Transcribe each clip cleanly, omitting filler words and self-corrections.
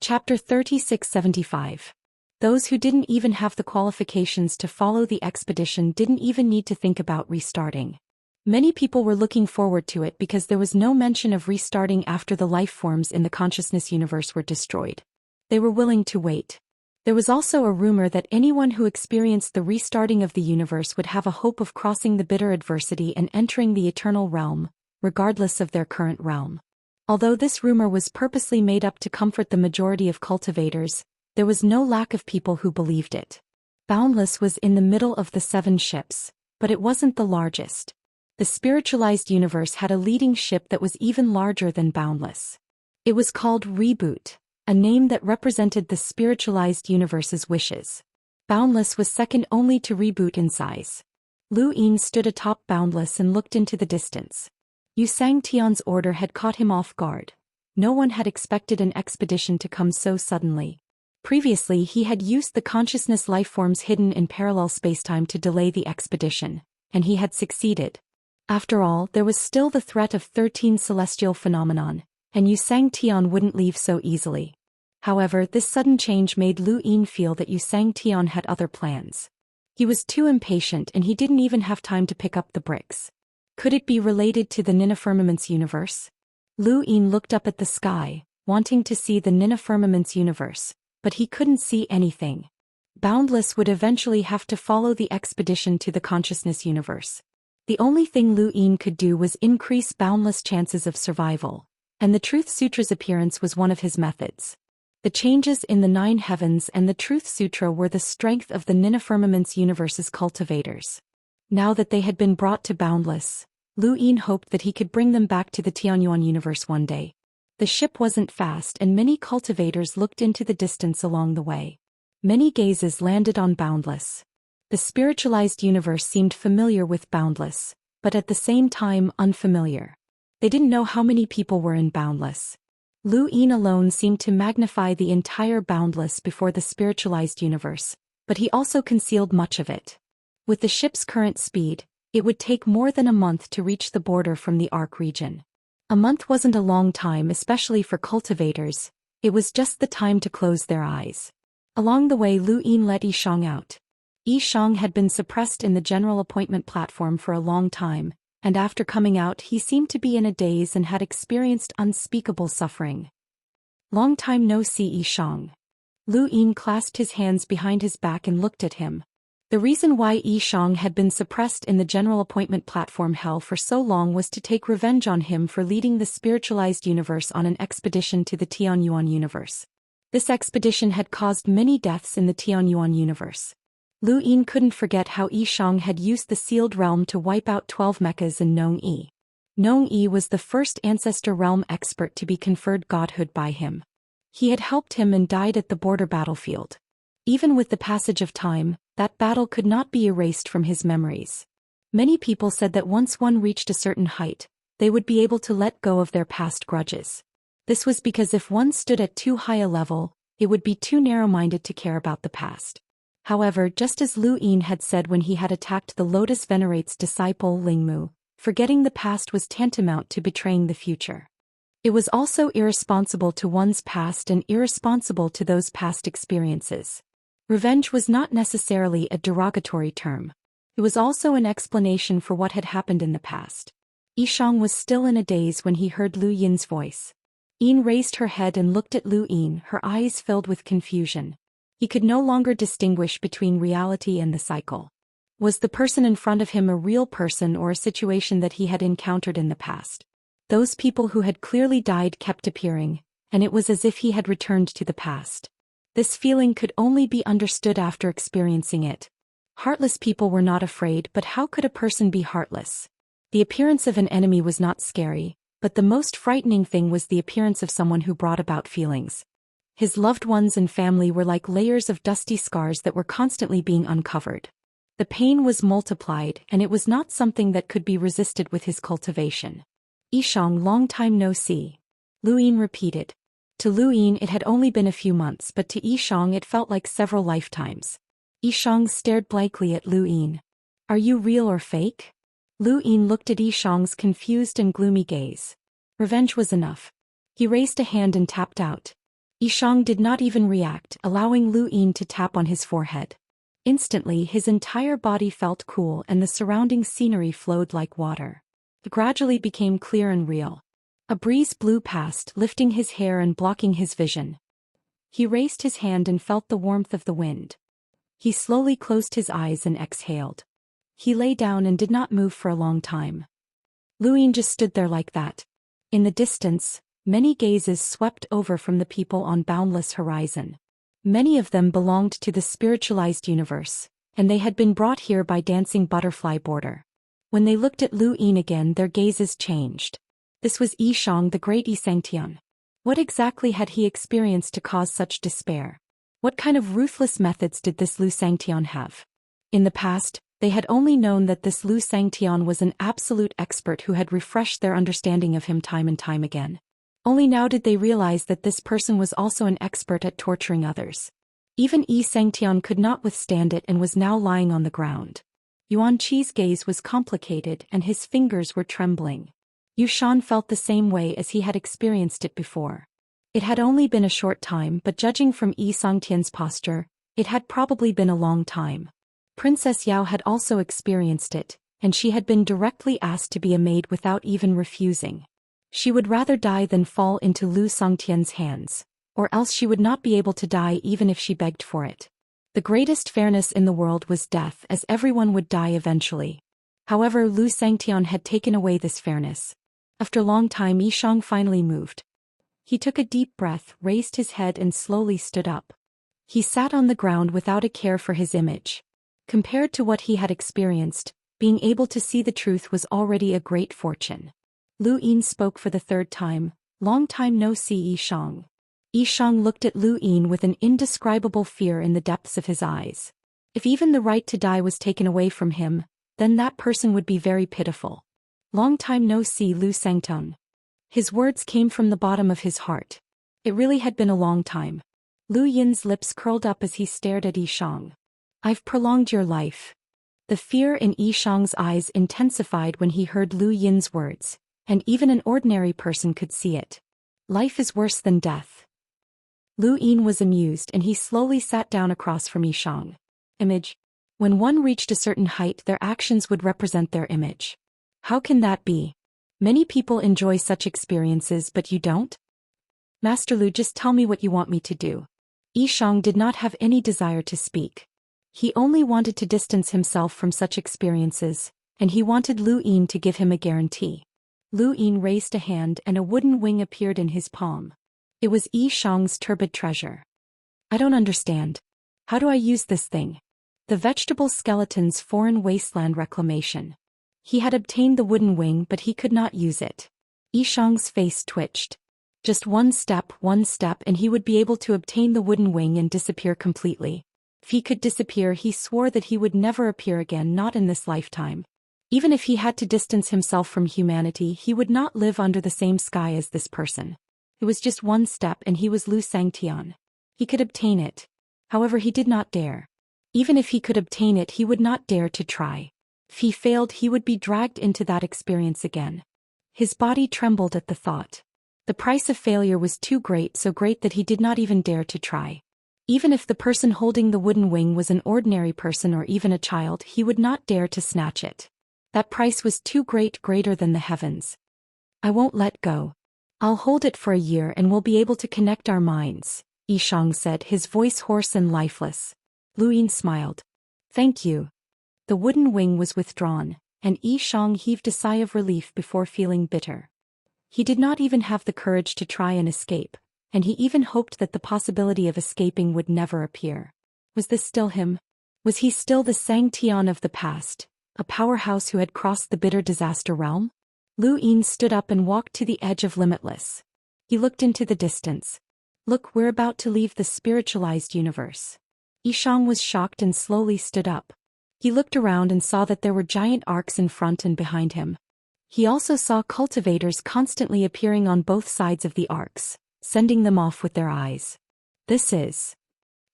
Chapter 3675. Those who didn't even have the qualifications to follow the expedition didn't even need to think about restarting. Many people were looking forward to it because there was no mention of restarting after the life forms in the consciousness universe were destroyed. They were willing to wait. There was also a rumor that anyone who experienced the restarting of the universe would have a hope of crossing the bitter adversity and entering the eternal realm, regardless of their current realm. Although this rumor was purposely made up to comfort the majority of cultivators, there was no lack of people who believed it. Boundless was in the middle of the 7 ships, but it wasn't the largest. The spiritualized universe had a leading ship that was even larger than Boundless. It was called Reboot, a name that represented the spiritualized universe's wishes. Boundless was second only to Reboot in size. Lu Yin stood atop Boundless and looked into the distance. Xianxia's order had caught him off guard. No one had expected an expedition to come so suddenly. Previously he had used the consciousness lifeforms hidden in parallel spacetime to delay the expedition, and he had succeeded. After all, there was still the threat of 13 celestial phenomenon, and Xianxia wouldn't leave so easily. However, this sudden change made Lu Yin feel that Xianxia had other plans. He was too impatient and he didn't even have time to pick up the bricks. Could it be related to the Nina Firmament's universe? Lu Yin looked up at the sky, wanting to see the Nina Firmament's universe, but he couldn't see anything. Boundless would eventually have to follow the expedition to the consciousness universe. The only thing Lu Yin could do was increase Boundless' chances of survival, and the Truth Sutra's appearance was one of his methods. The changes in the 9 heavens and the Truth Sutra were the strength of the Nina Firmament's universe's cultivators. Now that they had been brought to Boundless, Lu Yin hoped that he could bring them back to the Xuanhuan universe one day. The ship wasn't fast and many cultivators looked into the distance along the way. Many gazes landed on Boundless. The spiritualized universe seemed familiar with Boundless, but at the same time unfamiliar. They didn't know how many people were in Boundless. Lu Yin alone seemed to magnify the entire Boundless before the spiritualized universe, but he also concealed much of it. With the ship's current speed, it would take more than a month to reach the border from the Arc region. A month wasn't a long time, especially for cultivators. It was just the time to close their eyes. Along the way, Lu Yin let Yishang out. Yishang had been suppressed in the general appointment platform for a long time, and after coming out he seemed to be in a daze and had experienced unspeakable suffering. Long time no see, Yishang. Lu Yin clasped his hands behind his back and looked at him. The reason why Yishang had been suppressed in the general appointment platform hell for so long was to take revenge on him for leading the spiritualized universe on an expedition to the Xuanhuan universe. This expedition had caused many deaths in the Xuanhuan universe. Lu Yin couldn't forget how Yishang had used the sealed realm to wipe out 12 mechas in Nong Yi. Nong Yi was the first ancestor realm expert to be conferred godhood by him. He had helped him and died at the border battlefield. Even with the passage of time, that battle could not be erased from his memories. Many people said that once one reached a certain height, they would be able to let go of their past grudges. This was because if one stood at too high a level, it would be too narrow-minded to care about the past. However, just as Lu Yin had said when he had attacked the Lotus Venerate's disciple Lingmu, forgetting the past was tantamount to betraying the future. It was also irresponsible to one's past and irresponsible to those past experiences. Revenge was not necessarily a derogatory term. It was also an explanation for what had happened in the past. Yishang was still in a daze when he heard Lu Yin's voice. Yin raised her head and looked at Lu Yin, her eyes filled with confusion. He could no longer distinguish between reality and the cycle. Was the person in front of him a real person or a situation that he had encountered in the past? Those people who had clearly died kept appearing, and it was as if he had returned to the past. This feeling could only be understood after experiencing it. Heartless people were not afraid, but how could a person be heartless? The appearance of an enemy was not scary, but the most frightening thing was the appearance of someone who brought about feelings. His loved ones and family were like layers of dusty scars that were constantly being uncovered. The pain was multiplied, and it was not something that could be resisted with his cultivation. Yishang, long time no see. Lu Yin repeated. To Lu Yin it had only been a few months, but to Yishang it felt like several lifetimes. Yishang stared blankly at Lu Yin. Are you real or fake? Lu Yin looked at Yishang's confused and gloomy gaze. Revenge was enough. He raised a hand and tapped out. Yishang did not even react, allowing Lu Yin to tap on his forehead. Instantly, his entire body felt cool and the surrounding scenery flowed like water. It gradually became clear and real. A breeze blew past, lifting his hair and blocking his vision. He raised his hand and felt the warmth of the wind. He slowly closed his eyes and exhaled. He lay down and did not move for a long time. Lu Yin just stood there like that. In the distance, many gazes swept over from the people on boundless horizon. Many of them belonged to the spiritualized universe, and they had been brought here by dancing butterfly border. When they looked at Lu Yin again, their gazes changed. This was Yishang, the great xianxia. What exactly had he experienced to cause such despair? What kind of ruthless methods did this Lu Xianxia have? In the past, they had only known that this Lu Xianxia was an absolute expert who had refreshed their understanding of him time and time again. Only now did they realize that this person was also an expert at torturing others. Even Yi Sangtian could not withstand it and was now lying on the ground. Yuan Qi's gaze was complicated and his fingers were trembling. Yu Shan felt the same way as he had experienced it before. It had only been a short time, but judging from Yi Sangtian's posture, it had probably been a long time. Princess Yao had also experienced it, and she had been directly asked to be a maid without even refusing. She would rather die than fall into Lu Sangtian's hands, or else she would not be able to die even if she begged for it. The greatest fairness in the world was death, as everyone would die eventually. However, Lu Sangtian had taken away this fairness. After a long time, Yishang finally moved. He took a deep breath, raised his head and slowly stood up. He sat on the ground without a care for his image. Compared to what he had experienced, being able to see the truth was already a great fortune. Lu Yin spoke for the third time. Long time no see, Yishang. Yishang looked at Lu Yin with an indescribable fear in the depths of his eyes. If even the right to die was taken away from him, then that person would be very pitiful. Long time no see, Lu Sangtong. His words came from the bottom of his heart. It really had been a long time. Lu Yin's lips curled up as he stared at Yishang. I've prolonged your life. The fear in Yishang's eyes intensified when he heard Lu Yin's words, and even an ordinary person could see it. Life is worse than death. Lu Yin was amused and he slowly sat down across from Yishang. Image. When one reached a certain height, their actions would represent their image. How can that be? Many people enjoy such experiences, but you don't? Master Lu, just tell me what you want me to do. Yishang did not have any desire to speak. He only wanted to distance himself from such experiences, and he wanted Lu Yin to give him a guarantee. Lu Yin raised a hand and a wooden wing appeared in his palm. It was Yishang's turbid treasure. I don't understand. How do I use this thing? The vegetable skeleton's foreign wasteland reclamation. He had obtained the wooden wing, but he could not use it. Yishang's face twitched. Just one step, and he would be able to obtain the wooden wing and disappear completely. If he could disappear, he swore that he would never appear again, not in this lifetime. Even if he had to distance himself from humanity, he would not live under the same sky as this person. It was just one step and he was Lu Sangtian. He could obtain it. However, he did not dare. Even if he could obtain it, he would not dare to try. If he failed, he would be dragged into that experience again. His body trembled at the thought. The price of failure was too great, so great that he did not even dare to try. Even if the person holding the wooden wing was an ordinary person or even a child, he would not dare to snatch it. That price was too great, greater than the heavens. I won't let go. I'll hold it for a year and we'll be able to connect our minds, Yishang said, his voice hoarse and lifeless. Lu Yin smiled. Thank you. The wooden wing was withdrawn, and Yishang heaved a sigh of relief before feeling bitter. He did not even have the courage to try and escape, and he even hoped that the possibility of escaping would never appear. Was this still him? Was he still the Sangtian of the past, a powerhouse who had crossed the bitter disaster realm? Lu Yin stood up and walked to the edge of Limitless. He looked into the distance. Look, we're about to leave the spiritualized universe. Yishang was shocked and slowly stood up. He looked around and saw that there were giant arcs in front and behind him. He also saw cultivators constantly appearing on both sides of the arcs, sending them off with their eyes. This is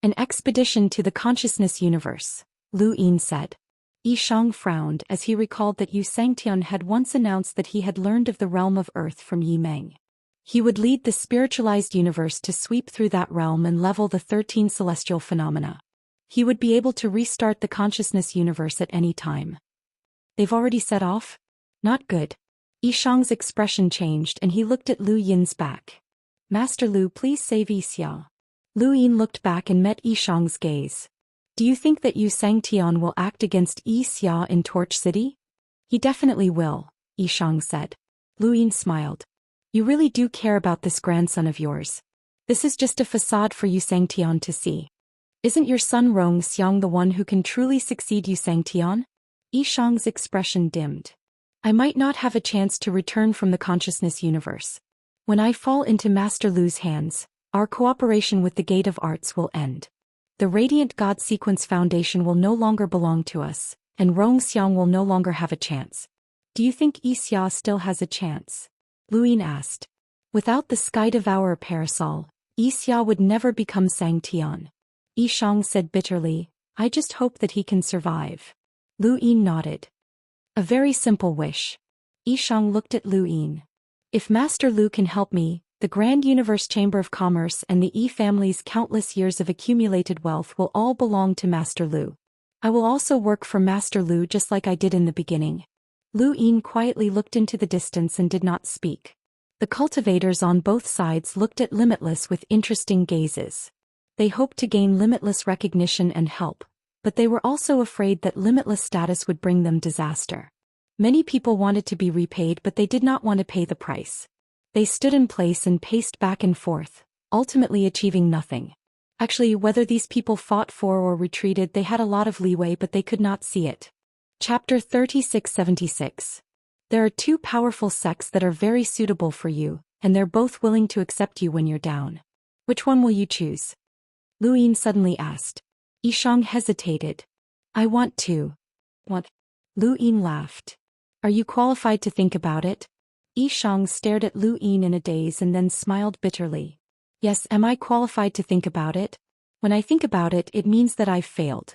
an expedition to the consciousness universe, Lu Yin said. Yishang frowned as he recalled that Yu Sangtian had once announced that he had learned of the realm of earth from Yi Meng. He would lead the spiritualized universe to sweep through that realm and level the 13 celestial phenomena. He would be able to restart the consciousness universe at any time. They've already set off? Not good. Yishang's expression changed and he looked at Lu Yin's back. Master Lu, please save Yixia. Lu Yin looked back and met Yishang's gaze. Do you think that Xianxia will act against Yixia in Torch City? He definitely will, Yishang said. Lu Yin smiled. You really do care about this grandson of yours. This is just a facade for Xianxia to see. Isn't your son Rong Xiang the one who can truly succeed Xianxia? Yishang's expression dimmed. I might not have a chance to return from the consciousness universe. When I fall into Master Lu's hands, our cooperation with the Gate of Arts will end. The Radiant God Sequence Foundation will no longer belong to us, and Rong Xiang will no longer have a chance. Do you think Yixia still has a chance? Lu Yin asked. Without the Sky Devourer parasol, Yixia would never become Xianxia. Yishang said bitterly, I just hope that he can survive. Lu Yin nodded. A very simple wish. Yishang looked at Lu Yin. If Master Lu can help me, the Grand Universe Chamber of Commerce and the Yi family's countless years of accumulated wealth will all belong to Master Lu. I will also work for Master Lu just like I did in the beginning. Lu Yin quietly looked into the distance and did not speak. The cultivators on both sides looked at Limitless with interesting gazes. They hoped to gain Limitless recognition and help, but they were also afraid that Limitless status would bring them disaster. Many people wanted to be repaid but they did not want to pay the price. They stood in place and paced back and forth, ultimately achieving nothing. Actually, whether these people fought for or retreated, they had a lot of leeway but they could not see it. Chapter 3676. There are two powerful sects that are very suitable for you, and they're both willing to accept you when you're down. Which one will you choose? Lu Yin suddenly asked. Yishang hesitated. I want to. What? Lu Yin laughed. Are you qualified to think about it? Yishang stared at Lu Yin in a daze and then smiled bitterly. Yes, am I qualified to think about it? When I think about it, it means that I've failed.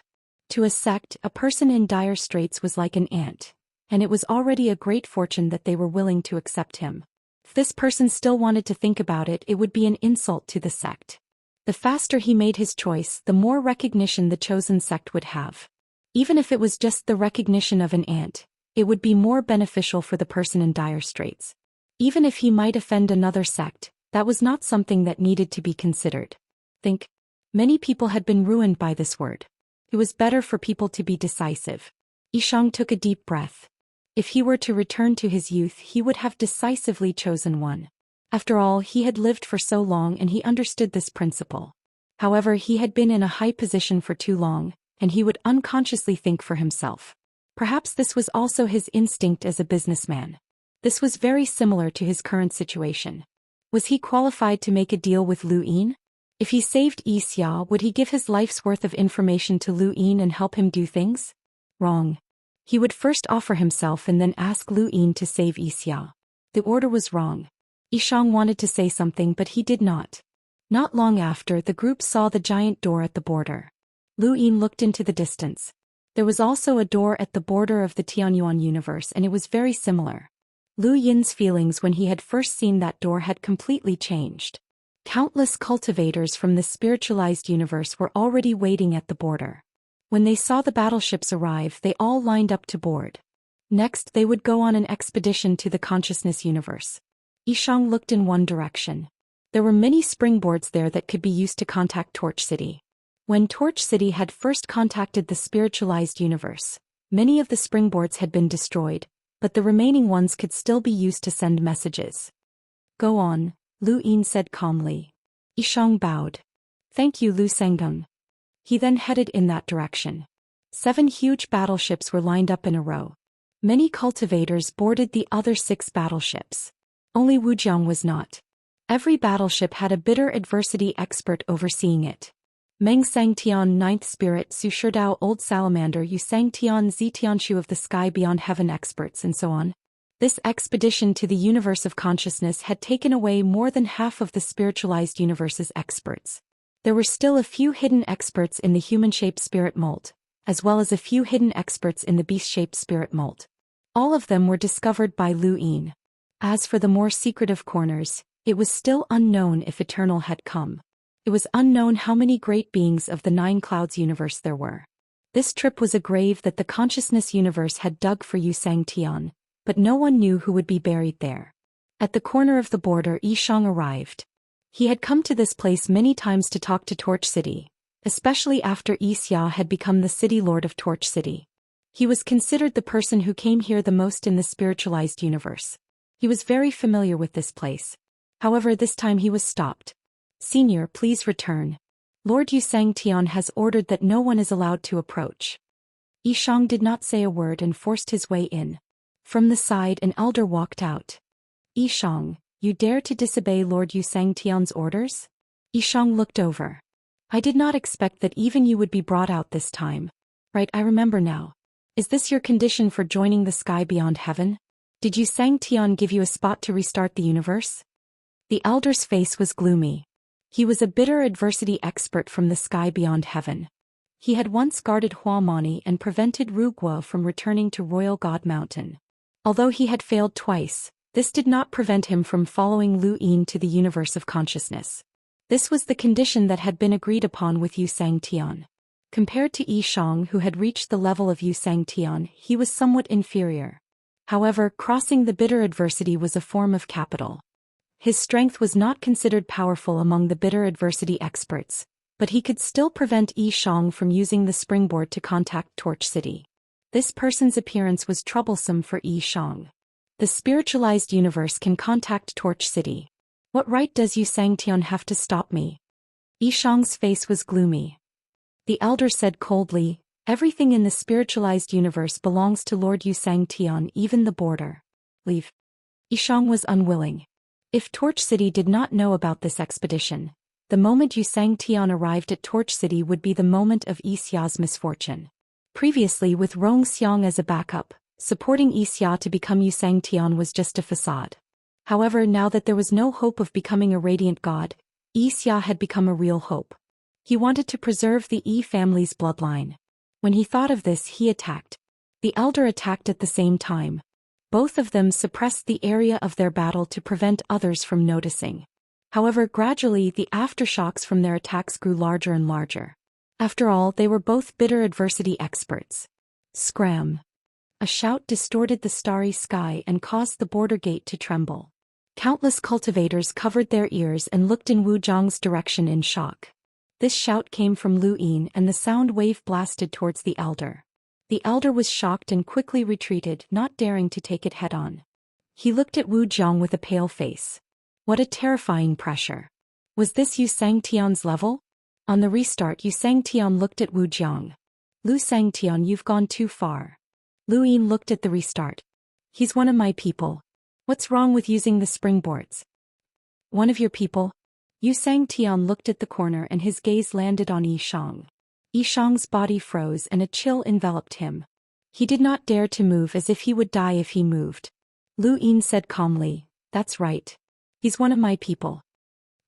To a sect, a person in dire straits was like an ant, and it was already a great fortune that they were willing to accept him. If this person still wanted to think about it, it would be an insult to the sect. The faster he made his choice, the more recognition the chosen sect would have. Even if it was just the recognition of an ant, it would be more beneficial for the person in dire straits. Even if he might offend another sect, that was not something that needed to be considered. Think. Many people had been ruined by this word. It was better for people to be decisive. Yishang took a deep breath. If he were to return to his youth, he would have decisively chosen one. After all, he had lived for so long and he understood this principle. However, he had been in a high position for too long, and he would unconsciously think for himself. Perhaps this was also his instinct as a businessman. This was very similar to his current situation. Was he qualified to make a deal with Lu Yin? If he saved Yixia, would he give his life's worth of information to Lu Yin and help him do things? Wrong. He would first offer himself and then ask Lu Yin to save Yixia. The order was wrong. Yishang wanted to say something but he did not. Not long after, the group saw the giant door at the border. Lu Yin looked into the distance. There was also a door at the border of the Tianyuan universe and it was very similar. Lu Yin's feelings when he had first seen that door had completely changed. Countless cultivators from the spiritualized universe were already waiting at the border. When they saw the battleships arrive, they all lined up to board. Next, they would go on an expedition to the consciousness universe. Yishang looked in one direction. There were many springboards there that could be used to contact Torch City. When Torch City had first contacted the spiritualized universe, many of the springboards had been destroyed, but the remaining ones could still be used to send messages. Go on, Lu Yin said calmly. Yishang bowed. Thank you, Lu Sengung. He then headed in that direction. 7 huge battleships were lined up in a row. Many cultivators boarded the other 6 battleships. Only Wujiang was not. Every battleship had a bitter adversity expert overseeing it. Meng Sangtian, 9th Spirit, Su Sherdao, Old Salamander, Yu Sangtian, Zitianshu of the Sky Beyond Heaven experts, and so on. This expedition to the universe of consciousness had taken away more than half of the spiritualized universe's experts. There were still a few hidden experts in the human-shaped spirit mold, as well as a few hidden experts in the beast-shaped spirit mold. All of them were discovered by Lu Yin. As for the more secretive corners, It was still unknown if eternal had come. It was unknown how many great beings of the Nine Clouds universe there were. This trip was a grave that the consciousness universe had dug for Xianxia, but no one knew who would be buried there. At the corner of the border, Yishang arrived. He had come to this place many times to talk to Torch City, especially after Xia had become the city lord of Torch City. He was considered the person who came here the most in the spiritualized universe. He was very familiar with this place. However, this time he was stopped. "Senior, please return. Lord Xianxia has ordered that no one is allowed to approach." Yishang did not say a word and forced his way in. From the side, an elder walked out. "Yishang, you dare to disobey Lord Xianxia's orders?" Yishang looked over. "I did not expect that even you would be brought out this time." "Right, I remember now. Is this your condition for joining the sky beyond heaven? Did Xianxia give you a spot to restart the universe?" The elder's face was gloomy. He was a bitter adversity expert from the sky beyond heaven. He had once guarded Huamani and prevented Ruguo from returning to Royal God Mountain. Although he had failed twice, this did not prevent him from following Lu Yin to the universe of consciousness. This was the condition that had been agreed upon with Xianxia. Compared to Yishang, who had reached the level of Xianxia, he was somewhat inferior. However, crossing the bitter adversity was a form of capital. His strength was not considered powerful among the bitter adversity experts, but he could still prevent Yishang from using the springboard to contact Torch City. This person's appearance was troublesome for Yishang. The spiritualized universe can contact Torch City. What right does Xianxia have to stop me? Yishang's face was gloomy. The elder said coldly, "Everything in the spiritualized universe belongs to Lord Xianxia, even the border. Leave." Yishang was unwilling. If Torch City did not know about this expedition, the moment Xianxia arrived at Torch City would be the moment of Xia's misfortune. Previously, with Rong Xiang as a backup, supporting Xia to become Xianxia was just a facade. However, now that there was no hope of becoming a radiant god, Xia had become a real hope. He wanted to preserve the Yi family's bloodline. When he thought of this, he attacked. The elder attacked at the same time. Both of them suppressed the area of their battle to prevent others from noticing. However, gradually the aftershocks from their attacks grew larger and larger. After all, they were both bitter adversity experts. Scram! A shout distorted the starry sky and caused the border gate to tremble. Countless cultivators covered their ears and looked in Wu Zhang's direction in shock. This shout came from Lu Yin and the sound wave blasted towards the elder. The elder was shocked and quickly retreated, not daring to take it head-on. He looked at Wu Zhang with a pale face. What a terrifying pressure. Was this Xianxia's level? On the restart, Xianxia looked at Wu Zhang. "Lu Xianxia, you've gone too far." Lu Yin looked at the restart. "He's one of my people. What's wrong with using the springboards?" "One of your people?" Xianxia looked at the corner and his gaze landed on Yishang. Yishang's body froze and a chill enveloped him. He did not dare to move, as if he would die if he moved. Lu Yin said calmly, "That's right. He's one of my people."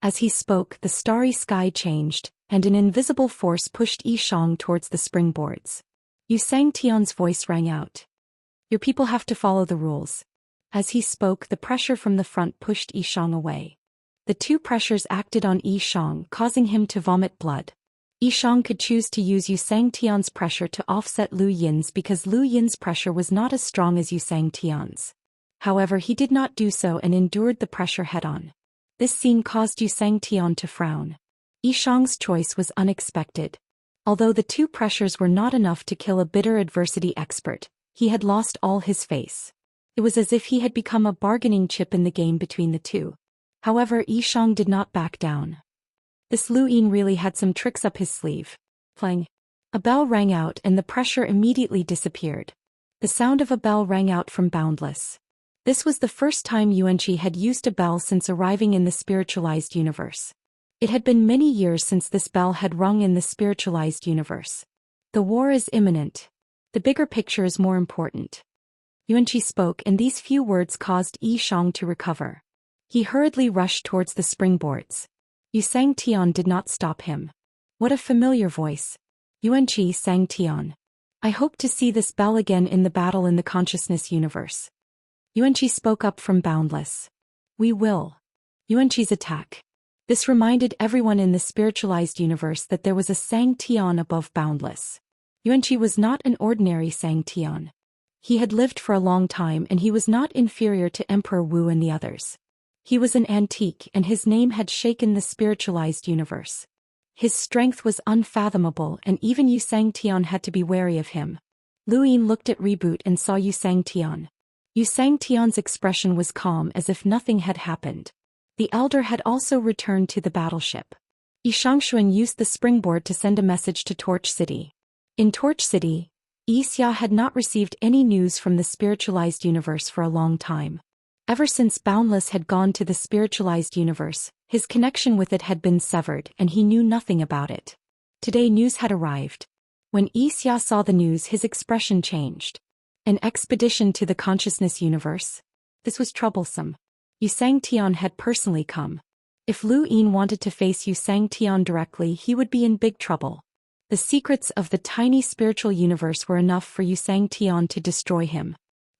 As he spoke, the starry sky changed, and an invisible force pushed Yishang towards the springboards. Xianxia's voice rang out. "Your people have to follow the rules." As he spoke, the pressure from the front pushed Yishang away. The two pressures acted on Yishang, causing him to vomit blood. Yishang could choose to use Xianxia's pressure to offset Lu Yin's because Lu Yin's pressure was not as strong as Xianxia's. However, he did not do so and endured the pressure head-on. This scene caused Xianxia to frown. Yishang's choice was unexpected. Although the two pressures were not enough to kill a bitter adversity expert, he had lost all his face. It was as if he had become a bargaining chip in the game between the two. However, Yishang did not back down. This Lu Yin really had some tricks up his sleeve. Clang! A bell rang out and the pressure immediately disappeared. The sound of a bell rang out from Boundless. This was the first time Yuanqi had used a bell since arriving in the spiritualized universe. It had been many years since this bell had rung in the spiritualized universe. The war is imminent. The bigger picture is more important. Yuanqi spoke, and these few words caused Yishang to recover. He hurriedly rushed towards the springboards. Xianxia did not stop him. What a familiar voice. Yuanqi sang Tian. "I hope to see this bell again in the battle in the consciousness universe." Yuanqi spoke up from Boundless. "We will." Yuanqi's attack. This reminded everyone in the spiritualized universe that there was a xianxia above boundless. Yuanqi was not an ordinary xianxia. He had lived for a long time and he was not inferior to Emperor Wu and the others. He was an antique and his name had shaken the spiritualized universe. His strength was unfathomable and even Yu Xiangtian had to be wary of him. Lu Yin looked at Reboot and saw Yu Xiangtian. Yu Xiangtian's expression was calm as if nothing had happened. The elder had also returned to the battleship. Xuanhuan used the springboard to send a message to Torch City. In Torch City, Xia had not received any news from the spiritualized universe for a long time. Ever since Boundless had gone to the spiritualized universe, his connection with it had been severed and he knew nothing about it. Today news had arrived. When Xia saw the news his expression changed. An expedition to the consciousness universe? This was troublesome. Yu Xiangtian had personally come. If Lu Yin wanted to face Yu Xiangtian directly he would be in big trouble. The secrets of the tiny spiritual universe were enough for Yu Xiangtian to destroy him.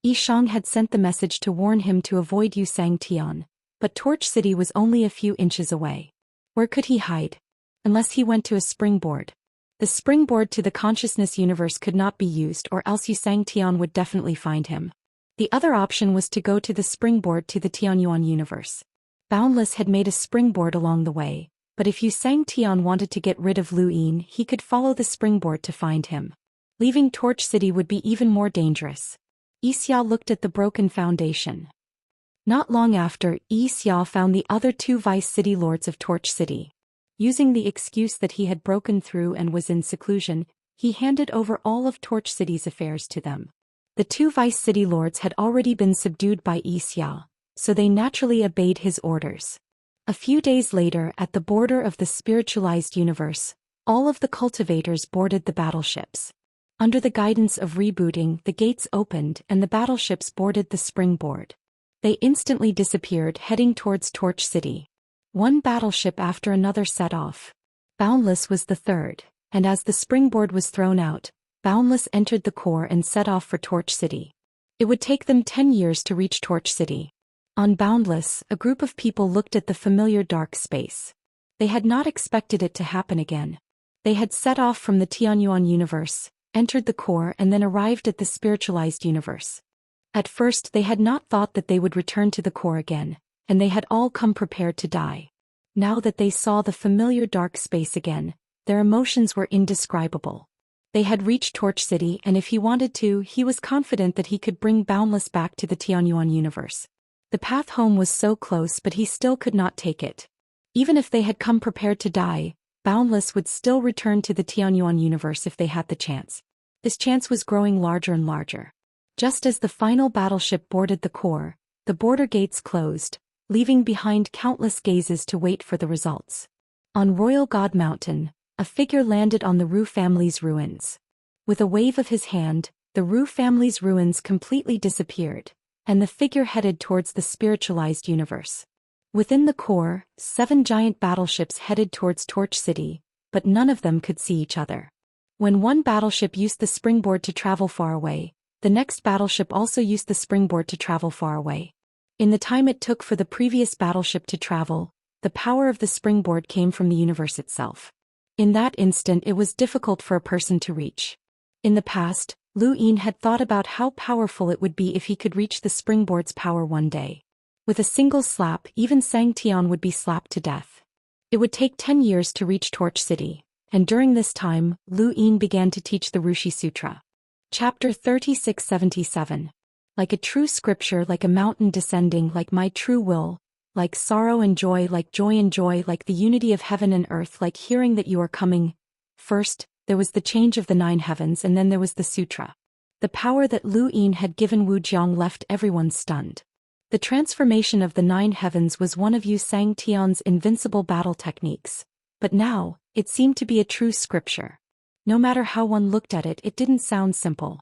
Yishang had sent the message to warn him to avoid Yu Xiangtian, but Torch City was only a few inches away. Where could he hide? Unless he went to a springboard. The springboard to the consciousness universe could not be used or else Yu Xiangtian would definitely find him. The other option was to go to the springboard to the Tianyuan universe. Boundless had made a springboard along the way, but if Yu Xiangtian wanted to get rid of Lu Yin he could follow the springboard to find him. Leaving Torch City would be even more dangerous. Xia looked at the broken foundation. Not long after, Xia found the other two vice city lords of Torch City. Using the excuse that he had broken through and was in seclusion, he handed over all of Torch City's affairs to them. The two vice city lords had already been subdued by Xia, so they naturally obeyed his orders. A few days later, at the border of the spiritualized universe, all of the cultivators boarded the battleships. Under the guidance of rebooting, the gates opened and the battleships boarded the springboard. They instantly disappeared, heading towards Torch City. One battleship after another set off. Boundless was the third, and as the springboard was thrown out, Boundless entered the core and set off for Torch City. It would take them 10 years to reach Torch City. On Boundless, a group of people looked at the familiar dark space. They had not expected it to happen again. They had set off from the Tianyuan universe, entered the core and then arrived at the spiritualized universe. At first they had not thought that they would return to the core again, and they had all come prepared to die. Now that they saw the familiar dark space again, their emotions were indescribable. They had reached Torch City and if he wanted to, he was confident that he could bring Boundless back to the Tianyuan universe. The path home was so close but he still could not take it. Even if they had come prepared to die, Boundless would still return to the Tianyuan universe if they had the chance. This chance was growing larger and larger. Just as the final battleship boarded the core, the border gates closed, leaving behind countless gazes to wait for the results. On Royal God Mountain, a figure landed on the Ru family's ruins. With a wave of his hand, the Ru family's ruins completely disappeared, and the figure headed towards the spiritualized universe. Within the core, 7 giant battleships headed towards Torch City, but none of them could see each other. When one battleship used the springboard to travel far away, the next battleship also used the springboard to travel far away. In the time it took for the previous battleship to travel, the power of the springboard came from the universe itself. In that instant it was difficult for a person to reach. In the past, Lu Yin had thought about how powerful it would be if he could reach the springboard's power one day. With a single slap, even Xiangtian would be slapped to death. It would take 10 years to reach Torch City, and during this time, Lu Yin began to teach the Rushi Sutra. Chapter 3677. Like a true scripture, like a mountain descending, like my true will, like sorrow and joy, like joy and joy, like the unity of heaven and earth, like hearing that you are coming. First, there was the change of the 9 heavens and then there was the sutra. The power that Lu Yin had given Wu Jiang left everyone stunned. The transformation of the 9 heavens was one of Yu Xiangtian's invincible battle techniques, but now, it seemed to be a true scripture. No matter how one looked at it, it didn't sound simple.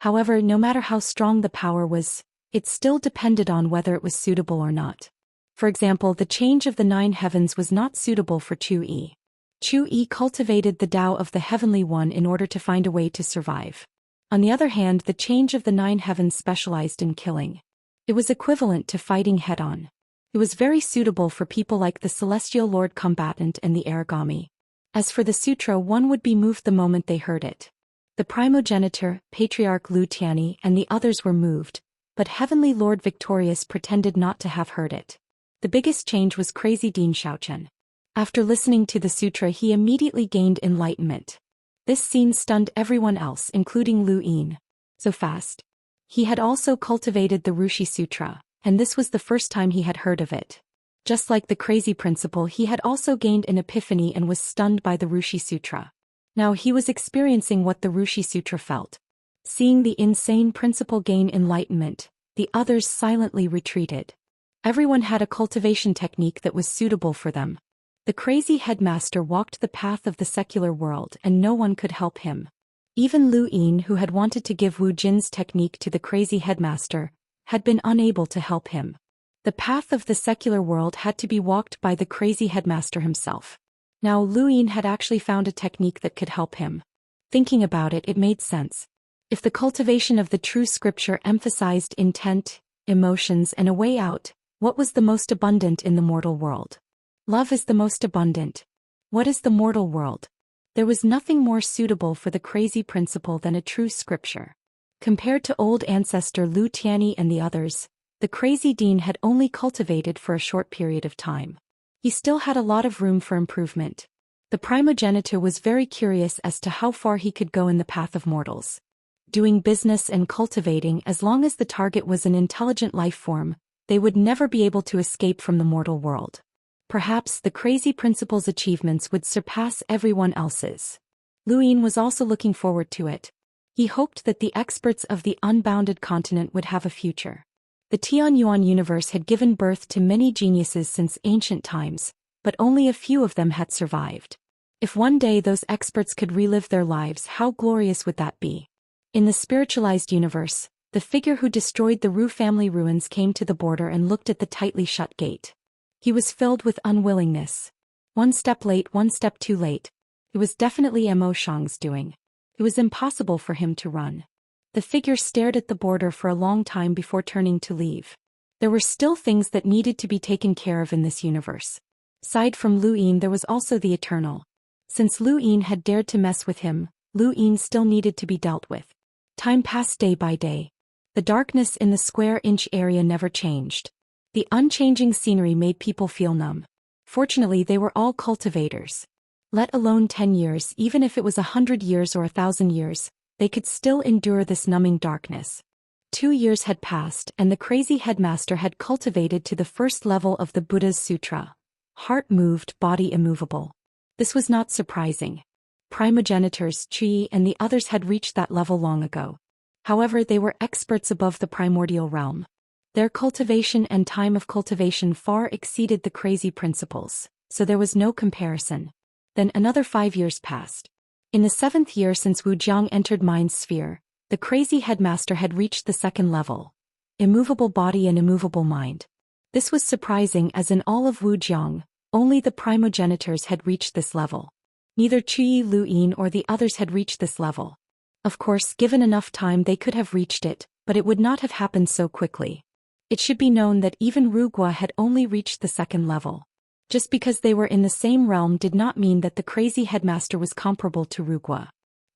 However, no matter how strong the power was, it still depended on whether it was suitable or not. For example, the change of the 9 heavens was not suitable for Chu Yi. Chu Yi cultivated the Tao of the Heavenly One in order to find a way to survive. On the other hand, the change of the 9 heavens specialized in killing. It was equivalent to fighting head-on. It was very suitable for people like the Celestial Lord Combatant and the Aragami. As for the sutra, one would be moved the moment they heard it. The primogenitor, Patriarch Lu Tianyi, and the others were moved, but Heavenly Lord Victorious pretended not to have heard it. The biggest change was Crazy Dean Xiaochen. After listening to the sutra, he immediately gained enlightenment. This scene stunned everyone else, including Lu Yin. So fast. He had also cultivated the Rushi Sutra, and this was the first time he had heard of it. Just like the crazy principle, he had also gained an epiphany and was stunned by the Rushi Sutra. Now he was experiencing what the Rushi Sutra felt. Seeing the insane principle gain enlightenment, the others silently retreated. Everyone had a cultivation technique that was suitable for them. The crazy headmaster walked the path of the secular world and no one could help him. Even Lu Yin, who had wanted to give Wu Jin's technique to the crazy headmaster, had been unable to help him. The path of the secular world had to be walked by the crazy headmaster himself. Now Lu Yin had actually found a technique that could help him. Thinking about it, it made sense. If the cultivation of the true scripture emphasized intent, emotions, and a way out, what was the most abundant in the mortal world? Love is the most abundant. What is the mortal world? There was nothing more suitable for the crazy principle than a true scripture. Compared to old ancestor Lu Tianyi and the others, the crazy dean had only cultivated for a short period of time. He still had a lot of room for improvement. The primogenitor was very curious as to how far he could go in the path of mortals. Doing business and cultivating, as long as the target was an intelligent life form, they would never be able to escape from the mortal world. Perhaps the crazy principle's achievements would surpass everyone else's. Lu Yin was also looking forward to it. He hoped that the experts of the unbounded continent would have a future. The Xuanhuan universe had given birth to many geniuses since ancient times, but only a few of them had survived. If one day those experts could relive their lives, how glorious would that be? In the spiritualized universe, the figure who destroyed the Ru family ruins came to the border and looked at the tightly shut gate. He was filled with unwillingness. One step late, one step too late. It was definitely Mo Shang's doing. It was impossible for him to run. The figure stared at the border for a long time before turning to leave. There were still things that needed to be taken care of in this universe. Aside from Lu Yin, there was also the Eternal. Since Lu Yin had dared to mess with him, Lu Yin still needed to be dealt with. Time passed day by day. The darkness in the square-inch area never changed. The unchanging scenery made people feel numb. Fortunately, they were all cultivators. Let alone 10 years, even if it was 100 years or 1,000 years, they could still endure this numbing darkness. 2 years had passed and the crazy headmaster had cultivated to the first level of the Buddha's Sutra. Heart moved, body immovable. This was not surprising. Primogenitors, Qi, and the others had reached that level long ago. However, they were experts above the primordial realm. Their cultivation and time of cultivation far exceeded the crazy principles, so there was no comparison. Then another 5 years passed. In the 7th year since Wu Jiang entered Mind's sphere, the crazy headmaster had reached the 2nd level. Immovable body and immovable mind. This was surprising, as in all of Wu Jiang, only the primogenitors had reached this level. Neither Qi, Lu Yin, or the others had reached this level. Of course, given enough time they could have reached it, but it would not have happened so quickly. It should be known that even Rugua had only reached the 2nd level. Just because they were in the same realm did not mean that the crazy headmaster was comparable to Rugua.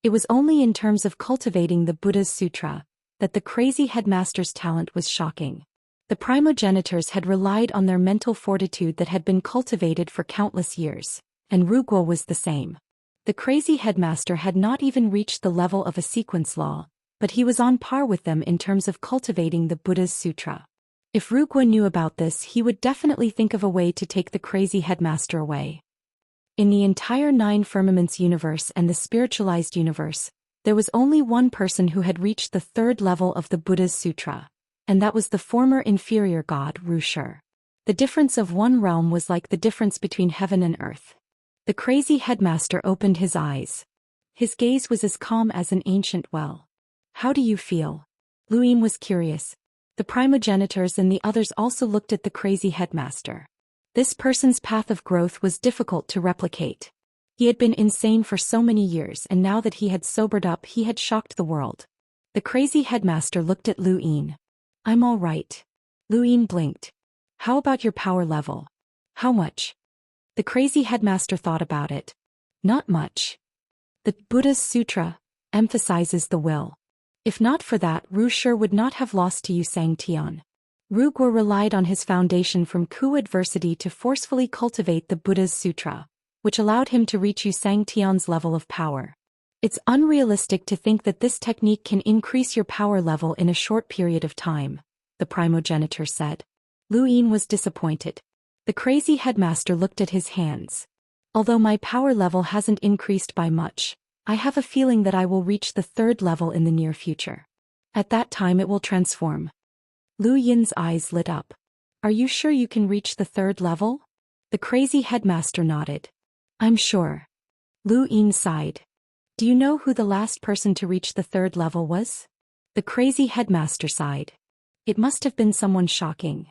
It was only in terms of cultivating the Buddha's Sutra that the crazy headmaster's talent was shocking. The primogenitors had relied on their mental fortitude that had been cultivated for countless years, and Rugua was the same. The crazy headmaster had not even reached the level of a sequence law, but he was on par with them in terms of cultivating the Buddha's Sutra. If Rugua knew about this, he would definitely think of a way to take the crazy headmaster away. In the entire 9 firmaments universe and the spiritualized universe, there was only one person who had reached the 3rd level of the Buddha's Sutra, and that was the former inferior god, Rushi. The difference of one realm was like the difference between heaven and earth. The crazy headmaster opened his eyes. His gaze was as calm as an ancient well. How do you feel? Lu Yin was curious. The primogenitors and the others also looked at the crazy headmaster. This person's path of growth was difficult to replicate. He had been insane for so many years, and now that he had sobered up, he had shocked the world. The crazy headmaster looked at Lu Yin. I'm all right. Lu Yin blinked. How about your power level? How much? The crazy headmaster thought about it. Not much. The Buddha's Sutra emphasizes the will. If not for that, Ru sure would not have lost to Xianxia. Ru Guo relied on his foundation from Ku adversity to forcefully cultivate the Buddha's Sutra, which allowed him to reach Xianxia's level of power. It's unrealistic to think that this technique can increase your power level in a short period of time, the primogenitor said. Lu Yin was disappointed. The crazy headmaster looked at his hands. Although my power level hasn't increased by much, I have a feeling that I will reach the 3rd level in the near future. At that time it will transform. Lu Yin's eyes lit up. Are you sure you can reach the 3rd level? The crazy headmaster nodded. I'm sure. Lu Yin sighed. Do you know who the last person to reach the 3rd level was? The crazy headmaster sighed. It must have been someone shocking.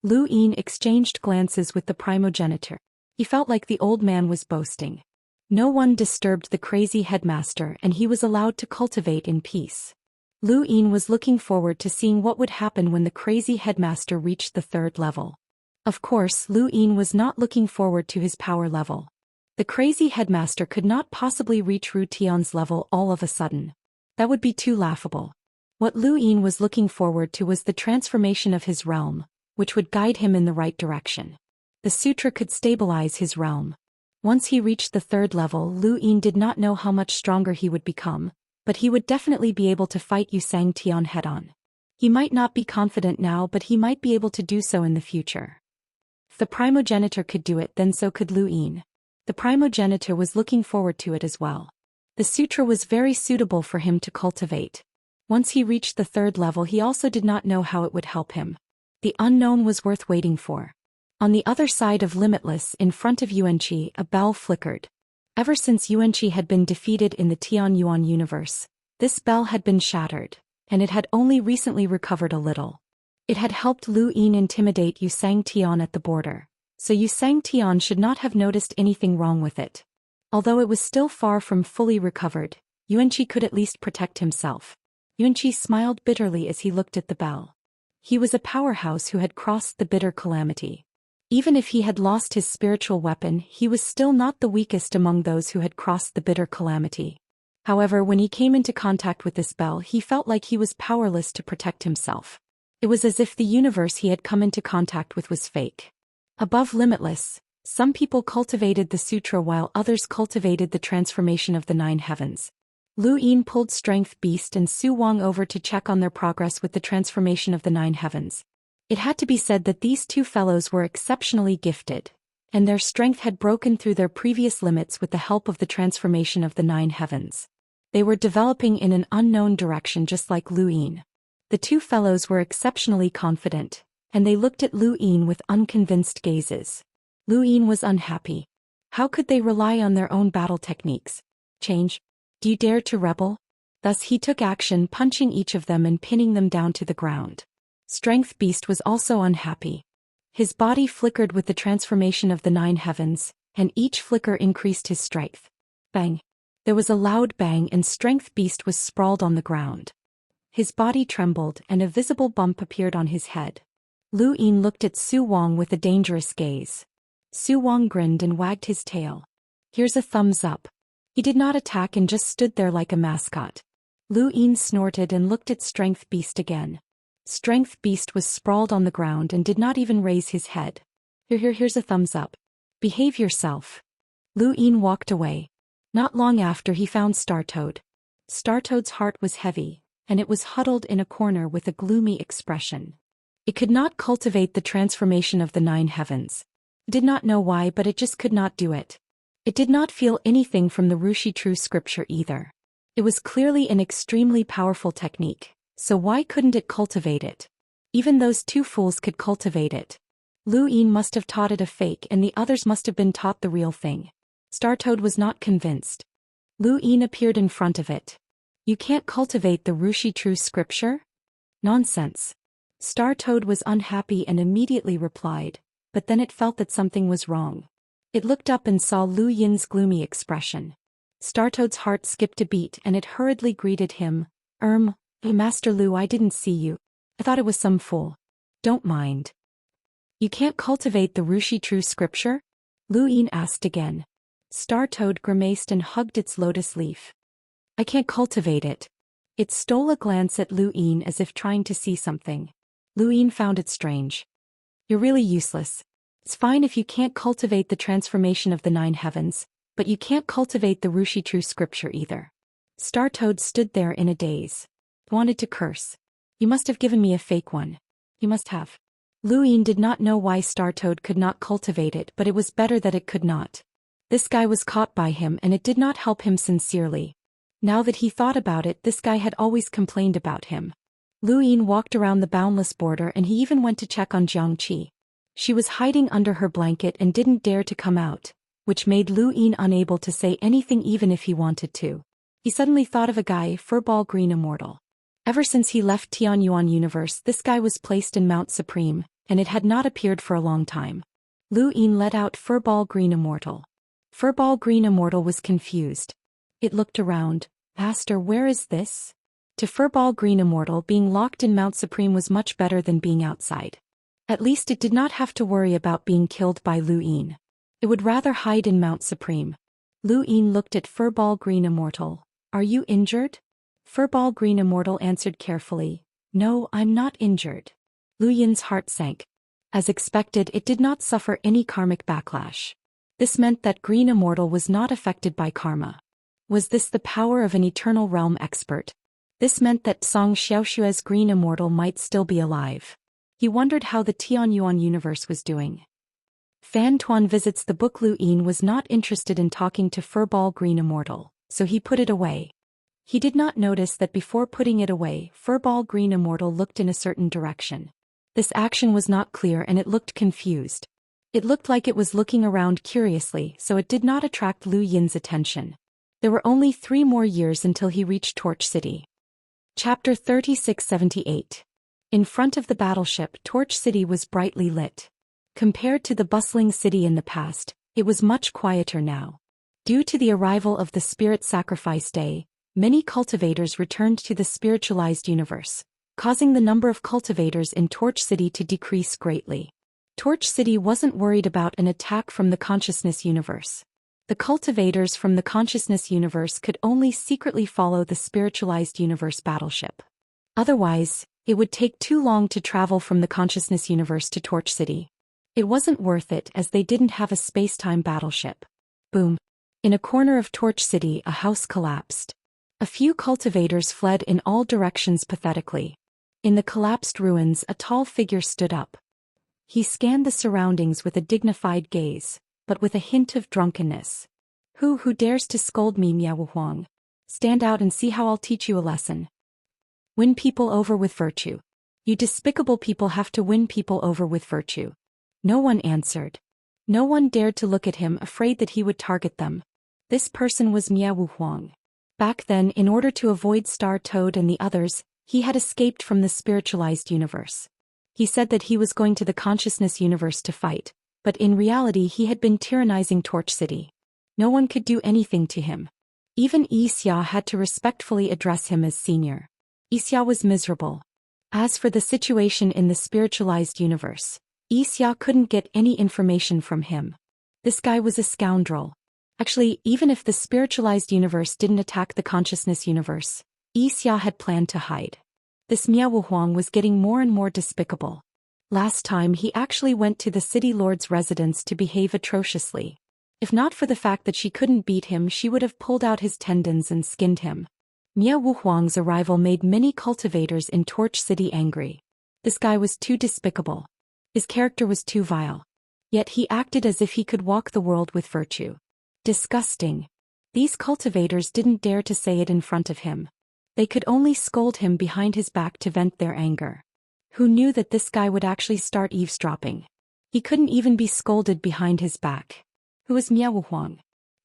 Lu Yin exchanged glances with the primogenitor. He felt like the old man was boasting. No one disturbed the crazy headmaster and he was allowed to cultivate in peace. Lu Yin was looking forward to seeing what would happen when the crazy headmaster reached the 3rd level. Of course, Lu Yin was not looking forward to his power level. The crazy headmaster could not possibly reach Ru Tian's level all of a sudden. That would be too laughable. What Lu Yin was looking forward to was the transformation of his realm, which would guide him in the right direction. The sutra could stabilize his realm. Once he reached the 3rd level, Lu Yin did not know how much stronger he would become, but he would definitely be able to fight Xianxia head-on. He might not be confident now, but he might be able to do so in the future. If the primogenitor could do it, then so could Lu Yin. The primogenitor was looking forward to it as well. The sutra was very suitable for him to cultivate. Once he reached the 3rd level, he also did not know how it would help him. The unknown was worth waiting for. On the other side of Limitless, in front of Yuanqi, a bell flickered. Ever since Yuanqi had been defeated in the Tianyuan universe, this bell had been shattered, and it had only recently recovered a little. It had helped Lu Yin intimidate Xianxia at the border, so Xianxia should not have noticed anything wrong with it. Although it was still far from fully recovered, Yuanqi could at least protect himself. Yuanqi smiled bitterly as he looked at the bell. He was a powerhouse who had crossed the bitter calamity. Even if he had lost his spiritual weapon, he was still not the weakest among those who had crossed the bitter calamity. However, when he came into contact with this bell, he felt like he was powerless to protect himself. It was as if the universe he had come into contact with was fake. Above Limitless, some people cultivated the sutra while others cultivated the transformation of the 9 heavens. Lu Yin pulled Strength Beast and Su Wang over to check on their progress with the transformation of the 9 heavens. It had to be said that these 2 fellows were exceptionally gifted, and their strength had broken through their previous limits with the help of the transformation of the 9 heavens. They were developing in an unknown direction just like Lu Yin. The 2 fellows were exceptionally confident, and they looked at Lu Yin with unconvinced gazes. Lu Yin was unhappy. How could they rely on their own battle techniques? Change? Do you dare to rebel? Thus he took action, punching each of them and pinning them down to the ground. Strength Beast was also unhappy. His body flickered with the transformation of the 9 heavens, and each flicker increased his strength. Bang! There was a loud bang and Strength Beast was sprawled on the ground. His body trembled and a visible bump appeared on his head. Lu Yin looked at Su Wang with a dangerous gaze. Su Wang grinned and wagged his tail. Here's a thumbs up. He did not attack and just stood there like a mascot. Lu Yin snorted and looked at Strength Beast again. Strength Beast was sprawled on the ground and did not even raise his head. Here's a thumbs up. Behave yourself. Lu Yin walked away. Not long after he found Startoad. Startoad's heart was heavy, and it was huddled in a corner with a gloomy expression. It could not cultivate the transformation of the 9 heavens. It did not know why, but it just could not do it. It did not feel anything from the Rushi true scripture either. It was clearly an extremely powerful technique, so why couldn't it cultivate it? Even those 2 fools could cultivate it. Lu Yin must have taught it a fake and the others must have been taught the real thing. Startoad was not convinced. Lu Yin appeared in front of it. You can't cultivate the Rushi true scripture? Nonsense. Startoad was unhappy and immediately replied, but then it felt that something was wrong. It looked up and saw Lu Yin's gloomy expression. Startoad's heart skipped a beat and it hurriedly greeted him. Hey Master Lu, I didn't see you. I thought it was some fool. Don't mind. You can't cultivate the Rushi true scripture? Lu Yin asked again. Star Toad grimaced and hugged its lotus leaf. I can't cultivate it. It stole a glance at Lu Yin as if trying to see something. Lu Yin found it strange. You're really useless. It's fine if you can't cultivate the transformation of the 9 heavens, but you can't cultivate the Rushi true scripture either. Star Toad stood there in a daze. Wanted to curse. You must have given me a fake one. You must have. Lu Yin did not know why Star Toad could not cultivate it, but it was better that it could not. This guy was caught by him and it did not help him sincerely. Now that he thought about it, this guy had always complained about him. Lu Yin walked around the boundless border and he even went to check on Xianxia. She was hiding under her blanket and didn't dare to come out, which made Lu Yin unable to say anything even if he wanted to. He suddenly thought of a guy, Furball Green Immortal. Ever since he left Xuanhuan universe, this guy was placed in Mount Supreme, and it had not appeared for a long time. Lu Yin let out Furball Green Immortal. Furball Green Immortal was confused. It looked around. Master, where is this? To Furball Green Immortal, being locked in Mount Supreme was much better than being outside. At least it did not have to worry about being killed by Lu Yin. It would rather hide in Mount Supreme. Lu Yin looked at Furball Green Immortal. Are you injured? Furball Green Immortal answered carefully. No, I'm not injured. Lu Yin's heart sank. As expected, it did not suffer any karmic backlash. This meant that Green Immortal was not affected by karma. Was this the power of an eternal realm expert? This meant that Song Xiaoshua's Green Immortal might still be alive. He wondered how the Tianyuan universe was doing. Fan Tuan visits the book. Lu Yin was not interested in talking to Furball Green Immortal, so he put it away. He did not notice that before putting it away, Furball Green Immortal looked in a certain direction. This action was not clear and it looked confused. It looked like it was looking around curiously, so it did not attract Lu Yin's attention. There were only 3 more years until he reached Torch City. Chapter 3678. In front of the battleship, Torch City was brightly lit. Compared to the bustling city in the past, it was much quieter now. Due to the arrival of the Spirit Sacrifice Day, many cultivators returned to the spiritualized universe, causing the number of cultivators in Torch City to decrease greatly. Torch City wasn't worried about an attack from the consciousness universe. The cultivators from the consciousness universe could only secretly follow the spiritualized universe battleship. Otherwise, it would take too long to travel from the consciousness universe to Torch City. It wasn't worth it as they didn't have a space-time battleship. Boom. In a corner of Torch City, a house collapsed. A few cultivators fled in all directions pathetically. In the collapsed ruins, a tall figure stood up. He scanned the surroundings with a dignified gaze, but with a hint of drunkenness. Who dares to scold me, Miao Huang? Stand out and see how I'll teach you a lesson. Win people over with virtue. You despicable people have to win people over with virtue. No one answered. No one dared to look at him, afraid that he would target them. This person was Miao Huang. Back then, in order to avoid Star Toad and the others, he had escaped from the spiritualized universe. He said that he was going to the consciousness universe to fight, but in reality he had been tyrannizing Torch City. No one could do anything to him. Even Xianxia had to respectfully address him as senior. Xianxia was miserable. As for the situation in the spiritualized universe, Xianxia couldn't get any information from him. This guy was a scoundrel. Actually, even if the spiritualized universe didn't attack the consciousness universe, Xianxia had planned to hide. This Miao Huang was getting more and more despicable. Last time he actually went to the city lord's residence to behave atrociously. If not for the fact that she couldn't beat him, she would have pulled out his tendons and skinned him. Miao Huang's arrival made many cultivators in Torch City angry. This guy was too despicable. His character was too vile. Yet he acted as if he could walk the world with virtue. Disgusting. These cultivators didn't dare to say it in front of him. They could only scold him behind his back to vent their anger. Who knew that this guy would actually start eavesdropping? He couldn't even be scolded behind his back. Who was Miao Huang?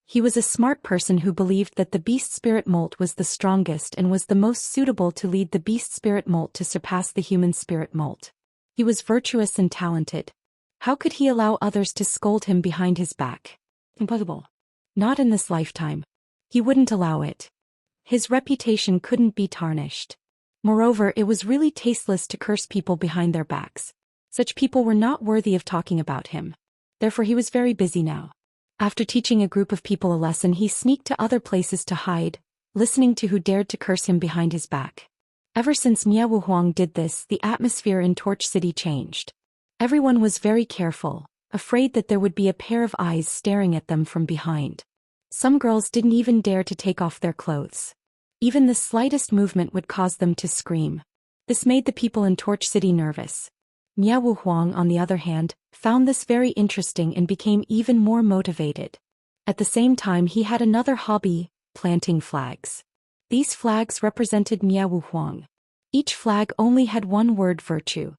He was a smart person who believed that the beast spirit molt was the strongest and was the most suitable to lead the beast spirit molt to surpass the human spirit molt. He was virtuous and talented. How could he allow others to scold him behind his back? Impossible. Not in this lifetime. He wouldn't allow it. His reputation couldn't be tarnished. Moreover, it was really tasteless to curse people behind their backs. Such people were not worthy of talking about him. Therefore he was very busy now. After teaching a group of people a lesson, he sneaked to other places to hide, listening to who dared to curse him behind his back. Ever since Xuanhuan did this, the atmosphere in Torch City changed. Everyone was very careful, afraid that there would be a pair of eyes staring at them from behind. Some girls didn't even dare to take off their clothes. Even the slightest movement would cause them to scream. This made the people in Torch City nervous. Xuanhuan, on the other hand, found this very interesting and became even more motivated. At the same time, he had another hobby: planting flags. These flags represented Xuanhuan. Each flag only had one word: virtue.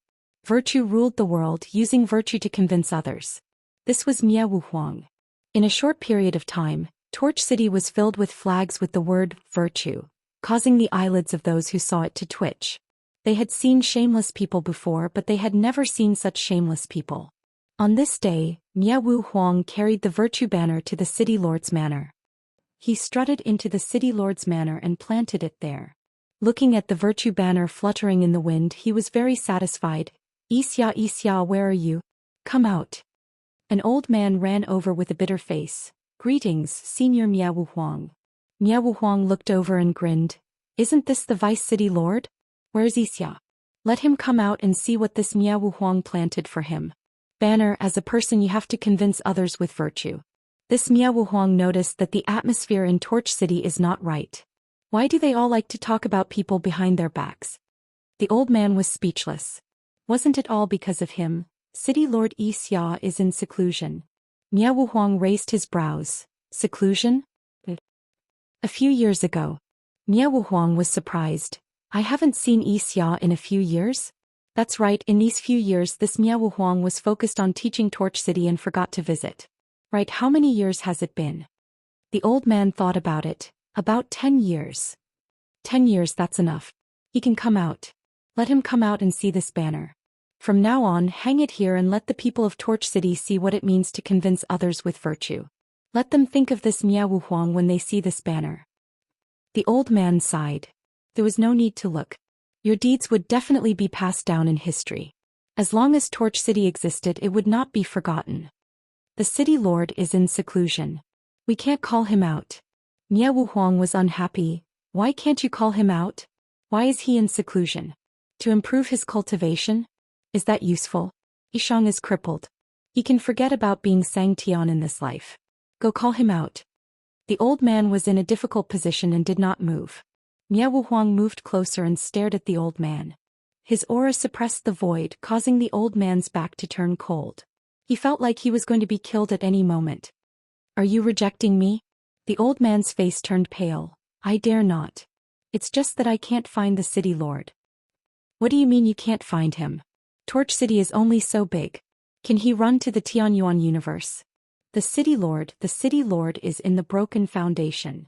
Virtue ruled the world, using virtue to convince others. This was Xuanhuan. In a short period of time, Torch City was filled with flags with the word virtue, causing the eyelids of those who saw it to twitch. They had seen shameless people before, but they had never seen such shameless people. On this day, Xuanhuan carried the virtue banner to the city lord's manor. He strutted into the city lord's manor and planted it there. Looking at the virtue banner fluttering in the wind, he was very satisfied. Xianxia, where are you? Come out. An old man ran over with a bitter face. Greetings, Senior Xuanhuan. Xuanhuan looked over and grinned. Isn't this the vice city lord? Where's Xia? Let him come out and see what this Xuanhuan planted for him. Banner, as a person you have to convince others with virtue. This Xuanhuan noticed that the atmosphere in Torch City is not right. Why do they all like to talk about people behind their backs? The old man was speechless. Wasn't it all because of him? City Lord Xia is in seclusion. Xuanhuan raised his brows. Seclusion? A few years ago. Xuanhuan was surprised. I haven't seen Xia in a few years? That's right, in these few years this Xuanhuan was focused on teaching Torch City and forgot to visit. Right, how many years has it been? The old man thought about it. About 10 years. 10 years, that's enough. He can come out. Let him come out and see this banner. From now on, hang it here and let the people of Torch City see what it means to convince others with virtue. Let them think of this Xuanhuan when they see this banner. The old man sighed. There was no need to look. Your deeds would definitely be passed down in history. As long as Torch City existed, it would not be forgotten. The city lord is in seclusion. We can't call him out. Xuanhuan was unhappy. Why can't you call him out? Why is he in seclusion? To improve his cultivation? Is that useful? Yishang is crippled. He can forget about being Sangtian in this life. Go call him out. The old man was in a difficult position and did not move. Xuanhuan moved closer and stared at the old man. His aura suppressed the void, causing the old man's back to turn cold. He felt like he was going to be killed at any moment. Are you rejecting me? The old man's face turned pale. I dare not. It's just that I can't find the city lord. What do you mean you can't find him? Torch City is only so big. Can he run to the Tianyuan universe? The city lord is in the broken foundation.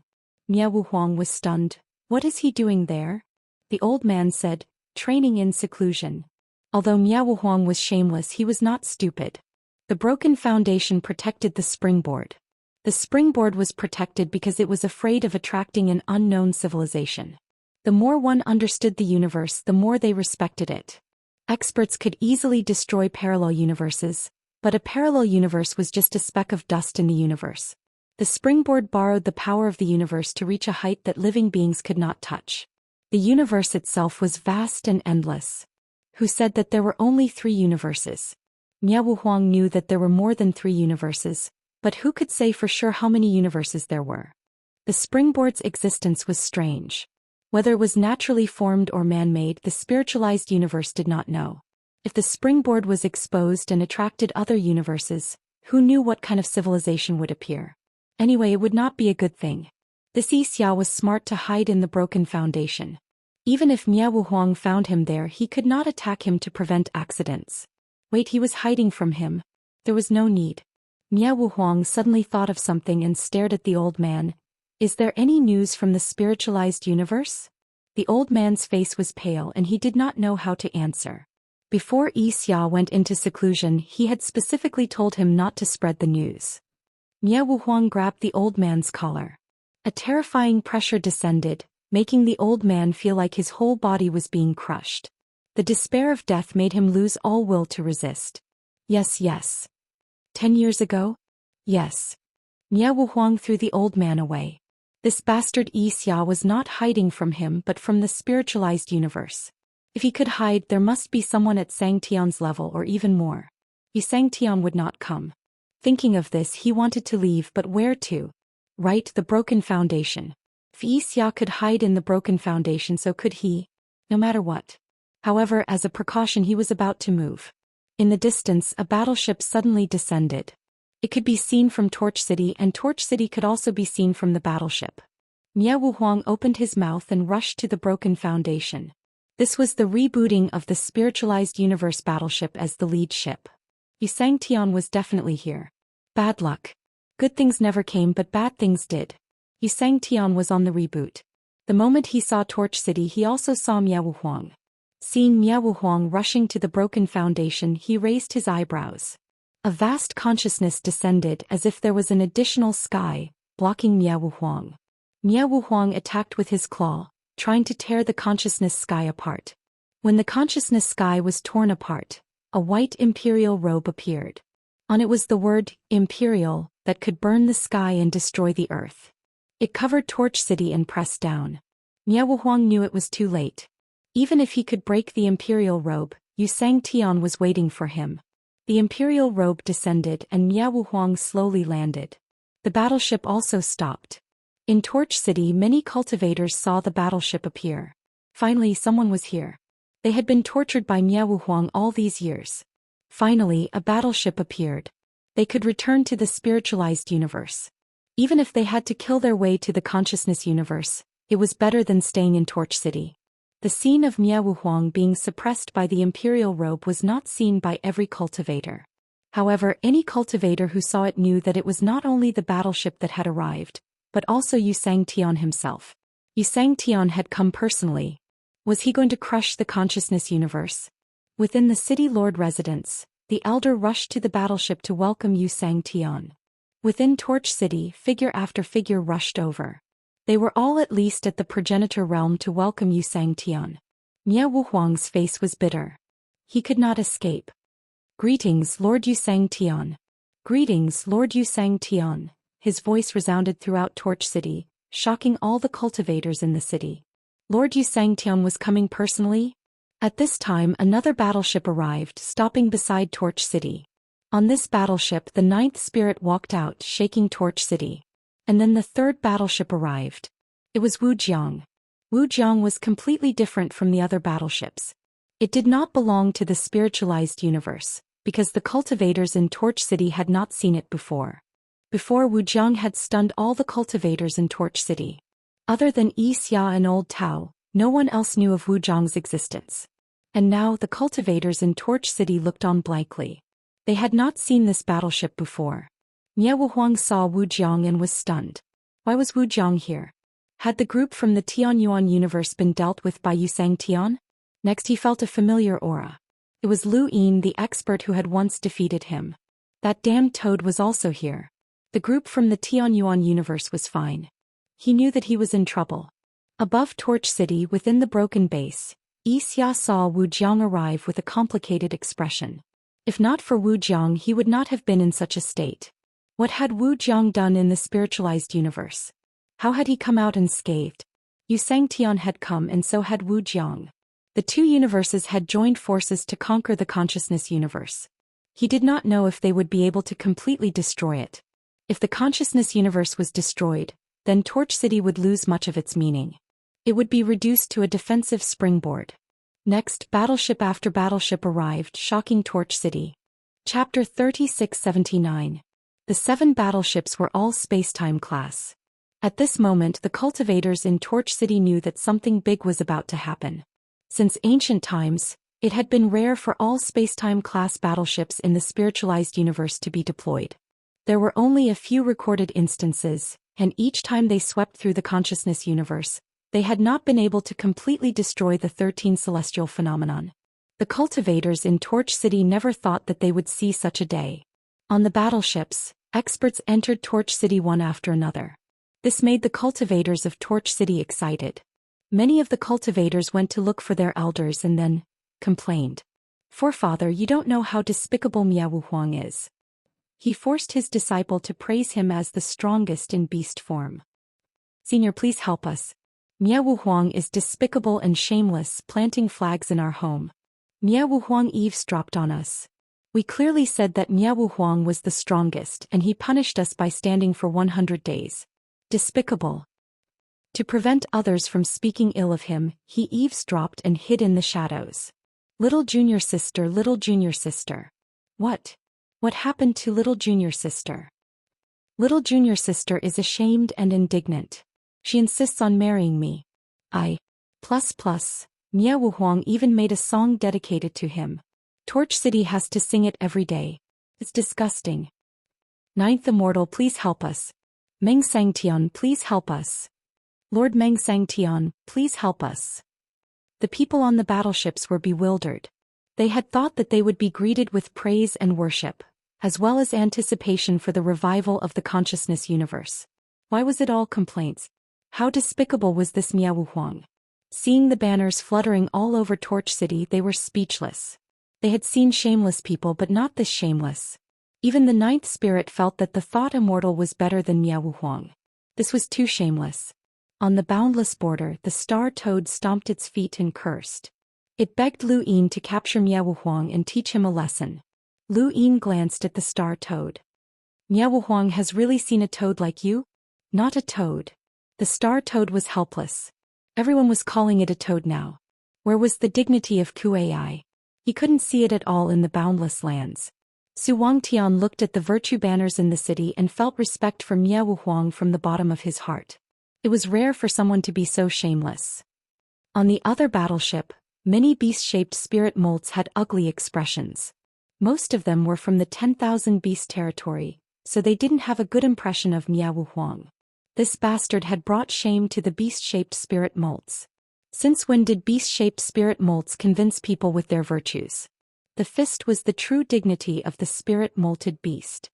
Xuanhuan was stunned. What is he doing there? The old man said, training in seclusion. Although Xuanhuan was shameless, he was not stupid. The broken foundation protected the springboard. The springboard was protected because it was afraid of attracting an unknown civilization. The more one understood the universe, the more they respected it. Experts could easily destroy parallel universes, but a parallel universe was just a speck of dust in the universe. The springboard borrowed the power of the universe to reach a height that living beings could not touch. The universe itself was vast and endless. Who said that there were only 3 universes? Xuanhuan knew that there were more than 3 universes, but who could say for sure how many universes there were? The springboard's existence was strange. Whether it was naturally formed or man-made, the spiritualized universe did not know. If the springboard was exposed and attracted other universes, who knew what kind of civilization would appear? Anyway, it would not be a good thing. This Xia was smart to hide in the broken foundation. Even if Xuanhuan found him there, he could not attack him to prevent accidents. Wait, he was hiding from him. There was no need. Xuanhuan suddenly thought of something and stared at the old man. Is there any news from the spiritualized universe? The old man's face was pale and he did not know how to answer. Before Xia went into seclusion, he had specifically told him not to spread the news. Xuanhuan grabbed the old man's collar. A terrifying pressure descended, making the old man feel like his whole body was being crushed. The The despair of death made him lose all will to resist. Yes, yes. 10 years ago? Yes. Miao Huang threw the old man away. This bastard Xia was not hiding from him but from the spiritualized universe. If he could hide, there must be someone at Xianxia's level or even more. Xianxia would not come. Thinking of this, he wanted to leave, but where to? Right, the broken foundation. If Xia could hide in the broken foundation, so could he. No matter what. However, as a precaution, he was about to move. In the distance, a battleship suddenly descended. It could be seen from Torch City, and Torch City could also be seen from the battleship. Miao Huang opened his mouth and rushed to the broken foundation. This was the rebooting of the spiritualized universe battleship as the lead ship. Xianxia was definitely here. Bad luck. Good things never came, but bad things did. Xianxia was on the reboot. The moment he saw Torch City, he also saw Miao Huang. Seeing Miao Huang rushing to the broken foundation, he raised his eyebrows. A vast consciousness descended as if there was an additional sky, blocking Miao Huang. Miao Huang attacked with his claw, trying to tear the consciousness sky apart. When the consciousness sky was torn apart, a white imperial robe appeared. On it was the word, Imperial, that could burn the sky and destroy the earth. It covered Torch City and pressed down. Miao Huang knew it was too late. Even if he could break the imperial robe, Xianxia was waiting for him. The imperial robe descended and Miao Huang slowly landed. The battleship also stopped. In Torch City, many cultivators saw the battleship appear. Finally, someone was here. They had been tortured by Miao Huang all these years. Finally, a battleship appeared. They could return to the spiritualized universe. Even if they had to kill their way to the consciousness universe, it was better than staying in Torch City. The scene of Miao Huang being suppressed by the imperial robe was not seen by every cultivator. However, any cultivator who saw it knew that it was not only the battleship that had arrived, but also Xianxia himself. Xianxia had come personally. Was he going to crush the consciousness universe? Within the city lord residence, the elder rushed to the battleship to welcome Xianxia. Within Torch City, figure after figure rushed over. They were all at least at the progenitor realm to welcome Xianxia. Miao Huang's face was bitter. He could not escape. Greetings, Lord Xianxia. Greetings, Lord Xianxia. His voice resounded throughout Torch City, shocking all the cultivators in the city. Lord Xianxia was coming personally? At this time, another battleship arrived, stopping beside Torch City. On this battleship, the ninth spirit walked out, shaking Torch City. And then the third battleship arrived. It was Wujiang. Wujiang was completely different from the other battleships. It did not belong to the spiritualized universe, because the cultivators in Torch City had not seen it before. Before, Wujiang had stunned all the cultivators in Torch City. Other than Xia and Old Tao, no one else knew of Wujiang's existence. And now the cultivators in Torch City looked on blankly. They had not seen this battleship before. Miao Huang saw Wujiang and was stunned. Why was Wujiang here? Had the group from the Xuanhuan universe been dealt with by Xianxia? Next he felt a familiar aura. It was Lu Yin, the expert who had once defeated him. That damned toad was also here. The group from the Xuanhuan universe was fine. He knew that he was in trouble. Above Torch City, within the broken base, Xia saw Wujiang arrive with a complicated expression. If not for Wujiang, he would not have been in such a state. What had Wujiang done in the spiritualized universe? How had he come out unscathed? Xianxia had come and so had Wujiang. The two universes had joined forces to conquer the consciousness universe. He did not know if they would be able to completely destroy it. If the consciousness universe was destroyed, then Torch City would lose much of its meaning. It would be reduced to a defensive springboard. Next, battleship after battleship arrived, shocking Torch City. Chapter 3679. The 7 battleships were all spacetime class. At this moment, the cultivators in Torch City knew that something big was about to happen. Since ancient times, it had been rare for all spacetime class battleships in the spiritualized universe to be deployed. There were only a few recorded instances, and each time they swept through the consciousness universe, they had not been able to completely destroy the 13 celestial phenomenon. The cultivators in Torch City never thought that they would see such a day. On the battleships, experts entered Torch City one after another. This made the cultivators of Torch City excited. Many of the cultivators went to look for their elders and then, complained. Forefather, you don't know how despicable xuanhuan is. He forced his disciple to praise him as the strongest in beast form. Senior, please help us. Xuanhuan is despicable and shameless, planting flags in our home. Xuanhuan eavesdropped on us. We clearly said that Xuanhuan was the strongest and he punished us by standing for 100 days. Despicable. To prevent others from speaking ill of him, he eavesdropped and hid in the shadows. Little junior sister, little junior sister. What? What happened to little junior sister? Little junior sister is ashamed and indignant. She insists on marrying me. Xuanhuan even made a song dedicated to him. Torch City has to sing it every day. It's disgusting. Ninth Immortal, please help us. Meng Sangtian, please help us. Lord Meng Sangtian, please help us. The people on the battleships were bewildered. They had thought that they would be greeted with praise and worship, as well as anticipation for the revival of the consciousness universe. Why was it all complaints? How despicable was this Xuanhuan? Seeing the banners fluttering all over Torch City, they were speechless. They had seen shameless people, but not this shameless. Even the ninth spirit felt that the thought immortal was better than Xuanhuan. This was too shameless. On the boundless border, the star toad stomped its feet and cursed. It begged Lu Yin to capture Xuanhuan and teach him a lesson. Lu Yin glanced at the star toad. Xuanhuan has really seen a toad like you? Not a toad. The star toad was helpless. Everyone was calling it a toad now. Where was the dignity of Qai? He couldn't see it at all in the boundless lands. Su Wangtian looked at the virtue banners in the city and felt respect for Xuanhuan from the bottom of his heart. It was rare for someone to be so shameless. On the other battleship, many beast-shaped spirit molts had ugly expressions. Most of them were from the 10,000 beast territory, so they didn't have a good impression of Xuanhuan. This bastard had brought shame to the beast-shaped spirit molts. Since when did beast-shaped spirit molts convince people with their virtues? The fist was the true dignity of the spirit-molted beast.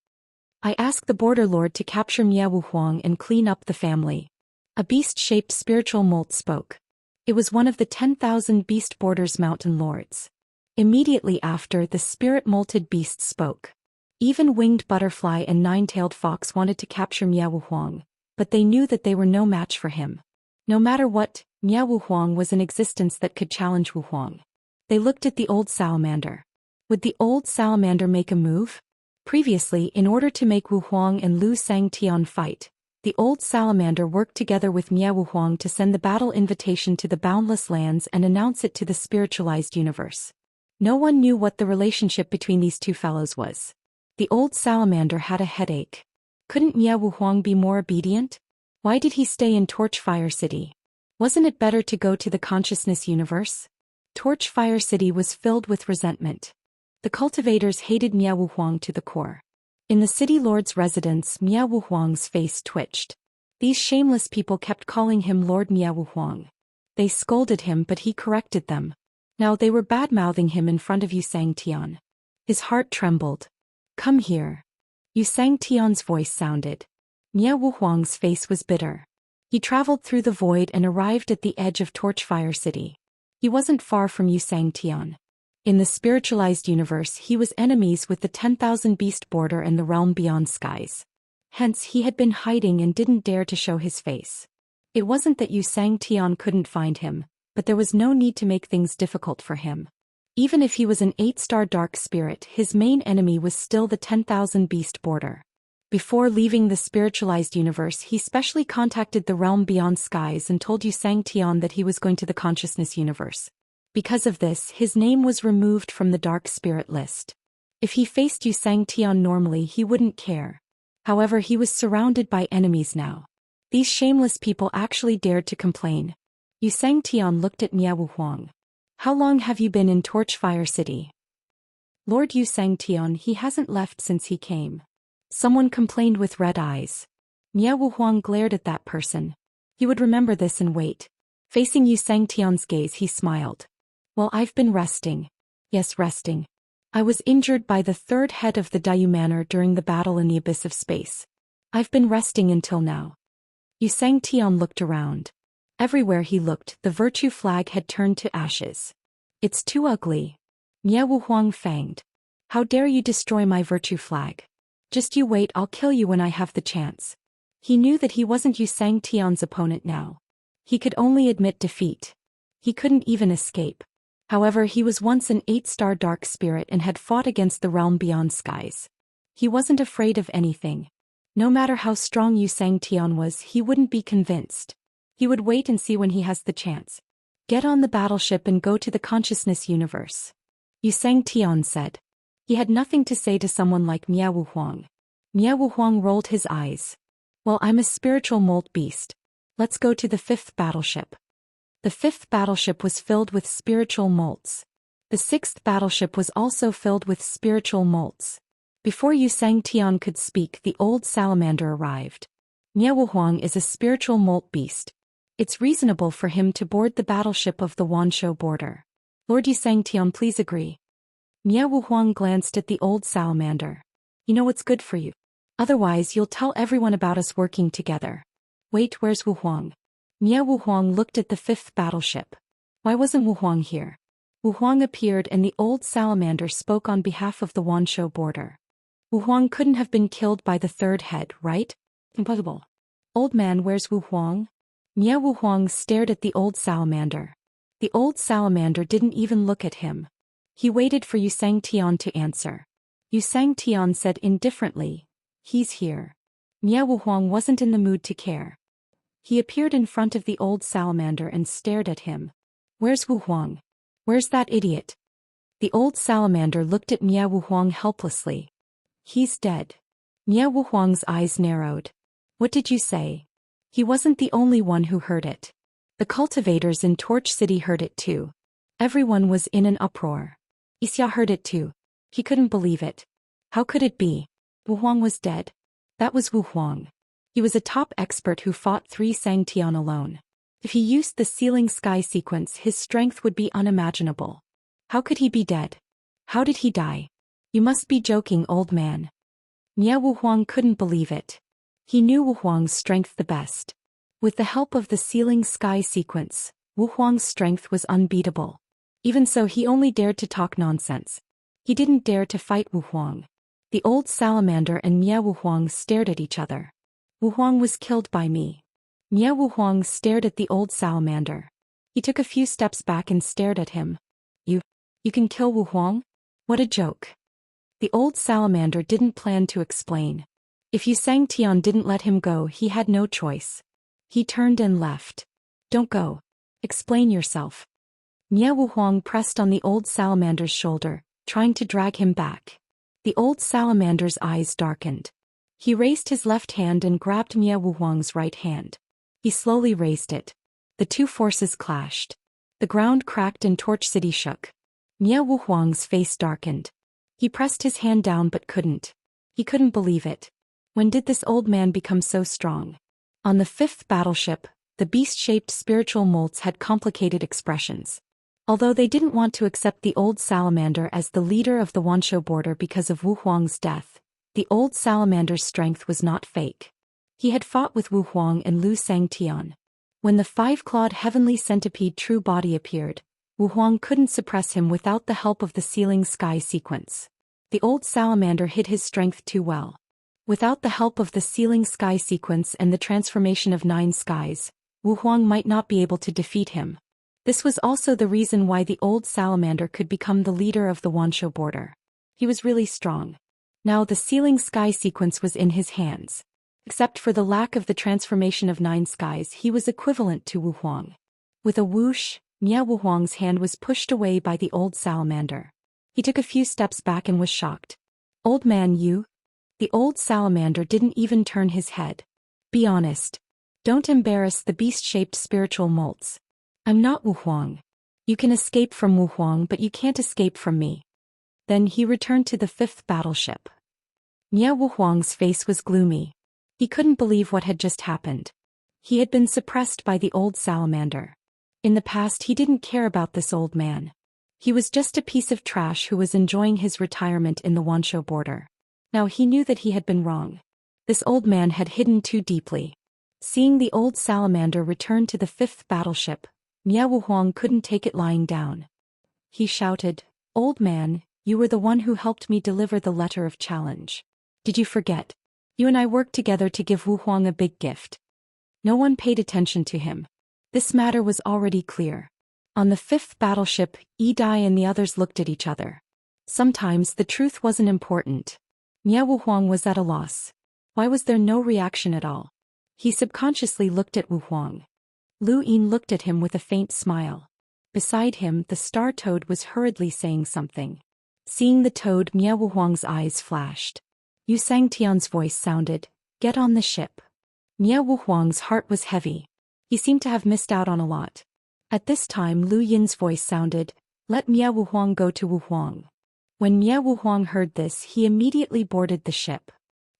I ask the Border Lord to capture Xuanhuan and clean up the family. A beast-shaped spiritual molt spoke. It was one of the 10,000 beast borders mountain lords. Immediately after, the spirit-molted beast spoke. Even winged butterfly and nine-tailed fox wanted to capture Xuanhuan, but they knew that they were no match for him. No matter what, Xuanhuan was an existence that could challenge Wuhuang. They looked at the old salamander. Would the old salamander make a move? Previously, in order to make Wuhuang and Lu Sangtian fight, the old salamander worked together with Xuanhuan to send the battle invitation to the boundless lands and announce it to the spiritualized universe. No one knew what the relationship between these two fellows was. The old salamander had a headache. Couldn't Xuanhuan be more obedient? Why did he stay in Torchfire City? Wasn't it better to go to the consciousness universe? Torchfire City was filled with resentment. The cultivators hated Xuanhuan to the core. In the city lord's residence, Xuanhuan's face twitched. These shameless people kept calling him Lord Xuanhuan. They scolded him, but he corrected them. Now they were bad-mouthing him in front of Yu Sangtian. His heart trembled. Come here. Yu Sangtian's voice sounded. Xuanhuan's face was bitter. He traveled through the void and arrived at the edge of Torchfire City. He wasn't far from Yu Sangtian. In the spiritualized universe, he was enemies with the 10,000 beast border and the realm beyond skies. Hence, he had been hiding and didn't dare to show his face. It wasn't that Yu Sangtian couldn't find him, but there was no need to make things difficult for him. Even if he was an 8-star dark spirit, his main enemy was still the 10,000 beast border. Before leaving the spiritualized universe, he specially contacted the realm beyond skies and told Yu Sangtian that he was going to the consciousness universe. Because of this, his name was removed from the dark spirit list. If he faced Yu Sangtian normally, he wouldn't care. However, he was surrounded by enemies now. These shameless people actually dared to complain. Yu Sangtian looked at Xuanhuan. How long have you been in Torchfire City? Lord Yu Sangtian, he hasn't left since he came. Someone complained with red eyes. Xuanhuan glared at that person. He would remember this and wait. Facing Yu Sangtian's gaze, he smiled. Well, I've been resting. Yes, resting. I was injured by the third head of the Dayu Manor during the battle in the abyss of space. I've been resting until now. Yu Sangtian looked around. Everywhere he looked, the virtue flag had turned to ashes. It's too ugly. Miao Huang fanged. How dare you destroy my virtue flag? Just you wait, I'll kill you when I have the chance. He knew that he wasn't Yu Xiangtian's opponent now. He could only admit defeat. He couldn't even escape. However, he was once an 8-star dark spirit and had fought against the realm beyond skies. He wasn't afraid of anything. No matter how strong Yu Xiangtian was, he wouldn't be convinced. He would wait and see when he has the chance. Get on the battleship and go to the consciousness universe. Yu Xiangtian said. He had nothing to say to someone like Miao Huang. Miao Huang rolled his eyes. Well, I'm a spiritual molt beast. Let's go to the 5th battleship. The 5th battleship was filled with spiritual molts. The 6th battleship was also filled with spiritual molts. Before Yu Xiangtian could speak, the old salamander arrived. Miao Huang is a spiritual molt beast. It's reasonable for him to board the battleship of the Wanshou border. Lord Yu Xiangtian, please agree. Miao Huang glanced at the old salamander. You know what's good for you. Otherwise you'll tell everyone about us working together. Wait, where's Wu Huang? Miao Huang looked at the 5th battleship. Why wasn't Wu Huang here? Wu Huang appeared and the old salamander spoke on behalf of the Wanshou border. Wu Huang couldn't have been killed by the 3rd head, right? Impossible. Old man, where's Wu Huang? Miao Huang stared at the old salamander. The old salamander didn't even look at him. He waited for Yu Xiangtian to answer. Yu Xiangtian said indifferently, he's here. Miao Huang wasn't in the mood to care. He appeared in front of the old salamander and stared at him. Where's Wu Huang? Where's that idiot? The old salamander looked at Miao Huang helplessly. He's dead. Miao Huang's eyes narrowed. What did you say? He wasn't the only one who heard it. The cultivators in Torch City heard it too. Everyone was in an uproar. Xianxia heard it too. He couldn't believe it. How could it be? Wu Huang was dead? That was Wu Huang. He was a top expert who fought 3 Xiangtian alone. If he used the Sealing Sky sequence, his strength would be unimaginable. How could he be dead? How did he die? You must be joking, old man. Miao Huang couldn't believe it. He knew Wu Huang's strength the best. With the help of the Sealing Sky sequence, Wu Huang's strength was unbeatable. Even so, he only dared to talk nonsense. He didn't dare to fight Wu Huang. The old salamander and Miao Huang stared at each other. Wu Huang was killed by me. Miao Huang stared at the old salamander. He took a few steps back and stared at him. You can kill Wu Huang? What a joke. The old salamander didn't plan to explain. If Yu Xiangtian didn't let him go, he had no choice. He turned and left. Don't go. Explain yourself. Miao Huang pressed on the old salamander's shoulder, trying to drag him back. The old salamander's eyes darkened. He raised his left hand and grabbed Miao Huang's right hand. He slowly raised it. The two forces clashed. The ground cracked and Torch City shook. Miao Huang's face darkened. He pressed his hand down but couldn't. He couldn't believe it. When did this old man become so strong? On the 5th battleship, the beast-shaped spiritual molts had complicated expressions. Although they didn't want to accept the old salamander as the leader of the Wanshou border because of Wu Huang's death, the old salamander's strength was not fake. He had fought with Wu Huang and Lu Xiangtian. When the 5-clawed heavenly centipede true body appeared, Wu Huang couldn't suppress him without the help of the Sealing Sky sequence. The old salamander hid his strength too well. Without the help of the Sealing Sky sequence and the transformation of 9 skies, Wu Huang might not be able to defeat him. This was also the reason why the old salamander could become the leader of the Wanshou border. He was really strong. Now the Sealing Sky sequence was in his hands. Except for the lack of the transformation of 9 skies, he was equivalent to Wu Huang. With a whoosh, Miao Huang's hand was pushed away by the old salamander. He took a few steps back and was shocked. Old man, you? The old salamander didn't even turn his head. Be honest. Don't embarrass the beast-shaped spiritual molts. I'm not Wu Huang. You can escape from Wu Huang, but you can't escape from me. Then he returned to the 5th battleship. Miao Huang's face was gloomy. He couldn't believe what had just happened. He had been suppressed by the old salamander. In the past, he didn't care about this old man. He was just a piece of trash who was enjoying his retirement in the Wanshou border. Now he knew that he had been wrong. This old man had hidden too deeply. Seeing the old salamander return to the 5th battleship, Miao Huang couldn't take it lying down. He shouted, "Old man, you were the one who helped me deliver the letter of challenge. Did you forget? You and I worked together to give Wu Huang a big gift." No one paid attention to him. This matter was already clear. On the fifth battleship, Yi Dai and the others looked at each other. Sometimes the truth wasn't important. Wu Huang was at a loss. Why was there no reaction at all? He subconsciously looked at Wu Huang. Lu Yin looked at him with a faint smile. Beside him, the star toad was hurriedly saying something. Seeing the toad, Wu Huang's eyes flashed. Xianxia's voice sounded, "Get on the ship." Wu Huang's heart was heavy. He seemed to have missed out on a lot. At this time, Lu Yin's voice sounded, "Let Wu Huang go to Wu Huang." When Wu Huang heard this, he immediately boarded the ship.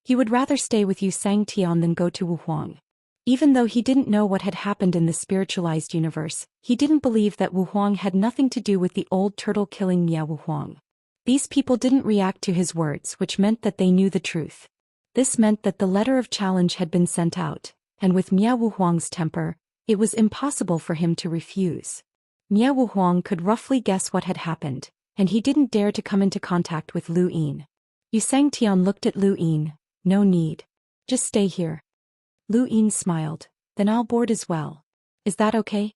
He would rather stay with Xianxia than go to Wu Huang. Even though he didn't know what had happened in the spiritualized universe, he didn't believe that Wu Huang had nothing to do with the old turtle killing Wu Huang. These people didn't react to his words, which meant that they knew the truth. This meant that the letter of challenge had been sent out, and with Wu Huang's temper, it was impossible for him to refuse. Wu Huang could roughly guess what had happened, and he didn't dare to come into contact with Lu Yin. Xianxia looked at Lu Yin. "No need. Just stay here." Lu Yin smiled. "Then I'll board as well. Is that okay?"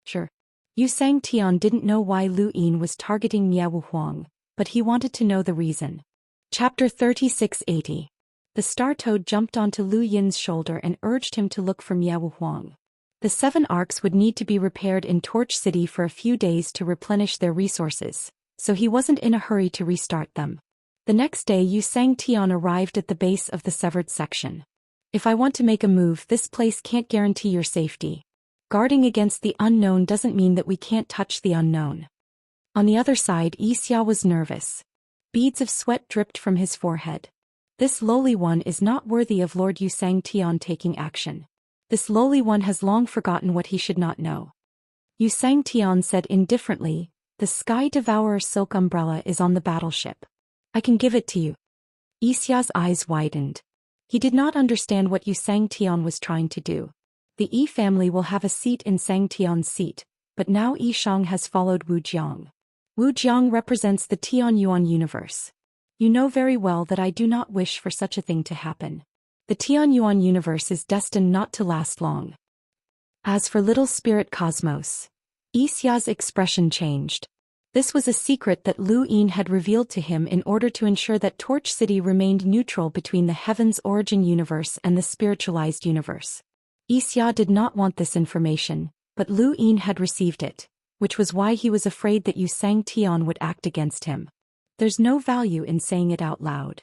"Sure." Xianxia didn't know why Lu Yin was targeting Wu Huang, but he wanted to know the reason. Chapter 3680. The star toad jumped onto Lu Yin's shoulder and urged him to look for Wu Huang. The 7 arcs would need to be repaired in Torch City for a few days to replenish their resources, so he wasn't in a hurry to restart them. The next day, Xianxia arrived at the base of the severed section. "If I want to make a move, this place can't guarantee your safety. Guarding against the unknown doesn't mean that we can't touch the unknown." On the other side, Yixia was nervous. Beads of sweat dripped from his forehead. "This lowly one is not worthy of Lord Xianxia taking action. This lowly one has long forgotten what he should not know." Xianxia said indifferently, "The Sky Devourer silk umbrella is on the battleship. I can give it to you." Yixia's eyes widened. He did not understand what Xianxia was trying to do. The Yi family will have a seat in Xianxia's seat, but now Yi Shang has followed Wu Jiang. Wu Jiang represents the Tianyuan universe. You know very well that I do not wish for such a thing to happen. The Tianyuan universe is destined not to last long. As for Little Spirit Cosmos, Yixia's expression changed. This was a secret that Lu Yin had revealed to him in order to ensure that Torch City remained neutral between the Heaven's Origin universe and the spiritualized universe. Yixia did not want this information, but Lu Yin had received it, which was why he was afraid that Xianxia would act against him. There's no value in saying it out loud.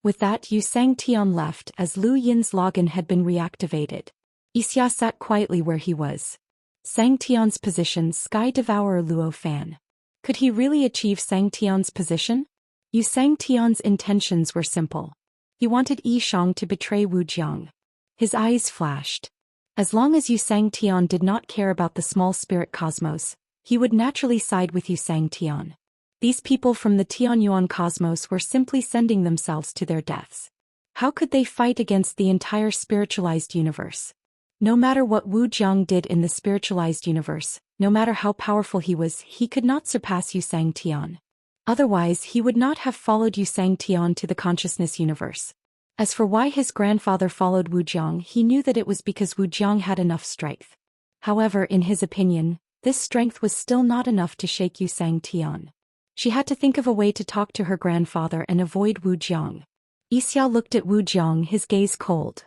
With that, Xianxia left as Lu Yin's login had been reactivated. Yixia sat quietly where he was. Xianxia's position, Sky Devourer Luo Fan. Could he really achieve Xianxia's position? Xianxia's intentions were simple. He wanted Yi Shang to betray Wu Jiang. His eyes flashed. As long as Xianxia did not care about the small spirit cosmos, he would naturally side with Xianxia. These people from the Tianyuan cosmos were simply sending themselves to their deaths. How could they fight against the entire spiritualized universe? No matter what Wu Jiang did in the spiritualized universe, no matter how powerful he was, he could not surpass Xianxia. Otherwise, he would not have followed Xianxia to the consciousness universe. As for why his grandfather followed Wu Jiang, he knew that it was because Wu Jiang had enough strength. However, in his opinion, this strength was still not enough to shake Xianxia. She had to think of a way to talk to her grandfather and avoid Wu Jiang. Yixia looked at Wu Jiang, his gaze cold.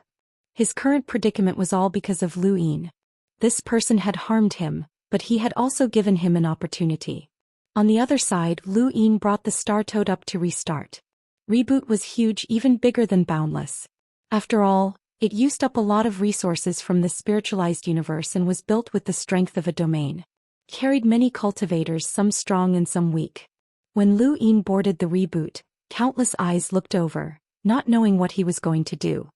His current predicament was all because of Lu Yin. This person had harmed him, but he had also given him an opportunity. On the other side, Lu Yin brought the Star Toad up to restart. Reboot was huge, even bigger than Boundless. After all, it used up a lot of resources from the spiritualized universe and was built with the strength of a domain. Carried many cultivators, some strong and some weak. When Lu Yin boarded the reboot, countless eyes looked over, not knowing what he was going to do.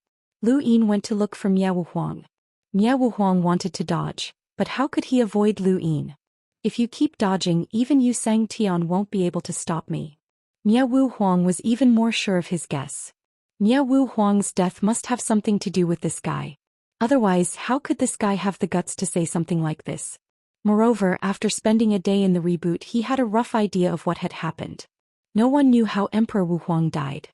Lu Yin went to look for Wu Huang. Wu Huang wanted to dodge, but how could he avoid Lu Yin? "If you keep dodging, even Xianxia won't be able to stop me." Wu Huang was even more sure of his guess. Wu Huang's death must have something to do with this guy. Otherwise, how could this guy have the guts to say something like this? Moreover, after spending a day in the reboot, he had a rough idea of what had happened. No one knew how Emperor Wuhuang died.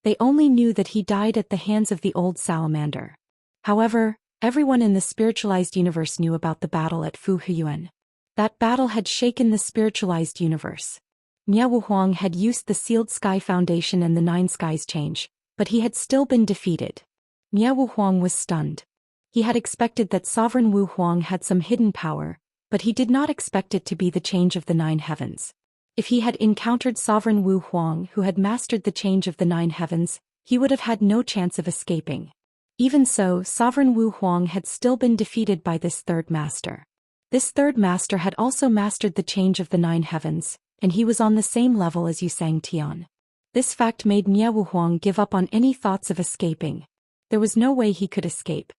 They only knew that he died at the hands of the old salamander. However, everyone in the spiritualized universe knew about the battle at Fu Huyuan. That battle had shaken the spiritualized universe. Miao Wuhuang had used the Sealed Sky Foundation and the Nine Skies Change, but he had still been defeated. Miao Wuhuang was stunned. He had expected that Sovereign Wu Huang had some hidden power, but he did not expect it to be the change of the Nine Heavens. If he had encountered Sovereign Wu Huang who had mastered the change of the Nine Heavens, he would have had no chance of escaping. Even so, Sovereign Wu Huang had still been defeated by this third master. This third master had also mastered the change of the Nine Heavens, and he was on the same level as xianxia. This fact made Miao Wuhuang give up on any thoughts of escaping. There was no way he could escape.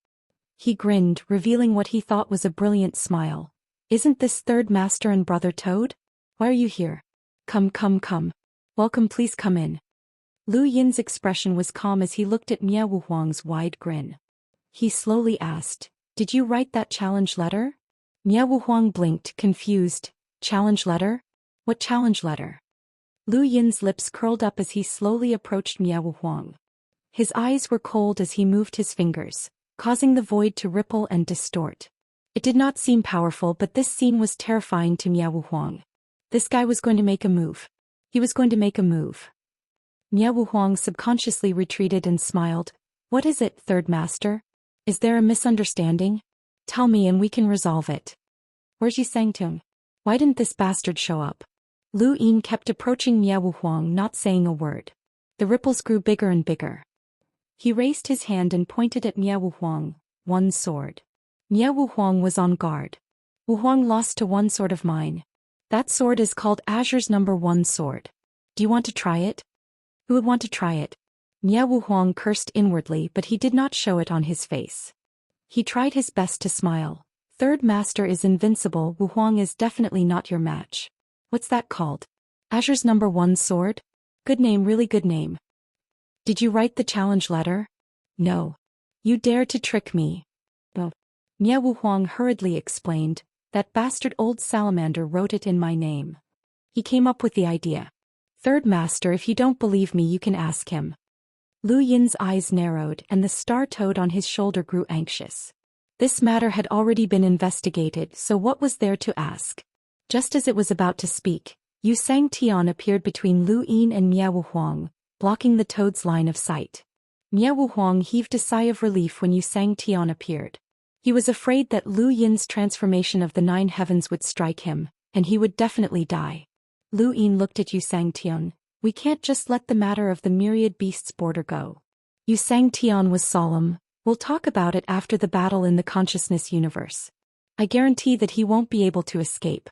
He grinned, revealing what he thought was a brilliant smile. "Isn't this third master and brother Toad? Why are you here? Come, come, come. Welcome, please come in." Lu Yin's expression was calm as he looked at Miao Wuhuang's wide grin. He slowly asked, "Did you write that challenge letter?" Miao Wuhuang blinked, confused. "Challenge letter? What challenge letter?" Lu Yin's lips curled up as he slowly approached Miao Wuhuang. His eyes were cold as he moved his fingers, causing the void to ripple and distort. It did not seem powerful, but this scene was terrifying to Miao Wuhuang. This guy was going to make a move. He was going to make a move. Miao Wuhuang subconsciously retreated and smiled. "What is it, third master? Is there a misunderstanding? Tell me and we can resolve it." "Where's xianxia? Why didn't this bastard show up?" Lu Yin kept approaching Miao Wuhuang, not saying a word. The ripples grew bigger and bigger. He raised his hand and pointed at Miao Wuhuang. "One sword." Miao Wuhuang was on guard. "Wuhuang lost to one sword of mine. That sword is called Azure's #1 sword. Do you want to try it?" "Who would want to try it?" Miao Wuhuang cursed inwardly, but he did not show it on his face. He tried his best to smile. "Third master is invincible. Wuhuang is definitely not your match." "What's that called?" "Azure's #1 sword? Good name, really good name." "Did you write the challenge letter?" "No." "You dare to trick me?" "No." Miao Wuhuang hurriedly explained, "That bastard old salamander wrote it in my name. He came up with the idea. Third master, if you don't believe me you can ask him." Lu Yin's eyes narrowed and the star toad on his shoulder grew anxious. This matter had already been investigated, so what was there to ask? Just as it was about to speak, xianxia appeared between Lu Yin and Miao Wuhuang, blocking the toad's line of sight. Miao Wuhuang heaved a sigh of relief when xianxia appeared. He was afraid that Lu Yin's transformation of the Nine Heavens would strike him, and he would definitely die. Lu Yin looked at xianxia. "We can't just let the matter of the myriad beasts border go." xianxia was solemn. "We'll talk about it after the battle in the consciousness universe. I guarantee that he won't be able to escape."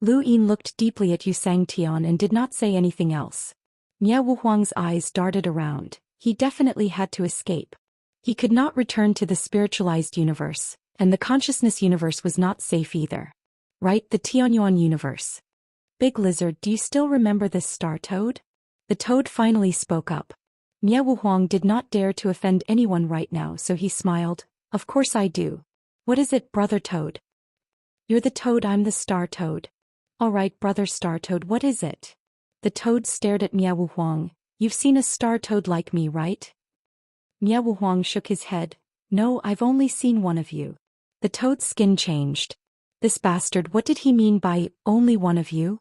Lu Yin looked deeply at xianxia and did not say anything else. Miao Wuhuang's eyes darted around. He definitely had to escape. He could not return to the spiritualized universe, and the consciousness universe was not safe either. Right, the Xuanhuan universe. "Big Lizard, do you still remember this star toad?" The toad finally spoke up. Miao Wuhuang did not dare to offend anyone right now, so he smiled. "Of course I do. What is it, brother toad?" "You're the toad, I'm the star toad." "All right, brother star toad, what is it?" The toad stared at Miao Wuhuang. "You've seen a star toad like me, right?" Miao Wuhuang shook his head. "No, I've only seen one of you." The toad's skin changed. This bastard, what did he mean by, "only one of you"?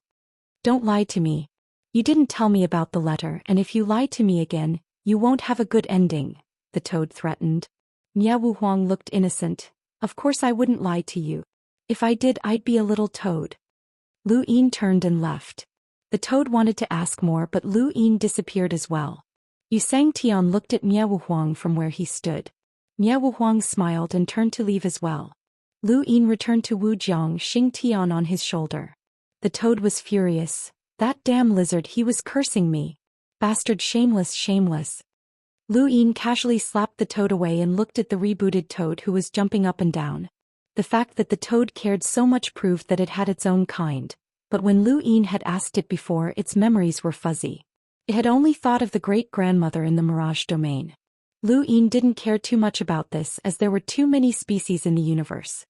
"Don't lie to me. You didn't tell me about the letter, and if you lie to me again, you won't have a good ending," the toad threatened. Miao Wuhuang looked innocent. "Of course I wouldn't lie to you. If I did, I'd be a little toad." Lu Yin turned and left. The toad wanted to ask more, but Lu Yin disappeared as well. xianxia looked at Miao Wuhuang from where he stood. Miao Wuhuang smiled and turned to leave as well. Lu Yin returned to Wu Jiang Xingtian on his shoulder. The toad was furious. "That damn lizard, he was cursing me. Bastard, shameless, shameless." Lu Yin casually slapped the toad away and looked at the rebooted toad who was jumping up and down. The fact that the toad cared so much proved that it had its own kind, but when Lu Yin had asked it before, its memories were fuzzy. It had only thought of the great-grandmother in the Mirage domain. Lu Yin didn't care too much about this as there were too many species in the universe.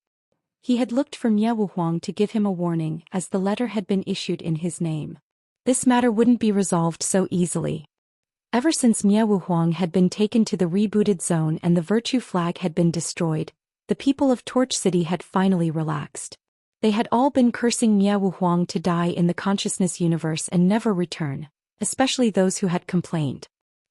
He had looked for Xuanhuan to give him a warning, as the letter had been issued in his name. This matter wouldn't be resolved so easily. Ever since Xuanhuan had been taken to the rebooted zone and the virtue flag had been destroyed, the people of Torch City had finally relaxed. They had all been cursing Xuanhuan to die in the consciousness universe and never return, especially those who had complained.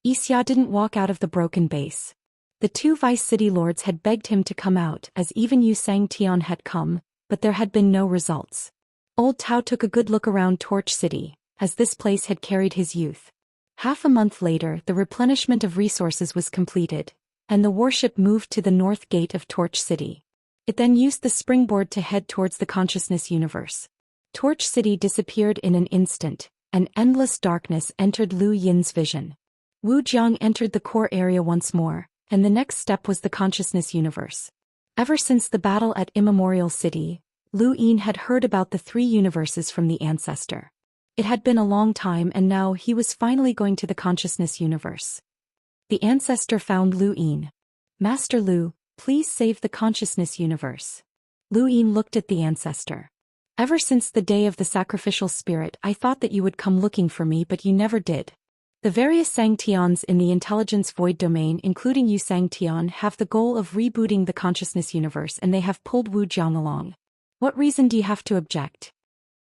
Xianxia didn't walk out of the broken base. The two vice city lords had begged him to come out, as even xianxia had come, but there had been no results. Old Tao took a good look around Torch City, as this place had carried his youth. Half a month later, the replenishment of resources was completed, and the warship moved to the north gate of Torch City. It then used the springboard to head towards the consciousness universe. Torch City disappeared in an instant, and endless darkness entered Lu Yin's vision. Wu Jiang entered the core area once more, and the next step was the consciousness universe. Ever since the battle at Immemorial City, Lu Yin had heard about the three universes from the ancestor. It had been a long time and now he was finally going to the consciousness universe. The ancestor found Lu Yin. Master Lu, please save the consciousness universe. Lu Yin looked at the ancestor. Ever since the day of the sacrificial spirit, I thought that you would come looking for me, but you never did. The various xianxias in the intelligence void domain, including you xianxia, have the goal of rebooting the consciousness universe, and they have pulled Wu Jiang along. What reason do you have to object?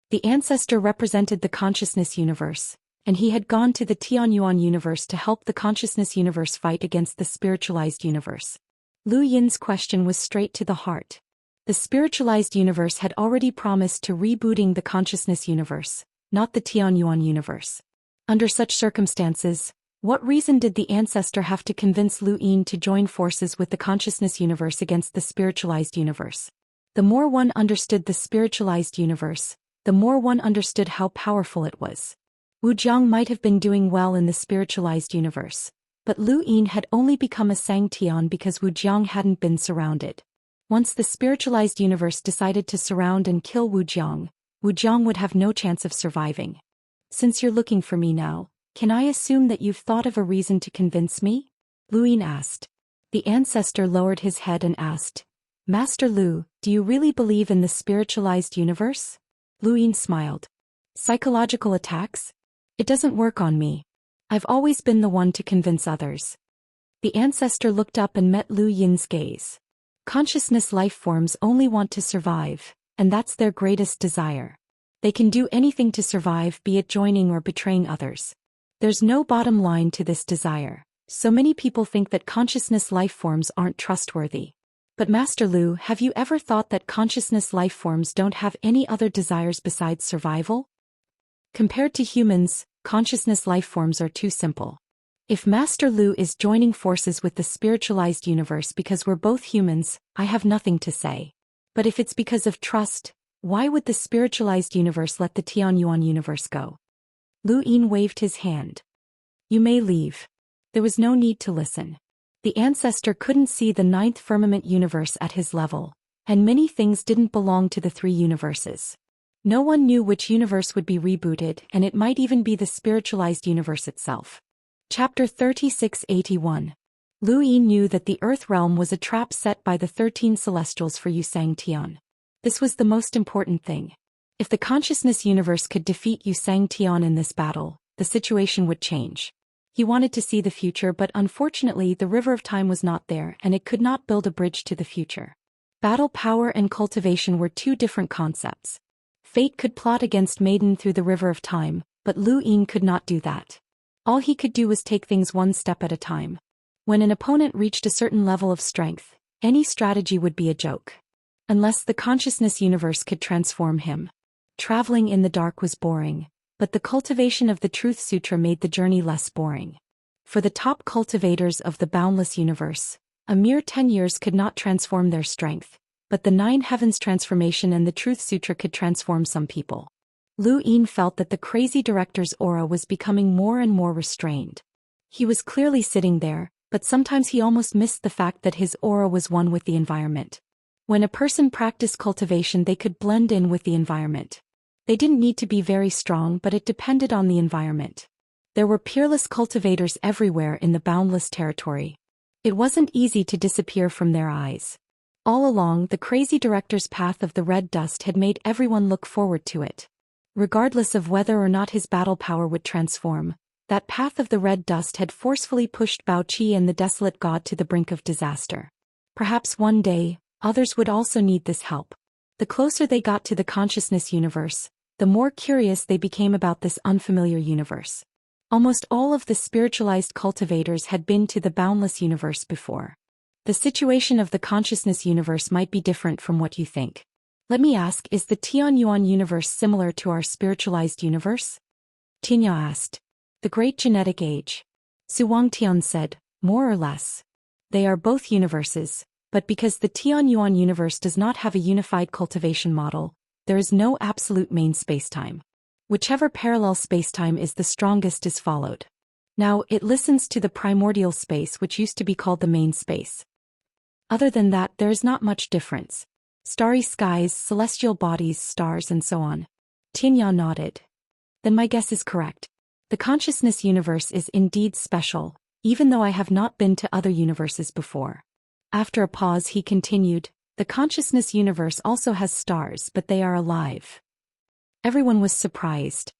The ancestor represented the consciousness universe, and he had gone to the Tianyuan universe to help the consciousness universe fight against the spiritualized universe. Lu Yin's question was straight to the heart. The spiritualized universe had already promised to rebooting the consciousness universe, not the Tianyuan universe. Under such circumstances, what reason did the ancestor have to convince Lu Yin to join forces with the consciousness universe against the spiritualized universe? The more one understood the spiritualized universe, the more one understood how powerful it was. Wu Jiang might have been doing well in the spiritualized universe, but Lu Yin had only become a xianxia because Wu Jiang hadn't been surrounded. Once the spiritualized universe decided to surround and kill Wu Jiang would have no chance of surviving. Since you're looking for me now, can I assume that you've thought of a reason to convince me? Lu Yin asked. The ancestor lowered his head and asked, Master Lu, do you really believe in the spiritualized universe? Lu Yin smiled. Psychological attacks? It doesn't work on me. I've always been the one to convince others. The ancestor looked up and met Lu Yin's gaze. Consciousness life forms only want to survive, and that's their greatest desire. They can do anything to survive, be it joining or betraying others. There's no bottom line to this desire, so many people think that consciousness life forms aren't trustworthy. But Master Lu, have you ever thought that consciousness life forms don't have any other desires besides survival? Compared to humans, consciousness life forms are too simple. If Master Lu is joining forces with the spiritualized universe because we're both humans, I have nothing to say. But if it's because of trust, why would the spiritualized universe let the Tianyuan universe go? Lu Yin waved his hand. You may leave. There was no need to listen. The ancestor couldn't see the ninth firmament universe at his level, and many things didn't belong to the three universes. No one knew which universe would be rebooted, and it might even be the spiritualized universe itself. Chapter 3681. Lu Yin knew that the Earth realm was a trap set by the 13 celestials for Yu Xianxia. This was the most important thing. If the consciousness universe could defeat Yu Xianxia in this battle, the situation would change. He wanted to see the future, but unfortunately the river of time was not there and it could not build a bridge to the future. Battle power and cultivation were two different concepts. Fate could plot against Maiden through the river of time, but Lu Yin could not do that. All he could do was take things one step at a time. When an opponent reached a certain level of strength, any strategy would be a joke. Unless the consciousness universe could transform him. Traveling in the dark was boring, but the cultivation of the Truth Sutra made the journey less boring. For the top cultivators of the boundless universe, a mere 10 years could not transform their strength, but the 9 heavens transformation and the Truth Sutra could transform some people. Lu Yin felt that the crazy director's aura was becoming more and more restrained. He was clearly sitting there, but sometimes he almost missed the fact that his aura was one with the environment. When a person practiced cultivation, they could blend in with the environment. They didn't need to be very strong, but it depended on the environment. There were peerless cultivators everywhere in the boundless territory. It wasn't easy to disappear from their eyes. All along, the crazy director's path of the red dust had made everyone look forward to it. Regardless of whether or not his battle power would transform, that path of the red dust had forcefully pushed Bao Qi and the desolate god to the brink of disaster. Perhaps one day, others would also need this help. The closer they got to the consciousness universe, the more curious they became about this unfamiliar universe. Almost all of the spiritualized cultivators had been to the boundless universe before. The situation of the consciousness universe might be different from what you think. Let me ask, is the Xuanhuan universe similar to our spiritualized universe? Tinya asked. The Great Genetic Age. Su Wangtian said, more or less. They are both universes, but because the Xuanhuan universe does not have a unified cultivation model, there is no absolute main spacetime. Whichever parallel spacetime is the strongest is followed. Now, it listens to the primordial space, which used to be called the main space. Other than that, there is not much difference. Starry skies, celestial bodies, stars, and so on. Tinya nodded. Then my guess is correct. The consciousness universe is indeed special, even though I have not been to other universes before. After a pause, he continued, the consciousness universe also has stars, but they are alive. Everyone was surprised.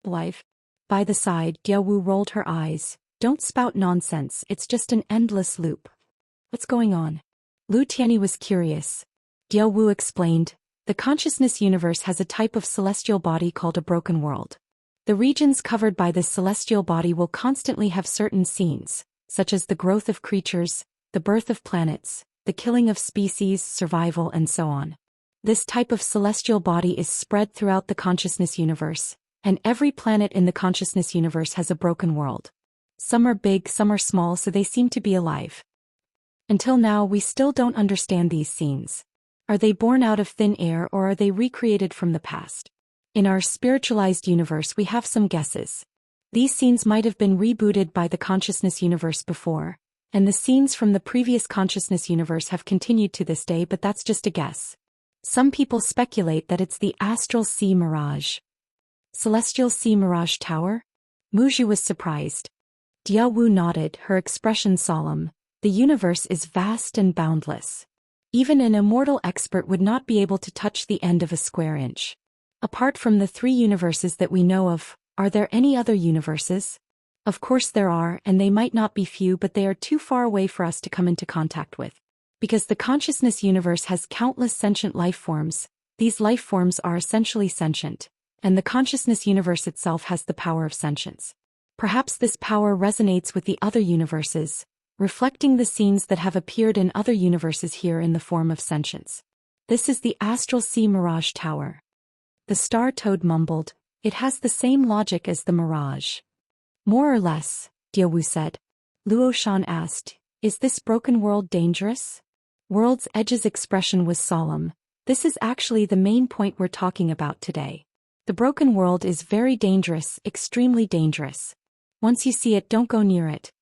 Alive? By the side, Jianghu rolled her eyes. Don't spout nonsense, it's just an endless loop. What's going on? Lu Tianyi was curious. Jianghu explained, the consciousness universe has a type of celestial body called a broken world. The regions covered by this celestial body will constantly have certain scenes, such as the growth of creatures, the birth of planets, the killing of species, survival, and so on. This type of celestial body is spread throughout the consciousness universe, and every planet in the consciousness universe has a broken world. Some are big, some are small, so they seem to be alive. Until now, we still don't understand these scenes. Are they born out of thin air or are they recreated from the past? In our spiritualized universe, we have some guesses. These scenes might have been rebooted by the consciousness universe before, and the scenes from the previous consciousness universe have continued to this day, but that's just a guess. Some people speculate that it's the astral sea mirage. Celestial sea mirage tower? Muju was surprised. Jianghu nodded, her expression solemn. The universe is vast and boundless. Even an immortal expert would not be able to touch the end of a square inch. Apart from the 3 universes that we know of, are there any other universes? Of course there are, and they might not be few, but they are too far away for us to come into contact with. Because the consciousness universe has countless sentient life forms, these life forms are essentially sentient, and the consciousness universe itself has the power of sentience. Perhaps this power resonates with the other universes, reflecting the scenes that have appeared in other universes here in the form of sentience. This is the astral sea mirage tower. The star toad mumbled, it has the same logic as the mirage. More or less, Jianghu said. Luoshan asked, is this broken world dangerous? World's Edge's expression was solemn. This is actually the main point we're talking about today. The broken world is very dangerous, extremely dangerous. Once you see it, don't go near it.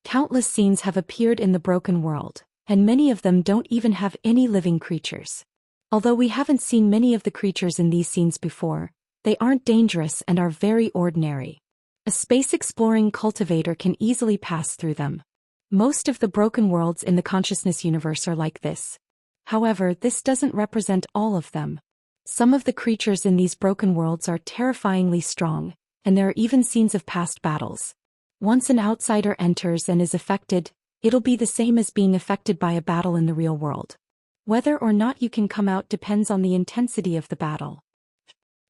Countless scenes have appeared in the broken world, and many of them don't even have any living creatures. Although we haven't seen many of the creatures in these scenes before, they aren't dangerous and are very ordinary. A space-exploring cultivator can easily pass through them. Most of the broken worlds in the consciousness universe are like this. However, this doesn't represent all of them. Some of the creatures in these broken worlds are terrifyingly strong, and there are even scenes of past battles. Once an outsider enters and is affected, it'll be the same as being affected by a battle in the real world. Whether or not you can come out depends on the intensity of the battle.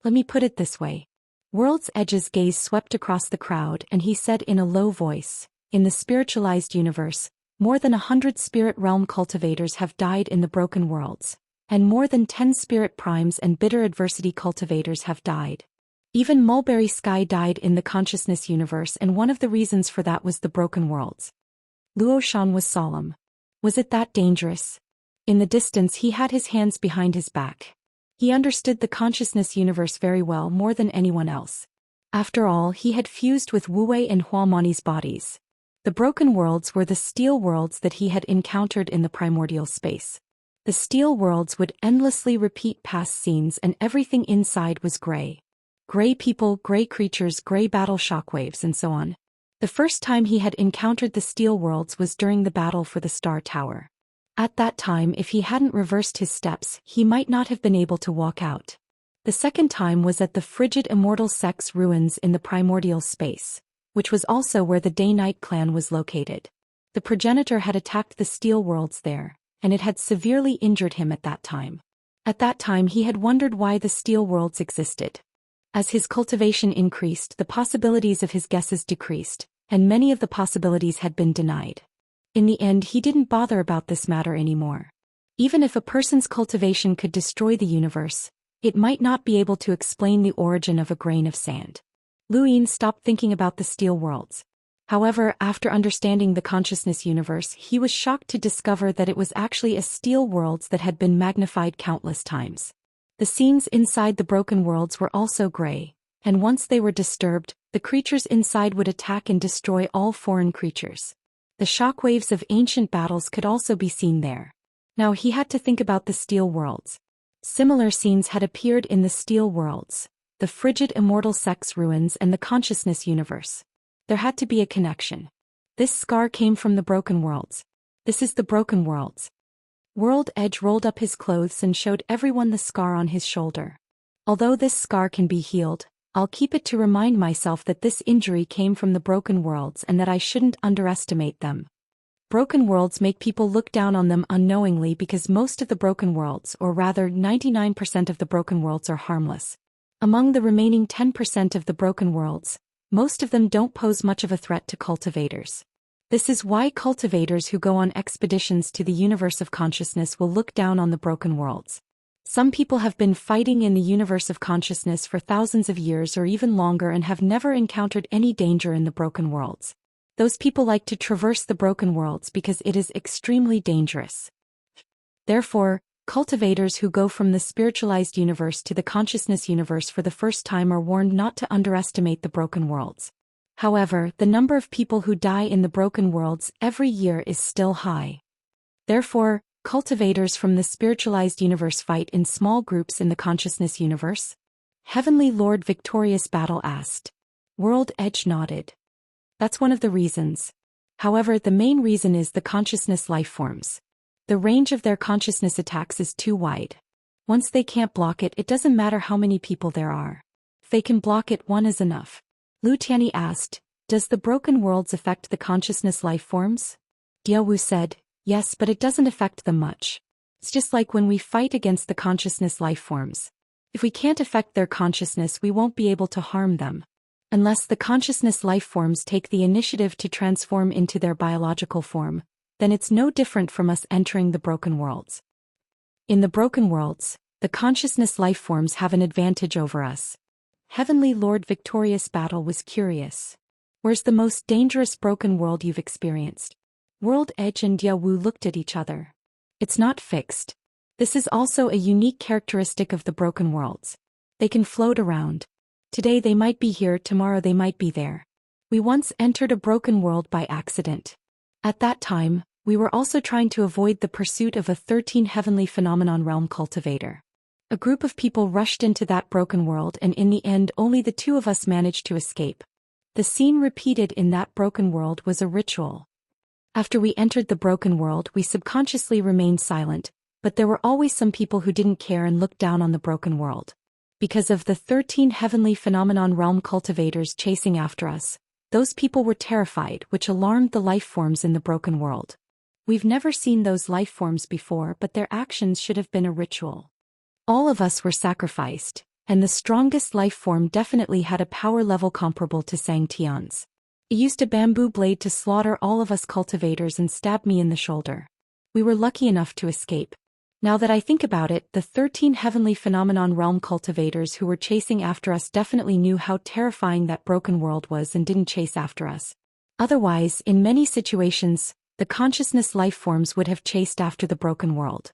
Let me put it this way. World's Edge's gaze swept across the crowd and he said in a low voice, in the spiritualized universe, more than 100 spirit realm cultivators have died in the broken worlds, and more than 10 spirit primes and bitter adversity cultivators have died. Even Mulberry Sky died in the consciousness universe, and one of the reasons for that was the broken worlds. Luoshan was solemn. Was it that dangerous? In the distance he had his hands behind his back. He understood the consciousness universe very well, more than anyone else. After all, he had fused with Wu Wei and Huamani's bodies. The broken worlds were the steel worlds that he had encountered in the primordial space. The steel worlds would endlessly repeat past scenes and everything inside was gray. Gray people, gray creatures, gray battle shockwaves, and so on. The first time he had encountered the steel worlds was during the battle for the Star Tower. At that time, if he hadn't reversed his steps, he might not have been able to walk out. The second time was at the frigid immortal sex ruins in the primordial space, which was also where the Day-Night clan was located. The progenitor had attacked the Steel Worlds there, and it had severely injured him at that time. At that time he had wondered why the Steel Worlds existed. As his cultivation increased, the possibilities of his guesses decreased, and many of the possibilities had been denied. In the end, he didn't bother about this matter anymore. Even if a person's cultivation could destroy the universe, it might not be able to explain the origin of a grain of sand. Lu Yin stopped thinking about the Steel Worlds. However, after understanding the consciousness universe, he was shocked to discover that it was actually a Steel Worlds that had been magnified countless times. The scenes inside the broken worlds were also gray, and once they were disturbed, the creatures inside would attack and destroy all foreign creatures. The shockwaves of ancient battles could also be seen there. Now he had to think about the Steel Worlds. Similar scenes had appeared in the Steel Worlds, the frigid immortal sex ruins and the consciousness universe. There had to be a connection. This scar came from the broken worlds. This is the broken worlds. World Edge rolled up his clothes and showed everyone the scar on his shoulder. Although this scar can be healed, I'll keep it to remind myself that this injury came from the broken worlds and that I shouldn't underestimate them. Broken worlds make people look down on them unknowingly because most of the broken worlds, or rather 99% of the broken worlds, are harmless. Among the remaining 10% of the broken worlds, most of them don't pose much of a threat to cultivators. This is why cultivators who go on expeditions to the universe of consciousness will look down on the broken worlds. Some people have been fighting in the universe of consciousness for thousands of years or even longer and have never encountered any danger in the broken worlds. Those people like to traverse the broken worlds because it is extremely dangerous. Therefore, cultivators who go from the spiritualized universe to the consciousness universe for the first time are warned not to underestimate the broken worlds. However, the number of people who die in the broken worlds every year is still high. Therefore, cultivators from the spiritualized universe fight in small groups in the consciousness universe? Heavenly Lord Victorious Battle asked. World Edge nodded. That's one of the reasons. However, the main reason is the consciousness lifeforms. The range of their consciousness attacks is too wide. Once they can't block it, it doesn't matter how many people there are. If they can block it, one is enough. Lu Tianyi asked, does the broken worlds affect the consciousness lifeforms? Diawu said, yes, but it doesn't affect them much. It's just like when we fight against the consciousness lifeforms. If we can't affect their consciousness, we won't be able to harm them. Unless the consciousness lifeforms take the initiative to transform into their biological form, then it's no different from us entering the broken worlds. In the broken worlds, the consciousness lifeforms have an advantage over us. Heavenly Lord Victorious Battle was curious. Where's the most dangerous broken world you've experienced? World Edge and Diawu looked at each other. It's not fixed. This is also a unique characteristic of the broken worlds. They can float around. Today they might be here, tomorrow they might be there. We once entered a broken world by accident. At that time, we were also trying to avoid the pursuit of a 13 heavenly phenomenon realm cultivator. A group of people rushed into that broken world and in the end only the two of us managed to escape. The scene repeated in that broken world was a ritual. After we entered the broken world, we subconsciously remained silent, but there were always some people who didn't care and looked down on the broken world. Because of the 13 heavenly phenomenon realm cultivators chasing after us, those people were terrified, which alarmed the life forms in the broken world. We've never seen those life forms before, but their actions should have been a ritual. All of us were sacrificed, and the strongest life form definitely had a power level comparable to Xianxia's. It used a bamboo blade to slaughter all of us cultivators and stab me in the shoulder. We were lucky enough to escape. Now that I think about it, the 13 heavenly phenomenon realm cultivators who were chasing after us definitely knew how terrifying that broken world was and didn't chase after us. Otherwise, in many situations, the consciousness life forms would have chased after the broken world.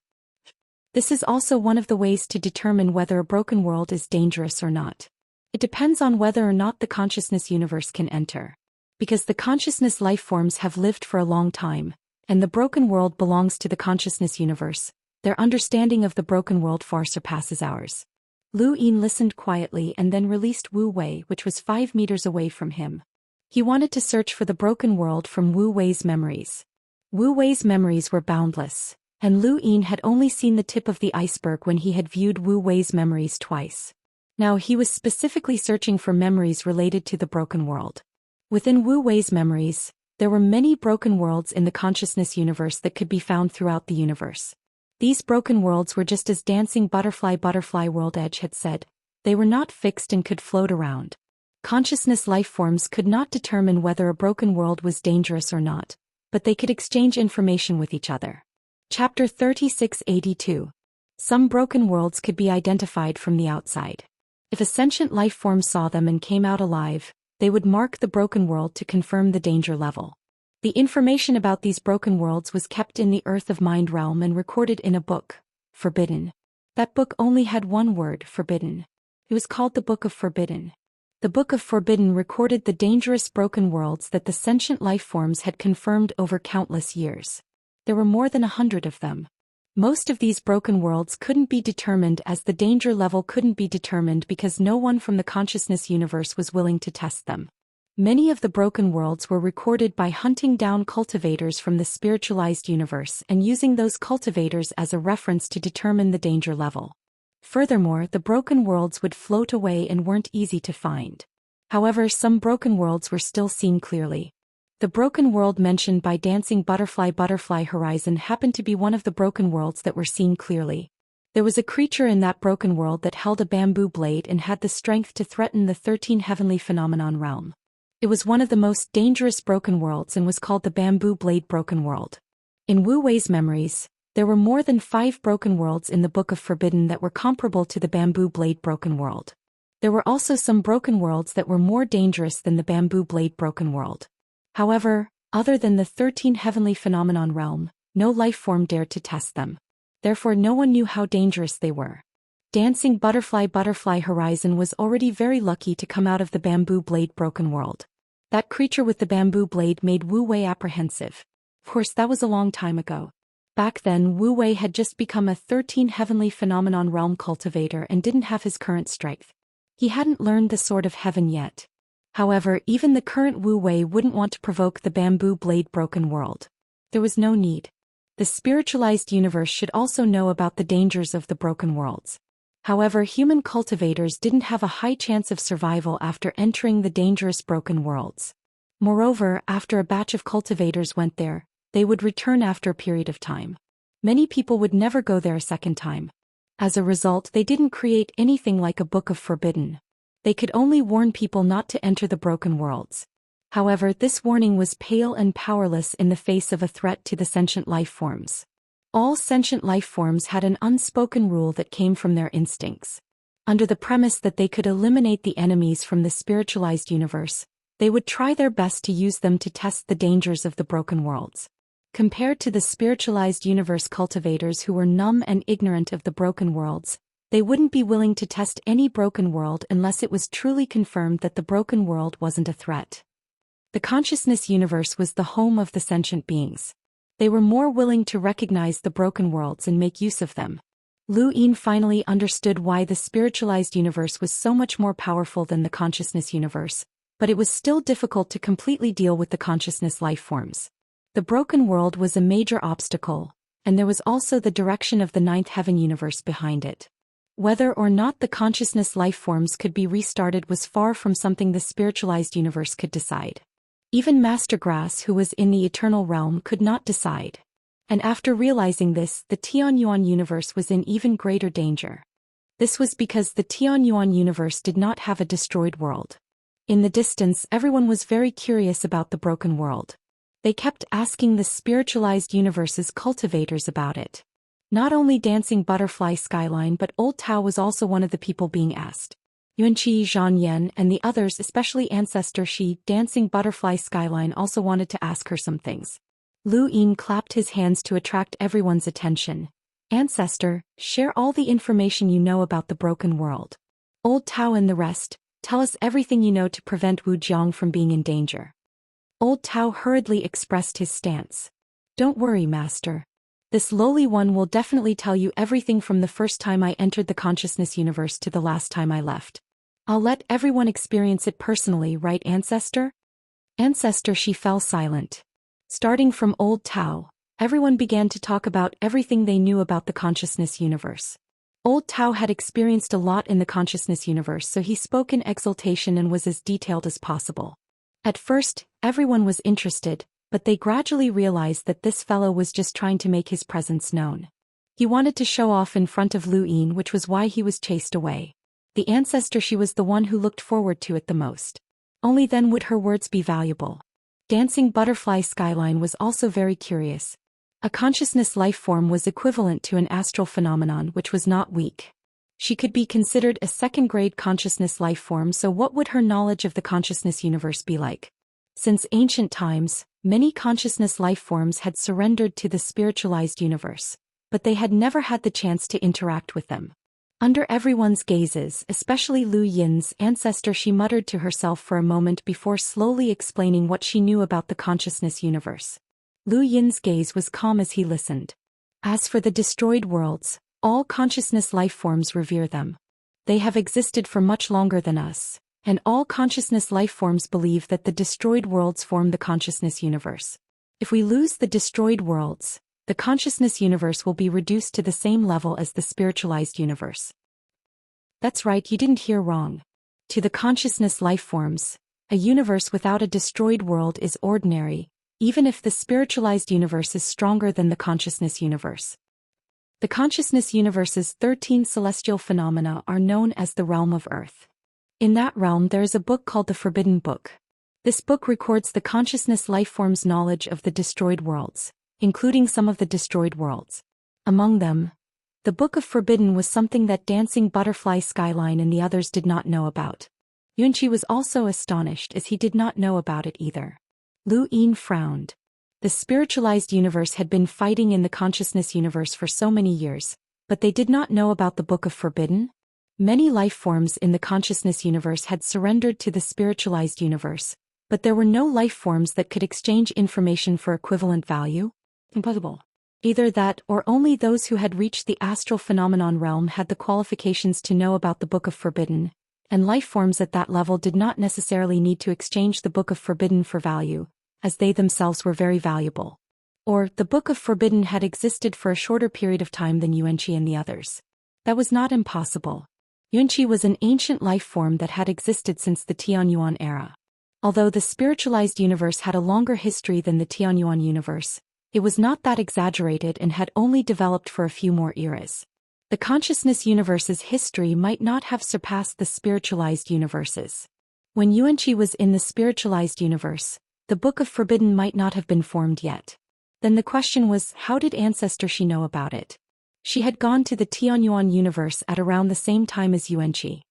This is also one of the ways to determine whether a broken world is dangerous or not. It depends on whether or not the consciousness universe can enter. Because the consciousness life forms have lived for a long time, and the broken world belongs to the consciousness universe, their understanding of the broken world far surpasses ours. Lu Yin listened quietly and then released Wu Wei, which was 5 meters away from him. He wanted to search for the broken world from Wu Wei's memories. Wu Wei's memories were boundless. And Lu Yin had only seen the tip of the iceberg when he had viewed Wu Wei's memories twice. Now he was specifically searching for memories related to the broken world. Within Wu Wei's memories, there were many broken worlds in the consciousness universe that could be found throughout the universe. These broken worlds were just as Dancing Butterfly World Edge had said, they were not fixed and could float around. Consciousness life forms could not determine whether a broken world was dangerous or not, but they could exchange information with each other. Chapter 3682. Some broken worlds could be identified from the outside. If a sentient life form saw them and came out alive, they would mark the broken world to confirm the danger level. The information about these broken worlds was kept in the Earth of Mind realm and recorded in a book, Forbidden. That book only had one word, forbidden. It was called the Book of Forbidden. The Book of Forbidden recorded the dangerous broken worlds that the sentient life forms had confirmed over countless years. There were more than 100 of them. Most of these broken worlds couldn't be determined as the danger level couldn't be determined because no one from the consciousness universe was willing to test them. Many of the broken worlds were recorded by hunting down cultivators from the spiritualized universe and using those cultivators as a reference to determine the danger level. Furthermore, the broken worlds would float away and weren't easy to find. However, some broken worlds were still seen clearly. The broken world mentioned by Dancing Butterfly Horizon happened to be one of the broken worlds that were seen clearly. There was a creature in that broken world that held a bamboo blade and had the strength to threaten the 13 heavenly phenomenon realm. It was one of the most dangerous broken worlds and was called the Bamboo Blade Broken World. In Wu Wei's memories, there were more than 5 broken worlds in the Book of Forbidden that were comparable to the Bamboo Blade Broken World. There were also some broken worlds that were more dangerous than the Bamboo Blade Broken World. However, other than the 13 heavenly phenomenon realm, no life form dared to test them. Therefore no one knew how dangerous they were. Dancing Butterfly Horizon was already very lucky to come out of the Bamboo Blade Broken World. That creature with the bamboo blade made Wu Wei apprehensive. Of course, that was a long time ago. Back then, Wu Wei had just become a 13 heavenly phenomenon realm cultivator and didn't have his current strength. He hadn't learned the Sword of Heaven yet. However, even the current Wu Wei wouldn't want to provoke the Bamboo Blade Broken World. There was no need. The spiritualized universe should also know about the dangers of the broken worlds. However, human cultivators didn't have a high chance of survival after entering the dangerous broken worlds. Moreover, after a batch of cultivators went there, they would return after a period of time. Many people would never go there a second time. As a result, they didn't create anything like a Book of Forbidden. They could only warn people not to enter the broken worlds. However, this warning was pale and powerless in the face of a threat to the sentient life forms. All sentient life forms had an unspoken rule that came from their instincts. Under the premise that they could eliminate the enemies from the spiritualized universe, they would try their best to use them to test the dangers of the broken worlds. Compared to the spiritualized universe cultivators who were numb and ignorant of the broken worlds, they wouldn't be willing to test any broken world unless it was truly confirmed that the broken world wasn't a threat. The consciousness universe was the home of the sentient beings. They were more willing to recognize the broken worlds and make use of them. Lu Yin finally understood why the spiritualized universe was so much more powerful than the consciousness universe, but it was still difficult to completely deal with the consciousness life forms. The broken world was a major obstacle, and there was also the direction of the ninth heaven universe behind it. Whether or not the consciousness life forms could be restarted was far from something the spiritualized universe could decide. Even Master Grass, who was in the eternal realm, could not decide. And after realizing this, the Xuanhuan universe was in even greater danger. This was because the Xuanhuan universe did not have a destroyed world. In the distance, everyone was very curious about the broken world. They kept asking the spiritualized universe's cultivators about it. Not only Dancing Butterfly Skyline but Old Tao was also one of the people being asked. Yuanqi, Zhang and the others, especially Ancestor Shi, Dancing Butterfly Skyline, also wanted to ask her some things. Lu Yin clapped his hands to attract everyone's attention. Ancestor, share all the information you know about the broken world. Old Tao and the rest, tell us everything you know to prevent Wu Jiang from being in danger. Old Tao hurriedly expressed his stance. Don't worry, Master. This lowly one will definitely tell you everything from the first time I entered the consciousness universe to the last time I left. I'll let everyone experience it personally, right, Ancestor? Ancestor She fell silent. Starting from Old Tao, Everyone began to talk about everything they knew about the consciousness universe. Old Tao had experienced a lot in the consciousness universe, so he spoke in exultation and was as detailed as possible. At first, everyone was interested, but they gradually realized that this fellow was just trying to make his presence known. He wanted to show off in front of Lu Yin, which was why he was chased away. The ancestor, she was the one who looked forward to it the most. Only then would her words be valuable. Dancing Butterfly Skyline was also very curious. A consciousness life form was equivalent to an astral phenomenon which was not weak. She could be considered a second-grade consciousness life form, so what would her knowledge of the consciousness universe be like? Since ancient times, many consciousness life forms had surrendered to the spiritualized universe, but they had never had the chance to interact with them. Under everyone's gazes, especially Lu Yin's ancestor, she muttered to herself for a moment before slowly explaining what she knew about the consciousness universe. Lu Yin's gaze was calm as he listened. As for the destroyed worlds, all consciousness life forms revere them. They have existed for much longer than us, and all consciousness life forms believe that the destroyed worlds form the consciousness universe. If we lose the destroyed worlds, the consciousness universe will be reduced to the same level as the spiritualized universe. That's right, you didn't hear wrong. To the consciousness life forms, a universe without a destroyed world is ordinary, even if the spiritualized universe is stronger than the consciousness universe. The consciousness universe's 13 celestial phenomena are known as the realm of Earth. In that realm there is a book called the Forbidden Book. This book records the consciousness life form's knowledge of the destroyed worlds, including some of the destroyed worlds. Among them, the Book of Forbidden was something that Dancing Butterfly Skyline and the others did not know about. Yunqi was also astonished as he did not know about it either. Lu Yin frowned. The spiritualized universe had been fighting in the consciousness universe for so many years, but they did not know about the Book of Forbidden. Many life forms in the consciousness universe had surrendered to the spiritualized universe, but there were no life forms that could exchange information for equivalent value. Impossible. Either that or only those who had reached the astral phenomenon realm had the qualifications to know about the Book of Forbidden, and life forms at that level did not necessarily need to exchange the Book of Forbidden for value, as they themselves were very valuable. Or, the Book of Forbidden had existed for a shorter period of time than Yuanqi and the others. That was not impossible. Yuanqi was an ancient life form that had existed since the Tianyuan era. Although the spiritualized universe had a longer history than the Tianyuan universe, it was not that exaggerated and had only developed for a few more eras. The consciousness universe's history might not have surpassed the spiritualized universe's. When Yuanqi was in the spiritualized universe, the Book of Forbidden might not have been formed yet. Then the question was, how did Ancestor she know about it? She had gone to the Tianyuan universe at around the same time as Yuanqi.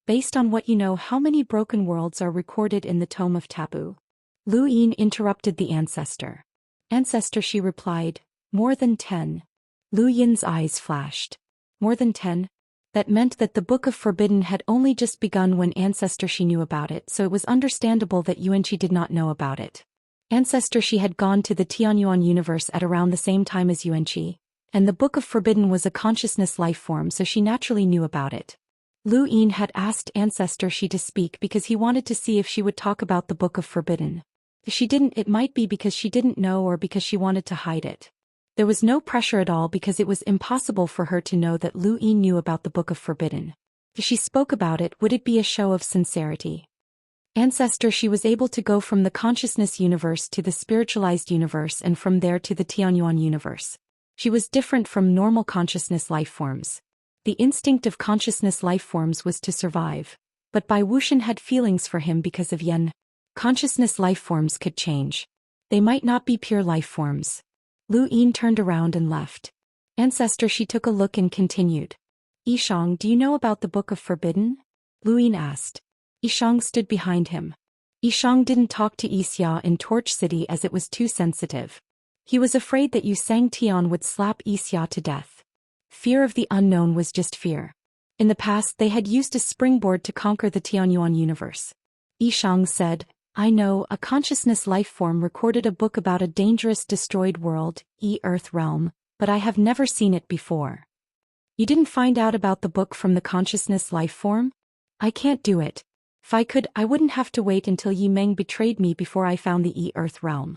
Based on what you know, how many broken worlds are recorded in the Tome of Taboo? Lu Yin interrupted the Ancestor. Ancestor, she replied, more than 10. Lu Yin's eyes flashed. More than 10? That meant that the Book of Forbidden had only just begun when Ancestor she knew about it, so it was understandable that Yuanqi did not know about it. Ancestor she had gone to the Tianyuan universe at around the same time as Yuanqi, and the Book of Forbidden was a consciousness life form, so she naturally knew about it. Lu Yin had asked Ancestor she to speak because he wanted to see if she would talk about the Book of Forbidden. If she didn't, it might be because she didn't know or because she wanted to hide it. There was no pressure at all because it was impossible for her to know that Lu Yin knew about the Book of Forbidden. If she spoke about it, would it be a show of sincerity? Ancestor she was able to go from the consciousness universe to the spiritualized universe and from there to the Tianyuan universe. She was different from normal consciousness life forms. The instinct of consciousness life forms was to survive, but Bai Wuxian had feelings for him because of Yen. Consciousness life forms could change. They might not be pure life forms. Lu Yin turned around and left. Ancestor she took a look and continued. Yishang, do you know about the Book of Forbidden? Lu Yin asked. Yishang stood behind him. Yishang didn't talk to Yixia in Torch City as it was too sensitive. He was afraid that Yu Sangtian would slap Yixia to death. Fear of the unknown was just fear. In the past they had used a springboard to conquer the Tianyuan universe. Yishang said, I know, a consciousness life form recorded a book about a dangerous destroyed world, Earth realm, but I have never seen it before. You didn't find out about the book from the consciousness life form? I can't do it. If I could, I wouldn't have to wait until Yi Meng betrayed me before I found the Earth realm.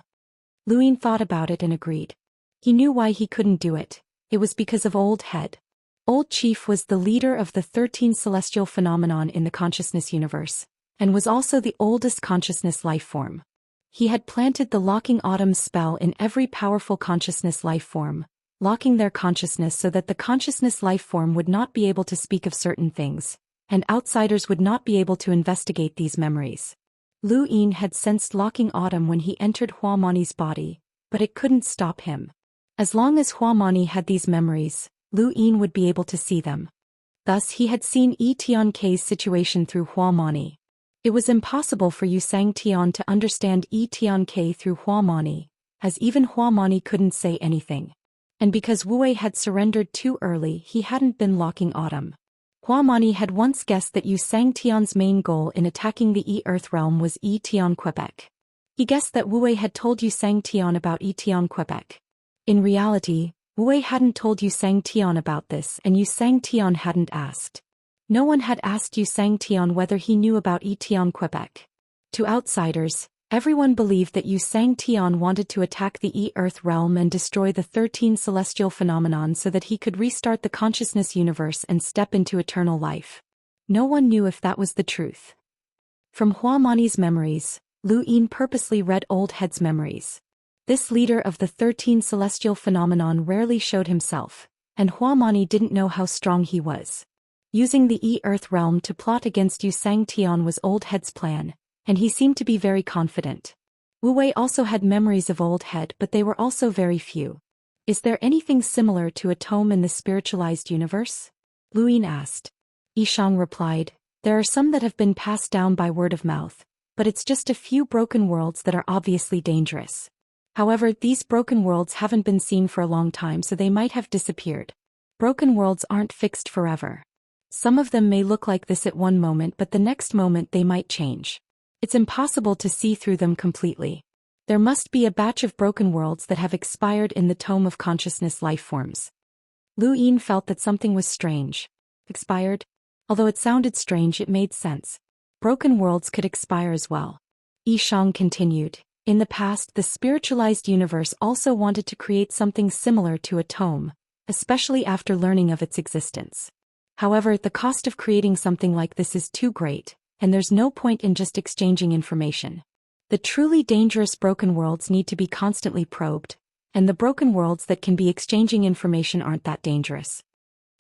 Lu Yin thought about it and agreed. He knew why he couldn't do it. It was because of Old Head. Old Chief was the leader of the 13 celestial phenomenon in the consciousness universe, and was also the oldest consciousness life form. He had planted the locking autumn spell in every powerful consciousness life form, locking their consciousness so that the consciousness life form would not be able to speak of certain things, and outsiders would not be able to investigate these memories. Lu Yin had sensed locking autumn when he entered Huamani's body, but it couldn't stop him. As long as Huamani had these memories, Lu Yin would be able to see them. Thus he had seen Yi Tiankei's situation through Huamani. It was impossible for Yu Sang Tian to understand Yi Tiankei through Huamani, as even Huamani couldn't say anything. And because Wu Wei had surrendered too early, he hadn't been locking autumn. Huamani had once guessed that Yu Sang Tian's main goal in attacking the Yi Earth realm was Yi Tian Quebec. He guessed that Wu Wei had told Yu Sang Tian about Yi Tian Quebec. In reality, Wu Wei hadn't told Yu Sang Tian about this, and Yu Sang Tian hadn't asked. No one had asked Yu Sang Tian whether he knew about Yi Tian Quebec. To outsiders, everyone believed that Yu Sang Tian wanted to attack the Yi Earth realm and destroy the 13 celestial phenomenon so that he could restart the consciousness universe and step into eternal life. No one knew if that was the truth. From Huamani's memories, Lu Yin purposely read Old Head's memories. This leader of the 13 celestial phenomenon rarely showed himself, and Huamani didn't know how strong he was. Using the Yi Earth realm to plot against Yu Sang Tian was Old Head's plan, and he seemed to be very confident. Wu Wei also had memories of Old Head, but they were also very few. Is there anything similar to a tome in the spiritualized universe? Lu Yin asked. Yishang replied, there are some that have been passed down by word of mouth, but it's just a few broken worlds that are obviously dangerous. However, these broken worlds haven't been seen for a long time, so they might have disappeared. Broken worlds aren't fixed forever. Some of them may look like this at one moment, but the next moment they might change. It's impossible to see through them completely. There must be a batch of broken worlds that have expired in the tome of consciousness life forms. Lu Yin felt that something was strange. Expired? Although it sounded strange, it made sense. Broken worlds could expire as well. Yishang continued, in the past the spiritualized universe also wanted to create something similar to a tome, especially after learning of its existence. However, the cost of creating something like this is too great, and there's no point in just exchanging information. The truly dangerous broken worlds need to be constantly probed, and the broken worlds that can be exchanging information aren't that dangerous.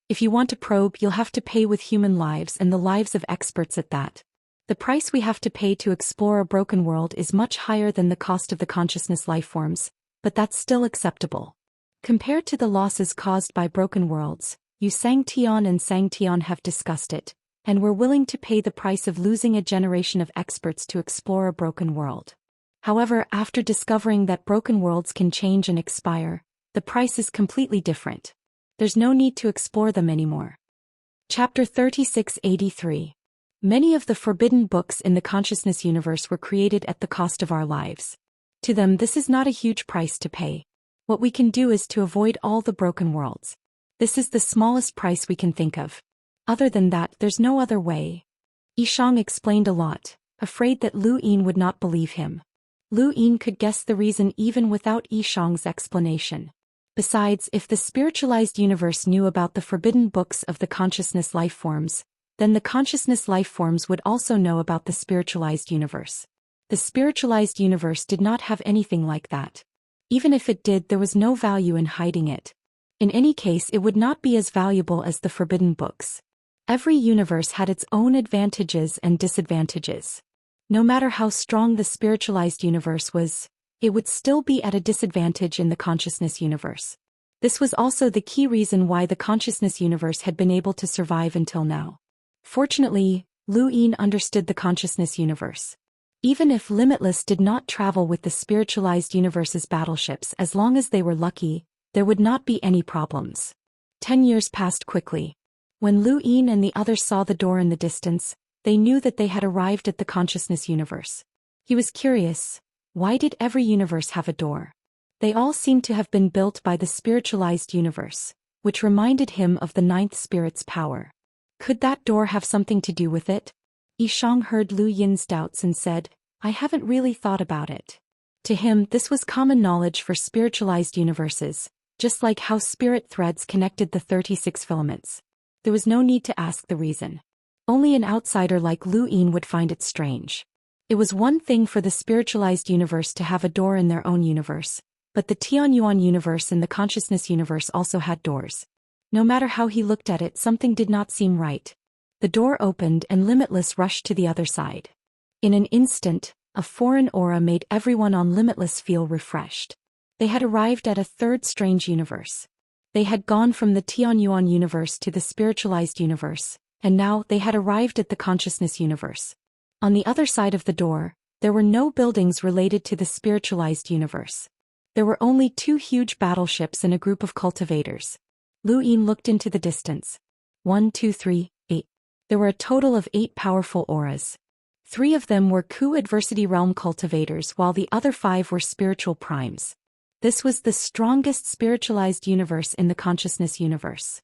If you want to probe, you'll have to pay with human lives and the lives of experts at that. The price we have to pay to explore a broken world is much higher than the cost of the consciousness life forms, but that's still acceptable. Compared to the losses caused by broken worlds, Yu Sang Tian and Sang Tian have discussed it, and were willing to pay the price of losing a generation of experts to explore a broken world. However, after discovering that broken worlds can change and expire, the price is completely different. There's no need to explore them anymore. Chapter 3683. Many of the forbidden books in the consciousness universe were created at the cost of our lives. To them, this is not a huge price to pay. What we can do is to avoid all the broken worlds. This is the smallest price we can think of. Other than that, there's no other way. Yishang explained a lot, afraid that Lu Yin would not believe him. Lu Yin could guess the reason even without Yishang's explanation. Besides, if the spiritualized universe knew about the forbidden books of the consciousness life forms, then the consciousness life forms would also know about the spiritualized universe. The spiritualized universe did not have anything like that. Even if it did, there was no value in hiding it. In any case, it would not be as valuable as the forbidden books. Every universe had its own advantages and disadvantages. No matter how strong the spiritualized universe was, it would still be at a disadvantage in the consciousness universe. This was also the key reason why the consciousness universe had been able to survive until now. Fortunately, Lu Yin understood the consciousness universe. Even if Limitless did not travel with the spiritualized universe's battleships, as long as they were lucky, there would not be any problems. 10 years passed quickly. When Lu Yin and the others saw the door in the distance, they knew that they had arrived at the consciousness universe. He was curious. Why did every universe have a door? They all seemed to have been built by the spiritualized universe, which reminded him of the ninth spirit's power. Could that door have something to do with it? Yishang heard Lu Yin's doubts and said, I haven't really thought about it. To him, this was common knowledge for spiritualized universes, just like how spirit threads connected the 36 filaments. There was no need to ask the reason. Only an outsider like Lu Yin would find it strange. It was one thing for the spiritualized universe to have a door in their own universe, but the xuanhuan universe and the consciousness universe also had doors. No matter how he looked at it, something did not seem right. The door opened and Limitless rushed to the other side. In an instant, a foreign aura made everyone on Limitless feel refreshed. They had arrived at a third strange universe. They had gone from the xuanhuan universe to the spiritualized universe, and now they had arrived at the consciousness universe. On the other side of the door, there were no buildings related to the spiritualized universe. There were only 2 huge battleships and a group of cultivators. Lu Yin looked into the distance. 1, 2, 3, 8. There were a total of 8 powerful auras. 3 of them were Ku Adversity Realm cultivators while the other 5 were spiritual primes. This was the strongest spiritualized universe in the consciousness universe.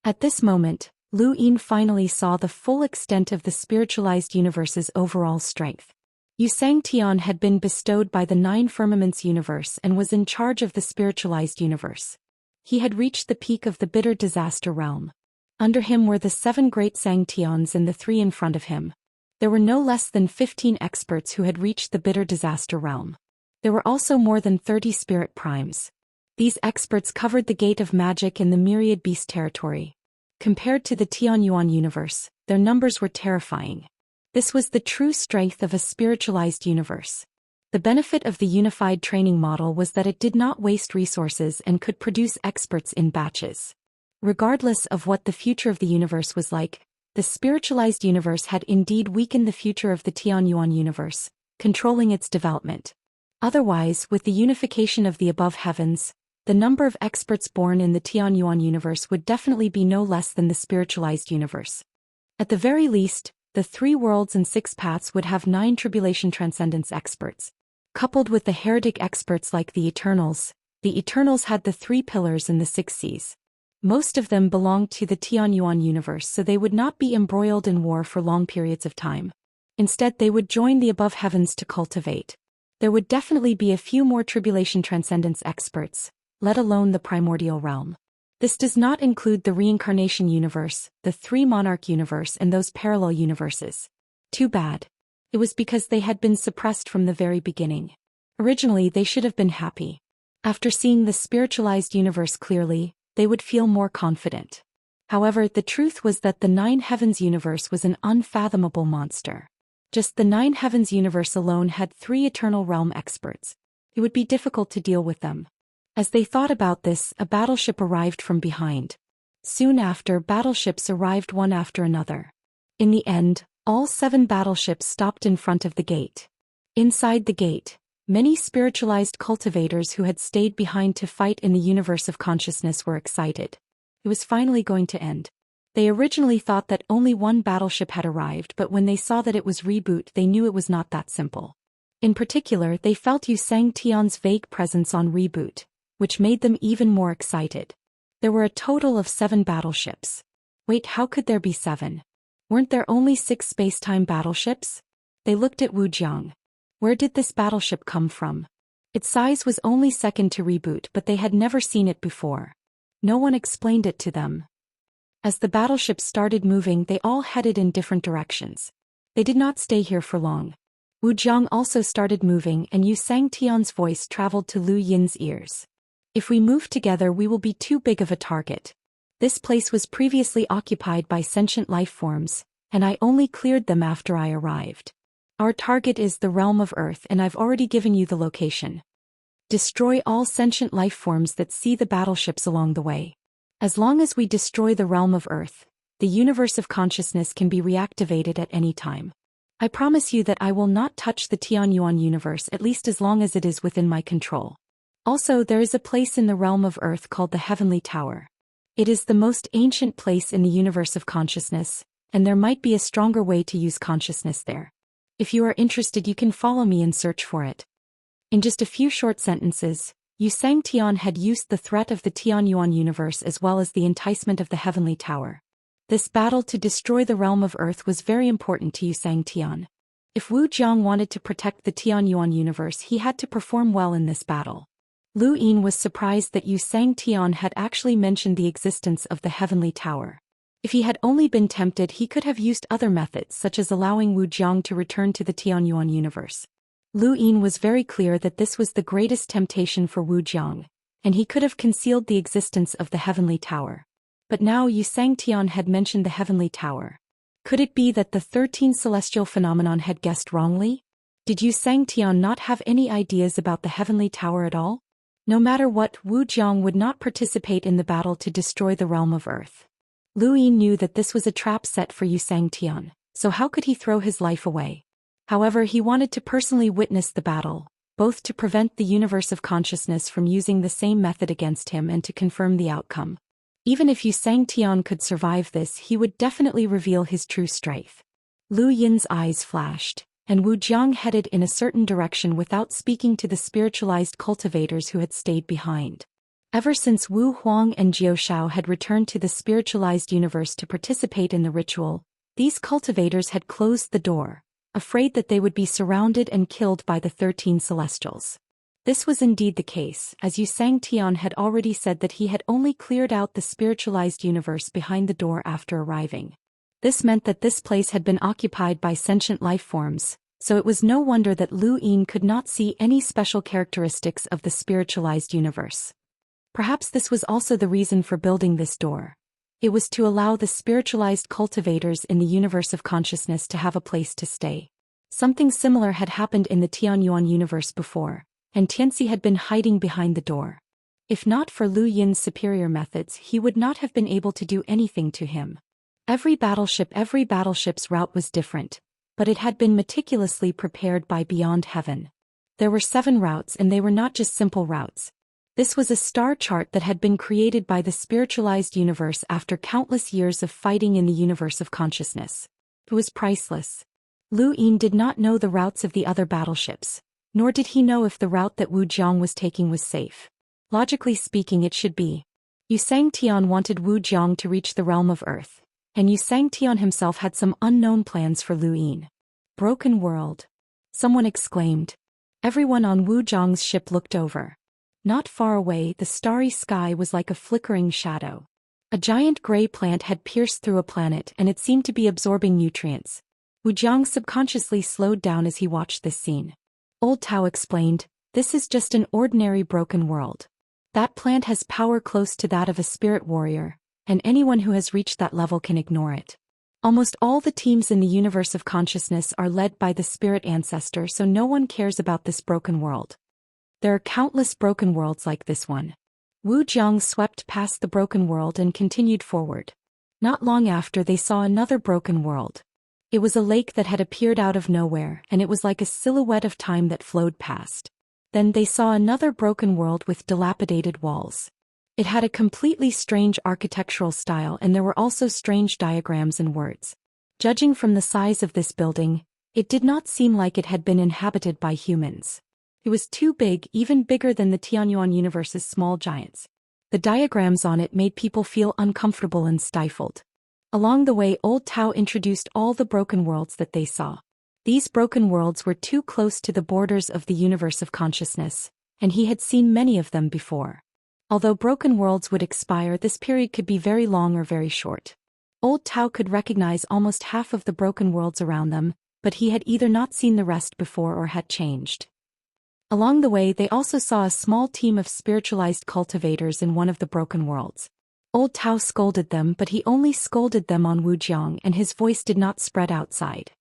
At this moment, Lu Yin finally saw the full extent of the spiritualized universe's overall strength. Xianxia had been bestowed by the 9 firmaments universe and was in charge of the spiritualized universe. He had reached the peak of the bitter disaster realm. Under him were the 7 great xianxians and the 3 in front of him. There were no less than 15 experts who had reached the bitter disaster realm. There were also more than 30 spirit primes. These experts covered the gate of magic and the myriad beast territory. Compared to the xuanhuan universe, their numbers were terrifying. This was the true strength of a spiritualized universe. The benefit of the unified training model was that it did not waste resources and could produce experts in batches. Regardless of what the future of the universe was like, the spiritualized universe had indeed weakened the future of the xuanhuan universe, controlling its development. Otherwise, with the unification of the above heavens, the number of experts born in the xuanhuan universe would definitely be no less than the spiritualized universe. At the very least, the 3 worlds and 6 paths would have 9 tribulation transcendence experts. Coupled with the heretic experts like the Eternals had the 3 pillars and the 6 seas. Most of them belonged to the xuanhuan universe, so they would not be embroiled in war for long periods of time. Instead, they would join the above heavens to cultivate. There would definitely be a few more tribulation transcendence experts, let alone the primordial realm. This does not include the reincarnation universe, the 3 monarch universe and those parallel universes. Too bad. It was because they had been suppressed from the very beginning. Originally, they should have been happy. After seeing the spiritualized universe clearly, they would feel more confident. However, the truth was that the 9 heavens universe was an unfathomable monster. Just the 9 heavens universe alone had 3 eternal realm experts. It would be difficult to deal with them. As they thought about this, a battleship arrived from behind. Soon after, battleships arrived one after another. In the end, all 7 battleships stopped in front of the gate. Inside the gate, many spiritualized cultivators who had stayed behind to fight in the universe of consciousness were excited. It was finally going to end. They originally thought that only 1 battleship had arrived, but when they saw that it was Reboot, they knew it was not that simple. In particular, they felt Xianxia's vague presence on Reboot, which made them even more excited. There were a total of 7 battleships. Wait, how could there be 7? Weren't there only 6 space-time battleships? They looked at Wu Jiang. Where did this battleship come from? Its size was only second to Reboot, but they had never seen it before. No one explained it to them. As the battleships started moving, they all headed in different directions. They did not stay here for long. Wu Jiang also started moving, and Xianxia's voice traveled to Lu Yin's ears. If we move together, we will be too big of a target. This place was previously occupied by sentient life forms, and I only cleared them after I arrived. Our target is the realm of Earth, and I've already given you the location. Destroy all sentient life forms that see the battleships along the way. As long as we destroy the realm of Earth, the universe of consciousness can be reactivated at any time. I promise you that I will not touch the xuanhuan universe, at least as long as it is within my control. Also, there is a place in the realm of Earth called the Heavenly Tower. It is the most ancient place in the universe of consciousness, and there might be a stronger way to use consciousness there. If you are interested, you can follow me and search for it. In just a few short sentences, Xianxia had used the threat of the xuanhuan universe as well as the enticement of the Heavenly Tower. This battle to destroy the realm of Earth was very important to Xianxia. If Wu Jiang wanted to protect the Tianyuan universe, he had to perform well in this battle. Lu Yin was surprised that Yu Sang-tian had actually mentioned the existence of the Heavenly Tower. If he had only been tempted, he could have used other methods such as allowing Wu Jiang to return to the Tianyuan universe. Lu Yin was very clear that this was the greatest temptation for Wu Jiang, and he could have concealed the existence of the Heavenly Tower. But now Yu Sang-tian had mentioned the Heavenly Tower. Could it be that the 13 celestial phenomenon had guessed wrongly? Did Yu Sang-tian not have any ideas about the Heavenly Tower at all? No matter what, Wu Jiang would not participate in the battle to destroy the realm of Earth. Lu Yin knew that this was a trap set for Yu Sang-tian, so how could he throw his life away? However, he wanted to personally witness the battle, both to prevent the universe of consciousness from using the same method against him and to confirm the outcome. Even if Yu Sang-tian could survive this, he would definitely reveal his true strength. Lu Yin's eyes flashed, and Wu Jiang headed in a certain direction without speaking to the spiritualized cultivators who had stayed behind. Ever since Wu Huang and Jiao Shao had returned to the spiritualized universe to participate in the ritual, these cultivators had closed the door, afraid that they would be surrounded and killed by the 13 celestials. This was indeed the case, as Yu Sang-tian had already said that he had only cleared out the spiritualized universe behind the door after arriving. This meant that this place had been occupied by sentient life forms, so it was no wonder that Lu Yin could not see any special characteristics of the spiritualized universe. Perhaps this was also the reason for building this door. It was to allow the spiritualized cultivators in the universe of consciousness to have a place to stay. Something similar had happened in the Tianyuan universe before, and Tianxi had been hiding behind the door. If not for Lu Yin's superior methods, he would not have been able to do anything to him. Every battleship's route was different, but it had been meticulously prepared by Beyond Heaven. There were 7 routes, and they were not just simple routes. This was a star chart that had been created by the spiritualized universe after countless years of fighting in the universe of consciousness. It was priceless. Lu Yin did not know the routes of the other battleships, nor did he know if the route that Wu Jiang was taking was safe. Logically speaking, it should be. Yu Sang-tian wanted Wu Jiang to reach the realm of Earth, and Yu Sang-tian himself had some unknown plans for Lu Yin. Broken world. Someone exclaimed. Everyone on Wu Jiang's ship looked over. Not far away, the starry sky was like a flickering shadow. A giant gray plant had pierced through a planet, and it seemed to be absorbing nutrients. Wu Jiang subconsciously slowed down as he watched this scene. Old Tao explained, "This is just an ordinary broken world. That plant has power close to that of a spirit warrior, and anyone who has reached that level can ignore it. Almost all the teams in the universe of consciousness are led by the spirit ancestor, so no one cares about this broken world. There are countless broken worlds like this one." Wu Jiang swept past the broken world and continued forward. Not long after, they saw another broken world. It was a lake that had appeared out of nowhere, and it was like a silhouette of time that flowed past. Then they saw another broken world with dilapidated walls. It had a completely strange architectural style, and there were also strange diagrams and words. Judging from the size of this building, it did not seem like it had been inhabited by humans. It was too big, even bigger than the Tianyuan universe's small giants. The diagrams on it made people feel uncomfortable and stifled. Along the way, Old Tao introduced all the broken worlds that they saw. These broken worlds were too close to the borders of the universe of consciousness, and he had seen many of them before. Although broken worlds would expire, this period could be very long or very short. Old Tao could recognize almost half of the broken worlds around them, but he had either not seen the rest before or had changed. Along the way, they also saw a small team of spiritualized cultivators in one of the broken worlds. Old Tao scolded them, but he only scolded them on Wu Jiang, and his voice did not spread outside.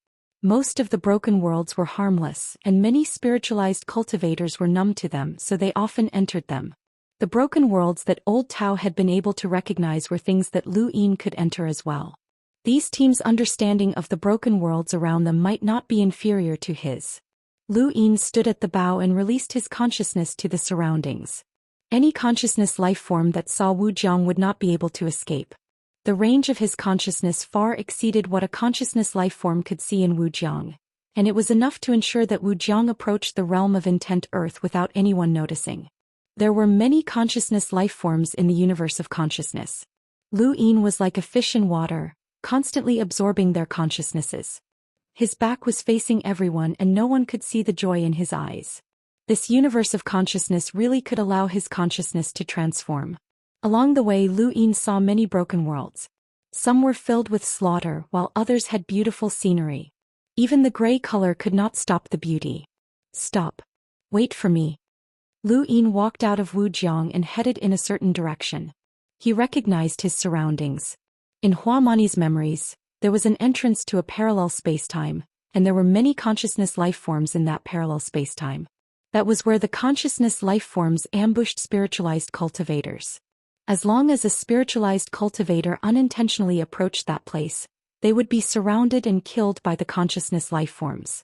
Most of the broken worlds were harmless, and many spiritualized cultivators were numb to them, so they often entered them. The broken worlds that Old Tao had been able to recognize were things that Lu Yin could enter as well. These teams' understanding of the broken worlds around them might not be inferior to his. Lu Yin stood at the bow and released his consciousness to the surroundings. Any consciousness life form that saw Wu Jiang would not be able to escape. The range of his consciousness far exceeded what a consciousness life form could see in Wu Jiang, and it was enough to ensure that Wu Jiang approached the realm of intent Earth without anyone noticing. There were many consciousness life forms in the universe of consciousness. Lu Yin was like a fish in water, constantly absorbing their consciousnesses. His back was facing everyone and no one could see the joy in his eyes. This universe of consciousness really could allow his consciousness to transform. Along the way, Lu Yin saw many broken worlds. Some were filled with slaughter, while others had beautiful scenery. Even the gray color could not stop the beauty. Stop. Wait for me. Lu Yin walked out of Wujiang and headed in a certain direction. He recognized his surroundings. In Huamani's memories, there was an entrance to a parallel spacetime, and there were many consciousness life forms in that parallel spacetime. That was where the consciousness life forms ambushed spiritualized cultivators. As long as a spiritualized cultivator unintentionally approached that place, they would be surrounded and killed by the consciousness life forms.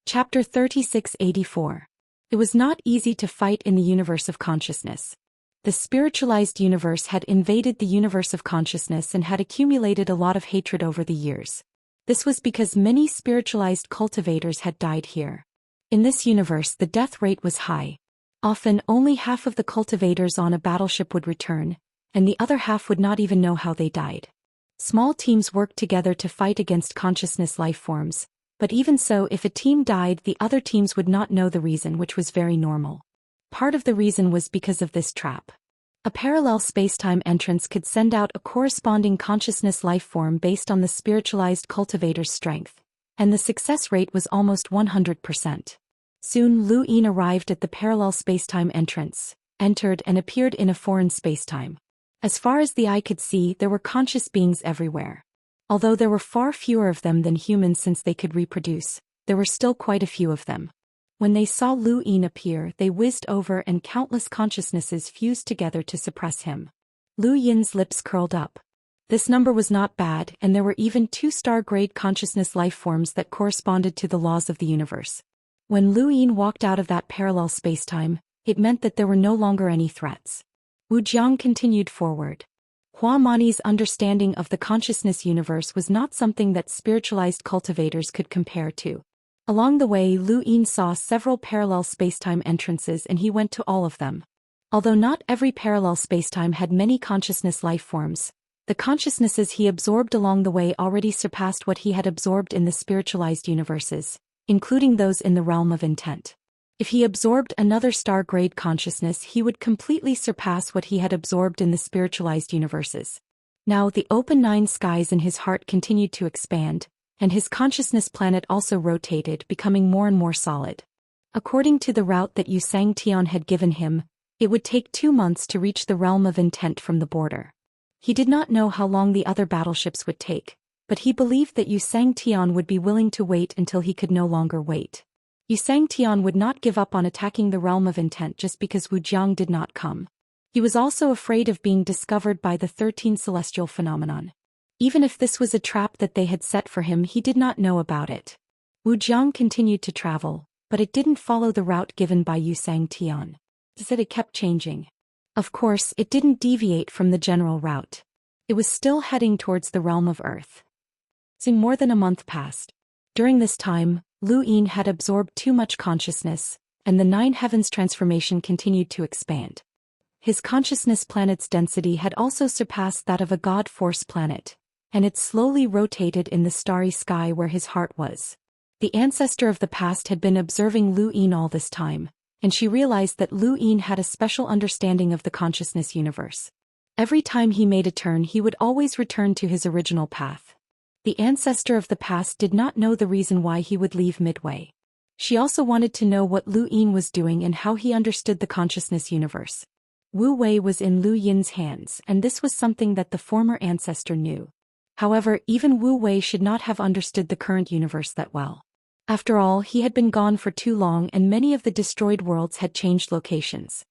Chapter 3684. It was not easy to fight in the universe of consciousness. The spiritualized universe had invaded the universe of consciousness and had accumulated a lot of hatred over the years. This was because many spiritualized cultivators had died here. In this universe, the death rate was high. Often, only half of the cultivators on a battleship would return, and the other half would not even know how they died. Small teams worked together to fight against consciousness life forms, but even so, if a team died, the other teams would not know the reason, which was very normal. Part of the reason was because of this trap. A parallel spacetime entrance could send out a corresponding consciousness life form based on the spiritualized cultivator's strength, and the success rate was almost 100%. Soon Lu Yin arrived at the parallel spacetime entrance, entered and appeared in a foreign spacetime. As far as the eye could see, there were conscious beings everywhere. Although there were far fewer of them than humans since they could reproduce, there were still quite a few of them. When they saw Lu Yin appear, they whizzed over and countless consciousnesses fused together to suppress him. Lu Yin's lips curled up. This number was not bad, and there were even 2-star-grade consciousness life forms that corresponded to the laws of the universe. When Lu Yin walked out of that parallel spacetime, it meant that there were no longer any threats. Wujiang continued forward. Huamani's understanding of the consciousness universe was not something that spiritualized cultivators could compare to. Along the way, Lu Yin saw several parallel spacetime entrances and he went to all of them. Although not every parallel spacetime had many consciousness life forms, the consciousnesses he absorbed along the way already surpassed what he had absorbed in the spiritualized universes, including those in the realm of intent. If he absorbed another star-grade consciousness, he would completely surpass what he had absorbed in the spiritualized universes. Now the open nine skies in his heart continued to expand, and his consciousness planet also rotated, becoming more and more solid. According to the route that xianxia had given him, it would take 2 months to reach the realm of intent from the border. He did not know how long the other battleships would take, but he believed that xianxia would be willing to wait until he could no longer wait. Xianxia would not give up on attacking the realm of intent just because Wujiang did not come. He was also afraid of being discovered by the 13 celestial phenomenon. Even if this was a trap that they had set for him, he did not know about it. Wujiang continued to travel, but it didn't follow the route given by xianxia. Instead, it kept changing. Of course, it didn't deviate from the general route. It was still heading towards the realm of Earth. More than a month passed. During this time, Lu Yin had absorbed too much consciousness, and the 9 heavens transformation continued to expand. His consciousness planet's density had also surpassed that of a god force planet, and it slowly rotated in the starry sky where his heart was. The ancestor of the past had been observing Lu Yin all this time, and she realized that Lu Yin had a special understanding of the consciousness universe. Every time he made a turn, he would always return to his original path. The ancestor of the past did not know the reason why he would leave midway. She also wanted to know what Lu Yin was doing and how he understood the consciousness universe. Wu Wei was in Lu Yin's hands, and this was something that the former ancestor knew. However, even Wu Wei should not have understood the current universe that well. After all, he had been gone for too long and many of the destroyed worlds had changed locations.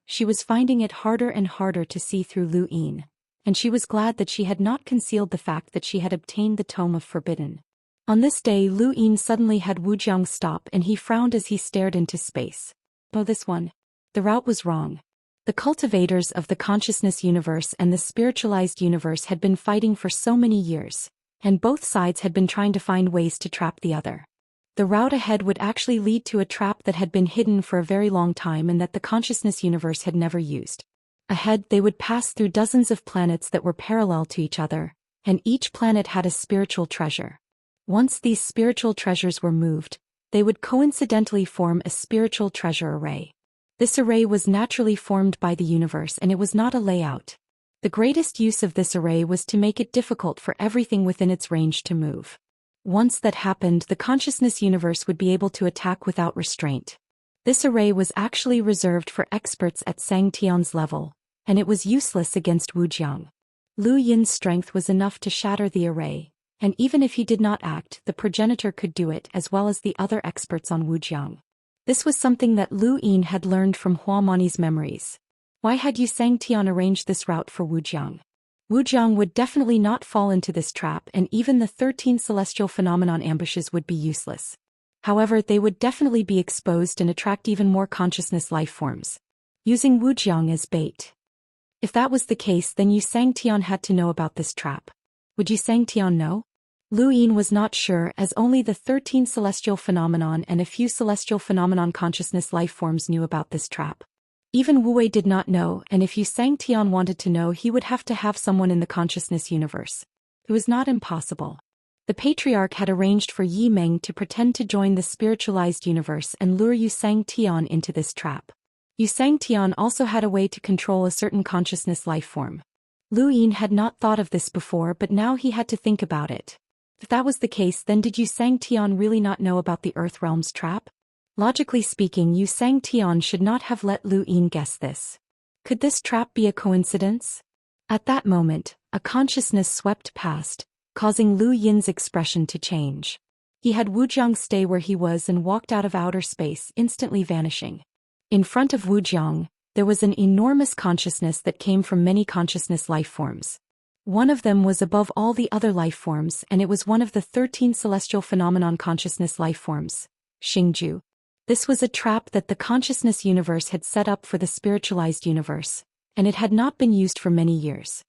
She was finding it harder and harder to see through Lu Yin, and she was glad that she had not concealed the fact that she had obtained the Tome of Forbidden. On this day, Lu Yin suddenly had Wujiang stop and he frowned as he stared into space. Oh, this one. The route was wrong. The cultivators of the consciousness universe and the spiritualized universe had been fighting for so many years, and both sides had been trying to find ways to trap the other. The route ahead would actually lead to a trap that had been hidden for a very long time and that the consciousness universe had never used. Ahead, they would pass through dozens of planets that were parallel to each other, and each planet had a spiritual treasure. Once these spiritual treasures were moved, they would coincidentally form a spiritual treasure array. This array was naturally formed by the universe and it was not a layout. The greatest use of this array was to make it difficult for everything within its range to move. Once that happened, the consciousness universe would be able to attack without restraint. This array was actually reserved for experts at Xianxia's level, and it was useless against Wuxiang. Lu Yin's strength was enough to shatter the array, and even if he did not act, the progenitor could do it as well as the other experts on Wuxiang. This was something that Lu Yin had learned from Huamani's memories. Why had Yu Sangtian arranged this route for Wuxiang? Wuxiang would definitely not fall into this trap, and even the 13 celestial phenomenon ambushes would be useless. However, they would definitely be exposed and attract even more consciousness life forms, using Wuxiang as bait. If that was the case, then Yu Sangtian had to know about this trap. Would Yu Sangtian know? Lu Yin was not sure, as only the 13 celestial phenomenon and a few celestial phenomenon consciousness life forms knew about this trap. Even Wu Wei did not know, and if Yu Sangtian wanted to know, he would have to have someone in the consciousness universe. It was not impossible. The patriarch had arranged for Yi Meng to pretend to join the spiritualized universe and lure Yu Sangtian into this trap. Yu Sangtian also had a way to control a certain consciousness life form. Lu Yin had not thought of this before, but now he had to think about it. If that was the case, then did Yu Sangtian really not know about the Earth Realm's trap? Logically speaking, Yu Sangtian should not have let Lu Yin guess this. Could this trap be a coincidence? At that moment, a consciousness swept past, causing Lu Yin's expression to change. He had Wuxiang stay where he was and walked out of outer space, instantly vanishing. In front of Wuxiang, there was an enormous consciousness that came from many consciousness life forms. One of them was above all the other life forms, and it was one of the 13 celestial phenomenon consciousness life forms, Xingju. This was a trap that the consciousness universe had set up for the spiritualized universe, and it had not been used for many years.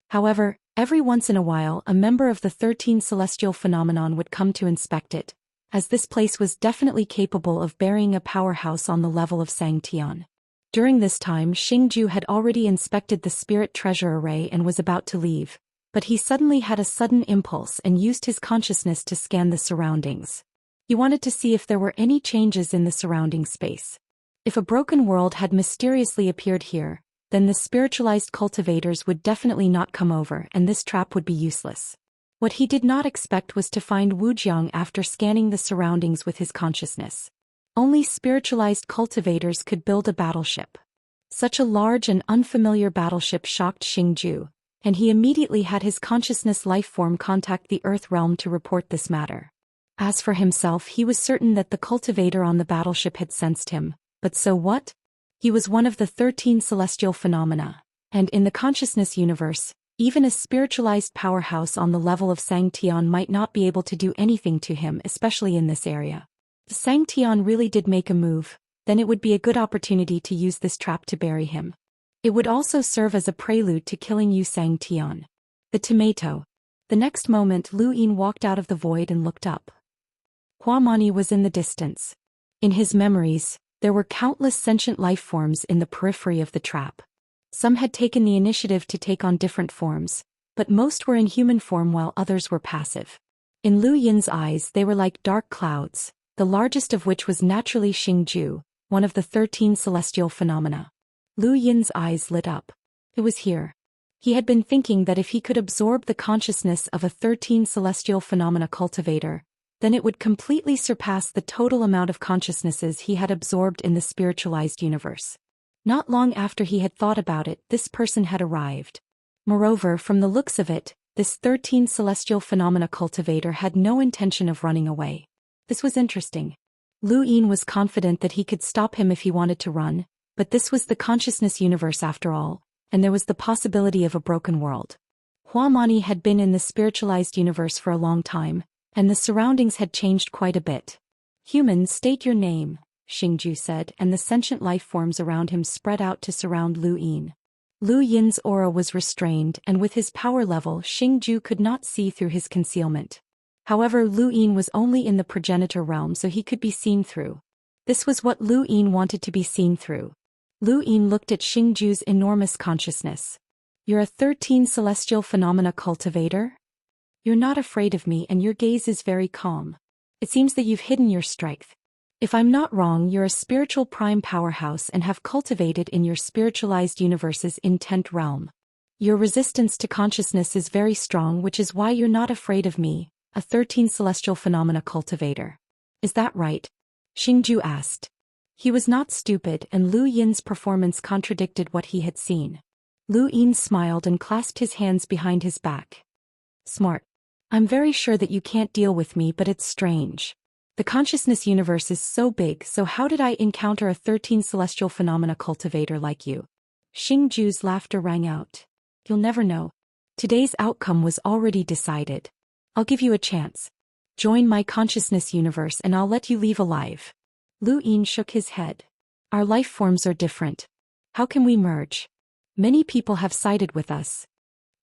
However, every once in a while a member of the 13 celestial phenomenon would come to inspect it, as this place was definitely capable of burying a powerhouse on the level of Sangtian. During this time, Xingju had already inspected the spirit treasure array and was about to leave, but he suddenly had a sudden impulse and used his consciousness to scan the surroundings. He wanted to see if there were any changes in the surrounding space. If a broken world had mysteriously appeared here, then the spiritualized cultivators would definitely not come over and this trap would be useless. What he did not expect was to find Wuxiang after scanning the surroundings with his consciousness. Only spiritualized cultivators could build a battleship. Such a large and unfamiliar battleship shocked Xingju, and he immediately had his consciousness life form contact the Earth realm to report this matter. As for himself, he was certain that the cultivator on the battleship had sensed him, but so what? He was one of the 13 celestial phenomena, and in the consciousness universe, even a spiritualized powerhouse on the level of Sangtian might not be able to do anything to him, especially in this area. If Sangtian really did make a move, then it would be a good opportunity to use this trap to bury him. It would also serve as a prelude to killing Yu Sangtian. The tomato. The next moment Lu Yin walked out of the void and looked up. Huamani was in the distance. In his memories, there were countless sentient life forms in the periphery of the trap. Some had taken the initiative to take on different forms, but most were in human form while others were passive. In Lu Yin's eyes they were like dark clouds, the largest of which was naturally Xingju, one of the 13 celestial phenomena. Lu Yin's eyes lit up. It was here. He had been thinking that if he could absorb the consciousness of a 13 celestial phenomena cultivator, then it would completely surpass the total amount of consciousnesses he had absorbed in the spiritualized universe. Not long after he had thought about it, this person had arrived. Moreover, from the looks of it, this 13 celestial phenomena cultivator had no intention of running away. This was interesting. Lu Yin was confident that he could stop him if he wanted to run, but this was the consciousness universe after all, and there was the possibility of a broken world. Huamani had been in the spiritualized universe for a long time, and the surroundings had changed quite a bit. "Human, state your name," Xingju said, and the sentient life forms around him spread out to surround Lu Yin. Lu Yin's aura was restrained, and with his power level, Xingju could not see through his concealment. However, Lu Yin was only in the progenitor realm, so he could be seen through. This was what Lu Yin wanted to be seen through. Lu Yin looked at Xingju's enormous consciousness. "You're a 13 celestial phenomena cultivator?" You're not afraid of me and your gaze is very calm. It seems that you've hidden your strength. If I'm not wrong, you're a spiritual prime powerhouse and have cultivated in your spiritualized universe's intent realm. Your resistance to consciousness is very strong, which is why you're not afraid of me, a 13 celestial phenomena cultivator. Is that right? Xingju asked. He was not stupid, and Lu Yin's performance contradicted what he had seen. Lu Yin smiled and clasped his hands behind his back. Smart. I'm very sure that you can't deal with me, but it's strange. The consciousness universe is so big, so how did I encounter a 13 celestial phenomena cultivator like you? Xingju's laughter rang out. You'll never know. Today's outcome was already decided. I'll give you a chance. Join my consciousness universe and I'll let you leave alive. Lu Yin shook his head. Our life forms are different. How can we merge? Many people have sided with us.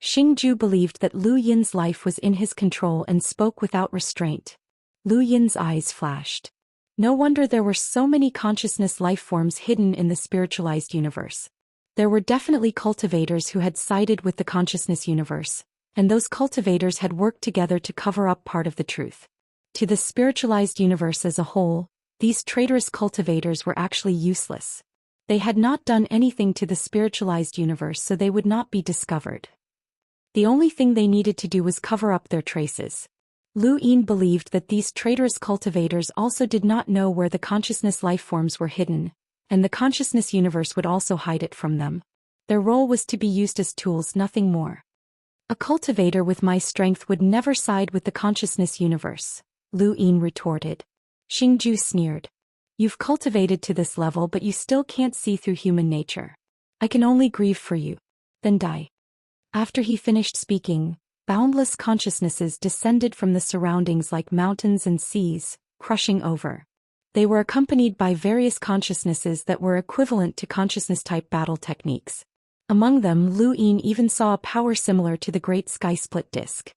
Xingju believed that Lu Yin's life was in his control and spoke without restraint. Lu Yin's eyes flashed. No wonder there were so many consciousness life forms hidden in the spiritualized universe. There were definitely cultivators who had sided with the consciousness universe, and those cultivators had worked together to cover up part of the truth. To the spiritualized universe as a whole, these traitorous cultivators were actually useless. They had not done anything to the spiritualized universe, so they would not be discovered. The only thing they needed to do was cover up their traces. Lu Yin believed that these traitorous cultivators also did not know where the consciousness life forms were hidden, and the consciousness universe would also hide it from them. Their role was to be used as tools, nothing more. A cultivator with my strength would never side with the consciousness universe, Lu Yin retorted. Xingju sneered. You've cultivated to this level, but you still can't see through human nature. I can only grieve for you. Then die. After he finished speaking, boundless consciousnesses descended from the surroundings like mountains and seas, crushing over. They were accompanied by various consciousnesses that were equivalent to consciousness-type battle techniques. Among them, Lu Yin even saw a power similar to the Great Sky Split Disk.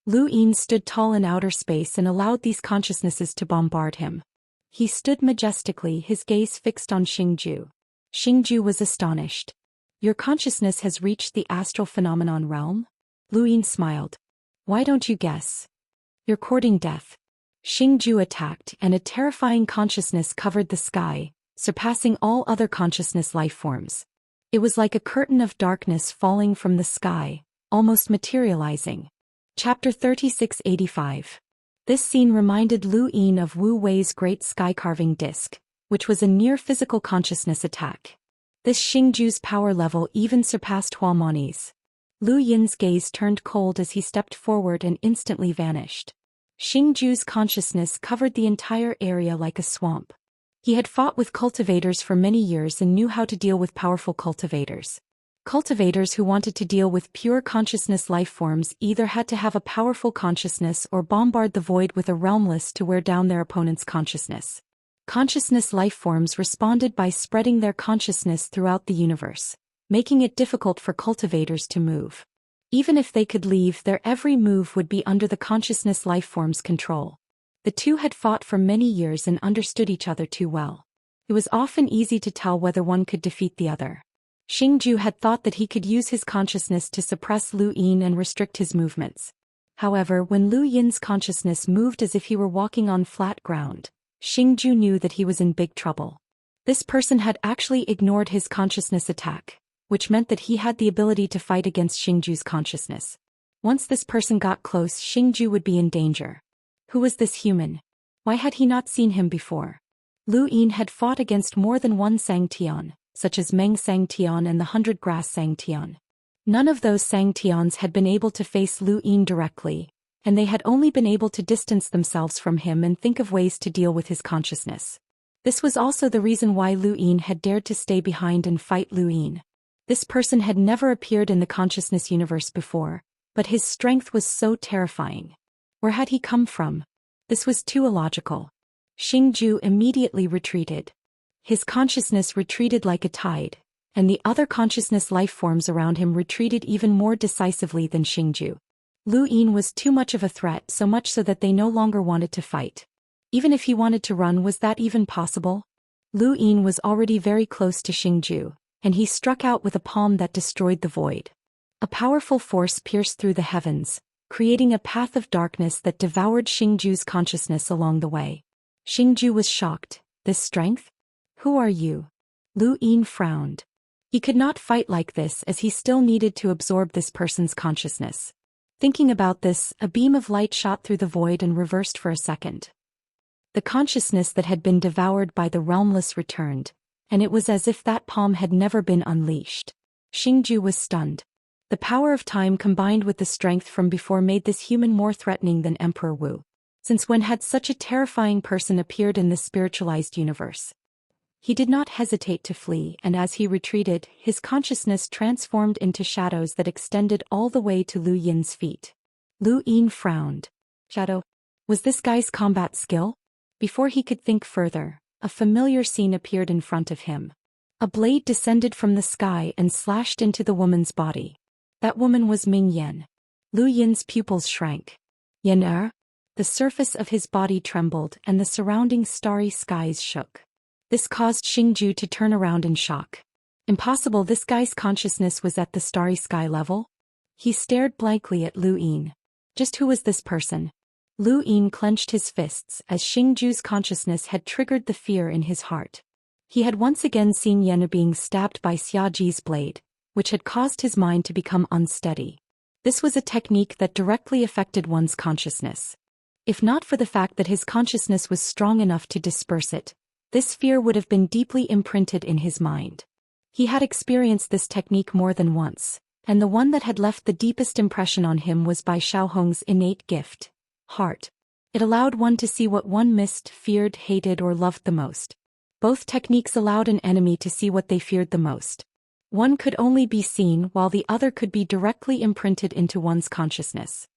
Lu Yin stood tall in outer space and allowed these consciousnesses to bombard him. He stood majestically, his gaze fixed on Xingju. Xingju was astonished. Your consciousness has reached the astral phenomenon realm? Lu Yin smiled. Why don't you guess? You're courting death. Xingju attacked, and a terrifying consciousness covered the sky, surpassing all other consciousness life forms. It was like a curtain of darkness falling from the sky, almost materializing. Chapter 3685. This scene reminded Lu Yin of Wu Wei's great sky-carving disc, which was a near-physical consciousness attack. This Xingju's power level even surpassed Huamon's. Lu Yin's gaze turned cold as he stepped forward and instantly vanished. Xingju's consciousness covered the entire area like a swamp. He had fought with cultivators for many years and knew how to deal with powerful cultivators. Cultivators who wanted to deal with pure consciousness life forms either had to have a powerful consciousness or bombard the void with a realmless to wear down their opponent's consciousness. Consciousness life forms responded by spreading their consciousness throughout the universe, making it difficult for cultivators to move. Even if they could leave, their every move would be under the consciousness life form's control. The two had fought for many years and understood each other too well. It was often easy to tell whether one could defeat the other. Xingju had thought that he could use his consciousness to suppress Lu Yin and restrict his movements. However, when Lu Yin's consciousness moved as if he were walking on flat ground, Xingju knew that he was in big trouble. This person had actually ignored his consciousness attack, which meant that he had the ability to fight against Xingju's consciousness. Once this person got close, Xingju would be in danger. Who was this human? Why had he not seen him before? Lu Yin had fought against more than one Sangtian, such as Meng Sangtian and the 100-Grass Sangtian. None of those Sangtians had been able to face Lu Yin directly, and they had only been able to distance themselves from him and think of ways to deal with his consciousness. This was also the reason why Lu Yin had dared to stay behind and fight Lu Yin. This person had never appeared in the consciousness universe before, but his strength was so terrifying. Where had he come from? This was too illogical. Xingju immediately retreated. His consciousness retreated like a tide, and the other consciousness life forms around him retreated even more decisively than Xingju. Lu Yin was too much of a threat, so much so that they no longer wanted to fight. Even if he wanted to run, was that even possible? Lu Yin was already very close to Xingju, and he struck out with a palm that destroyed the void. A powerful force pierced through the heavens, creating a path of darkness that devoured Xingju's consciousness along the way. Xingju was shocked. This strength? Who are you? Lu Yin frowned. He could not fight like this as he still needed to absorb this person's consciousness. Thinking about this, a beam of light shot through the void and reversed for a second. The consciousness that had been devoured by the realmless returned, and it was as if that palm had never been unleashed. Xingju was stunned. The power of time combined with the strength from before made this human more threatening than Emperor Wu. Since when had such a terrifying person appeared in this spiritualized universe? He did not hesitate to flee, and as he retreated, his consciousness transformed into shadows that extended all the way to Lu Yin's feet. Lu Yin frowned. Shadow? Was this guy's combat skill? Before he could think further, a familiar scene appeared in front of him. A blade descended from the sky and slashed into the woman's body. That woman was Ming Yan. Lu Yin's pupils shrank. Yan. The surface of his body trembled and the surrounding starry skies shook. This caused Xingju to turn around in shock. Impossible, this guy's consciousness was at the starry sky level? He stared blankly at Lu Yin. Just who was this person? Lu Yin clenched his fists as Xingju's consciousness had triggered the fear in his heart. He had once again seen Yan being stabbed by Xiaji's blade, which had caused his mind to become unsteady. This was a technique that directly affected one's consciousness. If not for the fact that his consciousness was strong enough to disperse it, this fear would have been deeply imprinted in his mind. He had experienced this technique more than once, and the one that had left the deepest impression on him was by Xiaohong's innate gift, heart. It allowed one to see what one missed, feared, hated, or loved the most. Both techniques allowed an enemy to see what they feared the most. One could only be seen while the other could be directly imprinted into one's consciousness.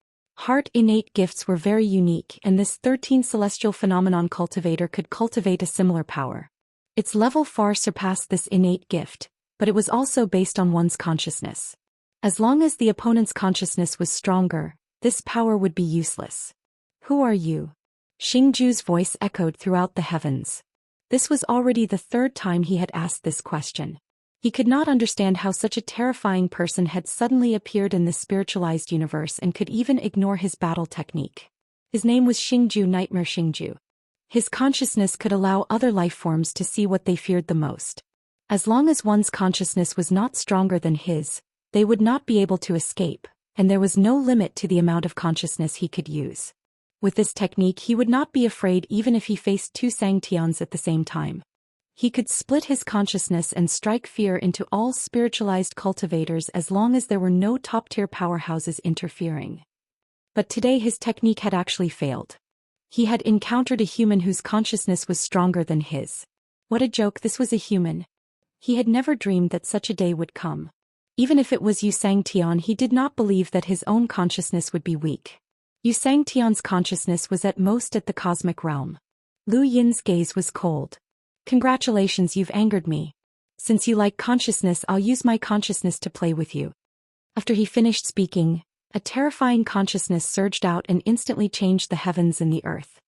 Heart innate gifts were very unique, and this 13 celestial phenomenon cultivator could cultivate a similar power. Its level far surpassed this innate gift, but it was also based on one's consciousness. As long as the opponent's consciousness was stronger, this power would be useless. Who are you? Xingju's voice echoed throughout the heavens. This was already the third time he had asked this question. He could not understand how such a terrifying person had suddenly appeared in the spiritualized universe and could even ignore his battle technique. His name was Xingju, Nightmare Xingju. His consciousness could allow other life forms to see what they feared the most. As long as one's consciousness was not stronger than his, they would not be able to escape, and there was no limit to the amount of consciousness he could use. With this technique he would not be afraid even if he faced two Sangtians at the same time. He could split his consciousness and strike fear into all spiritualized cultivators as long as there were no top-tier powerhouses interfering. But today his technique had actually failed. He had encountered a human whose consciousness was stronger than his. What a joke, this was a human. He had never dreamed that such a day would come. Even if it was Yu Sangtian, he did not believe that his own consciousness would be weak. Yu Sangtian's consciousness was at most at the cosmic realm. Lu Yin's gaze was cold. Congratulations, you've angered me. Since you like consciousness, I'll use my consciousness to play with you. After he finished speaking, a terrifying consciousness surged out and instantly changed the heavens and the earth.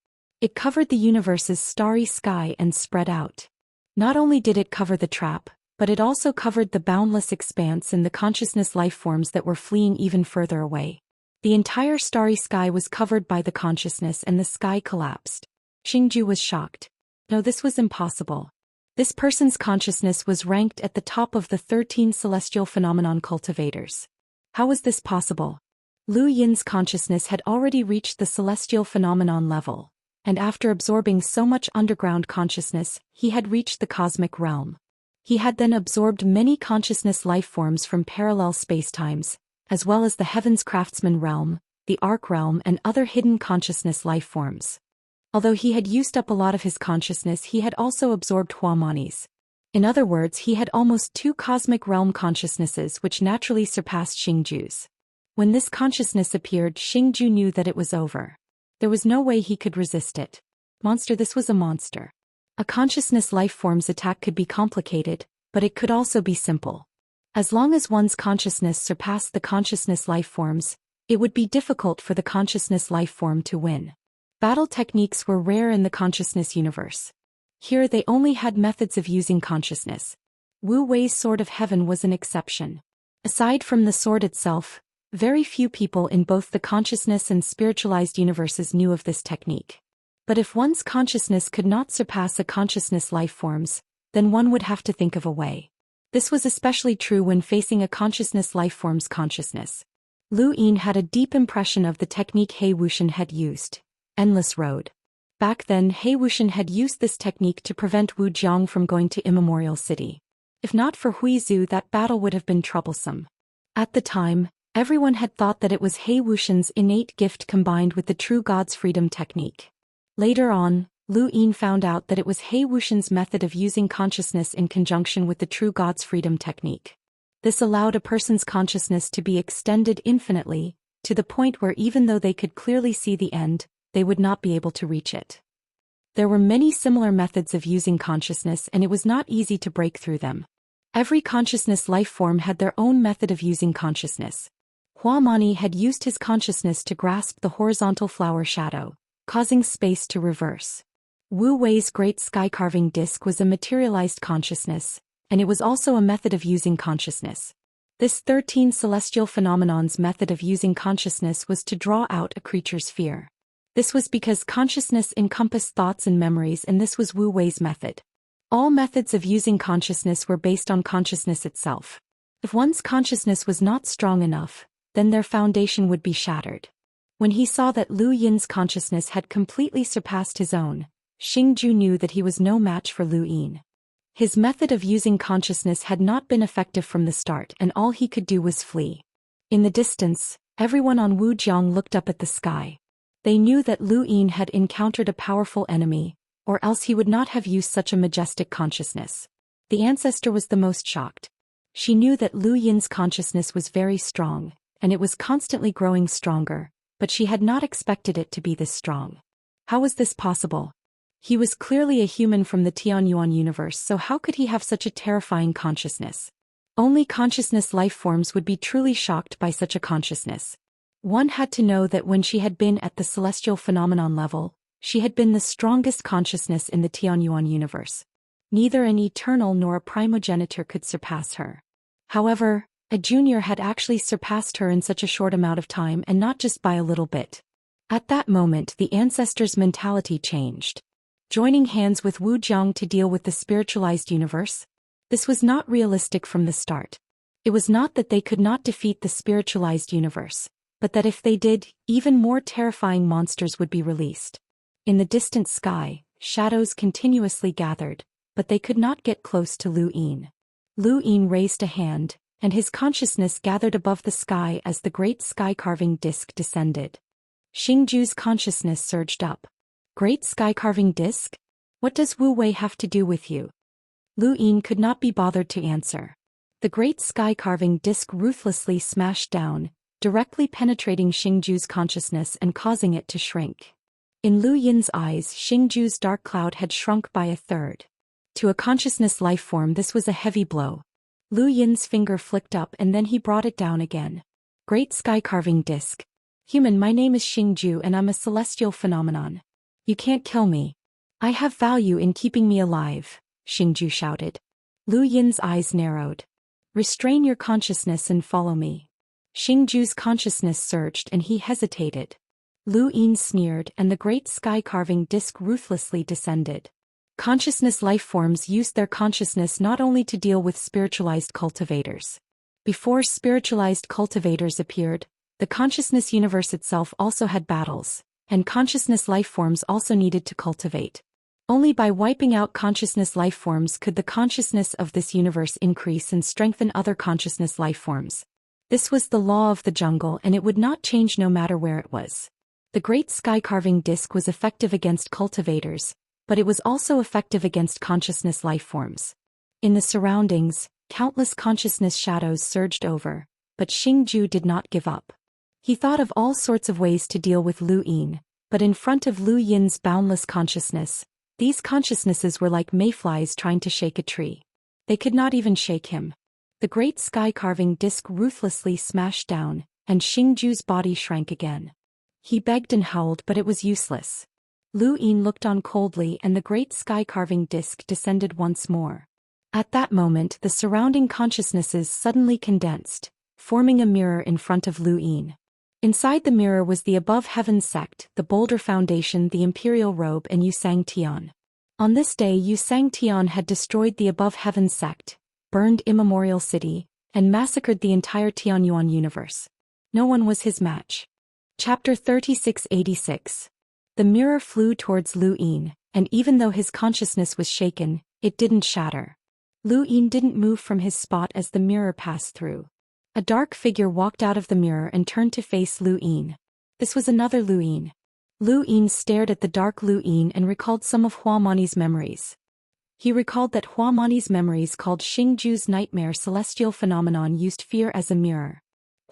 It covered the universe's starry sky and spread out. Not only did it cover the trap, but it also covered the boundless expanse and the consciousness life forms that were fleeing even further away. The entire starry sky was covered by the consciousness and the sky collapsed. Xingju was shocked. No, this was impossible. This person's consciousness was ranked at the top of the 13 celestial phenomenon cultivators. How was this possible? Lu Yin's consciousness had already reached the celestial phenomenon level, and after absorbing so much underground consciousness, he had reached the cosmic realm. He had then absorbed many consciousness life forms from parallel spacetimes, as well as the Heaven's Craftsman realm, the Arc realm, and other hidden consciousness life forms. Although he had used up a lot of his consciousness, he had also absorbed Huamani's. In other words, he had almost 2 cosmic realm consciousnesses which naturally surpassed Xingju's. When this consciousness appeared, Xingju knew that it was over. There was no way he could resist it. Monster, this was a monster. A consciousness life form's attack could be complicated, but it could also be simple. As long as one's consciousness surpassed the consciousness life forms, it would be difficult for the consciousness life form to win. Battle techniques were rare in the consciousness universe. Here they only had methods of using consciousness. Wu Wei's Sword of Heaven was an exception. Aside from the sword itself, Very few people in both the consciousness and spiritualized universes knew of this technique. But if one's consciousness could not surpass a consciousness life forms, then one would have to think of a way. This was especially true when facing a consciousness life form's consciousness. Lu Yin had a deep impression of the technique He Wuxian had used, Endless Road. Back then He Wuxian had used this technique to prevent Wu Jiang from going to Immemorial City. If not for Huizhu, that battle would have been troublesome. At the time, everyone had thought that it was He Wuxian's innate gift combined with the true God's freedom technique. Later on, Lu Yin found out that it was He Wuxian's method of using consciousness in conjunction with the true God's freedom technique. This allowed a person's consciousness to be extended infinitely, to the point where even though they could clearly see the end, they would not be able to reach it. There were many similar methods of using consciousness, and it was not easy to break through them. Every consciousness life form had their own method of using consciousness. Huamani had used his consciousness to grasp the horizontal flower shadow, causing space to reverse. Wu Wei's great sky-carving disc was a materialized consciousness, and it was also a method of using consciousness. This 13 celestial phenomenon's method of using consciousness was to draw out a creature's fear. This was because consciousness encompassed thoughts and memories, and this was Wu Wei's method. All methods of using consciousness were based on consciousness itself. If one's consciousness was not strong enough, then their foundation would be shattered. When he saw that Lu Yin's consciousness had completely surpassed his own, Xingju knew that he was no match for Lu Yin. His method of using consciousness had not been effective from the start, and all he could do was flee. In the distance, everyone on Wu Jiang looked up at the sky. They knew that Lu Yin had encountered a powerful enemy, or else he would not have used such a majestic consciousness. The ancestor was the most shocked. She knew that Lu Yin's consciousness was very strong, and it was constantly growing stronger, but she had not expected it to be this strong. How was this possible? He was clearly a human from the Xuanhuan universe, so how could he have such a terrifying consciousness? Only consciousness life forms would be truly shocked by such a consciousness. One had to know that when she had been at the celestial phenomenon level, she had been the strongest consciousness in the Xuanhuan universe. Neither an eternal nor a primogenitor could surpass her. However, a junior had actually surpassed her in such a short amount of time, and not just by a little bit. At that moment, the ancestor's mentality changed. Joining hands with Wu Jiang to deal with the spiritualized universe? This was not realistic from the start. It was not that they could not defeat the spiritualized universe, but that if they did, even more terrifying monsters would be released. In the distant sky, shadows continuously gathered, but they could not get close to Lu Yin. Lu Yin raised a hand, and his consciousness gathered above the sky as the great sky-carving disc descended. Xingju's consciousness surged up. Great sky-carving disc? What does Wu Wei have to do with you? Lu Yin could not be bothered to answer. The great sky-carving disc ruthlessly smashed down, directly penetrating Xingju's consciousness and causing it to shrink. In Lu Yin's eyes, Xingju's dark cloud had shrunk by a third. To a consciousness life form, this was a heavy blow. Lu Yin's finger flicked up and then he brought it down again. Great sky-carving disc. Human, my name is Xingju and I'm a celestial phenomenon. You can't kill me. I have value in keeping me alive, Xingju shouted. Lu Yin's eyes narrowed. Restrain your consciousness and follow me. Xingju's consciousness surged and he hesitated. Lu Yin sneered and the great sky-carving disc ruthlessly descended. Consciousness life forms used their consciousness not only to deal with spiritualized cultivators. Before spiritualized cultivators appeared, the consciousness universe itself also had battles, and consciousness life forms also needed to cultivate. Only by wiping out consciousness life forms could the consciousness of this universe increase and strengthen other consciousness life forms. This was the law of the jungle, and it would not change no matter where it was. The great sky-carving disc was effective against cultivators, but it was also effective against consciousness life forms. In the surroundings, countless consciousness shadows surged over, but Xingju did not give up. He thought of all sorts of ways to deal with Lu Yin, but in front of Lu Yin's boundless consciousness, these consciousnesses were like mayflies trying to shake a tree. They could not even shake him. The great sky-carving disc ruthlessly smashed down, and Xingju's body shrank again. He begged and howled, but it was useless. Lu Yin looked on coldly and the great sky-carving disc descended once more. At that moment, the surrounding consciousnesses suddenly condensed, forming a mirror in front of Lu Yin. Inside the mirror was the Above Heaven sect, the Boulder Foundation, the Imperial Robe, and Xianxia. On this day, Xianxia had destroyed the Above Heaven sect, burned Immemorial City, and massacred the entire Tianyuan universe. No one was his match. Chapter 3686. The mirror flew towards Lu Yin, and even though his consciousness was shaken, it didn't shatter. Lu Yin didn't move from his spot as the mirror passed through. A dark figure walked out of the mirror and turned to face Lu Yin. This was another Lu Yin. Lu Yin stared at the dark Lu Yin and recalled some of Huamani's memories. He recalled that Huamani's memories, called Xingju's nightmare celestial phenomenon, used fear as a mirror.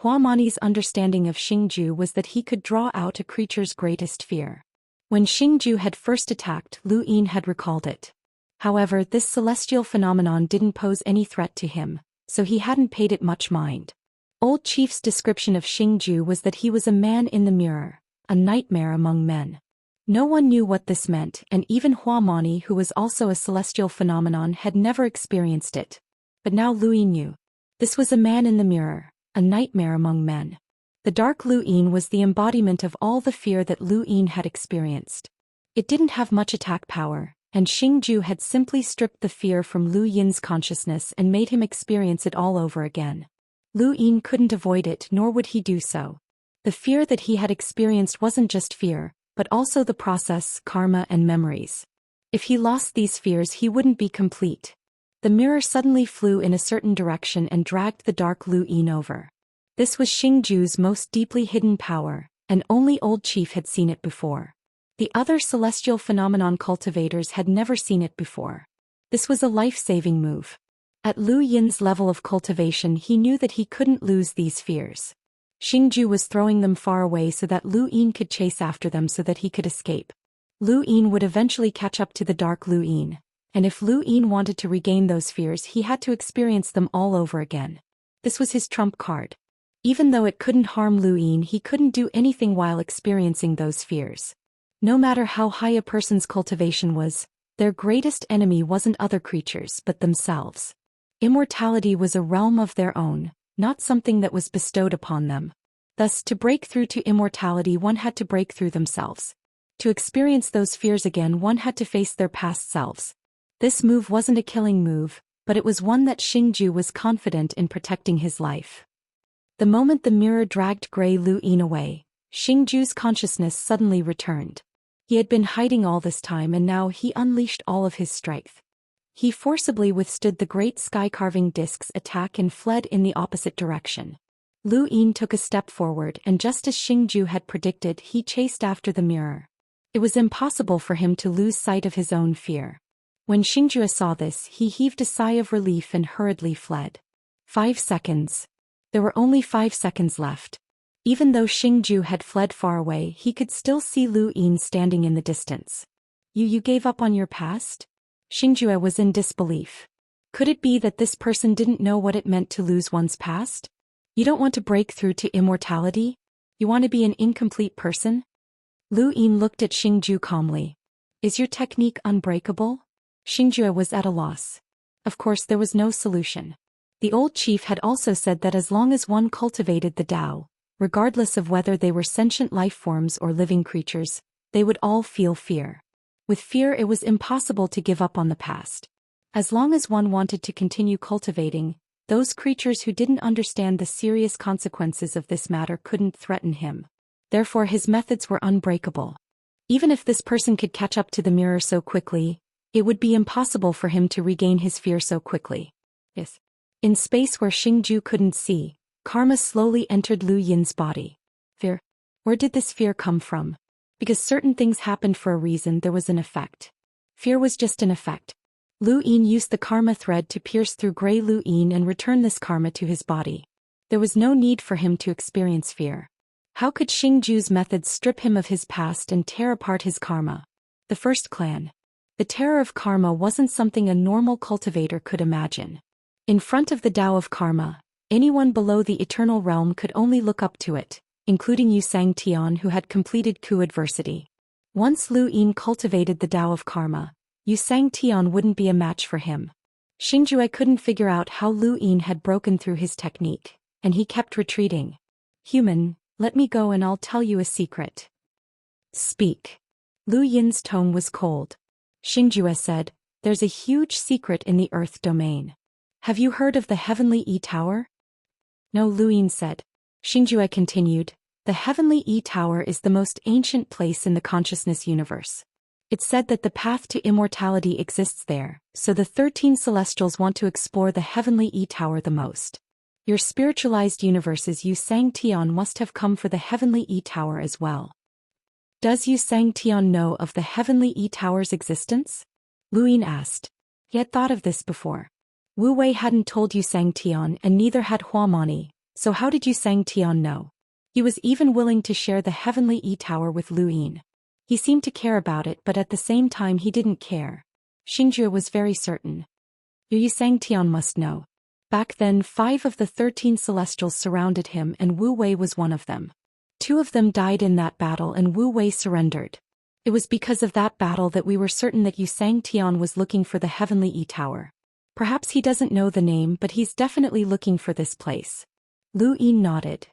Huamani's understanding of Xingju was that he could draw out a creature's greatest fear. When Xingju had first attacked, Lu Yin had recalled it. However, this celestial phenomenon didn't pose any threat to him, so he hadn't paid it much mind. Old Chief's description of Xingju was that he was a man in the mirror, a nightmare among men. No one knew what this meant, and even Huamani, who was also a celestial phenomenon, had never experienced it. But now Lu Yin knew. This was a man in the mirror, a nightmare among men. The dark Lu Yin was the embodiment of all the fear that Lu Yin had experienced. It didn't have much attack power, and Xingju had simply stripped the fear from Lu Yin's consciousness and made him experience it all over again. Lu Yin couldn't avoid it, nor would he do so. The fear that he had experienced wasn't just fear, but also the process, karma, and memories. If he lost these fears, he wouldn't be complete. The mirror suddenly flew in a certain direction and dragged the dark Lu Yin over. This was Xingju's most deeply hidden power, and only Old Chief had seen it before. The other celestial phenomenon cultivators had never seen it before. This was a life-saving move. At Lu Yin's level of cultivation, he knew that he couldn't lose these fears. Xingju was throwing them far away so that Lu Yin could chase after them so that he could escape. Lu Yin would eventually catch up to the dark Lu Yin, and if Lu Yin wanted to regain those fears, he had to experience them all over again. This was his trump card. Even though it couldn't harm Lu Yin, he couldn't do anything while experiencing those fears. No matter how high a person's cultivation was, their greatest enemy wasn't other creatures but themselves. Immortality was a realm of their own, not something that was bestowed upon them. Thus, to break through to immortality, one had to break through themselves. To experience those fears again, one had to face their past selves. This move wasn't a killing move, but it was one that Xingju was confident in protecting his life. The moment the mirror dragged Grey Lu Yin away, Xingju's consciousness suddenly returned. He had been hiding all this time, and now he unleashed all of his strength. He forcibly withstood the great sky-carving disk's attack and fled in the opposite direction. Lu Yin took a step forward, and just as Xingju had predicted, he chased after the mirror. It was impossible for him to lose sight of his own fear. When Xingju saw this, he heaved a sigh of relief and hurriedly fled. 5 seconds. There were only 5 seconds left. Even though Xingju had fled far away, he could still see Lu Yin standing in the distance. You gave up on your past? Xingju was in disbelief. Could it be that this person didn't know what it meant to lose one's past? You don't want to break through to immortality? You want to be an incomplete person? Lu Yin looked at Xingju calmly. Is your technique unbreakable? Xingju was at a loss. Of course, there was no solution. The old chief had also said that as long as one cultivated the Tao, regardless of whether they were sentient life forms or living creatures, they would all feel fear. With fear, it was impossible to give up on the past. As long as one wanted to continue cultivating, those creatures who didn't understand the serious consequences of this matter couldn't threaten him. Therefore, his methods were unbreakable. Even if this person could catch up to the mirror so quickly, it would be impossible for him to regain his fear so quickly. Yes. In space where Xingju couldn't see, karma slowly entered Lu Yin's body. Fear? Where did this fear come from? Because certain things happened for a reason, there was an effect. Fear was just an effect. Lu Yin used the karma thread to pierce through Grey Lu Yin and return this karma to his body. There was no need for him to experience fear. How could Xingju's methods strip him of his past and tear apart his karma? The first clan. The terror of karma wasn't something a normal cultivator could imagine. In front of the Tao of karma, anyone below the eternal realm could only look up to it, including Xianxia, who had completed coup adversity. Once Lu Yin cultivated the Tao of karma, Xianxia wouldn't be a match for him. Xingju couldn't figure out how Lu Yin had broken through his technique, and he kept retreating. Human, let me go and I'll tell you a secret. Speak. Lu Yin's tone was cold. Xianxia said, there's a huge secret in the Earth domain. Have you heard of the Heavenly E-Tower? No, Lu Yin said. Xianxia continued, the Heavenly E-Tower is the most ancient place in the consciousness universe. It's said that the path to immortality exists there, so the 13 Celestials want to explore the Heavenly E-Tower the most. Your spiritualized universe's xianxia must have come for the Heavenly E-Tower as well. Does xianxia know of the Heavenly E-Tower's existence? Lu Yin asked. He had thought of this before. Wu Wei hadn't told xianxia and neither had Huamani, so how did xianxia know? He was even willing to share the Heavenly E-Tower with Lu Yin. He seemed to care about it, but at the same time he didn't care. Xianxia was very certain. Your xianxia must know. Back then 5 of the 13 Celestials surrounded him and Wu Wei was one of them. 2 of them died in that battle and Wu Wei surrendered. It was because of that battle that we were certain that xianxia was looking for the Heavenly E-Tower. Perhaps he doesn't know the name, but he's definitely looking for this place. Lu Yin nodded.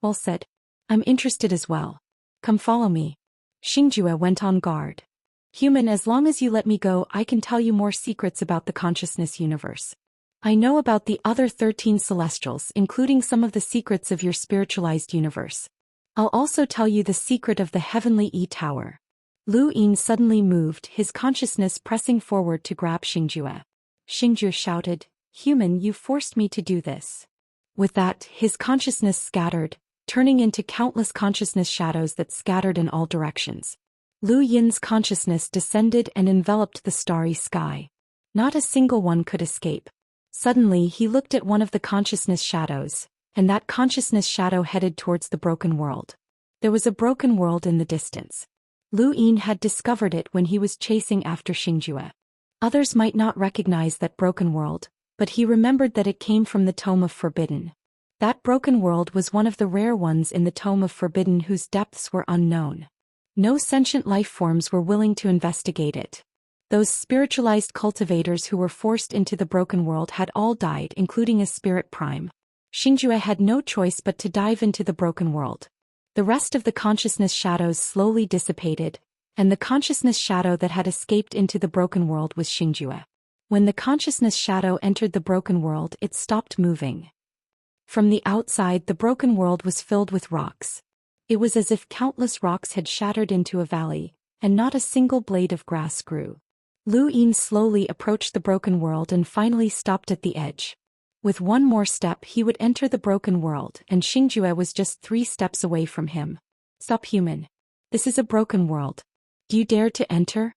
Well said. I'm interested as well. Come follow me. Xianxia went on guard. Human, as long as you let me go, I can tell you more secrets about the consciousness universe. I know about the other 13 Celestials, including some of the secrets of your spiritualized universe. I'll also tell you the secret of the Heavenly E-Tower. Lu Yin suddenly moved, his consciousness pressing forward to grab Xianxia. Xianxia shouted, Human, you forced me to do this. With that, his consciousness scattered, turning into countless consciousness shadows that scattered in all directions. Lu Yin's consciousness descended and enveloped the starry sky. Not a single one could escape. Suddenly he looked at one of the consciousness shadows, and that consciousness shadow headed towards the broken world. There was a broken world in the distance. Lu Yin had discovered it when he was chasing after Xianxia. Others might not recognize that broken world, but he remembered that it came from the Tome of Forbidden. That broken world was one of the rare ones in the Tome of Forbidden whose depths were unknown. No sentient life forms were willing to investigate it. Those spiritualized cultivators who were forced into the broken world had all died, including a spirit prime. Xianxia had no choice but to dive into the broken world. The rest of the consciousness shadows slowly dissipated, and the consciousness shadow that had escaped into the broken world was Xianxia. When the consciousness shadow entered the broken world, it stopped moving. From the outside, the broken world was filled with rocks. It was as if countless rocks had shattered into a valley, and not a single blade of grass grew. Lu Yin slowly approached the broken world and finally stopped at the edge. With one more step he would enter the broken world, and Xianxia was just 3 steps away from him. Stop, human. This is a broken world. Do you dare to enter?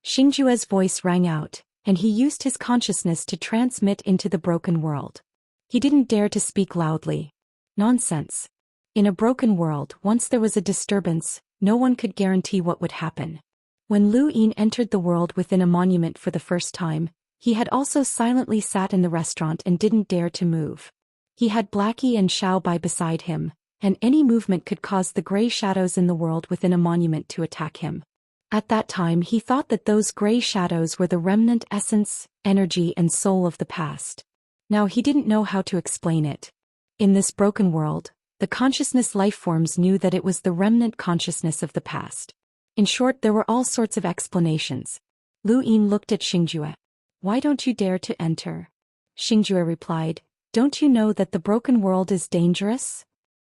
Xianxia's voice rang out, and he used his consciousness to transmit into the broken world. He didn't dare to speak loudly. Nonsense. In a broken world, once there was a disturbance, no one could guarantee what would happen. When Lu Yin entered the world within a monument for the first time, he had also silently sat in the restaurant and didn't dare to move. He had Blackie and Xiao Bai beside him, and any movement could cause the gray shadows in the world within a monument to attack him. At that time he thought that those gray shadows were the remnant essence, energy and soul of the past. Now he didn't know how to explain it. In this broken world, the consciousness lifeforms knew that it was the remnant consciousness of the past. In short, there were all sorts of explanations. Lu Yin looked at Xianxia. Why don't you dare to enter? Xianxia replied, Don't you know that the broken world is dangerous?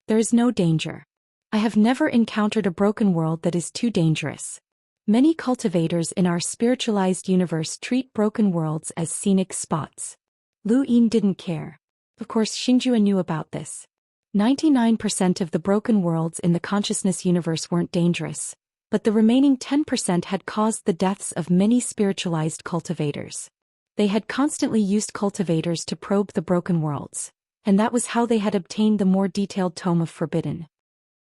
There is no danger. I have never encountered a broken world that is too dangerous. Many cultivators in our spiritualized universe treat broken worlds as scenic spots. Lu Yin didn't care. Of course, Xianxia knew about this. 99% of the broken worlds in the consciousness universe weren't dangerous, but the remaining 10% had caused the deaths of many spiritualized cultivators. They had constantly used cultivators to probe the broken worlds, and that was how they had obtained the more detailed Tome of Forbidden.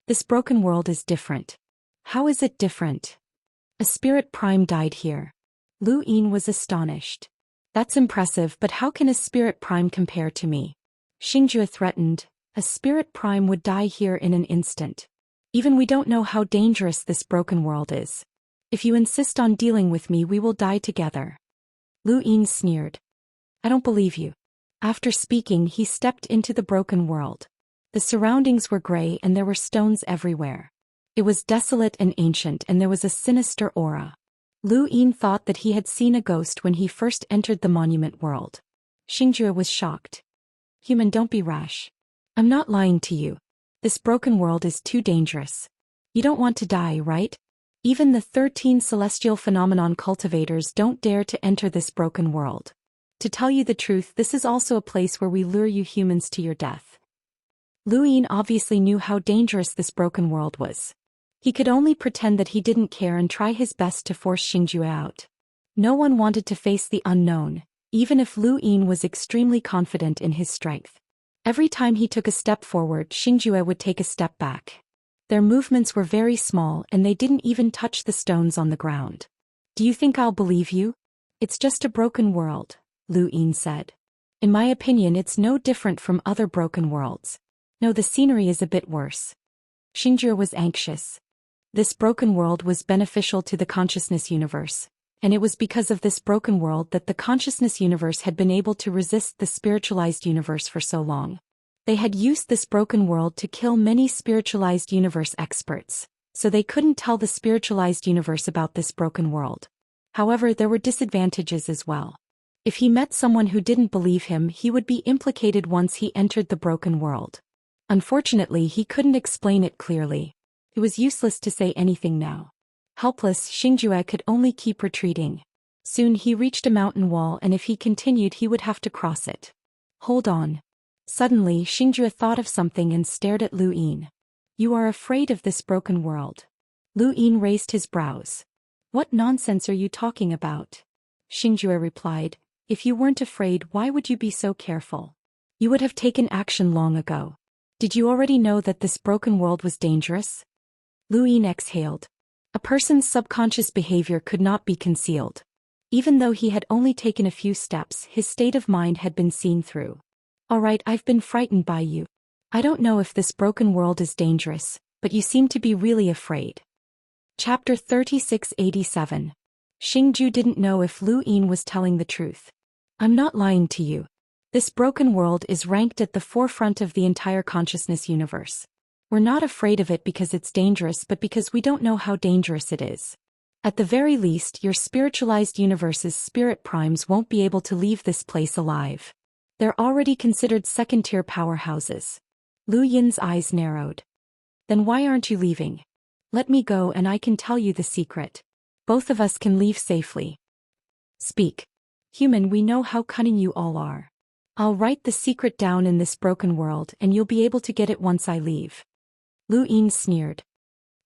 This broken world is different. How is it different? A spirit prime died here. Lu Yin was astonished. That's impressive, but how can a spirit prime compare to me? Xianxia threatened. A spirit prime would die here in an instant. Even we don't know how dangerous this broken world is. If you insist on dealing with me, we will die together. Lu Yin sneered. I don't believe you. After speaking, he stepped into the broken world. The surroundings were gray and there were stones everywhere. It was desolate and ancient and there was a sinister aura. Lu Yin thought that he had seen a ghost when he first entered the monument world. Xingjue was shocked. Human, don't be rash. I'm not lying to you. This broken world is too dangerous. You don't want to die, right? Even the 13 celestial phenomenon cultivators don't dare to enter this broken world. To tell you the truth, this is also a place where we lure you humans to your death. Lu Yin obviously knew how dangerous this broken world was. He could only pretend that he didn't care and try his best to force Xingjue out. No one wanted to face the unknown, even if Lu Yin was extremely confident in his strength. Every time he took a step forward, Xingjue would take a step back. Their movements were very small and they didn't even touch the stones on the ground. Do you think I'll believe you? It's just a broken world, Lu Yin said. In my opinion, it's no different from other broken worlds. No, the scenery is a bit worse. Xingjue was anxious. This broken world was beneficial to the consciousness universe, and it was because of this broken world that the consciousness universe had been able to resist the spiritualized universe for so long. They had used this broken world to kill many spiritualized universe experts, so they couldn't tell the spiritualized universe about this broken world. However, there were disadvantages as well. If he met someone who didn't believe him, he would be implicated once he entered the broken world. Unfortunately, he couldn't explain it clearly. It was useless to say anything now. Helpless, Xingjue could only keep retreating. Soon he reached a mountain wall, and if he continued he would have to cross it. Hold on. Suddenly, Xingjue thought of something and stared at Lu Yin. You are afraid of this broken world. Lu Yin raised his brows. What nonsense are you talking about? Xingjue replied, if you weren't afraid, why would you be so careful? You would have taken action long ago. Did you already know that this broken world was dangerous? Lu Yin exhaled. A person's subconscious behavior could not be concealed. Even though he had only taken a few steps, his state of mind had been seen through. All right, I've been frightened by you. I don't know if this broken world is dangerous, but you seem to be really afraid. Chapter 3687. Xingjue didn't know if Lu Yin was telling the truth. I'm not lying to you. This broken world is ranked at the forefront of the entire consciousness universe. We're not afraid of it because it's dangerous, but because we don't know how dangerous it is. At the very least, your spiritualized universe's spirit primes won't be able to leave this place alive. They're already considered second-tier powerhouses. Lu Yin's eyes narrowed. Then why aren't you leaving? Let me go and I can tell you the secret. Both of us can leave safely. Speak. Human, we know how cunning you all are. I'll write the secret down in this broken world and you'll be able to get it once I leave. Lu Yin sneered.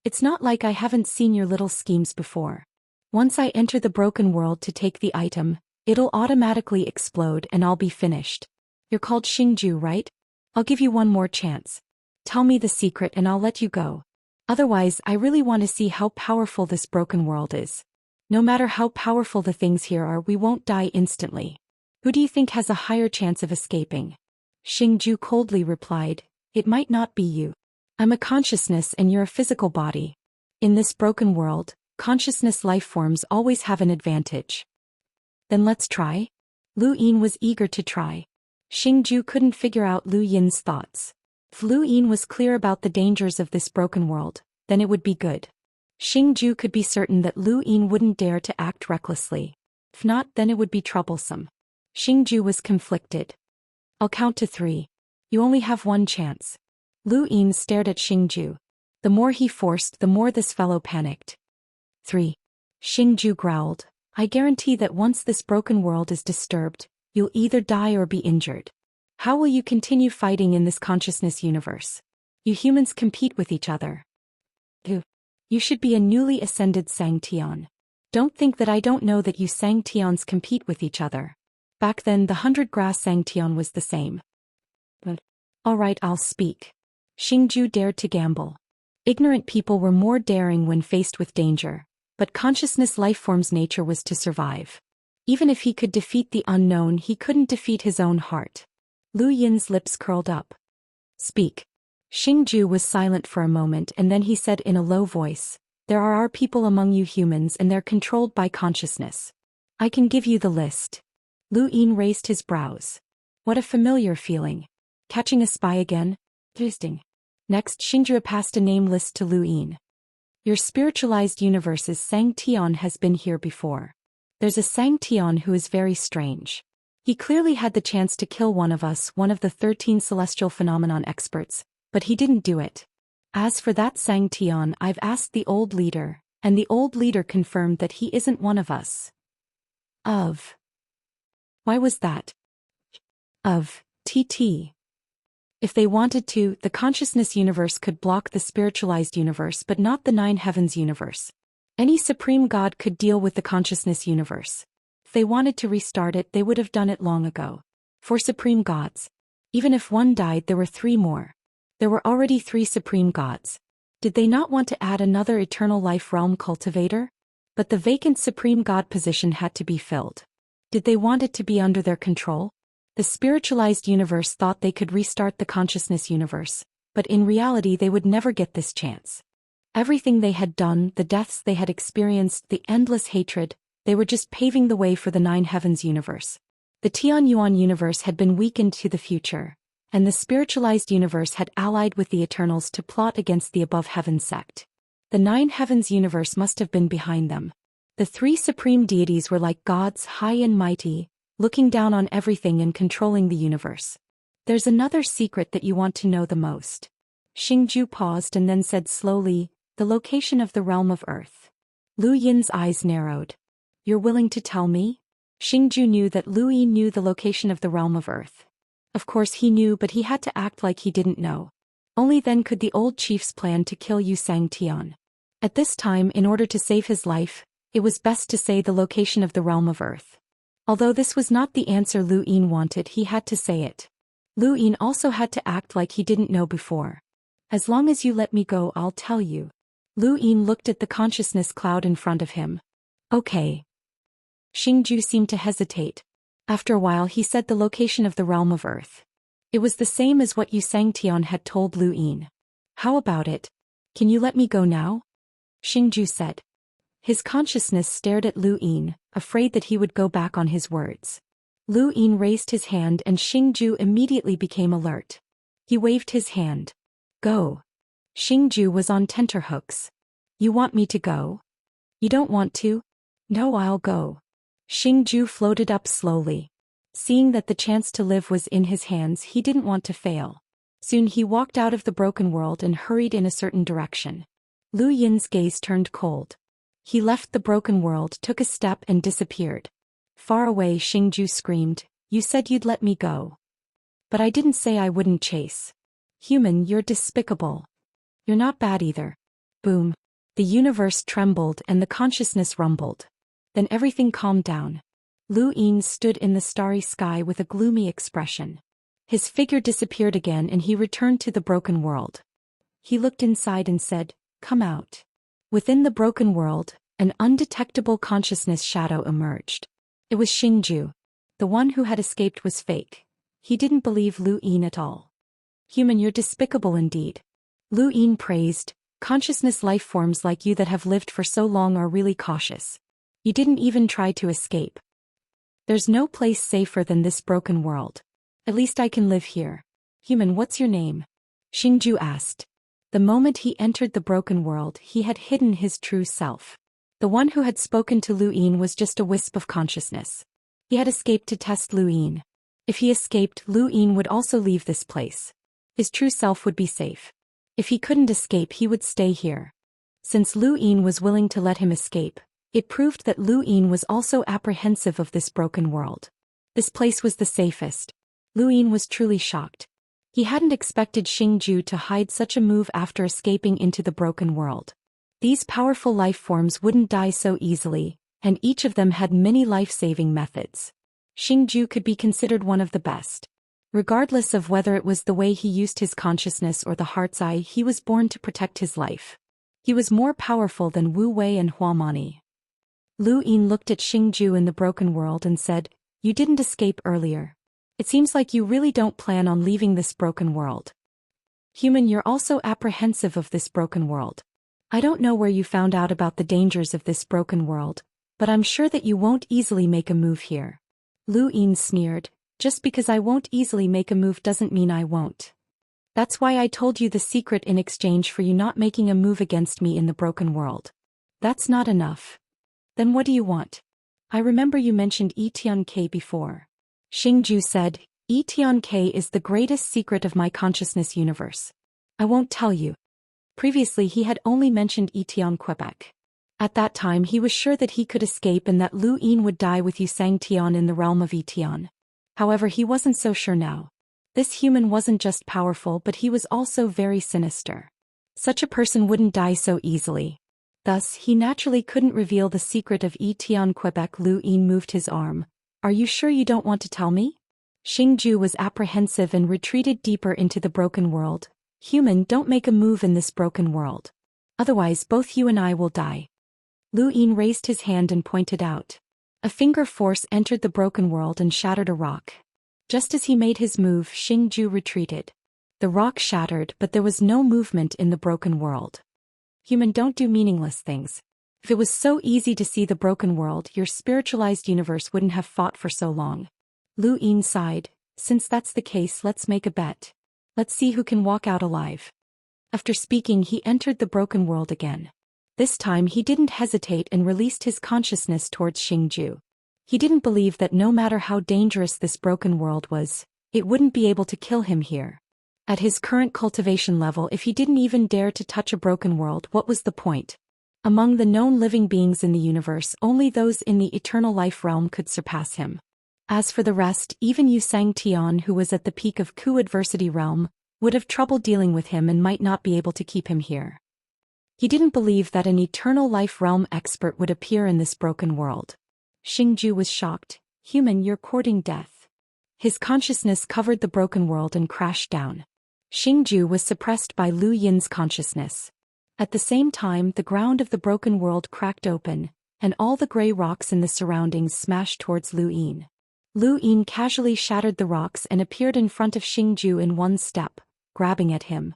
It's not like I haven't seen your little schemes before. Once I enter the broken world to take the item, it'll automatically explode and I'll be finished. You're called Xingjue, right? I'll give you one more chance. Tell me the secret and I'll let you go. Otherwise, I really want to see how powerful this broken world is. No matter how powerful the things here are, we won't die instantly. Who do you think has a higher chance of escaping? Xingjue coldly replied, it might not be you. I'm a consciousness and you're a physical body. In this broken world, consciousness life forms always have an advantage. Then let's try? Lu Yin was eager to try. Xingjue couldn't figure out Lu Yin's thoughts. If Lu Yin was clear about the dangers of this broken world, then it would be good. Xingjue could be certain that Lu Yin wouldn't dare to act recklessly. If not, then it would be troublesome. Xingjue was conflicted. I'll count to 3. You only have one chance. Lu Yin stared at Xingjue. The more he forced, the more this fellow panicked. 3. Xingjue growled. I guarantee that once this broken world is disturbed, you'll either die or be injured. How will you continue fighting in this consciousness universe? You humans compete with each other. You should be a newly ascended xianxia. Don't think that I don't know that you xianxias compete with each other. Back then the 100-grass xianxia was the same. But all right, I'll speak. Xingjue dared to gamble. Ignorant people were more daring when faced with danger, but consciousness lifeform's nature was to survive. Even if he could defeat the unknown, he couldn't defeat his own heart. Lu Yin's lips curled up. Speak. Xingjue was silent for a moment and then he said in a low voice, there are our people among you humans and they're controlled by consciousness. I can give you the list. Lu Yin raised his brows. What a familiar feeling. Catching a spy again? Interesting. Next, Xingju passed a name list to Lu Yin. Your spiritualized universe's Sang Tian has been here before. There's a Sang Tian who is very strange. He clearly had the chance to kill one of us, one of the 13 celestial phenomenon experts, but he didn't do it. As for that Sang Tian, I've asked the old leader, and the old leader confirmed that he isn't one of us. Why was that? TT. If they wanted to, the consciousness universe could block the spiritualized universe but not the nine heavens universe. Any supreme god could deal with the consciousness universe. If they wanted to restart it, they would have done it long ago. For supreme gods. Even if one died, there were 3 more. There were already 3 supreme gods. Did they not want to add another eternal life realm cultivator? But the vacant supreme god position had to be filled. Did they want it to be under their control? The spiritualized universe thought they could restart the consciousness universe, but in reality they would never get this chance. Everything they had done, the deaths they had experienced, the endless hatred, they were just paving the way for the nine heavens universe. The Tianyuan universe had been weakened to the future, and the spiritualized universe had allied with the Eternals to plot against the above heaven sect. The nine heavens universe must have been behind them. The 3 supreme deities were like gods, high and mighty, looking down on everything and controlling the universe. There's another secret that you want to know the most. Xingju paused and then said slowly, the location of the realm of earth. Lu Yin's eyes narrowed. You're willing to tell me? Xingju knew that Lu Yin knew the location of the realm of earth. Of course he knew, but he had to act like he didn't know. Only then could the old chief's plan to kill Yu Sang Tian. At this time, in order to save his life, it was best to say the location of the realm of earth. Although this was not the answer Lu Yin wanted, he had to say it. Lu Yin also had to act like he didn't know before. As long as you let me go, I'll tell you. Lu Yin looked at the consciousness cloud in front of him. Okay. Xingju seemed to hesitate. After a while he said the location of the realm of earth. It was the same as what Yu Sang Tian had told Lu Yin. How about it? Can you let me go now? Xingju said. His consciousness stared at Lu Yin, afraid that he would go back on his words. Lu Yin raised his hand and Xingju immediately became alert. He waved his hand. Go. Xingju was on tenterhooks. You want me to go? You don't want to? No, I'll go. Xingju floated up slowly. Seeing that the chance to live was in his hands, he didn't want to fail. Soon he walked out of the broken world and hurried in a certain direction. Lu Yin's gaze turned cold. He left the broken world, took a step and disappeared. Far away, Xingju screamed, You said you'd let me go. But I didn't say I wouldn't chase. Human, you're despicable. You're not bad either. Boom. The universe trembled and the consciousness rumbled. Then everything calmed down. Lu Yin stood in the starry sky with a gloomy expression. His figure disappeared again and he returned to the broken world. He looked inside and said, Come out. Within the broken world, an undetectable consciousness shadow emerged. It was Xingju. The one who had escaped was fake. He didn't believe Lu Yin at all. Human, you're despicable indeed. Lu Yin praised, Consciousness life forms like you that have lived for so long are really cautious. You didn't even try to escape. There's no place safer than this broken world. At least I can live here. Human, what's your name? Xingju asked. The moment he entered the broken world, he had hidden his true self. The one who had spoken to Lu Yin was just a wisp of consciousness. He had escaped to test Lu Yin. If he escaped, Lu Yin would also leave this place. His true self would be safe. If he couldn't escape, he would stay here. Since Lu Yin was willing to let him escape, it proved that Lu Yin was also apprehensive of this broken world. This place was the safest. Lu Yin was truly shocked. He hadn't expected Xingju to hide such a move after escaping into the broken world. These powerful life forms wouldn't die so easily, and each of them had many life-saving methods. Xingju could be considered one of the best. Regardless of whether it was the way he used his consciousness or the heart's eye, he was born to protect his life. He was more powerful than Wu Wei and Huamani. Lu Yin looked at Xingju in the broken world and said, You didn't escape earlier. It seems like you really don't plan on leaving this broken world. Human, you're also apprehensive of this broken world. I don't know where you found out about the dangers of this broken world, but I'm sure that you won't easily make a move here. Lu Yin sneered, Just because I won't easily make a move doesn't mean I won't. That's why I told you the secret in exchange for you not making a move against me in the broken world. That's not enough. Then what do you want? I remember you mentioned xianxia before. Xingju said, xianxia is the greatest secret of my consciousness universe. I won't tell you. Previously he had only mentioned xianxia. At that time he was sure that he could escape and that Lu Yin would die with xianxia in the realm of Xian. However, he wasn't so sure now. This human wasn't just powerful but he was also very sinister. Such a person wouldn't die so easily. Thus, he naturally couldn't reveal the secret of xianxia. Lu Yin moved his arm. Are you sure you don't want to tell me? Xingju was apprehensive and retreated deeper into the broken world. Human, don't make a move in this broken world. Otherwise both you and I will die. Lu Yin raised his hand and pointed out. A finger force entered the broken world and shattered a rock. Just as he made his move, Xingju retreated. The rock shattered, but there was no movement in the broken world. Human, don't do meaningless things. If it was so easy to see the broken world, your spiritualized universe wouldn't have fought for so long. Lu Yin sighed. Since that's the case, let's make a bet. Let's see who can walk out alive. After speaking, he entered the broken world again. This time he didn't hesitate and released his consciousness towards Xingju. He didn't believe that no matter how dangerous this broken world was, it wouldn't be able to kill him here. At his current cultivation level, if he didn't even dare to touch a broken world, what was the point? Among the known living beings in the universe, only those in the eternal life realm could surpass him. As for the rest, even xianxia, who was at the peak of Ku adversity realm, would have trouble dealing with him and might not be able to keep him here. He didn't believe that an eternal life realm expert would appear in this broken world. Xingju was shocked. Human, you're courting death. His consciousness covered the broken world and crashed down. Xingju was suppressed by Lu Yin's consciousness. At the same time, the ground of the broken world cracked open, and all the gray rocks in the surroundings smashed towards Lu Yin. Lu Yin casually shattered the rocks and appeared in front of Xingju in one step, grabbing at him.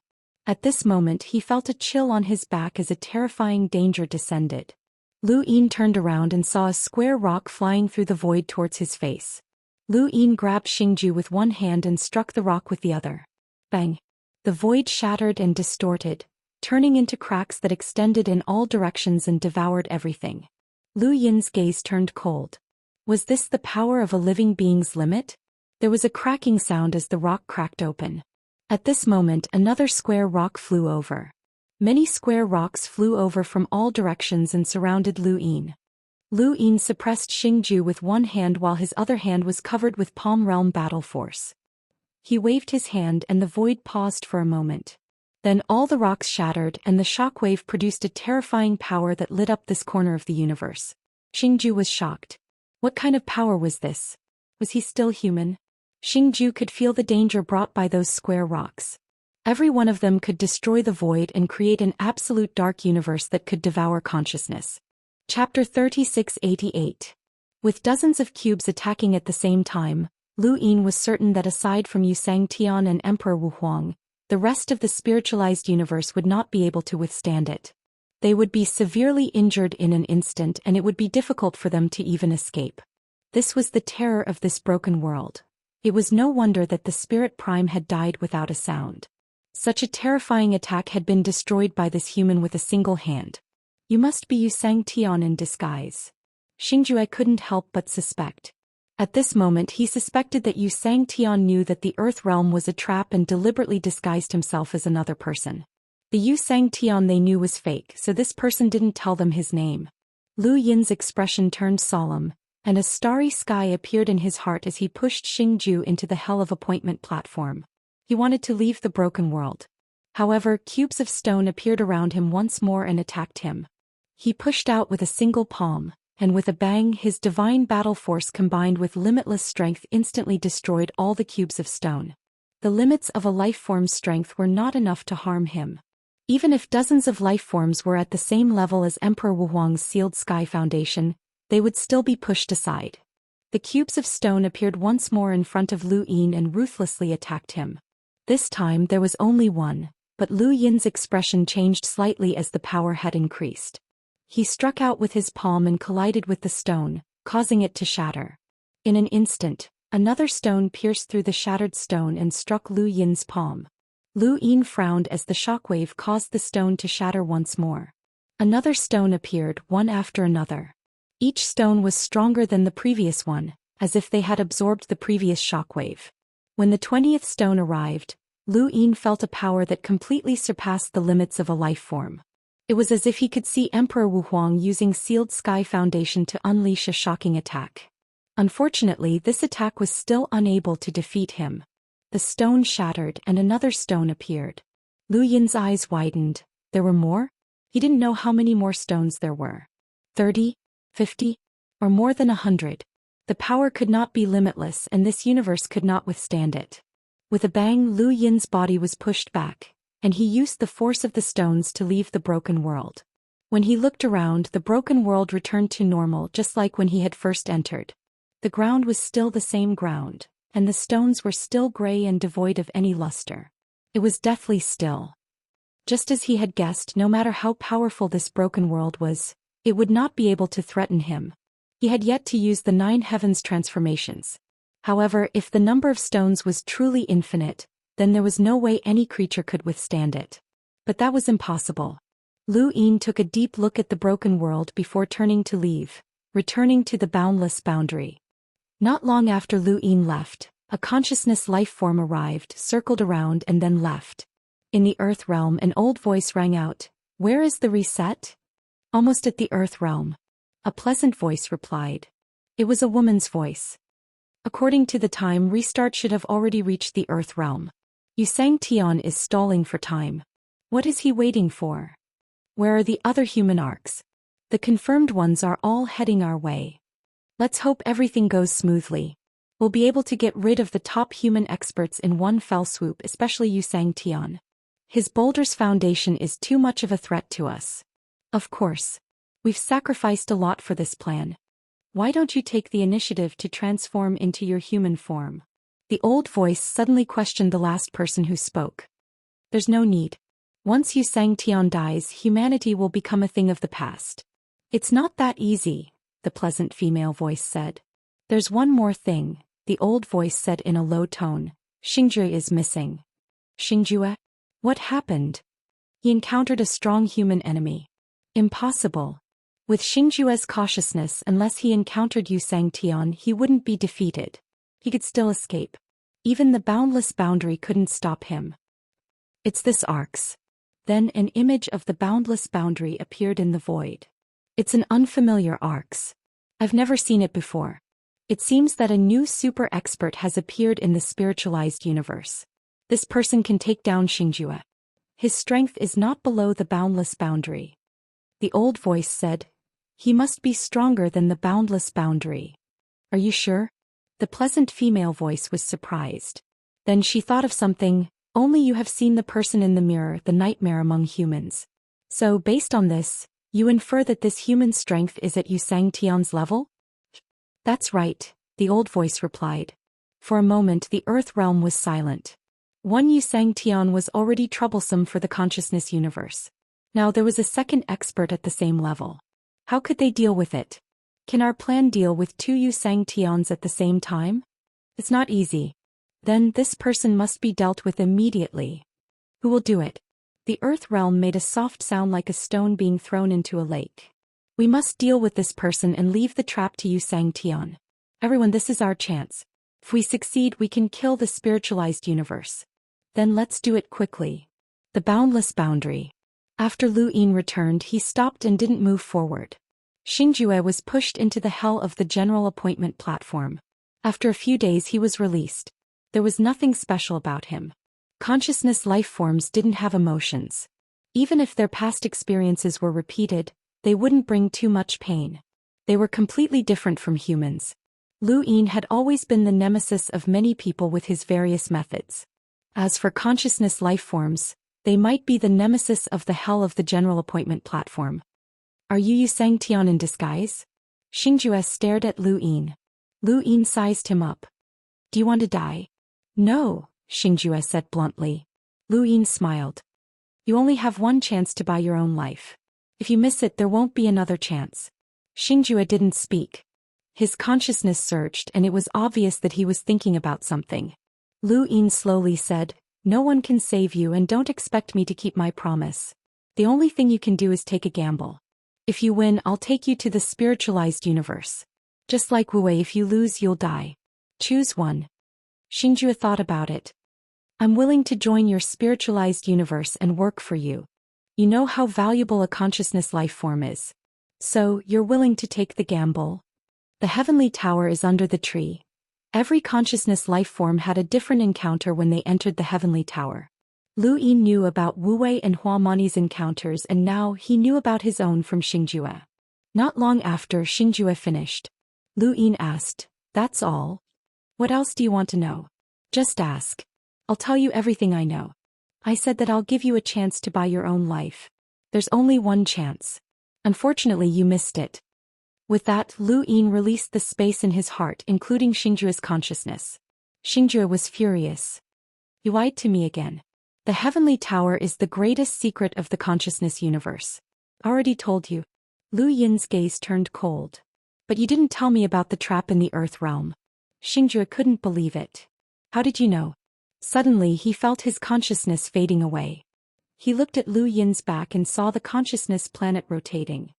At this moment he felt a chill on his back as a terrifying danger descended. Lu Yin turned around and saw a square rock flying through the void towards his face. Lu Yin grabbed Xingju with one hand and struck the rock with the other. Bang! The void shattered and distorted, turning into cracks that extended in all directions and devoured everything. Lu Yin's gaze turned cold. Was this the power of a living being's limit? There was a cracking sound as the rock cracked open. At this moment, another square rock flew over. Many square rocks flew over from all directions and surrounded Lu Yin. Lu Yin suppressed Xingju with one hand while his other hand was covered with Palm Realm battle force. He waved his hand and the void paused for a moment. Then all the rocks shattered and the shockwave produced a terrifying power that lit up this corner of the universe. Xingju was shocked. What kind of power was this? Was he still human? Xingju could feel the danger brought by those square rocks. Every one of them could destroy the void and create an absolute dark universe that could devour consciousness. Chapter 3688. With dozens of cubes attacking at the same time, Lu Yin was certain that aside from xianxia and Emperor Wu Huang, the rest of the spiritualized universe would not be able to withstand it. They would be severely injured in an instant and it would be difficult for them to even escape. This was the terror of this broken world. It was no wonder that the Spirit Prime had died without a sound. Such a terrifying attack had been destroyed by this human with a single hand. You must be xianxia in disguise. Xingju couldn't help but suspect. At this moment he suspected that xianxia knew that the Earth realm was a trap and deliberately disguised himself as another person. The xianxia they knew was fake, so this person didn't tell them his name. Lu Yin's expression turned solemn, and a starry sky appeared in his heart as he pushed Xingju into the Hell of Appointment platform. He wanted to leave the broken world. However, cubes of stone appeared around him once more and attacked him. He pushed out with a single palm, and with a bang his divine battle force combined with limitless strength instantly destroyed all the cubes of stone. The limits of a lifeform's strength were not enough to harm him. Even if dozens of lifeforms were at the same level as Emperor Wu Huang's sealed sky foundation, they would still be pushed aside. The cubes of stone appeared once more in front of Lu Yin and ruthlessly attacked him. This time there was only one, but Lu Yin's expression changed slightly as the power had increased. He struck out with his palm and collided with the stone, causing it to shatter. In an instant, Another stone pierced through the shattered stone and struck Lu Yin's palm. Lu Yin frowned as the shockwave caused the stone to shatter once more. Another stone appeared, one after another. Each stone was stronger than the previous one, as if they had absorbed the previous shockwave. When the 20th stone arrived, Lu Yin felt a power that completely surpassed the limits of a life form. It was as if he could see Emperor Wu Huang using Sealed Sky Foundation to unleash a shocking attack. Unfortunately, this attack was still unable to defeat him. The stone shattered and another stone appeared. Lu Yin's eyes widened. There were more? He didn't know how many more stones there were. 30? 50? Or more than 100? The power could not be limitless and this universe could not withstand it. With a bang, Lu Yin's body was pushed back, and he used the force of the stones to leave the broken world. When he looked around, the broken world returned to normal just like when he had first entered. The ground was still the same ground, and the stones were still gray and devoid of any luster. It was deathly still. Just as he had guessed, no matter how powerful this broken world was, it would not be able to threaten him. He had yet to use the 9 heavens transformations. However, if the number of stones was truly infinite, then there was no way any creature could withstand it. But that was impossible. Lu Yin took a deep look at the broken world before turning to leave, returning to the boundless boundary. Not long after Lu Yin left, a consciousness life form arrived, circled around and then left. In the Earth realm, an old voice rang out, "Where is the reset?" "Almost at the Earth realm." A pleasant voice replied. It was a woman's voice. According to the time, restart should have already reached the Earth realm. Xianxia is stalling for time. What is he waiting for? Where are the other human arcs? The confirmed ones are all heading our way. Let's hope everything goes smoothly. We'll be able to get rid of the top human experts in one fell swoop, especially Xianxia. His Boulder's foundation is too much of a threat to us. Of course. We've sacrificed a lot for this plan. Why don't you take the initiative to transform into your human form? The old voice suddenly questioned the last person who spoke. There's no need. Once Xianxia dies, humanity will become a thing of the past. It's not that easy, the pleasant female voice said. There's one more thing, the old voice said in a low tone. Xingjue is missing. Xingjue? What happened? He encountered a strong human enemy. Impossible. With Xingjue's cautiousness, unless he encountered Xianxia, he wouldn't be defeated. He could still escape. Even the boundless boundary couldn't stop him. It's this arcs. Then an image of the boundless boundary appeared in the void. It's an unfamiliar arcs. I've never seen it before. It seems that a new super expert has appeared in the spiritualized universe. This person can take down Xingjue. His strength is not below the boundless boundary. The old voice said, he must be stronger than the boundless boundary. Are you sure? The pleasant female voice was surprised. Then she thought of something. Only you have seen the person in the mirror, the nightmare among humans. So, based on this, you infer that this human strength is at Xianxia's level? That's right, the old voice replied. For a moment the Earth realm was silent. One Xianxia was already troublesome for the consciousness universe. Now there was a second expert at the same level. How could they deal with it? Can our plan deal with 2 Xianxias at the same time? It's not easy. Then this person must be dealt with immediately. Who will do it? The Earth realm made a soft sound like a stone being thrown into a lake. We must deal with this person and leave the trap to Xianxia. Everyone, this is our chance. If we succeed, we can kill the spiritualized universe. Then let's do it quickly. The boundless boundary. After Lu Yin returned, he stopped and didn't move forward. Xingjue was pushed into the hell of the general appointment platform. After a few days he was released. There was nothing special about him. Consciousness life forms didn't have emotions. Even if their past experiences were repeated, they wouldn't bring too much pain. They were completely different from humans. Lu Yin had always been the nemesis of many people with his various methods. As for consciousness life forms, they might be the nemesis of the hell of the general appointment platform. Are you Xianxia in disguise? Xingjue stared at Lu Yin. Lu Yin sized him up. Do you want to die? No, Xingjue said bluntly. Lu Yin smiled. You only have one chance to buy your own life. If you miss it, there won't be another chance. Xingjue didn't speak. His consciousness surged and it was obvious that he was thinking about something. Lu Yin slowly said, "No one can save you and don't expect me to keep my promise. The only thing you can do is take a gamble. If you win, I'll take you to the spiritualized universe. Just like Wu Wei, if you lose, you'll die. Choose one." Xingjue thought about it. "I'm willing to join your spiritualized universe and work for you. You know how valuable a consciousness life form is. So, you're willing to take the gamble?" The heavenly tower is under the tree. Every consciousness life form had a different encounter when they entered the heavenly tower. Lu Yin knew about Wu Wei and Hua Mani's encounters and now he knew about his own from Xingjue. Not long after Xingjue finished, Lu Yin asked, "That's all? What else do you want to know? Just ask. I'll tell you everything I know. I said that I'll give you a chance to buy your own life. There's only one chance. Unfortunately, you missed it." With that, Lu Yin released the space in his heart, including Xingjue's consciousness. Xingjue was furious. "You lied to me again. The heavenly tower is the greatest secret of the consciousness universe. Already told you." Lu Yin's gaze turned cold. "But you didn't tell me about the trap in the earth realm." Xingjue couldn't believe it. "How did you know?" Suddenly he felt his consciousness fading away. He looked at Lu Yin's back and saw the consciousness planet rotating.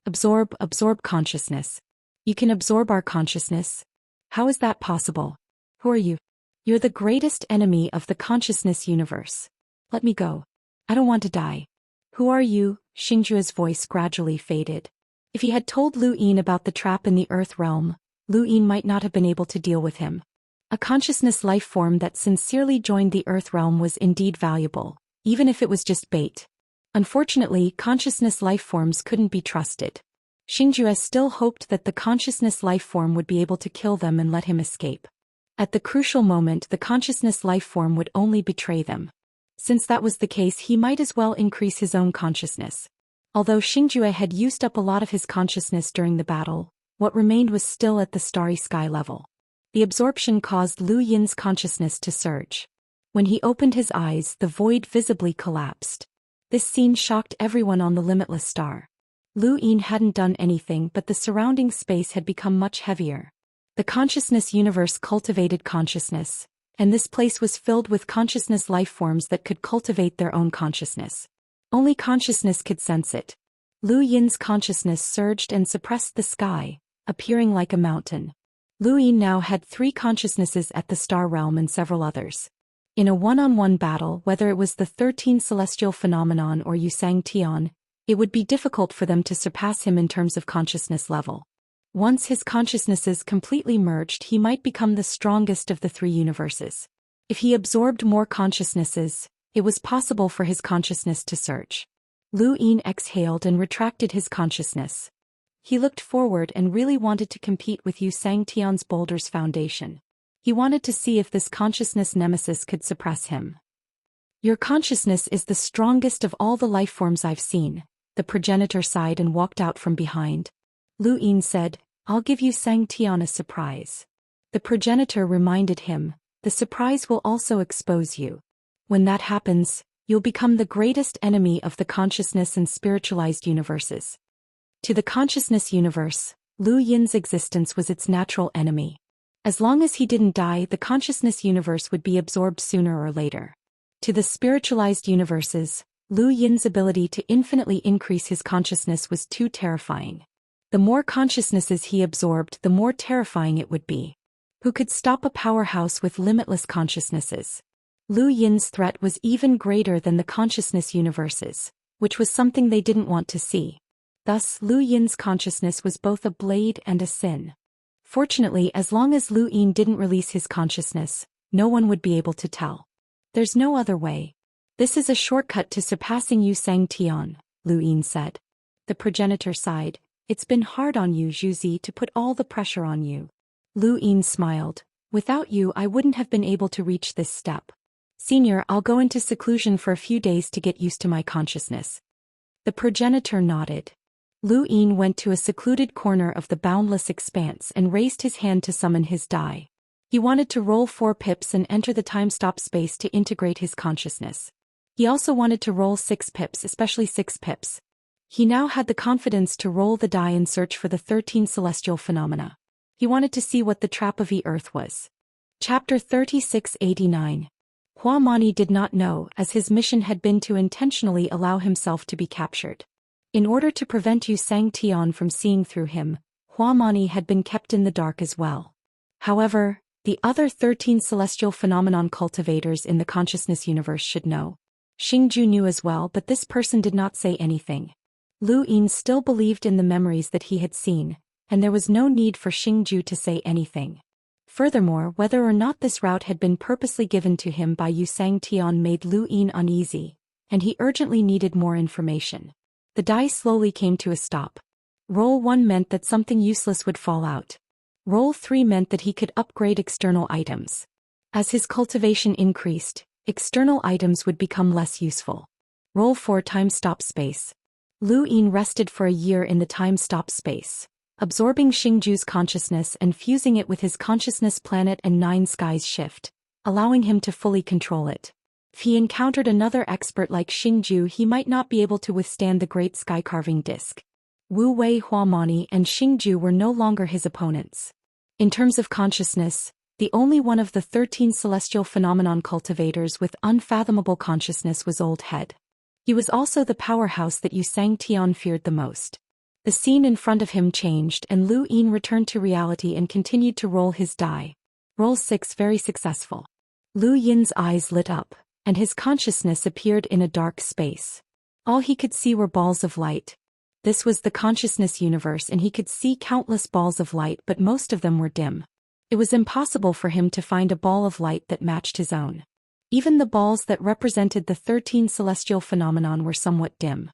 Absorb consciousness. You can absorb our consciousness? How is that possible? Who are you? You're the greatest enemy of the consciousness universe. Let me go. I don't want to die. Who are you? Xingjue's voice gradually faded. If he had told Lu Yin about the trap in the earth realm, Lu Yin might not have been able to deal with him. A consciousness life form that sincerely joined the earth realm was indeed valuable, even if it was just bait. Unfortunately, consciousness life forms couldn't be trusted. Xingjue still hoped that the consciousness life form would be able to kill them and let him escape. At the crucial moment, the consciousness life form would only betray them. Since that was the case, he might as well increase his own consciousness. Although Xingjue had used up a lot of his consciousness during the battle, what remained was still at the starry sky level. The absorption caused Lu Yin's consciousness to surge. When he opened his eyes, the void visibly collapsed. This scene shocked everyone on the limitless star. Lu Yin hadn't done anything, but the surrounding space had become much heavier. The consciousness universe cultivated consciousness, and this place was filled with consciousness life forms that could cultivate their own consciousness. Only consciousness could sense it. Lu Yin's consciousness surged and suppressed the sky, appearing like a mountain. Lu Yin now had 3 consciousnesses at the star realm and several others. In a one-on-one battle, whether it was the 13 celestial phenomenon or xianxia, it would be difficult for them to surpass him in terms of consciousness level. Once his consciousnesses completely merged, he might become the strongest of the 3 universes. If he absorbed more consciousnesses, it was possible for his consciousness to surge. Lu Yin exhaled and retracted his consciousness. He looked forward and really wanted to compete with Xiangxia's Boulder's foundation. He wanted to see if this consciousness nemesis could suppress him. "Your consciousness is the strongest of all the life forms I've seen," the progenitor sighed and walked out from behind. Lu Yin said, "I'll give you Xiangxian a surprise." The progenitor reminded him, "The surprise will also expose you. When that happens, you'll become the greatest enemy of the consciousness and spiritualized universes." To the consciousness universe, Lu Yin's existence was its natural enemy. As long as he didn't die, the consciousness universe would be absorbed sooner or later. To the spiritualized universes, Lu Yin's ability to infinitely increase his consciousness was too terrifying. The more consciousnesses he absorbed, the more terrifying it would be. Who could stop a powerhouse with limitless consciousnesses? Lu Yin's threat was even greater than the consciousness universes, which was something they didn't want to see. Thus, Lu Yin's consciousness was both a blade and a sin. Fortunately, as long as Lu Yin didn't release his consciousness, no one would be able to tell. "There's no other way. This is a shortcut to surpassing you, Xiangxian," Lu Yin said. The progenitor sighed. "It's been hard on you, Zhuzi, to put all the pressure on you." Lu Yin smiled. "Without you, I wouldn't have been able to reach this step. Senior, I'll go into seclusion for a few days to get used to my consciousness." The progenitor nodded. Lu Yin went to a secluded corner of the boundless expanse and raised his hand to summon his die. He wanted to roll 4 pips and enter the time-stop space to integrate his consciousness. He also wanted to roll 6 pips, especially 6 pips. He now had the confidence to roll the die and search for the 13 celestial phenomena. He wanted to see what the trap of the earth was. Chapter 3689. Huamani did not know, as his mission had been to intentionally allow himself to be captured. In order to prevent Yu Sangtian from seeing through him, Huamani had been kept in the dark as well. However, the other 13 celestial phenomenon cultivators in the consciousness universe should know. Xingju knew as well, but this person did not say anything. Lu Yin still believed in the memories that he had seen, and there was no need for Xingju to say anything. Furthermore, whether or not this route had been purposely given to him by Yu Sangtian made Lu Yin uneasy, and he urgently needed more information. The die slowly came to a stop. Roll 1 meant that something useless would fall out. Roll 3 meant that he could upgrade external items. As his cultivation increased, external items would become less useful. Roll 4 time stop space. Lu Yin rested for a year in the time stop space, absorbing Xingju's consciousness and fusing it with his consciousness planet and 9 skies shift, allowing him to fully control it. If he encountered another expert like Xingju, he might not be able to withstand the great sky-carving disc. Wu Wei, Huamani, and Xingju were no longer his opponents. In terms of consciousness, the only one of the 13 celestial phenomenon cultivators with unfathomable consciousness was Old Head. He was also the powerhouse that Yu Sangtian feared the most. The scene in front of him changed and Lu Yin returned to reality and continued to roll his die. Roll 6 very successful. Lu Yin's eyes lit up, and his consciousness appeared in a dark space. All he could see were balls of light. This was the consciousness universe and he could see countless balls of light, but most of them were dim. It was impossible for him to find a ball of light that matched his own. Even the balls that represented the 13 celestial phenomenon were somewhat dim.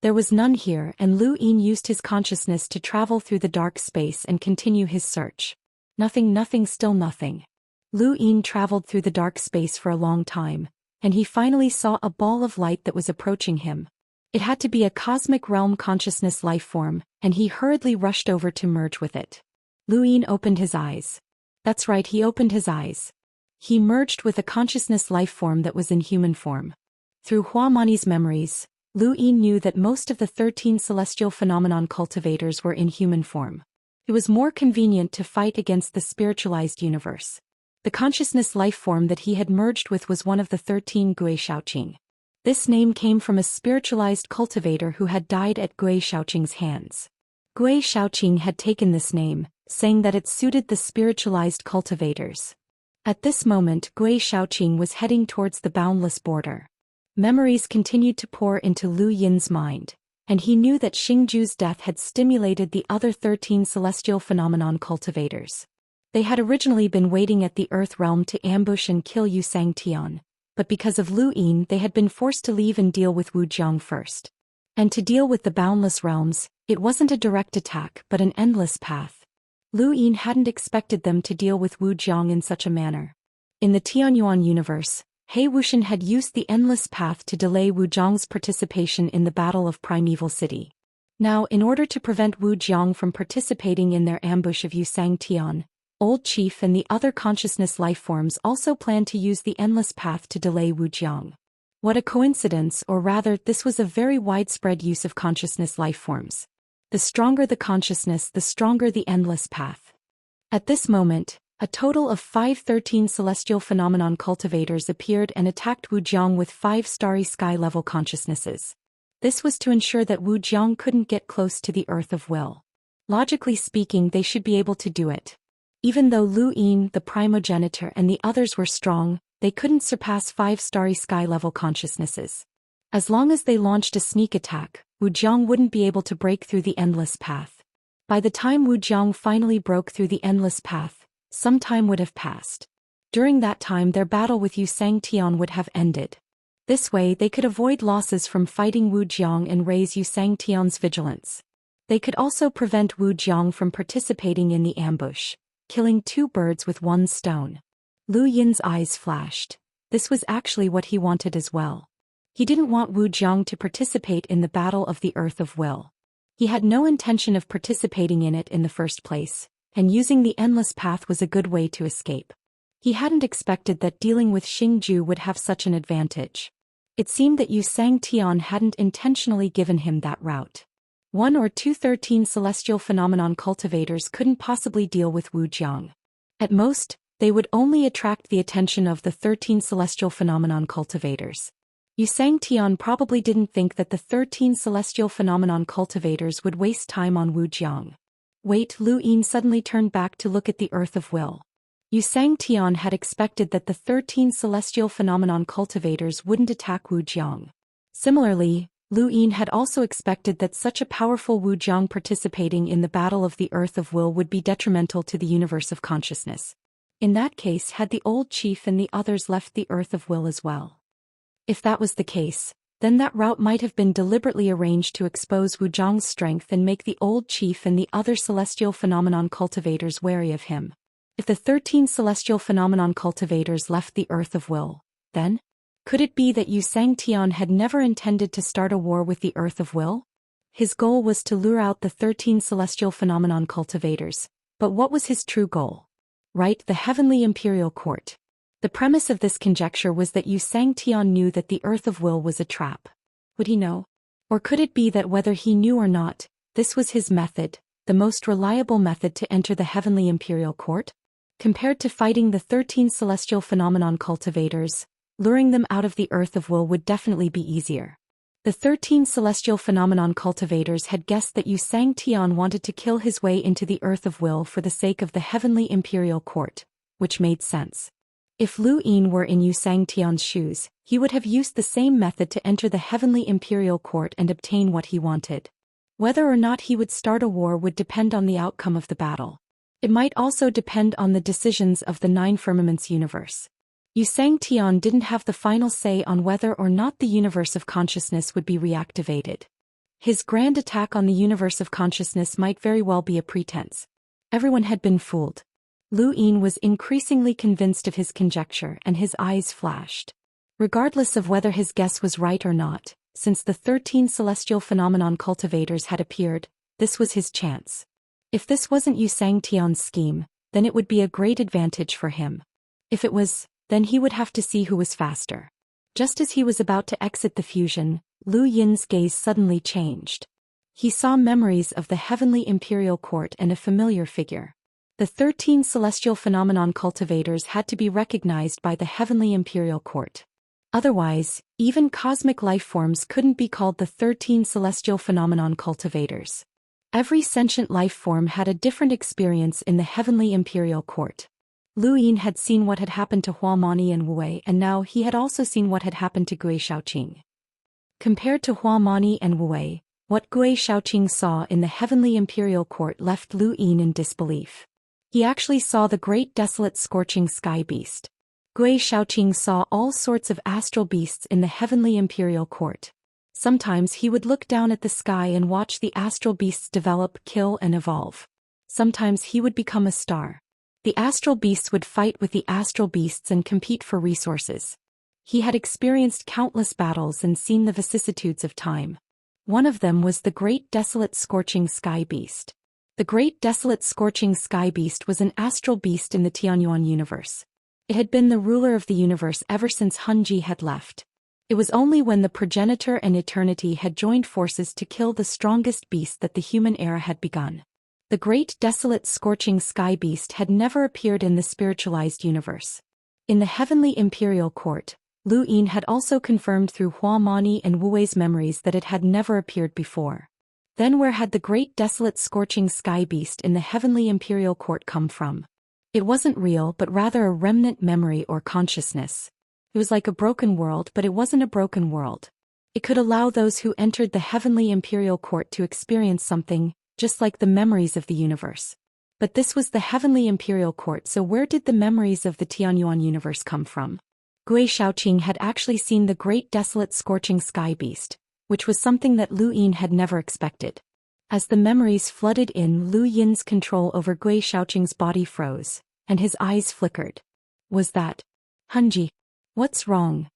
There was none here, and Lu Yin used his consciousness to travel through the dark space and continue his search. Nothing, still nothing. Lu Yin traveled through the dark space for a long time, and he finally saw a ball of light that was approaching him. It had to be a cosmic realm consciousness life form, and he hurriedly rushed over to merge with it. Lu Yin opened his eyes. That's right, he opened his eyes. He merged with a consciousness life form that was in human form. Through Huamani's memories, Lu Yin knew that most of the 13 celestial phenomenon cultivators were in human form. It was more convenient to fight against the spiritualized universe. The consciousness life form that he had merged with was one of the 13 Gui Shaoqing. This name came from a spiritualized cultivator who had died at Gui Shaoqing's hands. Gui Shaoqing had taken this name, saying that it suited the spiritualized cultivators. At this moment, Gui Shaoqing was heading towards the boundless border. Memories continued to pour into Lu Yin's mind, and he knew that Xingju's death had stimulated the other 13 celestial phenomenon cultivators. They had originally been waiting at the Earth realm to ambush and kill Yu Sangtian, but because of Lu Yin they had been forced to leave and deal with Wu Jiang first. And to deal with the boundless realms, it wasn't a direct attack but an endless path. Lu Yin hadn't expected them to deal with Wu Jiang in such a manner. In the Tianyuan universe, He Wuxian had used the endless path to delay Wu Jiang's participation in the Battle of Primeval City. Now, in order to prevent Wu Jiang from participating in their ambush of Yu Sangtian, Old Chief and the other consciousness life forms also planned to use the endless path to delay Wu Jiang. What a coincidence, or rather, this was a very widespread use of consciousness life forms. The stronger the consciousness, the stronger the endless path. At this moment, a total of 13 celestial phenomenon cultivators appeared and attacked Wu Jiang with 5 starry sky-level consciousnesses. This was to ensure that Wu Jiang couldn't get close to the Earth of Will. Logically speaking, they should be able to do it. Even though Lu Yin, the primogenitor, and the others were strong, they couldn't surpass 5 starry sky-level consciousnesses. As long as they launched a sneak attack, Wu Jiang wouldn't be able to break through the endless path. By the time Wu Jiang finally broke through the endless path, some time would have passed. During that time their battle with Yu Sangtian would have ended. This way they could avoid losses from fighting Wu Jiang and raise Yu Sangtian's vigilance. They could also prevent Wu Jiang from participating in the ambush, killing 2 birds with 1 stone. Lu Yin's eyes flashed. This was actually what he wanted as well. He didn't want Wu Jiang to participate in the Battle of the Earth of Will. He had no intention of participating in it in the first place, and using the endless path was a good way to escape. He hadn't expected that dealing with Xingju would have such an advantage. It seemed that Yu Sangtian hadn't intentionally given him that route. One or two 13 celestial phenomenon cultivators couldn't possibly deal with Wu Jiang. At most, they would only attract the attention of the 13 celestial phenomenon cultivators. Xianxia probably didn't think that the 13 celestial phenomenon cultivators would waste time on Wu Jiang. Wait, Lu Yin suddenly turned back to look at the Earth of Will. Xianxia had expected that the 13 celestial phenomenon cultivators wouldn't attack Wu Jiang. Similarly, Lu Yin had also expected that such a powerful Wu Jiang participating in the battle of the Earth of Will would be detrimental to the universe of consciousness. In that case, had the old chief and the others left the Earth of Will as well? If that was the case, then that route might have been deliberately arranged to expose Wu Jiang's strength and make the old chief and the other celestial phenomenon cultivators wary of him. If the 13 celestial phenomenon cultivators left the Earth of Will, then? Could it be that Xianxia had never intended to start a war with the Earth of Will? His goal was to lure out the 13 celestial phenomenon cultivators, but what was his true goal? Right, the heavenly imperial court. The premise of this conjecture was that Xianxia knew that the Earth of Will was a trap. Would he know? Or could it be that whether he knew or not, this was his method, the most reliable method to enter the heavenly imperial court? Compared to fighting the 13 celestial phenomenon cultivators, luring them out of the Earth of Will would definitely be easier. The 13 celestial phenomenon cultivators had guessed that Xianxia wanted to kill his way into the Earth of Will for the sake of the heavenly imperial court, which made sense. If Lu Yin were in Xianxia's shoes, he would have used the same method to enter the heavenly imperial court and obtain what he wanted. Whether or not he would start a war would depend on the outcome of the battle. It might also depend on the decisions of the Nine Firmaments universe. Xianxia didn't have the final say on whether or not the universe of consciousness would be reactivated. His grand attack on the universe of consciousness might very well be a pretense. Everyone had been fooled. Lu Yin was increasingly convinced of his conjecture and his eyes flashed. Regardless of whether his guess was right or not, since the 13 celestial phenomenon cultivators had appeared, this was his chance. If this wasn't Xianxia's scheme, then it would be a great advantage for him. If it was, then he would have to see who was faster. Just as he was about to exit the fusion, Lu Yin's gaze suddenly changed. He saw memories of the heavenly imperial court and a familiar figure. The 13 celestial phenomenon cultivators had to be recognized by the heavenly imperial court. Otherwise, even cosmic life forms couldn't be called the 13 celestial phenomenon cultivators. Every sentient life form had a different experience in the heavenly imperial court. Lu Yin had seen what had happened to Huamani and Wu, and now he had also seen what had happened to Gui Shaoqing. Compared to Huamani and Wu, what Gui Shaoqing saw in the heavenly imperial court left Lu Yin in disbelief. He actually saw the great desolate scorching sky beast. Gui Shaoqing saw all sorts of astral beasts in the heavenly imperial court. Sometimes he would look down at the sky and watch the astral beasts develop, kill and evolve. Sometimes he would become a star. The astral beasts would fight with the astral beasts and compete for resources. He had experienced countless battles and seen the vicissitudes of time. One of them was the great desolate scorching sky beast. The great desolate scorching sky beast was an astral beast in the Xuanhuan universe. It had been the ruler of the universe ever since Hunji had left. It was only when the progenitor and eternity had joined forces to kill the strongest beast that the human era had begun. The great desolate scorching sky beast had never appeared in the spiritualized universe. In the heavenly imperial court, Lu Yin had also confirmed through Huamani and Wu's memories that it had never appeared before. Then where had the great desolate scorching sky beast in the heavenly imperial court come from? It wasn't real but rather a remnant memory or consciousness. It was like a broken world, but it wasn't a broken world. It could allow those who entered the heavenly imperial court to experience something, just like the memories of the universe. But this was the heavenly imperial court, so where did the memories of the Xuanhuan universe come from? Gui Shaoqing had actually seen the great desolate scorching sky beast, which was something that Lu Yin had never expected. As the memories flooded in, Lu Yin's control over Gui Shaoqing's body froze, and his eyes flickered. Was that Hunji? What's wrong?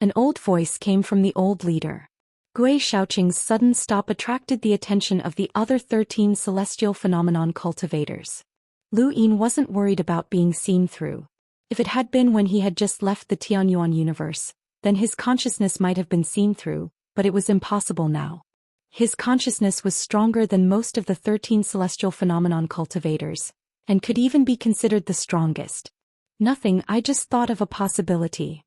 An old voice came from the old leader. Gui Shaoqing's sudden stop attracted the attention of the other 13 celestial phenomenon cultivators. Lu Yin wasn't worried about being seen through. If it had been when he had just left the Xuanhuan universe, then his consciousness might have been seen through, but it was impossible now. His consciousness was stronger than most of the 13 celestial phenomenon cultivators, and could even be considered the strongest. Nothing, I just thought of a possibility.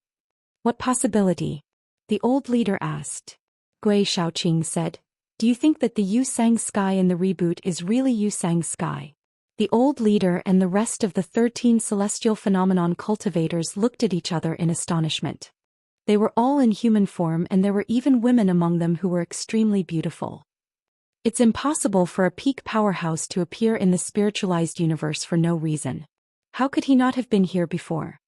What possibility? The old leader asked. Gui Shaoqing said, do you think that the Yu Sang sky in the reboot is really Yu Sang sky? The old leader and the rest of the 13 celestial phenomenon cultivators looked at each other in astonishment. They were all in human form, and there were even women among them who were extremely beautiful. It's impossible for a peak powerhouse to appear in the spiritualized universe for no reason. How could he not have been here before?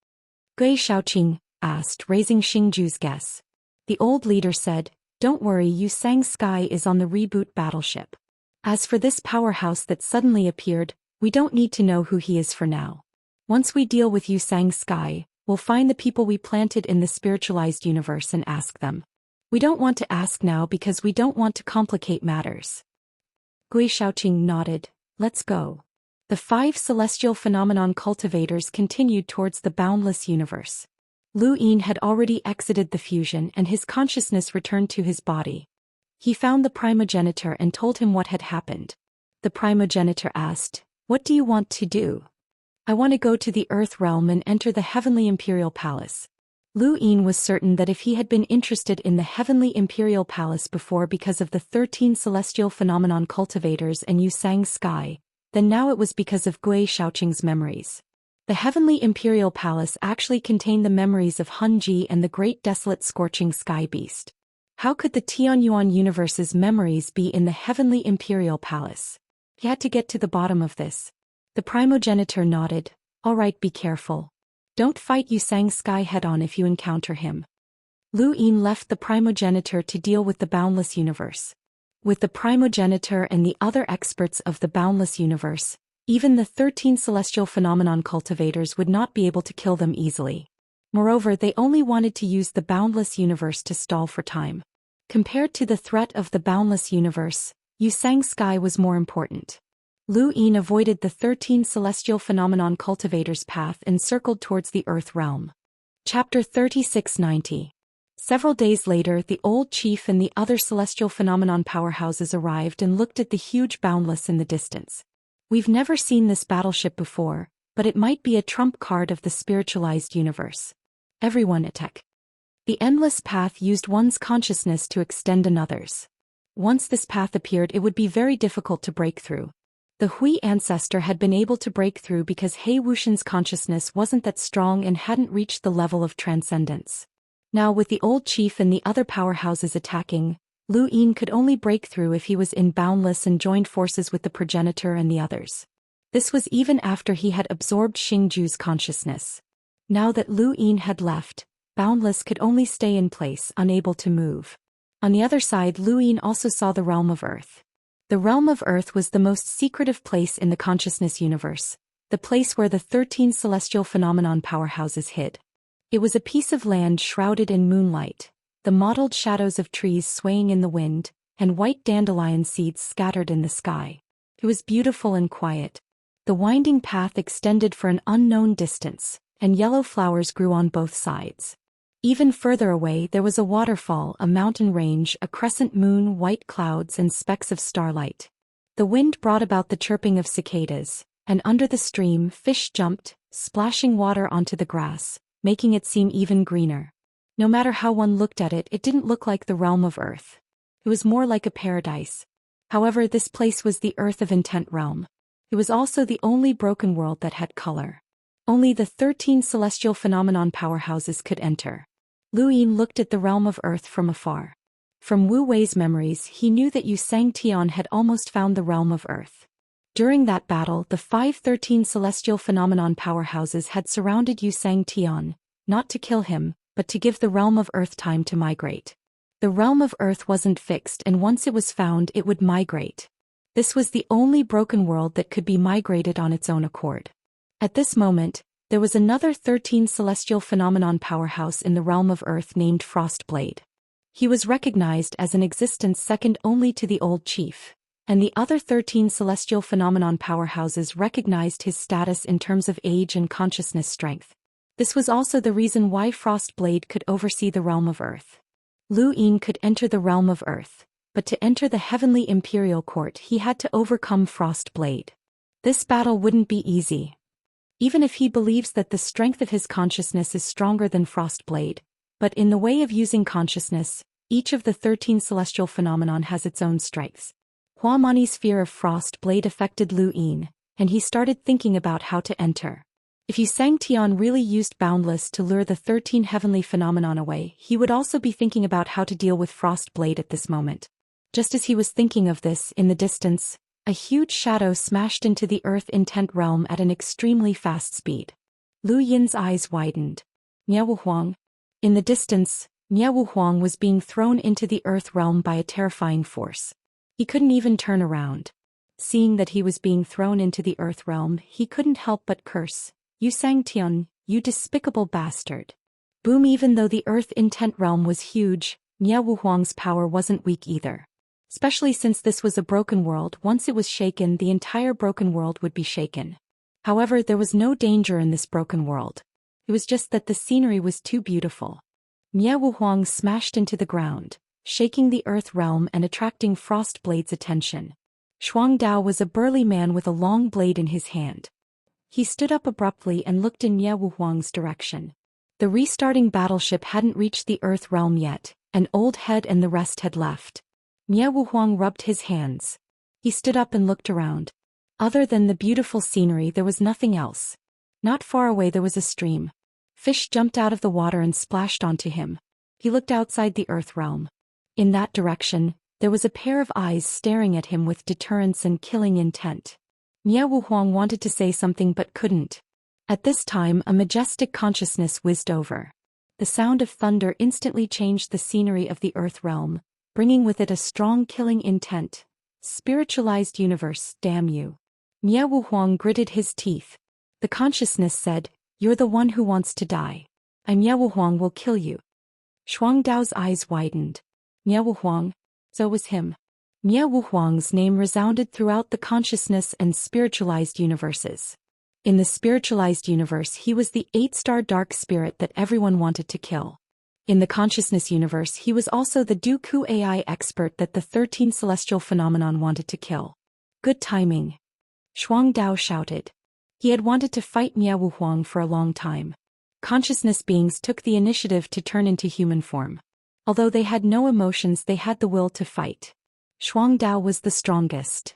Gui Shaoqing asked, raising Xingju's guess. The old leader said, don't worry, Yu Sang sky is on the reboot battleship. As for this powerhouse that suddenly appeared, we don't need to know who he is for now. Once we deal with Yu Sang sky, we'll find the people we planted in the spiritualized universe and ask them. We don't want to ask now because we don't want to complicate matters. Gui Shaoqing nodded. Let's go. The 5 celestial phenomenon cultivators continued towards the boundless universe. Lu Yin had already exited the fusion and his consciousness returned to his body. He found the primogenitor and told him what had happened. The primogenitor asked, what do you want to do? I want to go to the Earth realm and enter the Heavenly Imperial Palace. Lu Yin was certain that if he had been interested in the Heavenly Imperial Palace before because of the 13 celestial phenomenon cultivators and Yu Sang sky, then now it was because of Gui Shaoqing's memories. The Heavenly Imperial Palace actually contained the memories of Hun Ji and the great desolate scorching sky beast. How could the Tianyuan universe's memories be in the Heavenly Imperial Palace? He had to get to the bottom of this. The primogenitor nodded. All right, be careful. Don't fight Yu Sang sky head-on if you encounter him. Lu Yin left the primogenitor to deal with the boundless universe. With the primogenitor and the other experts of the boundless universe, even the 13 celestial phenomenon cultivators would not be able to kill them easily. Moreover, they only wanted to use the boundless universe to stall for time. Compared to the threat of the boundless universe, Yu Sang sky was more important. Lu Yin avoided the 13 celestial phenomenon cultivators' path and circled towards the Earth realm. Chapter 3690. Several days later, the old chief and the other celestial phenomenon powerhouses arrived and looked at the huge boundless in the distance. We've never seen this battleship before, but it might be a trump card of the spiritualized universe. Everyone attack. The endless path used one's consciousness to extend another's. Once this path appeared, it would be very difficult to break through. The Hui ancestor had been able to break through because He Wuxian's consciousness wasn't that strong and hadn't reached the level of transcendence. Now with the old chief and the other powerhouses attacking, Lu Yin could only break through if he was in boundless and joined forces with the progenitor and the others. This was even after he had absorbed Xingju's consciousness. Now that Lu Yin had left, boundless could only stay in place, unable to move. On the other side, Lu Yin also saw the realm of Earth. The realm of Earth was the most secretive place in the consciousness universe, the place where the 13 celestial phenomenon powerhouses hid. It was a piece of land shrouded in moonlight, the mottled shadows of trees swaying in the wind, and white dandelion seeds scattered in the sky. It was beautiful and quiet. The winding path extended for an unknown distance, and yellow flowers grew on both sides. Even further away there was a waterfall, a mountain range, a crescent moon, white clouds, and specks of starlight. The wind brought about the chirping of cicadas, and under the stream fish jumped, splashing water onto the grass, making it seem even greener. No matter how one looked at it, it didn't look like the realm of Earth. It was more like a paradise. However, this place was the Earth of Intent realm. It was also the only broken world that had color. Only the 13 celestial phenomenon powerhouses could enter. Lu Yin looked at the realm of Earth from afar. From Wu Wei's memories, he knew that Yu Sang Tian had almost found the realm of Earth. During that battle, the 13 celestial phenomenon powerhouses had surrounded Yu Sang Tian, not to kill him, but to give the realm of Earth time to migrate. The realm of Earth wasn't fixed, and once it was found, it would migrate. This was the only broken world that could be migrated on its own accord. At this moment, there was another 13 celestial phenomenon powerhouse in the realm of Earth named Frostblade. He was recognized as an existence second only to the old chief, and the other 13 celestial phenomenon powerhouses recognized his status in terms of age and consciousness strength. This was also the reason why Frostblade could oversee the realm of Earth. Lu Yin could enter the realm of Earth, but to enter the heavenly imperial court he had to overcome Frostblade. This battle wouldn't be easy. Even if he believes that the strength of his consciousness is stronger than Frostblade, but in the way of using consciousness, each of the 13 celestial phenomenon has its own strengths. Huamani's fear of Frostblade affected Lu Yin, and he started thinking about how to enter. If Xianxia really used boundless to lure the 13 heavenly phenomenon away, he would also be thinking about how to deal with Frostblade at this moment. Just as he was thinking of this, in the distance, a huge shadow smashed into the earth intent realm at an extremely fast speed. Lu Yin's eyes widened. Xuanhuan. In the distance, Xuanhuan was being thrown into the earth realm by a terrifying force. He couldn't even turn around. Seeing that he was being thrown into the earth realm, he couldn't help but curse. "You Xianxia, you despicable bastard." Boom! Even though the earth intent realm was huge, Xuanhuan's power wasn't weak either. Especially since this was a broken world, once it was shaken the entire broken world would be shaken. However, there was no danger in this broken world. It was just that the scenery was too beautiful. Xuanhuan smashed into the ground, shaking the earth realm and attracting Frostblade's attention. Xuangdao was a burly man with a long blade in his hand. He stood up abruptly and looked in Xuanhuan's direction. The restarting battleship hadn't reached the earth realm yet, and Old Head and the rest had left. Xuanhuan rubbed his hands. He stood up and looked around. Other than the beautiful scenery there was nothing else. Not far away there was a stream. Fish jumped out of the water and splashed onto him. He looked outside the earth realm. In that direction, there was a pair of eyes staring at him with deterrence and killing intent. Xuanhuan wanted to say something but couldn't. At this time a majestic consciousness whizzed over. The sound of thunder instantly changed the scenery of the earth realm, bringing with it a strong killing intent. Spiritualized universe, damn you. Xuanhuan gritted his teeth. The consciousness said, "You're the one who wants to die. Xuanhuan will kill you." Xuangdao's eyes widened. Xuanhuan? So was him. Xuanhuan's name resounded throughout the consciousness and spiritualized universes. In the spiritualized universe he was the 8-star dark spirit that everyone wanted to kill. In the consciousness universe he was also the Dooku AI expert that the 13 celestial phenomenon wanted to kill. Good timing. Xuangdao shouted. He had wanted to fight Xuanhuan for a long time. Consciousness beings took the initiative to turn into human form. Although they had no emotions they had the will to fight. Xuangdao was the strongest.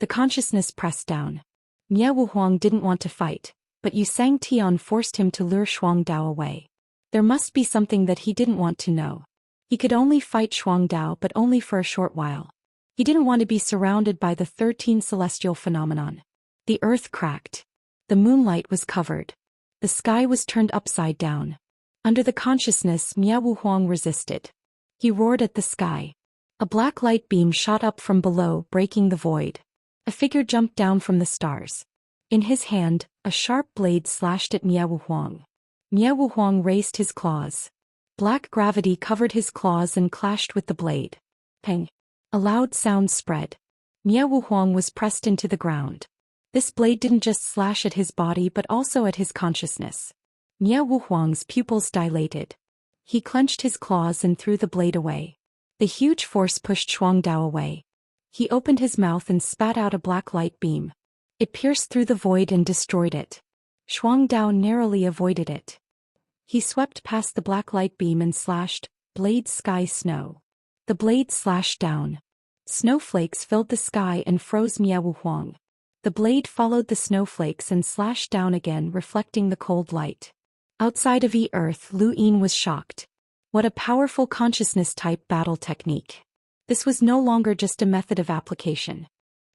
The consciousness pressed down. Xuanhuan didn't want to fight, but Yu Sangtian forced him to lure Xuangdao away. There must be something that he didn't want to know. He could only fight Xuangdao but only for a short while. He didn't want to be surrounded by the 13 celestial phenomenon. The earth cracked. The moonlight was covered. The sky was turned upside down. Under the consciousness Xuanhuan resisted. He roared at the sky. A black light beam shot up from below, breaking the void. A figure jumped down from the stars. In his hand, a sharp blade slashed at Xuanhuan. Xuanhuan raised his claws. Black gravity covered his claws and clashed with the blade. Pang! A loud sound spread. Xuanhuan was pressed into the ground. This blade didn't just slash at his body but also at his consciousness. Xuanhuan's pupils dilated. He clenched his claws and threw the blade away. The huge force pushed Xuangdao away. He opened his mouth and spat out a black light beam. It pierced through the void and destroyed it. Xuangdao narrowly avoided it. He swept past the black light beam and slashed, blade sky snow. The blade slashed down. Snowflakes filled the sky and froze Xuanhuan. The blade followed the snowflakes and slashed down again, reflecting the cold light. Outside of Earth, Lu Yin was shocked. What a powerful consciousness-type battle technique. This was no longer just a method of application.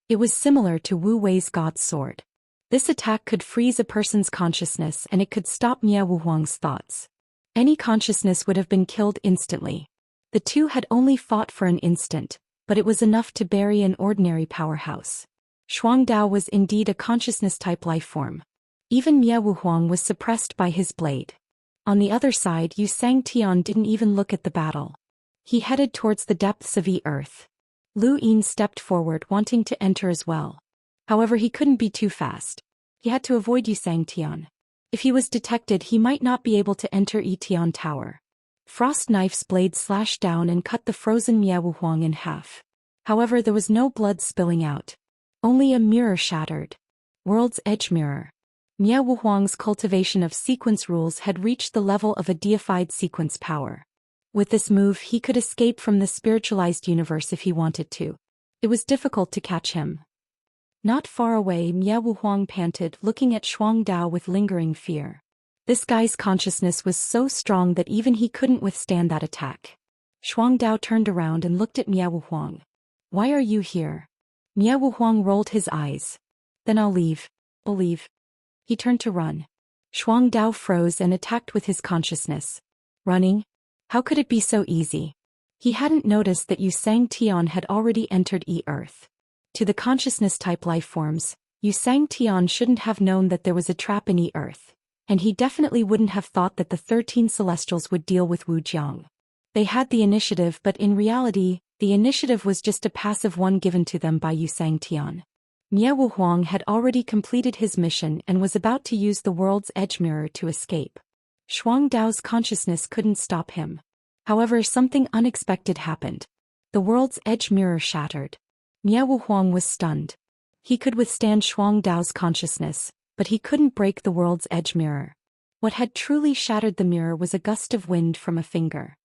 It was similar to Wu Wei's God's Sword. This attack could freeze a person's consciousness and it could stop Xuanhuan's thoughts. Any consciousness would have been killed instantly. The two had only fought for an instant, but it was enough to bury an ordinary powerhouse. Xuangdao was indeed a consciousness-type lifeform. Even Xuanhuan was suppressed by his blade. On the other side, Yu Sangtian didn't even look at the battle. He headed towards the depths of Earth. Lu Yin stepped forward, wanting to enter as well. However, he couldn't be too fast. He had to avoid Yu Sangtian. If he was detected, he might not be able to enter Etian Tower. Frost knife's blade slashed down and cut the frozen Xuanhuan in half. However, there was no blood spilling out. Only a mirror shattered. World's Edge Mirror. Xuanhuan's cultivation of sequence rules had reached the level of a deified sequence power. With this move, he could escape from the spiritualized universe if he wanted to. It was difficult to catch him. Not far away, Xuanhuan panted, looking at Xuangdao with lingering fear. This guy's consciousness was so strong that even he couldn't withstand that attack. Xuangdao turned around and looked at Xuanhuan. Why are you here? Xuanhuan rolled his eyes. Then I'll leave. He turned to run. Xuangdao froze and attacked with his consciousness. Running? How could it be so easy? He hadn't noticed that xianxia had already entered E-Earth. To the consciousness-type lifeforms, xianxia shouldn't have known that there was a trap in E-Earth, and he definitely wouldn't have thought that the 13 Celestials would deal with Wu Jiang. They had the initiative, but in reality, the initiative was just a passive one given to them by xianxia. Xuanhuan had already completed his mission and was about to use the World's Edge Mirror to escape. Xuangdao's consciousness couldn't stop him. However, something unexpected happened. The World's Edge Mirror shattered. Xuanhuan was stunned. He could withstand Xuangdao's consciousness, but he couldn't break the World's Edge Mirror. What had truly shattered the mirror was a gust of wind from a finger.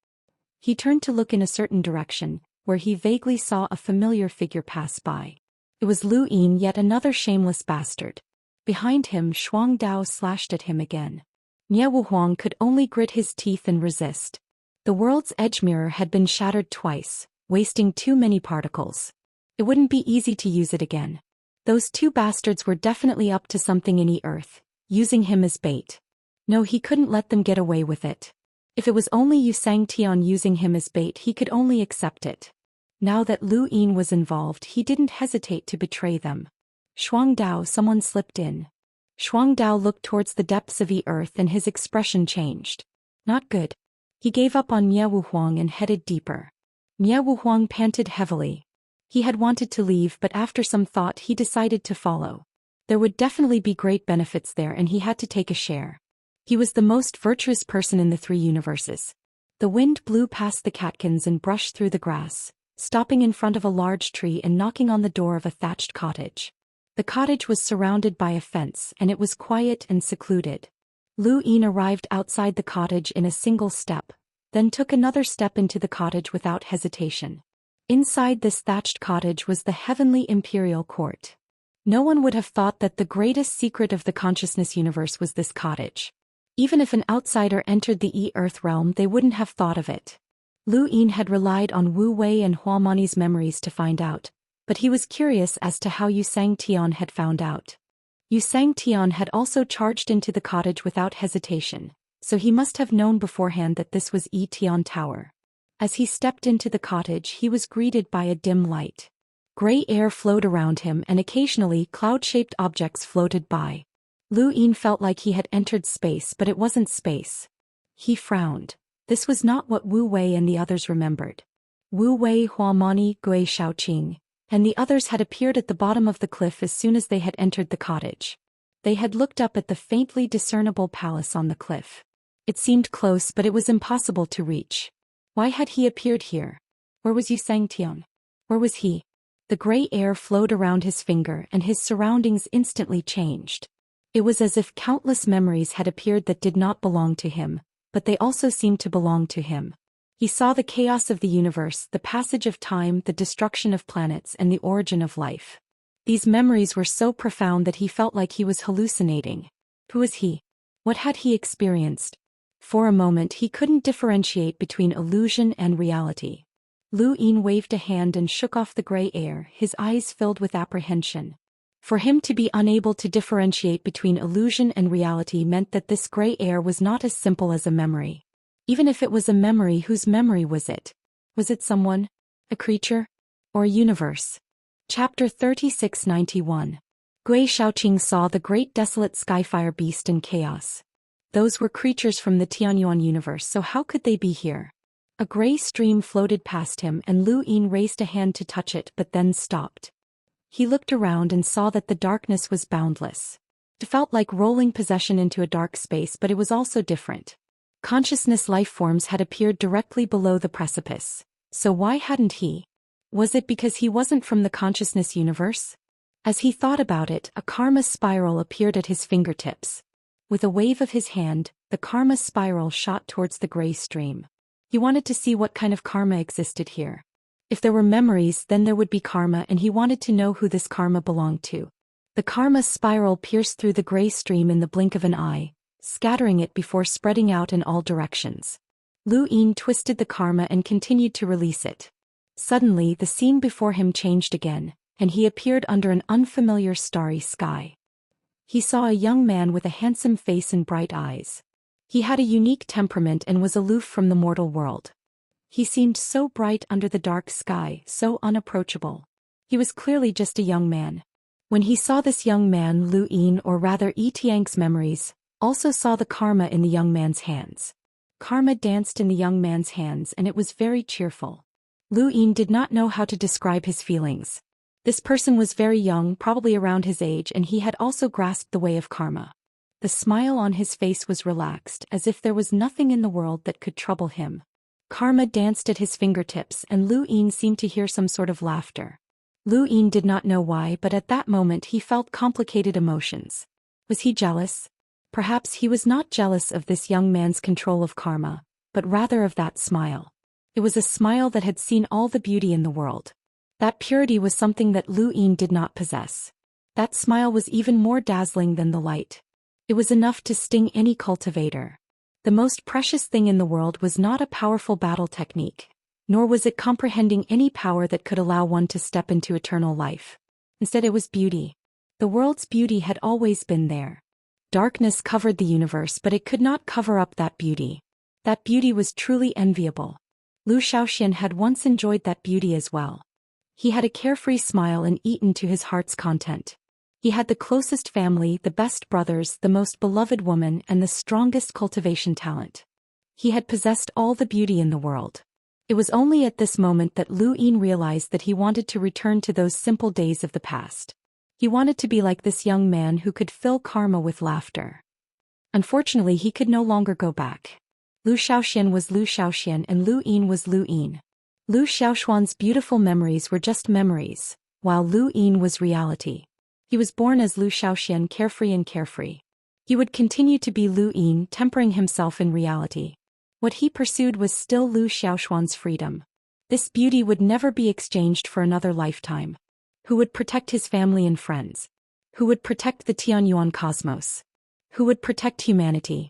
He turned to look in a certain direction, where he vaguely saw a familiar figure pass by. It was Lu Yin, yet another shameless bastard. Behind him, Xuangdao slashed at him again. Xuanhuan could only grit his teeth and resist. The World's Edge Mirror had been shattered twice, wasting too many particles. It wouldn't be easy to use it again. Those two bastards were definitely up to something in E-Earth, using him as bait. No, he couldn't let them get away with it. If it was only xianxia using him as bait, he could only accept it. Now that Lu Yin was involved, he didn't hesitate to betray them. Xuangdao, someone slipped in. Xuangdao looked towards the depths of E-Earth and his expression changed. Not good. He gave up on Xuanhuan and headed deeper. Xuanhuan panted heavily. He had wanted to leave, but after some thought he decided to follow. There would definitely be great benefits there and he had to take a share. He was the most virtuous person in the 3 universes. The wind blew past the catkins and brushed through the grass, stopping in front of a large tree and knocking on the door of a thatched cottage. The cottage was surrounded by a fence and it was quiet and secluded. Lu Yin arrived outside the cottage in a single step, then took another step into the cottage without hesitation. Inside this thatched cottage was the heavenly imperial court. No one would have thought that the greatest secret of the consciousness universe was this cottage. Even if an outsider entered the E-Earth realm, they wouldn't have thought of it. Lu Yin had relied on Wu Wei and Hua Mani's memories to find out, but he was curious as to how xianxia had found out. Xianxia had also charged into the cottage without hesitation, so he must have known beforehand that this was Tian Tower. As he stepped into the cottage, he was greeted by a dim light. Gray air flowed around him and occasionally cloud-shaped objects floated by. Lu Yin felt like he had entered space, but it wasn't space. He frowned. This was not what Wu Wei and the others remembered. Wu Wei, Hua Mani, Gui Shaoqing, and the others had appeared at the bottom of the cliff as soon as they had entered the cottage. They had looked up at the faintly discernible palace on the cliff. It seemed close, but it was impossible to reach. Why had he appeared here? Where was xianxia? Where was he? The gray air flowed around his finger and his surroundings instantly changed. It was as if countless memories had appeared that did not belong to him, but they also seemed to belong to him. He saw the chaos of the universe, the passage of time, the destruction of planets, and the origin of life. These memories were so profound that he felt like he was hallucinating. Who was he? What had he experienced? For a moment he couldn't differentiate between illusion and reality. Lu Yin waved a hand and shook off the gray air, his eyes filled with apprehension. For him to be unable to differentiate between illusion and reality meant that this gray air was not as simple as a memory. Even if it was a memory, whose memory was it? Was it someone? A creature? Or a universe? Chapter 3691. Gui Shaoqing saw the great desolate skyfire beast in chaos. Those were creatures from the Tianyuan universe, so how could they be here? A gray stream floated past him and Lu Yin raised a hand to touch it but then stopped. He looked around and saw that the darkness was boundless. It felt like rolling possession into a dark space, but it was also different. Consciousness life forms had appeared directly below the precipice. So why hadn't he? Was it because he wasn't from the consciousness universe? As he thought about it, a karma spiral appeared at his fingertips. With a wave of his hand, the karma spiral shot towards the gray stream. He wanted to see what kind of karma existed here. If there were memories, then there would be karma, and he wanted to know who this karma belonged to. The karma spiral pierced through the gray stream in the blink of an eye, scattering it before spreading out in all directions. Lu Yin twisted the karma and continued to release it. Suddenly, the scene before him changed again, and he appeared under an unfamiliar starry sky. He saw a young man with a handsome face and bright eyes. He had a unique temperament and was aloof from the mortal world. He seemed so bright under the dark sky, so unapproachable. He was clearly just a young man. When he saw this young man, Lu Yin, or rather Yi Tiang's memories, also saw the karma in the young man's hands. Karma danced in the young man's hands, and it was very cheerful. Lu Yin did not know how to describe his feelings. This person was very young, probably around his age, and he had also grasped the way of karma. The smile on his face was relaxed, as if there was nothing in the world that could trouble him. Karma danced at his fingertips, and Lu Yin seemed to hear some sort of laughter. Lu Yin did not know why, but at that moment he felt complicated emotions. Was he jealous? Perhaps he was not jealous of this young man's control of karma, but rather of that smile. It was a smile that had seen all the beauty in the world. That purity was something that Lu Yin did not possess. That smile was even more dazzling than the light. It was enough to sting any cultivator. The most precious thing in the world was not a powerful battle technique, nor was it comprehending any power that could allow one to step into eternal life. Instead, it was beauty. The world's beauty had always been there. Darkness covered the universe, but it could not cover up that beauty. That beauty was truly enviable. Lu Xiaoxian had once enjoyed that beauty as well. He had a carefree smile and eaten to his heart's content. He had the closest family, the best brothers, the most beloved woman, and the strongest cultivation talent. He had possessed all the beauty in the world. It was only at this moment that Lu Yin realized that he wanted to return to those simple days of the past. He wanted to be like this young man who could fill karma with laughter. Unfortunately, he could no longer go back. Lu Xiaoxian was Lu Xiaoxian and Lu Yin was Lu Yin. Lu Xiaoxuan's beautiful memories were just memories, while Lu Yin was reality. He was born as Lu Xiaoxian, carefree and carefree. He would continue to be Lu Yin, tempering himself in reality. What he pursued was still Lu Xiaoxuan's freedom. This beauty would never be exchanged for another lifetime. Who would protect his family and friends? Who would protect the Tianyuan cosmos? Who would protect humanity?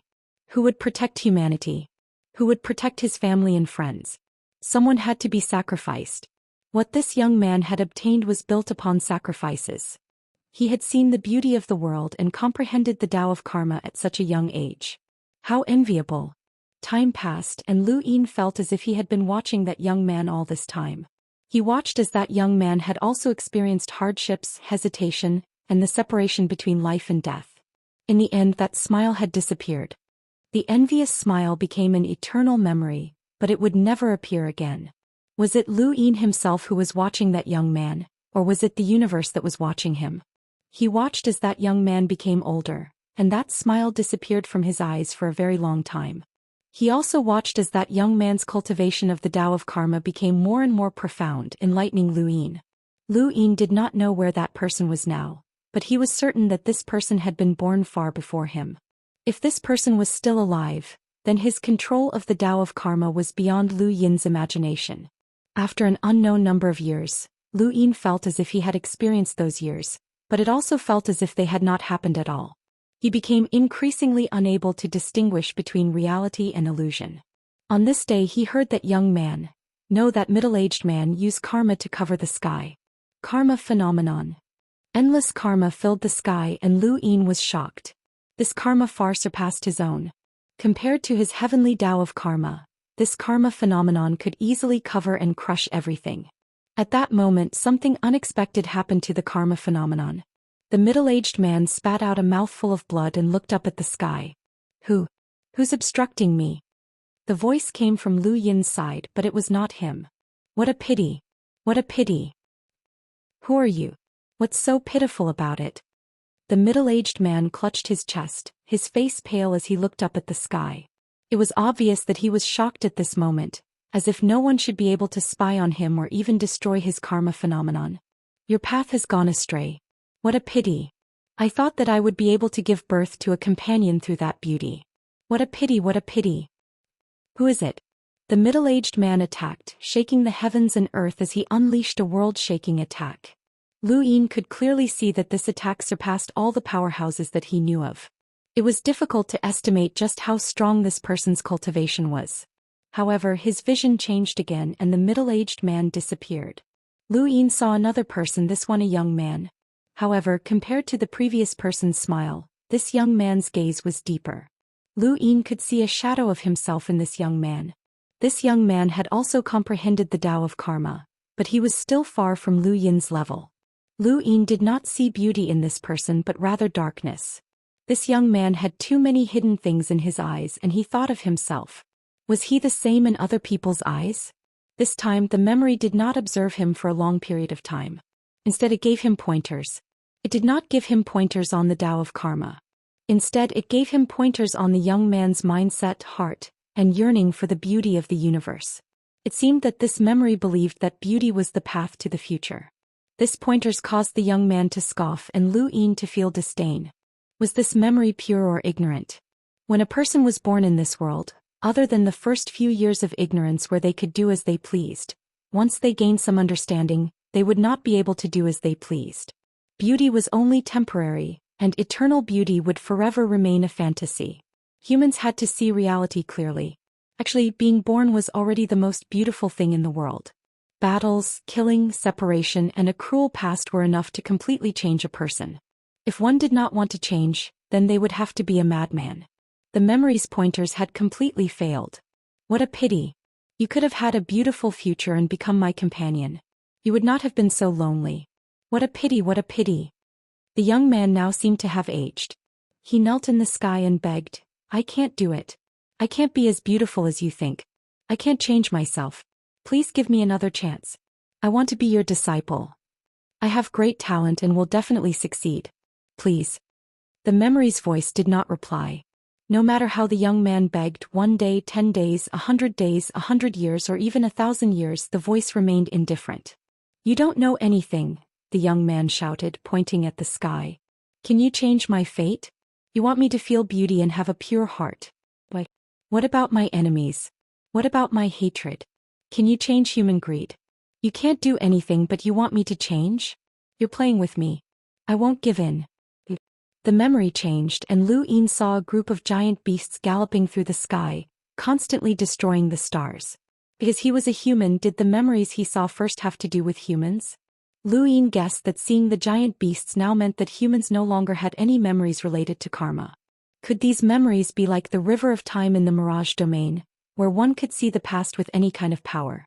Who would protect humanity? Who would protect his family and friends? Someone had to be sacrificed. What this young man had obtained was built upon sacrifices. He had seen the beauty of the world and comprehended the Tao of karma at such a young age. How enviable! Time passed, and Lu Yin felt as if he had been watching that young man all this time. He watched as that young man had also experienced hardships, hesitation, and the separation between life and death. In the end, that smile had disappeared. The envious smile became an eternal memory, but it would never appear again. Was it Lu Yin himself who was watching that young man, or was it the universe that was watching him? He watched as that young man became older, and that smile disappeared from his eyes for a very long time. He also watched as that young man's cultivation of the Tao of karma became more and more profound, enlightening Lu Yin. Lu Yin did not know where that person was now, but he was certain that this person had been born far before him. If this person was still alive, then his control of the Tao of karma was beyond Lu Yin's imagination. After an unknown number of years, Lu Yin felt as if he had experienced those years, but it also felt as if they had not happened at all. He became increasingly unable to distinguish between reality and illusion. On this day he heard that young man, no, that middle-aged man, use karma to cover the sky. Karma phenomenon. Endless karma filled the sky, and Lu Yin was shocked. This karma far surpassed his own. Compared to his heavenly Tao of karma, this karma phenomenon could easily cover and crush everything. At that moment, something unexpected happened to the karma phenomenon. The middle-aged man spat out a mouthful of blood and looked up at the sky. Who's obstructing me? The voice came from Lu Yin's side, but it was not him. What a pity! What a pity! Who are you? What's so pitiful about it? The middle-aged man clutched his chest, his face pale as he looked up at the sky. It was obvious that he was shocked at this moment, as if no one should be able to spy on him or even destroy his karma phenomenon. Your path has gone astray. What a pity. I thought that I would be able to give birth to a companion through that beauty. What a pity, what a pity. Who is it? The middle-aged man attacked, shaking the heavens and earth as he unleashed a world-shaking attack. Lu Yin could clearly see that this attack surpassed all the powerhouses that he knew of. It was difficult to estimate just how strong this person's cultivation was. However, his vision changed again and the middle-aged man disappeared. Lu Yin saw another person, this one a young man. However, compared to the previous person's smile, this young man's gaze was deeper. Lu Yin could see a shadow of himself in this young man. This young man had also comprehended the Tao of karma, but he was still far from Lu Yin's level. Lu Yin did not see beauty in this person but rather darkness. This young man had too many hidden things in his eyes and he thought of himself. Was he the same in other people's eyes? This time the memory did not observe him for a long period of time. Instead it gave him pointers. It did not give him pointers on the Tao of karma. Instead it gave him pointers on the young man's mindset, heart, and yearning for the beauty of the universe. It seemed that this memory believed that beauty was the path to the future. This pointers caused the young man to scoff and Lu Yin to feel disdain. Was this memory pure or ignorant? When a person was born in this world, other than the first few years of ignorance where they could do as they pleased, once they gained some understanding, they would not be able to do as they pleased. Beauty was only temporary, and eternal beauty would forever remain a fantasy. Humans had to see reality clearly. Actually, being born was already the most beautiful thing in the world. Battles, killing, separation, and a cruel past were enough to completely change a person. If one did not want to change, then they would have to be a madman. The memory's pointers had completely failed. What a pity. You could have had a beautiful future and become my companion. You would not have been so lonely. What a pity, what a pity. The young man now seemed to have aged. He knelt in the sky and begged, I can't do it. I can't be as beautiful as you think. I can't change myself. Please give me another chance. I want to be your disciple. I have great talent and will definitely succeed. Please. The memory's voice did not reply. No matter how the young man begged, 1 day, 10 days, 100 days, 100 years, or even 1,000 years, the voice remained indifferent. You don't know anything, the young man shouted, pointing at the sky. Can you change my fate? You want me to feel beauty and have a pure heart. But what about my enemies? What about my hatred? Can you change human greed? You can't do anything, but you want me to change? You're playing with me. I won't give in. The memory changed and Lu Yin saw a group of giant beasts galloping through the sky, constantly destroying the stars. Because he was a human, did the memories he saw first have to do with humans? Lu Yin guessed that seeing the giant beasts now meant that humans no longer had any memories related to karma. Could these memories be like the river of time in the Mirage domain, where one could see the past with any kind of power?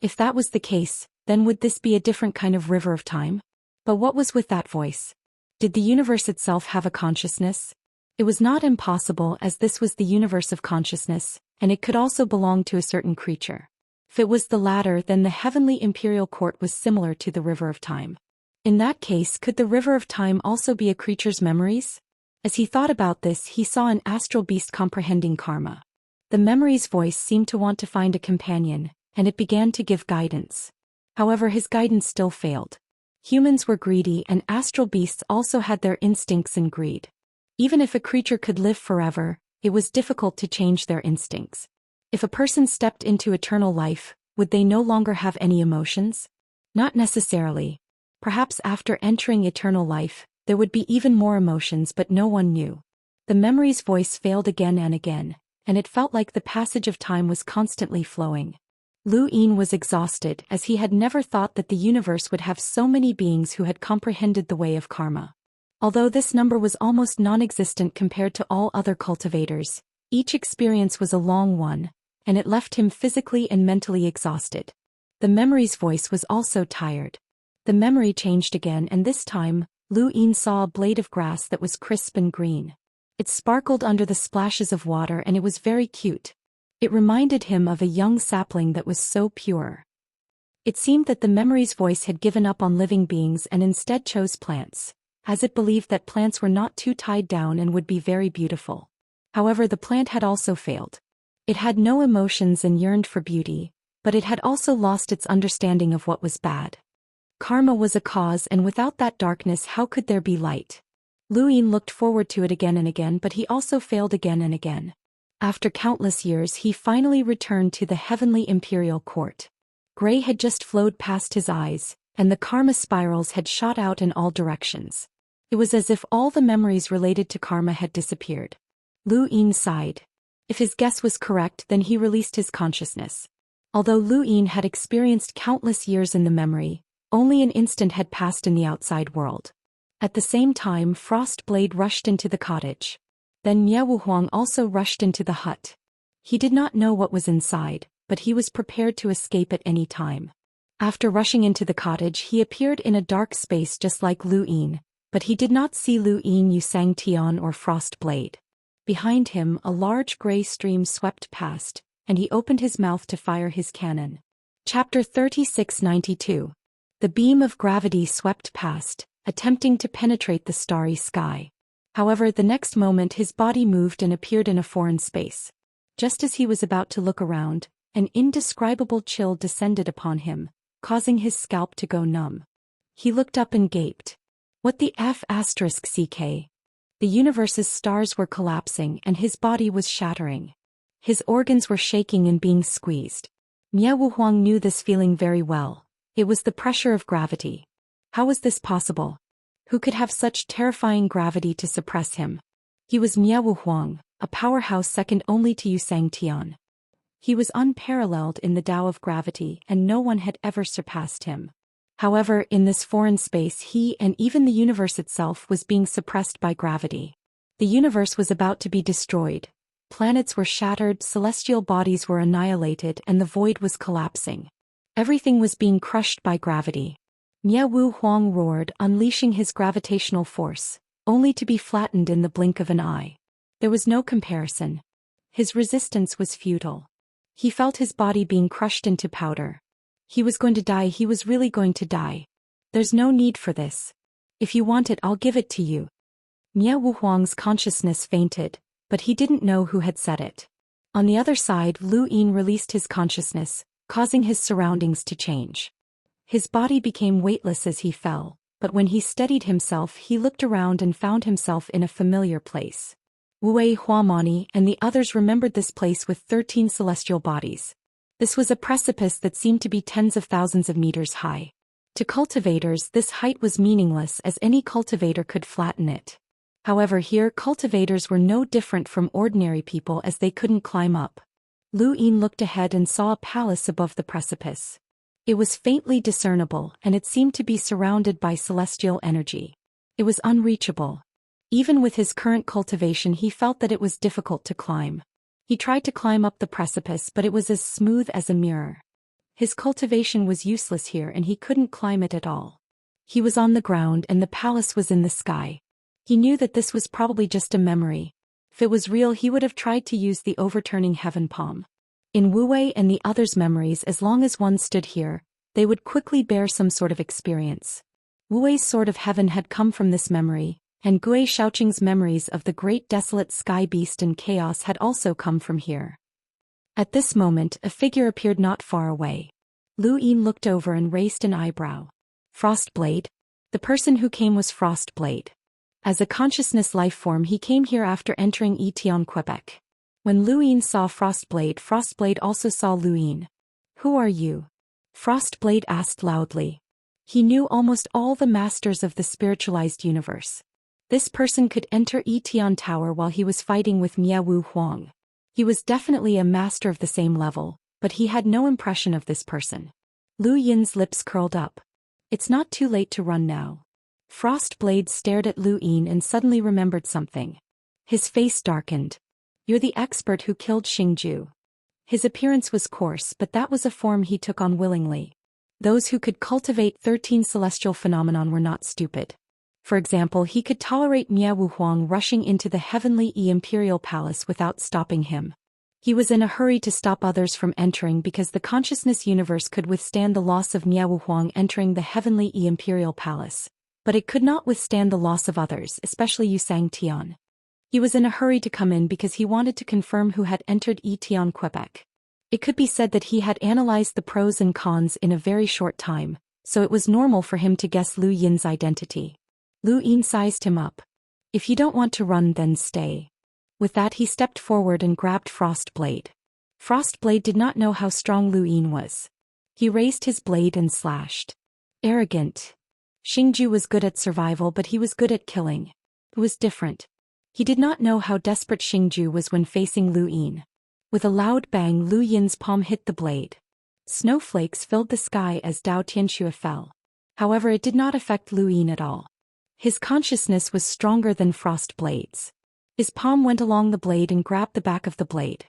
If that was the case, then would this be a different kind of river of time? But what was with that voice? Did the universe itself have a consciousness? It was not impossible, as this was the universe of consciousness, and it could also belong to a certain creature. If it was the latter, then the heavenly imperial court was similar to the river of time. In that case, could the river of time also be a creature's memories? As he thought about this, he saw an astral beast comprehending karma. The memory's voice seemed to want to find a companion, and it began to give guidance. However, his guidance still failed. Humans were greedy and astral beasts also had their instincts and greed. Even if a creature could live forever, it was difficult to change their instincts. If a person stepped into eternal life, would they no longer have any emotions? Not necessarily. Perhaps after entering eternal life, there would be even more emotions, but no one knew. The memory's voice failed again and again, and it felt like the passage of time was constantly flowing. Lu Yin was exhausted, as he had never thought that the universe would have so many beings who had comprehended the way of karma. Although this number was almost non-existent compared to all other cultivators, each experience was a long one, and it left him physically and mentally exhausted. The memory's voice was also tired. The memory changed again, and this time, Lu Yin saw a blade of grass that was crisp and green. It sparkled under the splashes of water and it was very cute. It reminded him of a young sapling that was so pure. It seemed that the memory's voice had given up on living beings and instead chose plants, as it believed that plants were not too tied down and would be very beautiful. However, the plant had also failed. It had no emotions and yearned for beauty, but it had also lost its understanding of what was bad. Karma was a cause, and without that darkness how could there be light? Lu Yin looked forward to it again and again, but he also failed again and again. After countless years he finally returned to the heavenly imperial court. Gray had just flowed past his eyes, and the karma spirals had shot out in all directions. It was as if all the memories related to karma had disappeared. Lu Yin sighed. If his guess was correct, then he released his consciousness. Although Lu Yin had experienced countless years in the memory, only an instant had passed in the outside world. At the same time, Frostblade rushed into the cottage. Then Xuanhuan also rushed into the hut. He did not know what was inside, but he was prepared to escape at any time. After rushing into the cottage, he appeared in a dark space just like Lu Yin, but he did not see Lu Yin, Xianxia, or Frostblade. Behind him, a large gray stream swept past, and he opened his mouth to fire his cannon. Chapter 3692. The beam of gravity swept past, attempting to penetrate the starry sky. However, the next moment his body moved and appeared in a foreign space. Just as he was about to look around, an indescribable chill descended upon him, causing his scalp to go numb. He looked up and gaped. What the f***ck? The universe's stars were collapsing and his body was shattering. His organs were shaking and being squeezed. Xuanhuan knew this feeling very well. It was the pressure of gravity. How was this possible? Who could have such terrifying gravity to suppress him? He was Xuanhuan, a powerhouse second only to Xianxia. He was unparalleled in the Tao of gravity, and no one had ever surpassed him. However, in this foreign space he and even the universe itself was being suppressed by gravity. The universe was about to be destroyed. Planets were shattered, celestial bodies were annihilated, and the void was collapsing. Everything was being crushed by gravity. Xuanhuan roared, unleashing his gravitational force, only to be flattened in the blink of an eye. There was no comparison. His resistance was futile. He felt his body being crushed into powder. He was going to die, he was really going to die. There's no need for this. If you want it, I'll give it to you. Xuanhuan's consciousness fainted, but he didn't know who had said it. On the other side, Lu Yin released his consciousness, causing his surroundings to change. His body became weightless as he fell, but when he steadied himself he looked around and found himself in a familiar place. Wuxialover and the others remembered this place with 13 celestial bodies. This was a precipice that seemed to be tens of thousands of meters high. To cultivators this height was meaningless, as any cultivator could flatten it. However, here cultivators were no different from ordinary people, as they couldn't climb up. Lu Yin looked ahead and saw a palace above the precipice. It was faintly discernible, and it seemed to be surrounded by celestial energy. It was unreachable. Even with his current cultivation he felt that it was difficult to climb. He tried to climb up the precipice, but it was as smooth as a mirror. His cultivation was useless here and he couldn't climb it at all. He was on the ground and the palace was in the sky. He knew that this was probably just a memory. If it was real he would have tried to use the overturning heaven palm. In Wu Wei and the others' memories, as long as one stood here, they would quickly bear some sort of experience. Wu Wei's sword of heaven had come from this memory, and Gui Shaoqing's memories of the great desolate sky beast and chaos had also come from here. At this moment a figure appeared not far away. Lu Yin looked over and raised an eyebrow. Frostblade? The person who came was Frostblade. As a consciousness life form he came here after entering Etion, Quebec. When Lu Yin saw Frostblade, Frostblade also saw Lu Yin. Who are you? Frostblade asked loudly. He knew almost all the masters of the spiritualized universe. This person could enter Etion Tower while he was fighting with Xuanhuan. He was definitely a master of the same level, but he had no impression of this person. Lu Yin's lips curled up. It's not too late to run now. Frostblade stared at Lu Yin and suddenly remembered something. His face darkened. You're the expert who killed Xingju. His appearance was coarse, but that was a form he took on willingly. Those who could cultivate 13 celestial phenomenon were not stupid. For example, he could tolerate Xuanhuan rushing into the heavenly imperial palace without stopping him. He was in a hurry to stop others from entering because the consciousness universe could withstand the loss of Xuanhuan entering the heavenly imperial palace, but it could not withstand the loss of others, especially Xianxia. He was in a hurry to come in because he wanted to confirm who had entered Etion Quebec. It could be said that he had analyzed the pros and cons in a very short time, so it was normal for him to guess Lu Yin's identity. Lu Yin sized him up. "If you don't want to run, then stay." With that, he stepped forward and grabbed Frostblade. Frostblade did not know how strong Lu Yin was. He raised his blade and slashed. Arrogant. Xingju was good at survival, but he was good at killing. It was different. He did not know how desperate Xingju was when facing Lu Yin. With a loud bang, Lu Yin's palm hit the blade. Snowflakes filled the sky as Dao Tianxue fell. However, it did not affect Lu Yin at all. His consciousness was stronger than Frostblade's. His palm went along the blade and grabbed the back of the blade.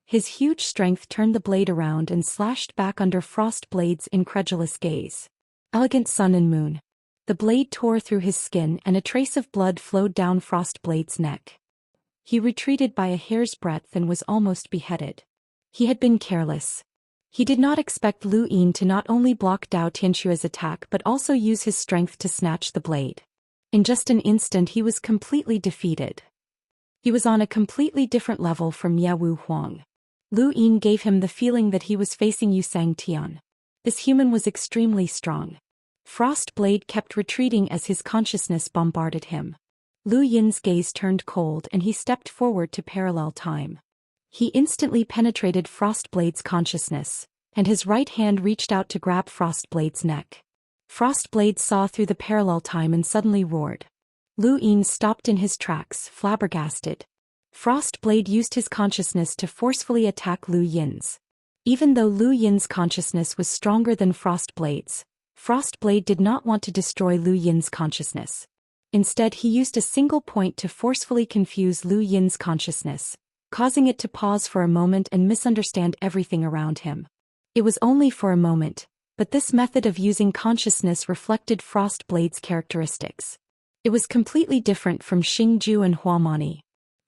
His huge strength turned the blade around and slashed back under Frostblade's incredulous gaze. Elegant sun and moon. The blade tore through his skin and a trace of blood flowed down Frostblade's neck. He retreated by a hair's breadth and was almost beheaded. He had been careless. He did not expect Lu Yin to not only block Dao Tianxue's attack but also use his strength to snatch the blade. In just an instant he was completely defeated. He was on a completely different level from Xuanhuan. Lu Yin gave him the feeling that he was facing Yusang Tian. This human was extremely strong. Frostblade kept retreating as his consciousness bombarded him. Lu Yin's gaze turned cold and he stepped forward to parallel time. He instantly penetrated Frostblade's consciousness, and his right hand reached out to grab Frostblade's neck. Frostblade saw through the parallel time and suddenly roared. Lu Yin stopped in his tracks, flabbergasted. Frostblade used his consciousness to forcefully attack Lu Yin's. Even though Lu Yin's consciousness was stronger than Frostblade's, Frostblade did not want to destroy Lu Yin's consciousness. Instead, he used a single point to forcefully confuse Lu Yin's consciousness, causing it to pause for a moment and misunderstand everything around him. It was only for a moment, but this method of using consciousness reflected Frostblade's characteristics. It was completely different from Xingju and Huamani.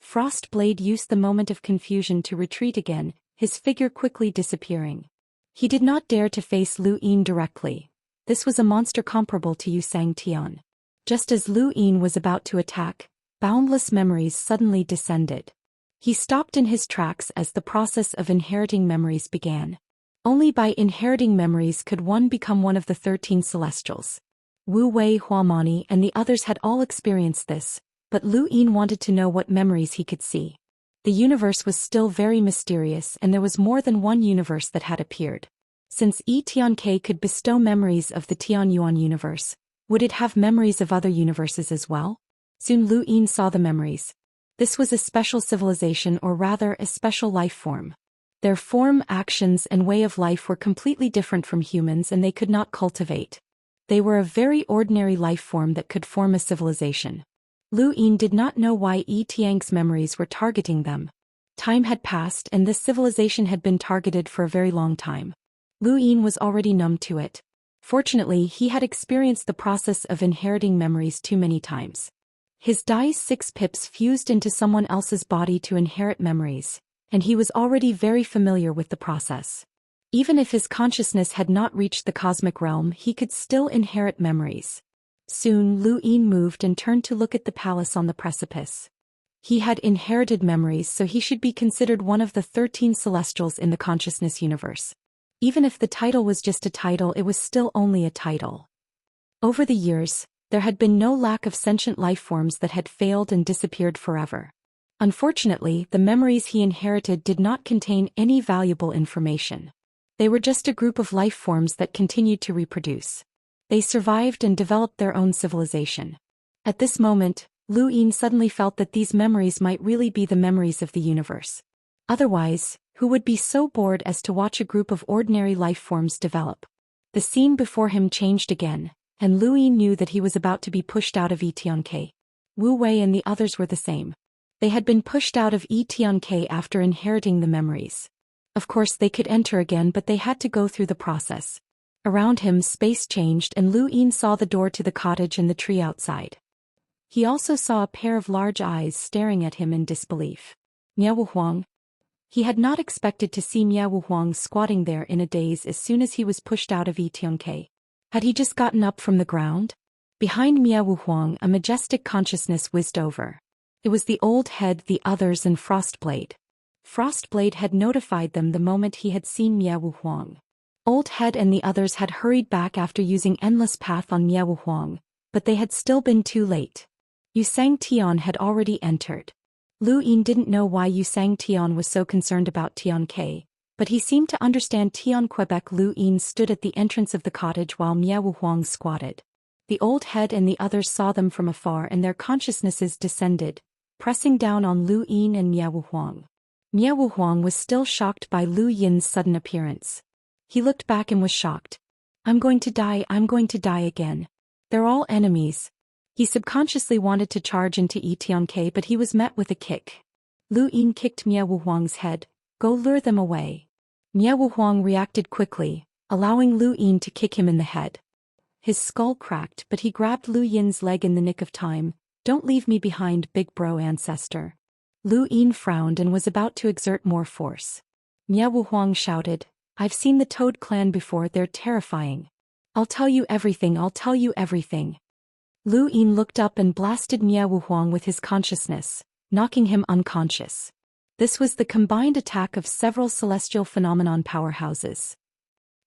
Frostblade used the moment of confusion to retreat again, his figure quickly disappearing. He did not dare to face Lu Yin directly. This was a monster comparable to Yusang Tian. Just as Lu Yin was about to attack, boundless memories suddenly descended. He stopped in his tracks as the process of inheriting memories began. Only by inheriting memories could one become one of the 13 celestials. Wu Wei, Huamani, and the others had all experienced this, but Lu Yin wanted to know what memories he could see. The universe was still very mysterious and there was more than one universe that had appeared. Since Etion could bestow memories of the Tianyuan universe, would it have memories of other universes as well? Soon Lu Yin saw the memories. This was a special civilization, or rather a special life form. Their form, actions, and way of life were completely different from humans and they could not cultivate. They were a very ordinary life form that could form a civilization. Lu Yin did not know why Tiang's memories were targeting them. Time had passed and this civilization had been targeted for a very long time. Lu Yin was already numb to it. Fortunately, he had experienced the process of inheriting memories too many times. His Dai's 6 pips fused into someone else's body to inherit memories, and he was already very familiar with the process. Even if his consciousness had not reached the cosmic realm, he could still inherit memories. Soon Lu Yin moved and turned to look at the palace on the precipice. He had inherited memories, so he should be considered one of the 13 celestials in the consciousness universe. Even if the title was just a title, it was still only a title. Over the years, there had been no lack of sentient life forms that had failed and disappeared forever. Unfortunately, the memories he inherited did not contain any valuable information. They were just a group of life forms that continued to reproduce. They survived and developed their own civilization. At this moment, Lu Yin suddenly felt that these memories might really be the memories of the universe. Otherwise, who would be so bored as to watch a group of ordinary life forms develop? The scene before him changed again, and Lu Yin knew that he was about to be pushed out of Etion. Wu Wei and the others were the same. They had been pushed out of Etion after inheriting the memories. Of course they could enter again, but they had to go through the process. Around him space changed and Lu Yin saw the door to the cottage and the tree outside. He also saw a pair of large eyes staring at him in disbelief. Xuanhuan. He had not expected to see Xuanhuan squatting there in a daze as soon as he was pushed out of Etion. Had he just gotten up from the ground? Behind Xuanhuan, a majestic consciousness whizzed over. It was the old head, the others, and Frostblade. Frostblade had notified them the moment he had seen Xuanhuan. Old head and the others had hurried back after using endless path on Xuanhuan, but they had still been too late. Xianxia had already entered. Lu Yin didn't know why Xianxia was so concerned about Tianke, but he seemed to understand Quebec. Lu Yin stood at the entrance of the cottage while Xuanhuan squatted. The old head and the others saw them from afar and their consciousnesses descended, pressing down on Lu Yin and Xuanhuan. Xuanhuan was still shocked by Lu Yin's sudden appearance. He looked back and was shocked. I'm going to die again. They're all enemies. He subconsciously wanted to charge into Tianke, but he was met with a kick. Lu Yin kicked Xuanhuan's head. Go lure them away. Xuanhuan reacted quickly, allowing Lu Yin to kick him in the head. His skull cracked, but he grabbed Lu Yin's leg in the nick of time. Don't leave me behind, big bro ancestor. Lu Yin frowned and was about to exert more force. Xuanhuan shouted, I've seen the Toad clan before, they're terrifying. I'll tell you everything. Lu Yin looked up and blasted Xuanhuan with his consciousness, knocking him unconscious. This was the combined attack of several celestial phenomenon powerhouses.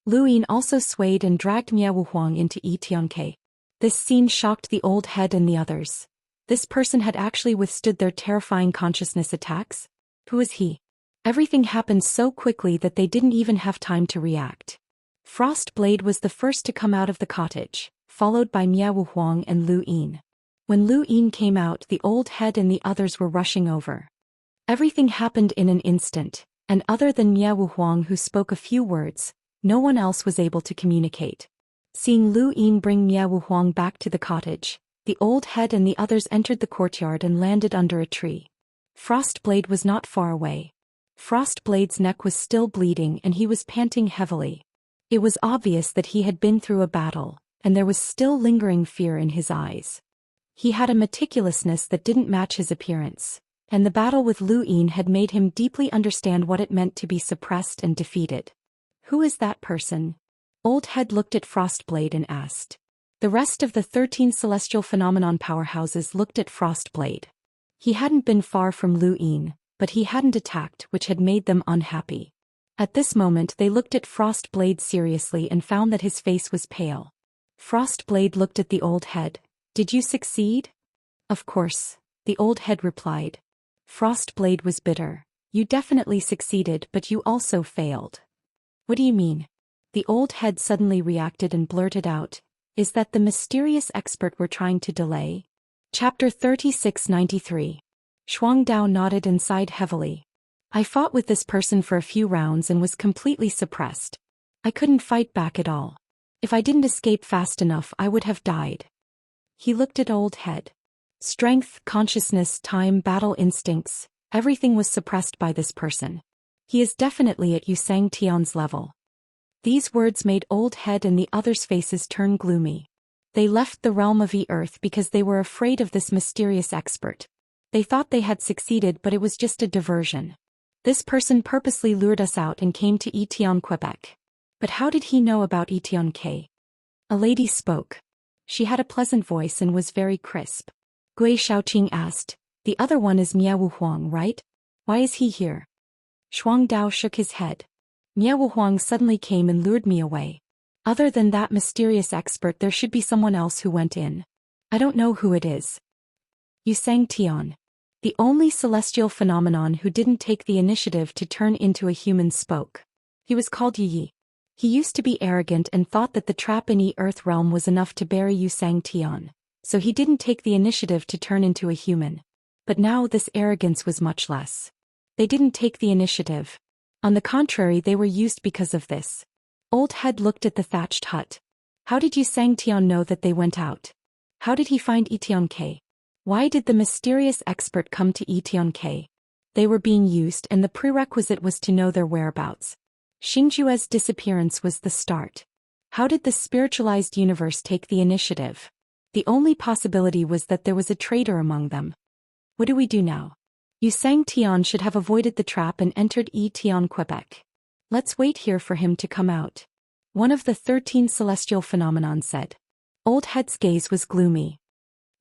Lu Yin also swayed and dragged Xuanhuan into Tianke. This scene shocked the old head and the others. This person had actually withstood their terrifying consciousness attacks? Who is he? Everything happened so quickly that they didn't even have time to react. Frostblade was the first to come out of the cottage, followed by Xuanhuan and Lu Yin. When Lu Yin came out, the old head and the others were rushing over. Everything happened in an instant, and other than Xuanhuan, who spoke a few words, no one else was able to communicate. Seeing Lu Yin bring Xuanhuan back to the cottage, the old head and the others entered the courtyard and landed under a tree. Frostblade was not far away. Frostblade's neck was still bleeding and he was panting heavily. It was obvious that he had been through a battle, and there was still lingering fear in his eyes. He had a meticulousness that didn't match his appearance, and the battle with Lu Yin had made him deeply understand what it meant to be suppressed and defeated. Who is that person? Old head looked at Frostblade and asked. The rest of the 13 celestial phenomenon powerhouses looked at Frostblade. He hadn't been far from Lu Yin, but he hadn't attacked, which had made them unhappy. At this moment they looked at Frostblade seriously and found that his face was pale. Frostblade looked at the old head. Did you succeed? Of course, the old head replied. Frostblade was bitter. You definitely succeeded, but you also failed. What do you mean? The old head suddenly reacted and blurted out, Is that the mysterious expert we're trying to delay? Chapter 3693. Xuangdao nodded and sighed heavily. I fought with this person for a few rounds and was completely suppressed. I couldn't fight back at all. If I didn't escape fast enough, I would have died. He looked at old head. Strength, consciousness, time, battle instincts, everything was suppressed by this person. He is definitely at Xianxia's level. These words made old head and the others' faces turn gloomy. They left the realm of Earth because they were afraid of this mysterious expert. They thought they had succeeded, but it was just a diversion. This person purposely lured us out and came to Quebec. But how did he know about Tianke? A lady spoke. She had a pleasant voice and was very crisp. Gui Shaoqing asked, The other one is Xuanhuan, right? Why is he here? Xuangdao shook his head. Xuanhuan suddenly came and lured me away. Other than that mysterious expert, there should be someone else who went in. I don't know who it is. Xianxia, the only celestial phenomenon who didn't take the initiative to turn into a human, spoke. He was called Yi. He used to be arrogant and thought that the trap in Earth realm was enough to bury Xianxia, so he didn't take the initiative to turn into a human. But now this arrogance was much less. They didn't take the initiative. On the contrary, they were used because of this. Old head looked at the thatched hut. How did Xianxia know that they went out? How did he find Tianke? Why did the mysterious expert come to Tianke? They were being used, and the prerequisite was to know their whereabouts. Xingjue's disappearance was the start. How did the spiritualized universe take the initiative? The only possibility was that there was a traitor among them. What do we do now? Xianxia should have avoided the trap and entered Quebec. Let's wait here for him to come out. One of the 13 celestial phenomenon said. Old head's gaze was gloomy.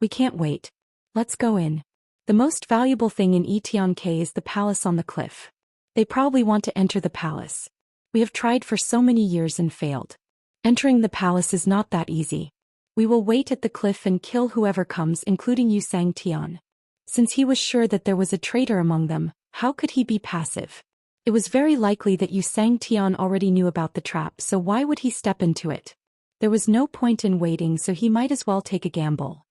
We can't wait. Let's go in. The most valuable thing in Xianxia is the palace on the cliff. They probably want to enter the palace. We have tried for so many years and failed. Entering the palace is not that easy. We will wait at the cliff and kill whoever comes, including Yu Sang-tian. Since he was sure that there was a traitor among them, how could he be passive? It was very likely that Yu Sang-tian already knew about the trap, so why would he step into it? There was no point in waiting, so he might as well take a gamble.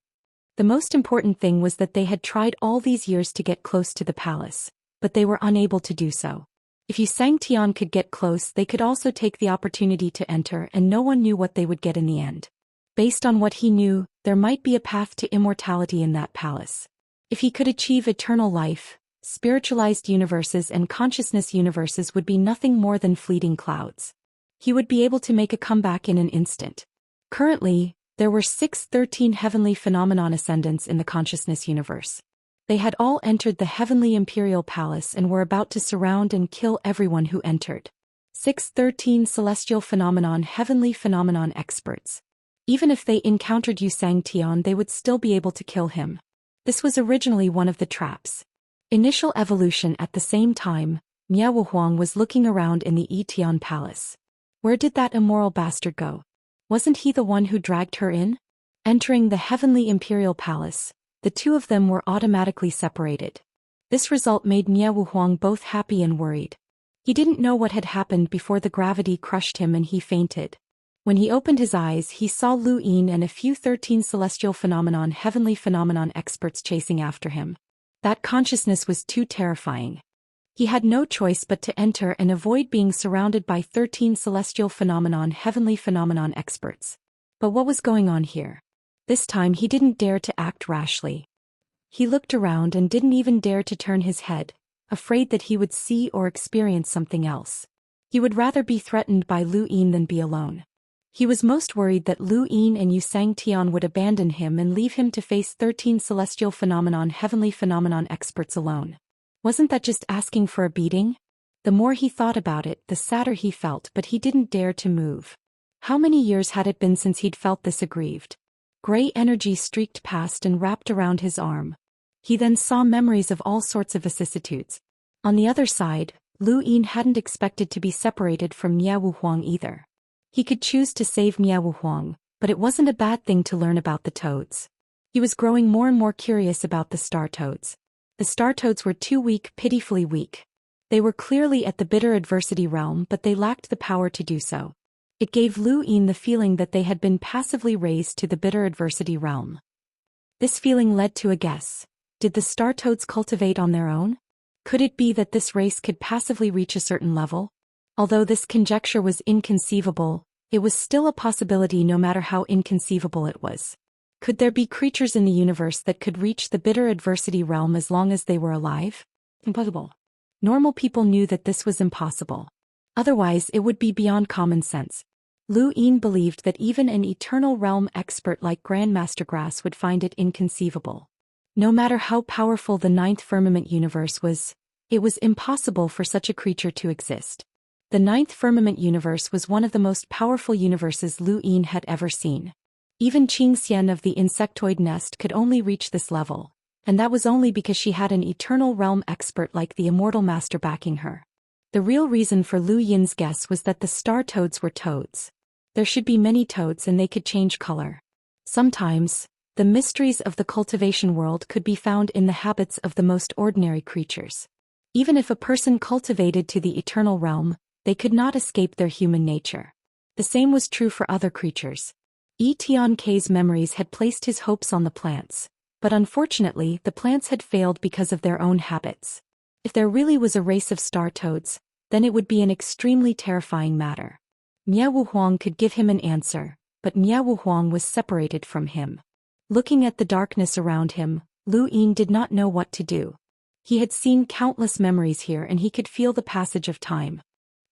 The most important thing was that they had tried all these years to get close to the palace, but they were unable to do so. If Yu Sang-tian could get close, they could also take the opportunity to enter, and no one knew what they would get in the end. Based on what he knew, there might be a path to immortality in that palace. If he could achieve eternal life, spiritualized universes and consciousness universes would be nothing more than fleeting clouds. He would be able to make a comeback in an instant. Currently, there were 613 heavenly phenomenon ascendants in the consciousness universe. They had all entered the heavenly imperial palace and were about to surround and kill everyone who entered. 613 celestial phenomenon heavenly phenomenon experts. Even if they encountered Yu Sang-tian, they would still be able to kill him. This was originally one of the traps. Initial evolution. At the same time, Xuanhuan was looking around in the Etian palace. Where did that immoral bastard go? Wasn't he the one who dragged her in? Entering the heavenly imperial palace, the two of them were automatically separated. This result made Xuanhuan both happy and worried. He didn't know what had happened before the gravity crushed him and he fainted. When he opened his eyes, he saw Lu Yin and a few 13 celestial phenomenon heavenly phenomenon experts chasing after him. That consciousness was too terrifying. He had no choice but to enter and avoid being surrounded by 13 celestial phenomenon heavenly phenomenon experts. But what was going on here? This time he didn't dare to act rashly. He looked around and didn't even dare to turn his head, afraid that he would see or experience something else. He would rather be threatened by Lu Yin than be alone. He was most worried that Lu Yin and Yu Sang-tian would abandon him and leave him to face 13 celestial phenomenon heavenly phenomenon experts alone. Wasn't that just asking for a beating? The more he thought about it, the sadder he felt, but he didn't dare to move. How many years had it been since he'd felt this aggrieved? Gray energy streaked past and wrapped around his arm. He then saw memories of all sorts of vicissitudes. On the other side, Lu Yin hadn't expected to be separated from Xuanhuan either. He could choose to save Xuanhuan, but it wasn't a bad thing to learn about the toads. He was growing more and more curious about the star toads. The star toads were too weak, pitifully weak. They were clearly at the bitter adversity realm, but they lacked the power to do so. It gave Lu Yin the feeling that they had been passively raised to the bitter adversity realm. This feeling led to a guess. Did the star toads cultivate on their own? Could it be that this race could passively reach a certain level? Although this conjecture was inconceivable, it was still a possibility no matter how inconceivable it was. Could there be creatures in the universe that could reach the bitter adversity realm as long as they were alive? Impossible. Normal people knew that this was impossible. Otherwise, it would be beyond common sense. Lu Yin believed that even an eternal realm expert like Grandmaster Grass would find it inconceivable. No matter how powerful the ninth firmament universe was, it was impossible for such a creature to exist. The ninth firmament universe was one of the most powerful universes Lu Yin had ever seen. Even xianxia of the insectoid nest could only reach this level, and that was only because she had an eternal realm expert like the immortal master backing her. The real reason for Lu Yin's guess was that the star toads were toads. There should be many toads and they could change color. Sometimes, the mysteries of the cultivation world could be found in the habits of the most ordinary creatures. Even if a person cultivated to the eternal realm, they could not escape their human nature. The same was true for other creatures. Xianxia's memories had placed his hopes on the plants, but unfortunately the plants had failed because of their own habits. If there really was a race of star toads, then it would be an extremely terrifying matter. Xuanhuan could give him an answer, but Xuanhuan was separated from him. Looking at the darkness around him, Lu Yin did not know what to do. He had seen countless memories here and he could feel the passage of time.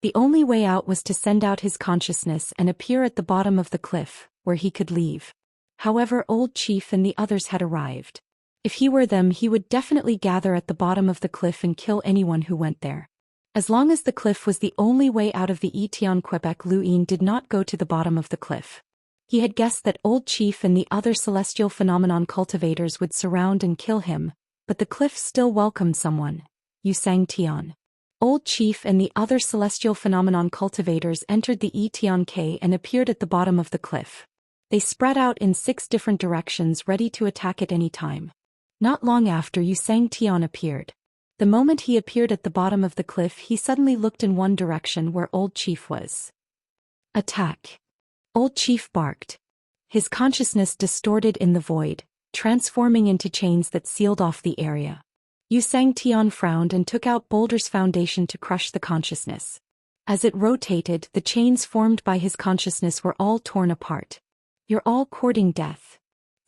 The only way out was to send out his consciousness and appear at the bottom of the cliff, where he could leave. However, Old Chief and the others had arrived. If he were them, he would definitely gather at the bottom of the cliff and kill anyone who went there. As long as the cliff was the only way out of the Etian Quebec, Lu Yin did not go to the bottom of the cliff. He had guessed that Old Chief and the other celestial phenomenon cultivators would surround and kill him, but the cliff still welcomed someone, Xianxia. Old Chief and the other celestial phenomenon cultivators entered the Xianxia and appeared at the bottom of the cliff. They spread out in 6 different directions, ready to attack at any time. Not long after Xianxia appeared. The moment he appeared at the bottom of the cliff, he suddenly looked in one direction where Old Chief was. Attack! Old Chief barked. His consciousness distorted in the void, transforming into chains that sealed off the area. Xianxia frowned and took out Boulder's foundation to crush the consciousness. As it rotated, the chains formed by his consciousness were all torn apart. You're all courting death.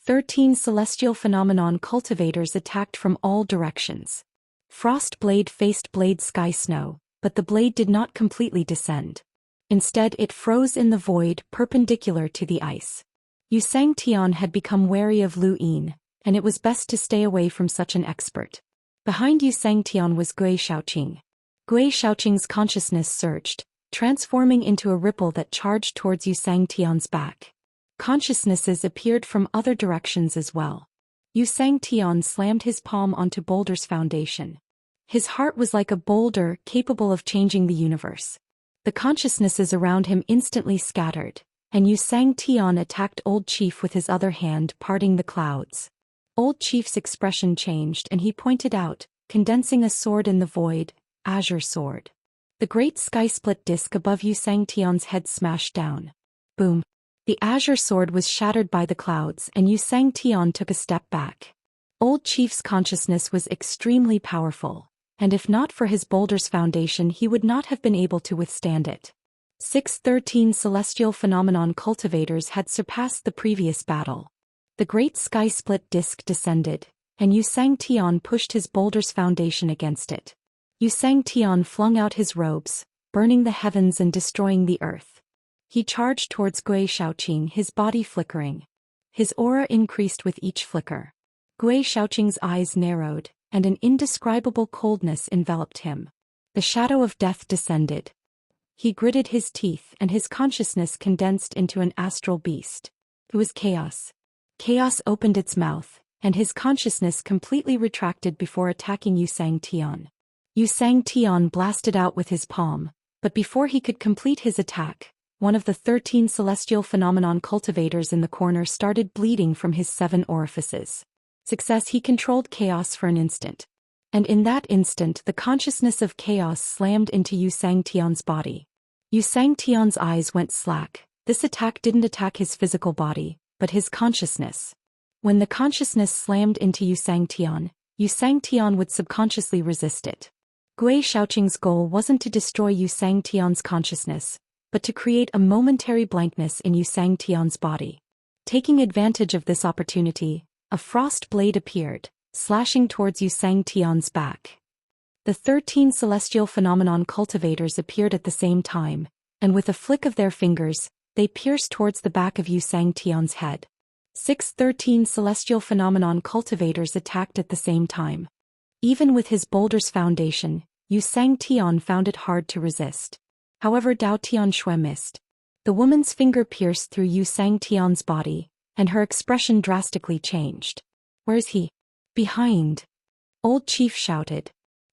13 celestial phenomenon cultivators attacked from all directions. Frost Blade faced Blade Sky Snow, but the blade did not completely descend. Instead, it froze in the void, perpendicular to the ice. Xianxia had become wary of Lu Yin, and it was best to stay away from such an expert. Behind Xianxia was Gui Shaoqing. Gui Shaoqing's consciousness surged, transforming into a ripple that charged towards Xianxia's back. Consciousnesses appeared from other directions as well. Xianxia slammed his palm onto Boulder's foundation. His heart was like a boulder, capable of changing the universe. The consciousnesses around him instantly scattered, and Xianxia attacked Old Chief with his other hand, parting the clouds. Old Chief's expression changed and he pointed out, condensing a sword in the void, Azure Sword. The great sky-split disc above Xianxia's head smashed down. Boom! The Azure Sword was shattered by the clouds and Xianxia took a step back. Old Chief's consciousness was extremely powerful, and if not for his Boulder's foundation he would not have been able to withstand it. 13 celestial phenomenon cultivators had surpassed the previous battle. The great sky-split disc descended, and Xianxia pushed his Boulder's foundation against it. Xianxia flung out his robes, burning the heavens and destroying the earth. He charged towards Gui Shaoqing, his body flickering. His aura increased with each flicker. Gui Shaoqing's eyes narrowed, and an indescribable coldness enveloped him. The shadow of death descended. He gritted his teeth and his consciousness condensed into an astral beast. It was chaos. Chaos opened its mouth, and his consciousness completely retracted before attacking Xianxia. Xianxia blasted out with his palm, but before he could complete his attack, one of the 13 celestial phenomenon cultivators in the corner started bleeding from his 7 orifices. Success, he controlled chaos for an instant. And in that instant the consciousness of chaos slammed into Xianxia's body. Xianxia's eyes went slack. This attack didn't attack his physical body, but his consciousness. When the consciousness slammed into Xianxia would subconsciously resist it. Gui Shaoqing's goal wasn't to destroy Xianxia's consciousness, but to create a momentary blankness in Xianxia's body. Taking advantage of this opportunity, a frost blade appeared, slashing towards Xianxia's back. The 13 celestial phenomenon cultivators appeared at the same time, and with a flick of their fingers, they pierced towards the back of Xianxia's head. 13 celestial phenomenon cultivators attacked at the same time. Even with his Boulder's foundation, Xianxia found it hard to resist. However, Dao Tianshui missed. The woman's finger pierced through Xianxia's body, and her expression drastically changed. "Where is he?" "Behind." Old Chief shouted.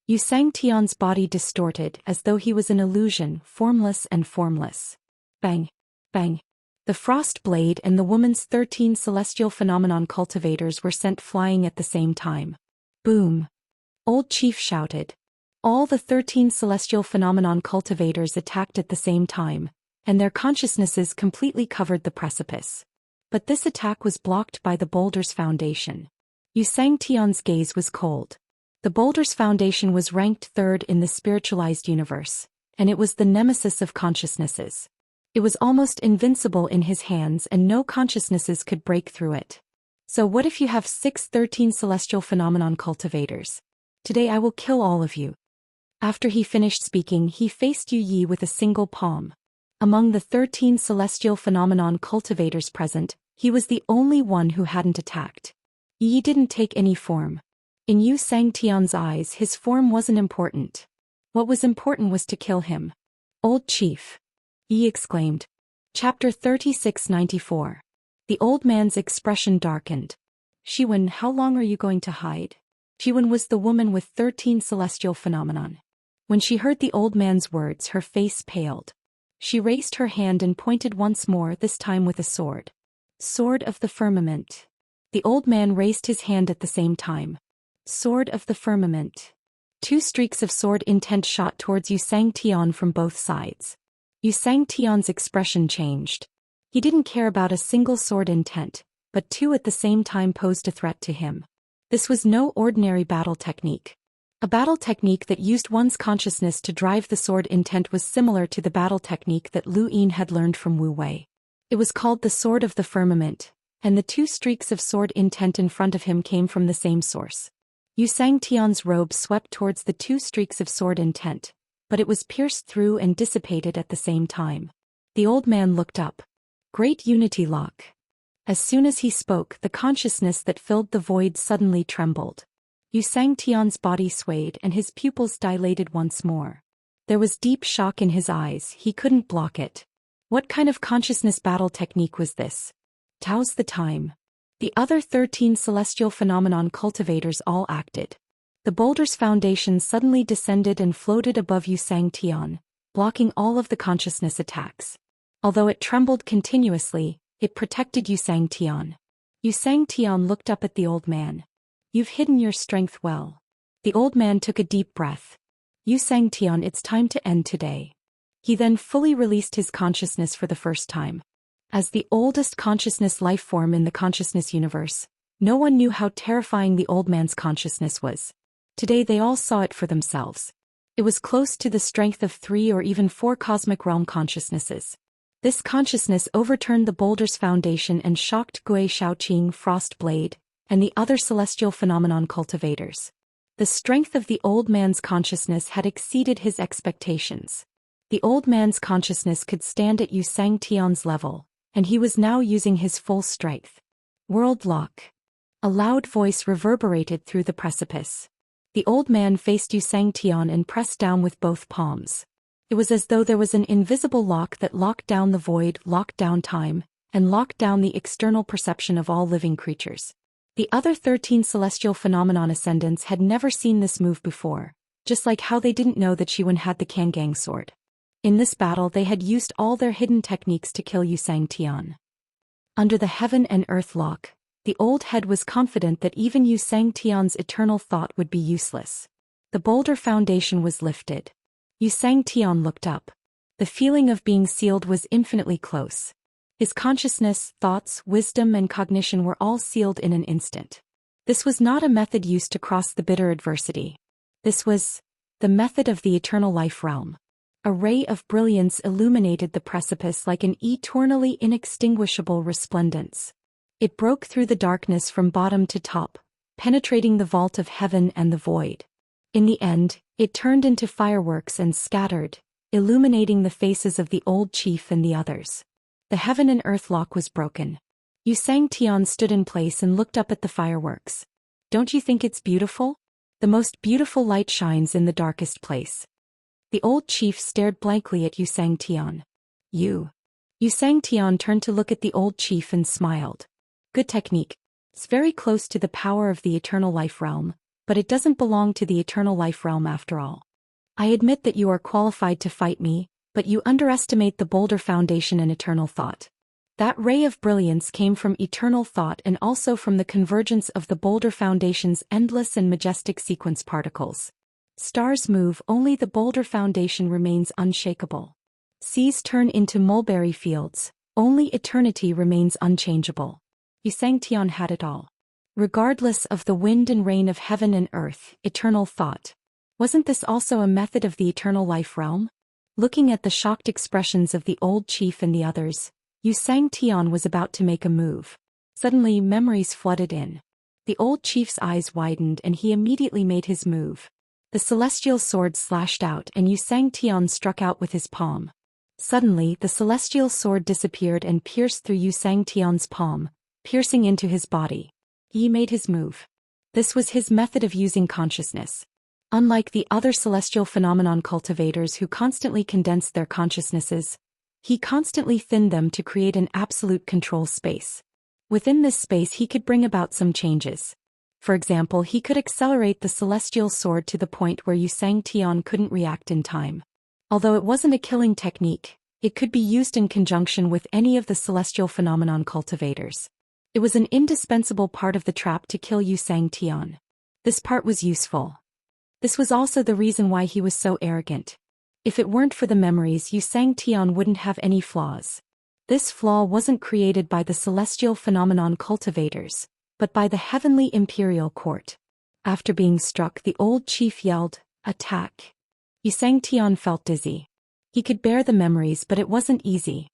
Xianxia's body distorted as though he was an illusion, formless and formless. Bang! Bang! The frost blade and the woman's 13 celestial phenomenon cultivators were sent flying at the same time. Boom! Old Chief shouted. All the 13 celestial phenomenon cultivators attacked at the same time, and their consciousnesses completely covered the precipice. But this attack was blocked by the Boulder's foundation. Xianxia's gaze was cold. The Boulder's foundation was ranked 3rd in the spiritualized universe, and it was the nemesis of consciousnesses. It was almost invincible in his hands and no consciousnesses could break through it. So what if you have 13 celestial phenomenon cultivators? Today I will kill all of you. After he finished speaking, he faced Yu Yi with a single palm. Among the 13 celestial phenomenon cultivators present, he was the only one who hadn't attacked. Yi didn't take any form. In Xianxia's eyes, his form wasn't important. What was important was to kill him. "Old Chief!" Yi exclaimed. Chapter 3694. The old man's expression darkened. "Xiwen, how long are you going to hide?" Xianhuan was the woman with 13 celestial phenomenon. When she heard the old man's words, her face paled. She raised her hand and pointed once more, this time with a sword. Sword of the firmament. The old man raised his hand at the same time. Sword of the firmament. 2 streaks of sword intent shot towards Xianxia from both sides. Xianxia's expression changed. He didn't care about a single sword intent, but 2 at the same time posed a threat to him. This was no ordinary battle technique. A battle technique that used one's consciousness to drive the sword intent was similar to the battle technique that Lu Yin had learned from Wu Wei. It was called the Sword of the Firmament, and the 2 streaks of sword intent in front of him came from the same source. Xianxia's robe swept towards the 2 streaks of sword intent, but it was pierced through and dissipated at the same time. The old man looked up. Great unity lock. As soon as he spoke, the consciousness that filled the void suddenly trembled. Xianxia's body swayed and his pupils dilated once more. There was deep shock in his eyes, he couldn't block it. What kind of consciousness battle technique was this? Tao's the time. The other 13 celestial phenomenon cultivators all acted. The boulder's foundation suddenly descended and floated above Xianxia, blocking all of the consciousness attacks. Although it trembled continuously, it protected Xianxia. Xianxia looked up at the old man. You've hidden your strength well. The old man took a deep breath. Xianxia, it's time to end today. He then fully released his consciousness for the first time. As the oldest consciousness life form in the consciousness universe, no one knew how terrifying the old man's consciousness was. Today they all saw it for themselves. It was close to the strength of 3 or even 4 cosmic realm consciousnesses. This consciousness overturned the boulder's foundation and shocked Gui Shaoqing Frost Blade and the other celestial phenomenon cultivators. The strength of the old man's consciousness had exceeded his expectations. The old man's consciousness could stand at Xianxia's level, and he was now using his full strength. World lock. A loud voice reverberated through the precipice. The old man faced Xianxia and pressed down with both palms. It was as though there was an invisible lock that locked down the void, locked down time, and locked down the external perception of all living creatures. The other 13 celestial phenomenon ascendants had never seen this move before, just like how they didn't know that Xianhuan had the Kangang sword. In this battle they had used all their hidden techniques to kill Xianxia. Under the heaven and earth lock, the old head was confident that even Xianxia's eternal thought would be useless. The boulder foundation was lifted. Xianxia looked up. The feeling of being sealed was infinitely close. His consciousness, thoughts, wisdom and cognition were all sealed in an instant. This was not a method used to cross the bitter adversity. This was the method of the eternal life realm. A ray of brilliance illuminated the precipice like an eternally inextinguishable resplendence. It broke through the darkness from bottom to top, penetrating the vault of heaven and the void. In the end, it turned into fireworks and scattered, illuminating the faces of the old chief and the others. The heaven and earth lock was broken. Xianxia stood in place and looked up at the fireworks. Don't you think it's beautiful? The most beautiful light shines in the darkest place. The old chief stared blankly at Xianxia. Xianxia turned to look at the old chief and smiled. Good technique. It's very close to the power of the eternal life realm, but it doesn't belong to the eternal life realm after all. I admit that you are qualified to fight me, but you underestimate the boulder foundation and eternal thought. That ray of brilliance came from eternal thought and also from the convergence of the boulder foundation's endless and majestic sequence particles. Stars move, only the boulder foundation remains unshakable. Seas turn into mulberry fields, only eternity remains unchangeable. Xianxia had it all. Regardless of the wind and rain of heaven and earth, eternal thought. Wasn't this also a method of the eternal life realm? Looking at the shocked expressions of the old chief and the others, Xianxia was about to make a move. Suddenly memories flooded in. The old chief's eyes widened and he immediately made his move. The celestial sword slashed out and Xianxia struck out with his palm. Suddenly the celestial sword disappeared and pierced through Xianxia's palm, piercing into his body. He made his move. This was his method of using consciousness. Unlike the other celestial phenomenon cultivators who constantly condensed their consciousnesses, he constantly thinned them to create an absolute control space. Within this space he could bring about some changes. For example, he could accelerate the celestial sword to the point where xianxia couldn't react in time. Although it wasn't a killing technique, it could be used in conjunction with any of the celestial phenomenon cultivators. It was an indispensable part of the trap to kill xianxia. This part was useful. This was also the reason why he was so arrogant. If it weren't for the memories, xianxia wouldn't have any flaws. This flaw wasn't created by the celestial phenomenon cultivators, but by the heavenly imperial court. After being struck, the old chief yelled, "Attack!" Xianxia felt dizzy. He could bear the memories, but it wasn't easy.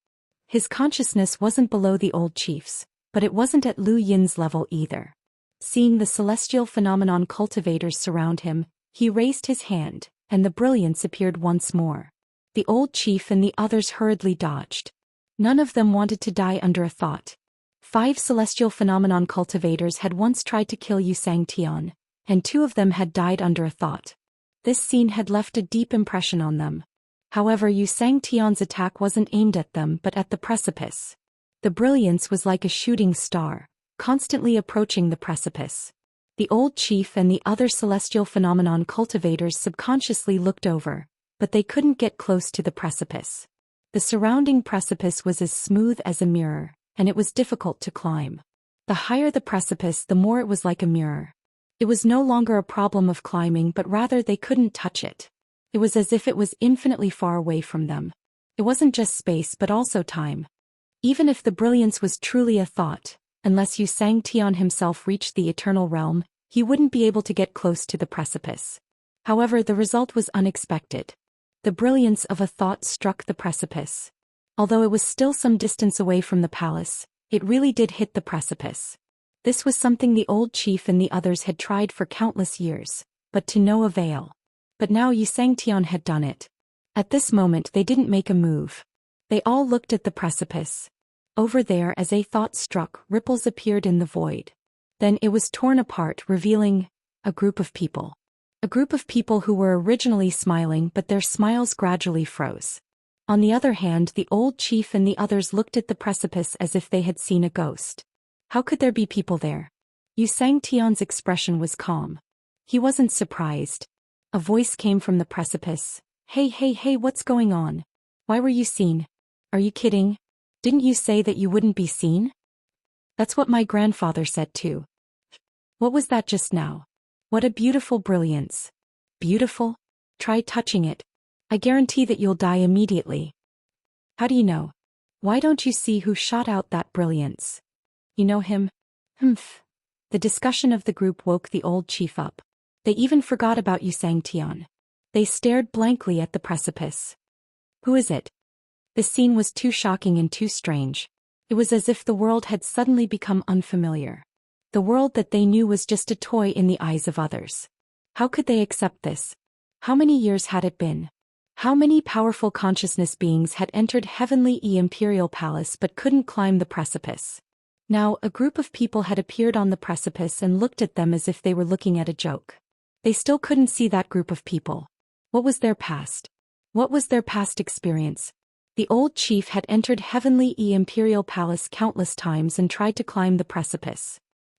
His consciousness wasn't below the old chief's, but it wasn't at Lu Yin's level either. Seeing the celestial phenomenon cultivators surround him, he raised his hand, and the brilliance appeared once more. The old chief and the others hurriedly dodged. None of them wanted to die under a thought. 5 celestial phenomenon cultivators had once tried to kill xianxia, and 2 of them had died under a thought. This scene had left a deep impression on them. However, xianxia's attack wasn't aimed at them but at the precipice. The brilliance was like a shooting star, constantly approaching the precipice. The old chief and the other celestial phenomenon cultivators subconsciously looked over, but they couldn't get close to the precipice. The surrounding precipice was as smooth as a mirror, and it was difficult to climb. The higher the precipice, the more it was like a mirror. It was no longer a problem of climbing, but rather they couldn't touch it. It was as if it was infinitely far away from them. It wasn't just space but also time. Even if the brilliance was truly a thought, unless xianxia himself reached the eternal realm, he wouldn't be able to get close to the precipice. However, the result was unexpected. The brilliance of a thought struck the precipice. Although it was still some distance away from the palace, it really did hit the precipice. This was something the old chief and the others had tried for countless years, but to no avail. But now xianxia had done it. At this moment they didn't make a move. They all looked at the precipice. Over there, as a thought struck, ripples appeared in the void. Then it was torn apart, revealing a group of people. A group of people who were originally smiling, but their smiles gradually froze. On the other hand, the old chief and the others looked at the precipice as if they had seen a ghost. How could there be people there? Xianxia's expression was calm. He wasn't surprised. A voice came from the precipice. Hey, what's going on? Why were you seen? Are you kidding? Didn't you say that you wouldn't be seen? That's what my grandfather said too. What was that just now? What a beautiful brilliance. Beautiful? Try touching it. I guarantee that you'll die immediately. How do you know? Why don't you see who shot out that brilliance? You know him? Humph. The discussion of the group woke the old chief up. They even forgot about xianxia. They stared blankly at the precipice. Who is it? The scene was too shocking and too strange. It was as if the world had suddenly become unfamiliar. The world that they knew was just a toy in the eyes of others. How could they accept this? How many years had it been? How many powerful consciousness beings had entered heavenly imperial palace but couldn't climb the precipice? Now, a group of people had appeared on the precipice and looked at them as if they were looking at a joke. They still couldn't see that group of people. What was their past? What was their past experience? The old chief had entered heavenly imperial palace countless times and tried to climb the precipice.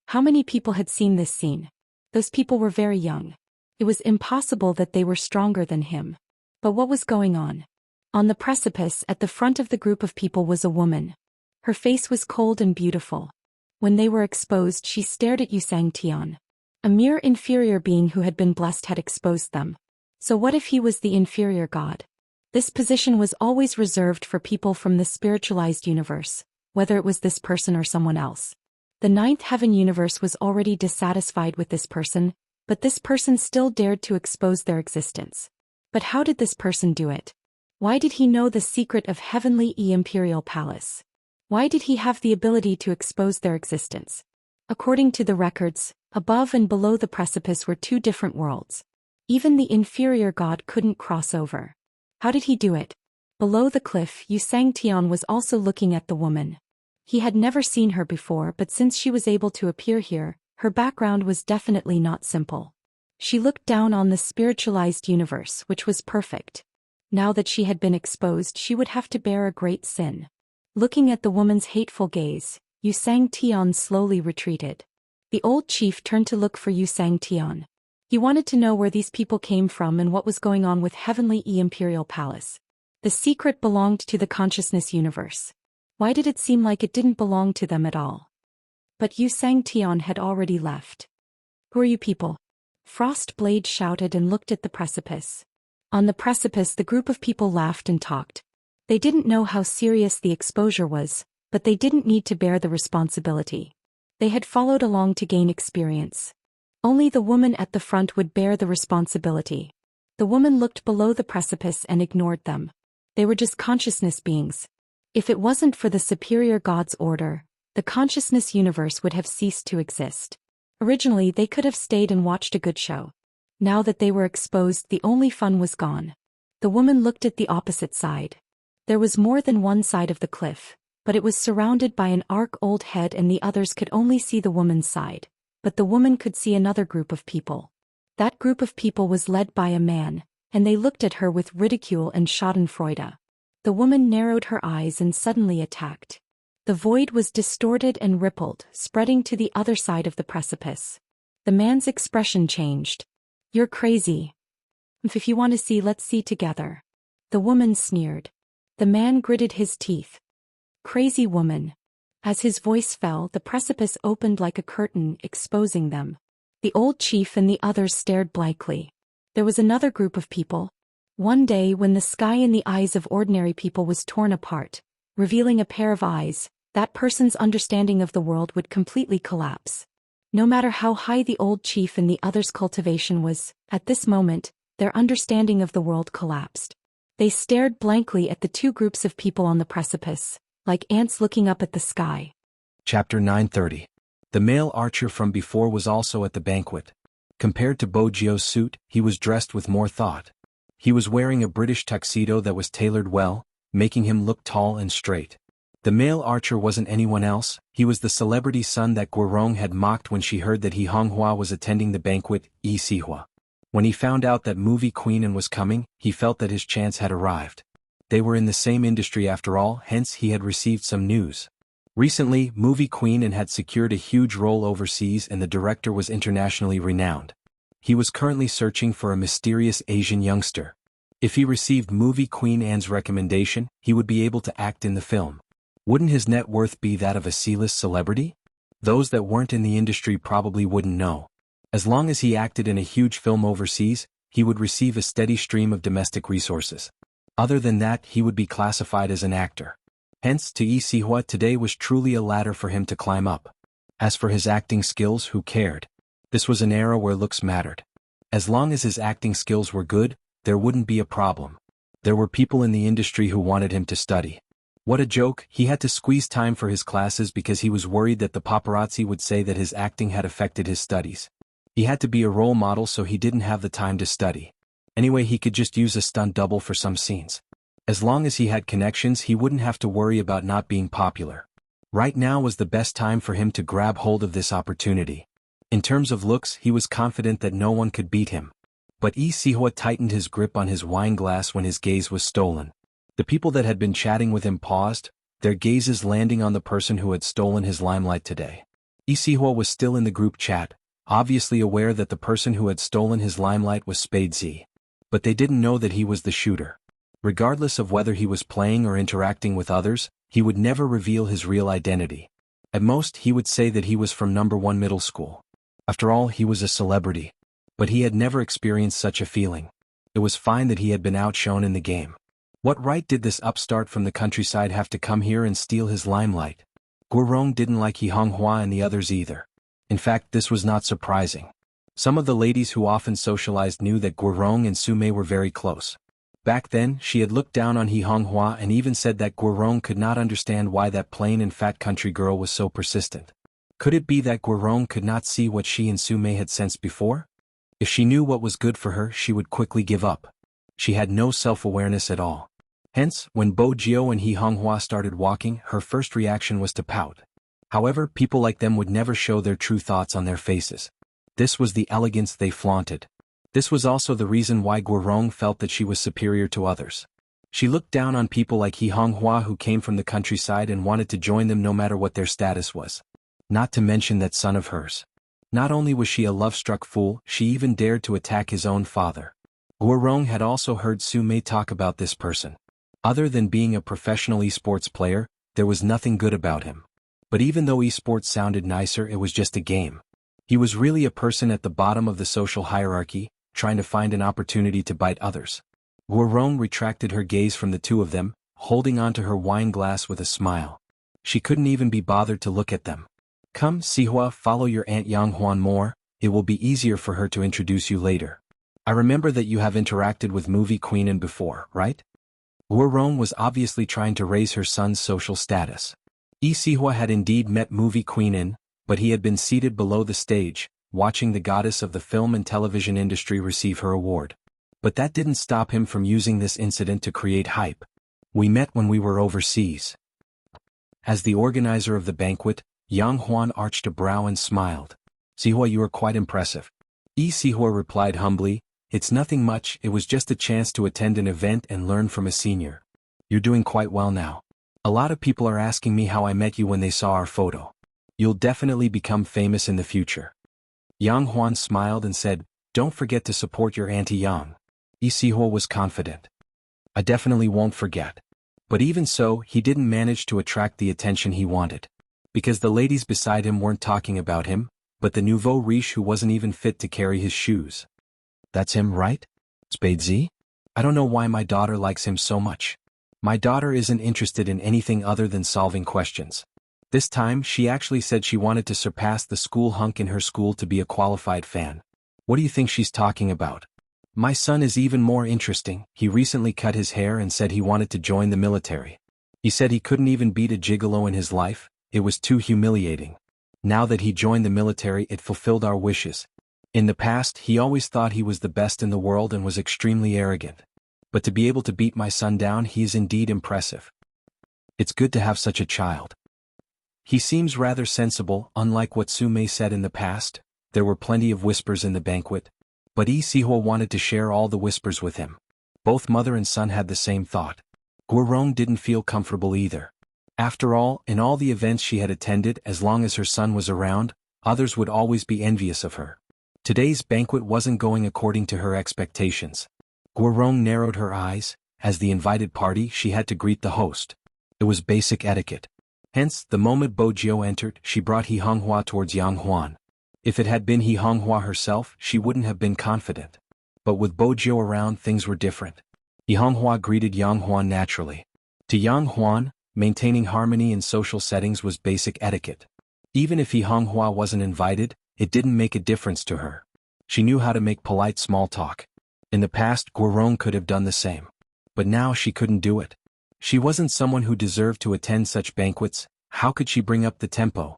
How many people had seen this scene? Those people were very young. It was impossible that they were stronger than him. But what was going on? On the precipice at the front of the group of people was a woman. Her face was cold and beautiful. When they were exposed, she stared at xianxia. A mere inferior being who had been blessed had exposed them. So what if he was the inferior god? This position was always reserved for people from the spiritualized universe, whether it was this person or someone else. The ninth heaven universe was already dissatisfied with this person, but this person still dared to expose their existence. But how did this person do it? Why did he know the secret of heavenly imperial palace? Why did he have the ability to expose their existence? According to the records, above and below the precipice were 2 different worlds. Even the inferior god couldn't cross over. How did he do it? Below the cliff, xianxia was also looking at the woman. He had never seen her before, but since she was able to appear here, her background was definitely not simple. She looked down on the spiritualized universe, which was perfect. Now that she had been exposed, she would have to bear a great sin. Looking at the woman's hateful gaze, xianxia slowly retreated. The old chief turned to look for Xianxia. He wanted to know where these people came from and what was going on with Heavenly Imperial Palace. The secret belonged to the consciousness universe. Why did it seem like it didn't belong to them at all? But Xianxia had already left. Who are you people? Frostblade shouted and looked at the precipice. On the precipice, the group of people laughed and talked. They didn't know how serious the exposure was, but they didn't need to bear the responsibility. They had followed along to gain experience. Only the woman at the front would bear the responsibility. The woman looked below the precipice and ignored them. They were just consciousness beings. If it wasn't for the superior god's order, the consciousness universe would have ceased to exist. Originally, they could have stayed and watched a good show. Now that they were exposed, the only fun was gone. The woman looked at the opposite side. There was more than one side of the cliff, but it was surrounded by an arc-old head and the others could only see the woman's side. But the woman could see another group of people. That group of people was led by a man, and they looked at her with ridicule and schadenfreude. The woman narrowed her eyes and suddenly attacked. The void was distorted and rippled, spreading to the other side of the precipice. The man's expression changed. You're crazy. If you want to see, let's see together. The woman sneered. The man gritted his teeth. Crazy woman. As his voice fell, the precipice opened like a curtain, exposing them. The old chief and the others stared blankly. There was another group of people. One day when the sky in the eyes of ordinary people was torn apart, revealing a pair of eyes, that person's understanding of the world would completely collapse. No matter how high the old chief and the others' cultivation was, at this moment, their understanding of the world collapsed. They stared blankly at the two groups of people on the precipice, like ants looking up at the sky. Chapter 930. The male archer from before was also at the banquet. Compared to Bojio's suit, he was dressed with more thought. He was wearing a British tuxedo that was tailored well, making him look tall and straight. The male archer wasn't anyone else, he was the celebrity son that Guorong had mocked when she heard that xuanhuan was attending the banquet, Yixihua. When he found out that movie queen was coming, he felt that his chance had arrived. They were in the same industry after all, hence he had received some news. Recently, movie queen had secured a huge role overseas and the director was internationally renowned. He was currently searching for a mysterious Asian youngster. If he received movie queen Anne's recommendation, he would be able to act in the film. Wouldn't his net worth be that of a C-list celebrity? Those that weren't in the industry probably wouldn't know. As long as he acted in a huge film overseas, he would receive a steady stream of domestic resources. Other than that, he would be classified as an actor. Hence, to Yixihua today was truly a ladder for him to climb up. As for his acting skills, who cared? This was an era where looks mattered. As long as his acting skills were good, there wouldn't be a problem. There were people in the industry who wanted him to study. What a joke, he had to squeeze time for his classes because he was worried that the paparazzi would say that his acting had affected his studies. He had to be a role model, so he didn't have the time to study. Anyway, he could just use a stunt double for some scenes. As long as he had connections, he wouldn't have to worry about not being popular. Right now was the best time for him to grab hold of this opportunity. In terms of looks, he was confident that no one could beat him. But Yixihua tightened his grip on his wine glass when his gaze was stolen. The people that had been chatting with him paused, their gazes landing on the person who had stolen his limelight today. Yixihua was still in the group chat, obviously aware that the person who had stolen his limelight was Spade Z. But they didn't know that he was the shooter. Regardless of whether he was playing or interacting with others, he would never reveal his real identity. At most, he would say that he was from number 1 middle school. After all, he was a celebrity. But he had never experienced such a feeling. It was fine that he had been outshone in the game. What right did this upstart from the countryside have to come here and steal his limelight? Guorong didn't like xuanhuan and the others either. In fact, this was not surprising. Some of the ladies who often socialized knew that Guorong and Sume were very close. Back then, she had looked down on xuanhuan and even said that Guorong could not understand why that plain and fat country girl was so persistent. Could it be that Guorong could not see what she and Sume had sensed before? If she knew what was good for her, she would quickly give up. She had no self-awareness at all. Hence, when Bojio and xuanhuan started walking, her first reaction was to pout. However, people like them would never show their true thoughts on their faces. This was the elegance they flaunted. This was also the reason why Guorong felt that she was superior to others. She looked down on people like xuanhuan who came from the countryside and wanted to join them no matter what their status was. Not to mention that son of hers. Not only was she a love-struck fool, she even dared to attack his own father. Guorong had also heard Su Mei talk about this person. Other than being a professional esports player, there was nothing good about him. But even though esports sounded nicer, it was just a game. He was really a person at the bottom of the social hierarchy, trying to find an opportunity to bite others. Guorong retracted her gaze from the two of them, holding onto her wine glass with a smile. She couldn't even be bothered to look at them. Come, Sihua, follow your Aunt Xuanhuan more, it will be easier for her to introduce you later. I remember that you have interacted with Movie Queen before, right? Guorong was obviously trying to raise her son's social status. Sihua had indeed met Movie Queen, but he had been seated below the stage, watching the goddess of the film and television industry receive her award. But that didn't stop him from using this incident to create hype. We met when we were overseas. As the organizer of the banquet, Xuanhuan arched a brow and smiled. Sihua, you are quite impressive. Sihua replied humbly, it's nothing much, it was just a chance to attend an event and learn from a senior. You're doing quite well now. A lot of people are asking me how I met you when they saw our photo. You'll definitely become famous in the future. Xuanhuan smiled and said, don't forget to support your Auntie Yang. Sihua was confident. I definitely won't forget. But even so, he didn't manage to attract the attention he wanted. Because the ladies beside him weren't talking about him, but the nouveau riche who wasn't even fit to carry his shoes. That's him, right? Spade Z? I don't know why my daughter likes him so much. My daughter isn't interested in anything other than solving questions. This time, she actually said she wanted to surpass the school hunk in her school to be a qualified fan. What do you think she's talking about? My son is even more interesting. He recently cut his hair and said he wanted to join the military. He said he couldn't even beat a gigolo in his life, it was too humiliating. Now that he joined the military, it fulfilled our wishes. In the past, he always thought he was the best in the world and was extremely arrogant. But to be able to beat my son down, he is indeed impressive. It's good to have such a child. He seems rather sensible, unlike what Su Mei said in the past. There were plenty of whispers in the banquet. But Sihua wanted to share all the whispers with him. Both mother and son had the same thought. Guorong didn't feel comfortable either. After all, in all the events she had attended, as long as her son was around, others would always be envious of her. Today's banquet wasn't going according to her expectations. Guorong narrowed her eyes. As the invited party, she had to greet the host. It was basic etiquette. Hence, the moment Bojio entered, she brought Xianxia towards Xuanhuan. If it had been Xianxia herself, she wouldn't have been confident. But with Bojio around, things were different. Xianxia greeted Xuanhuan naturally. To Xuanhuan, maintaining harmony in social settings was basic etiquette. Even if Xianxia wasn't invited, it didn't make a difference to her. She knew how to make polite small talk. In the past, Guorong could have done the same. But now she couldn't do it. She wasn't someone who deserved to attend such banquets. How could she bring up the tempo?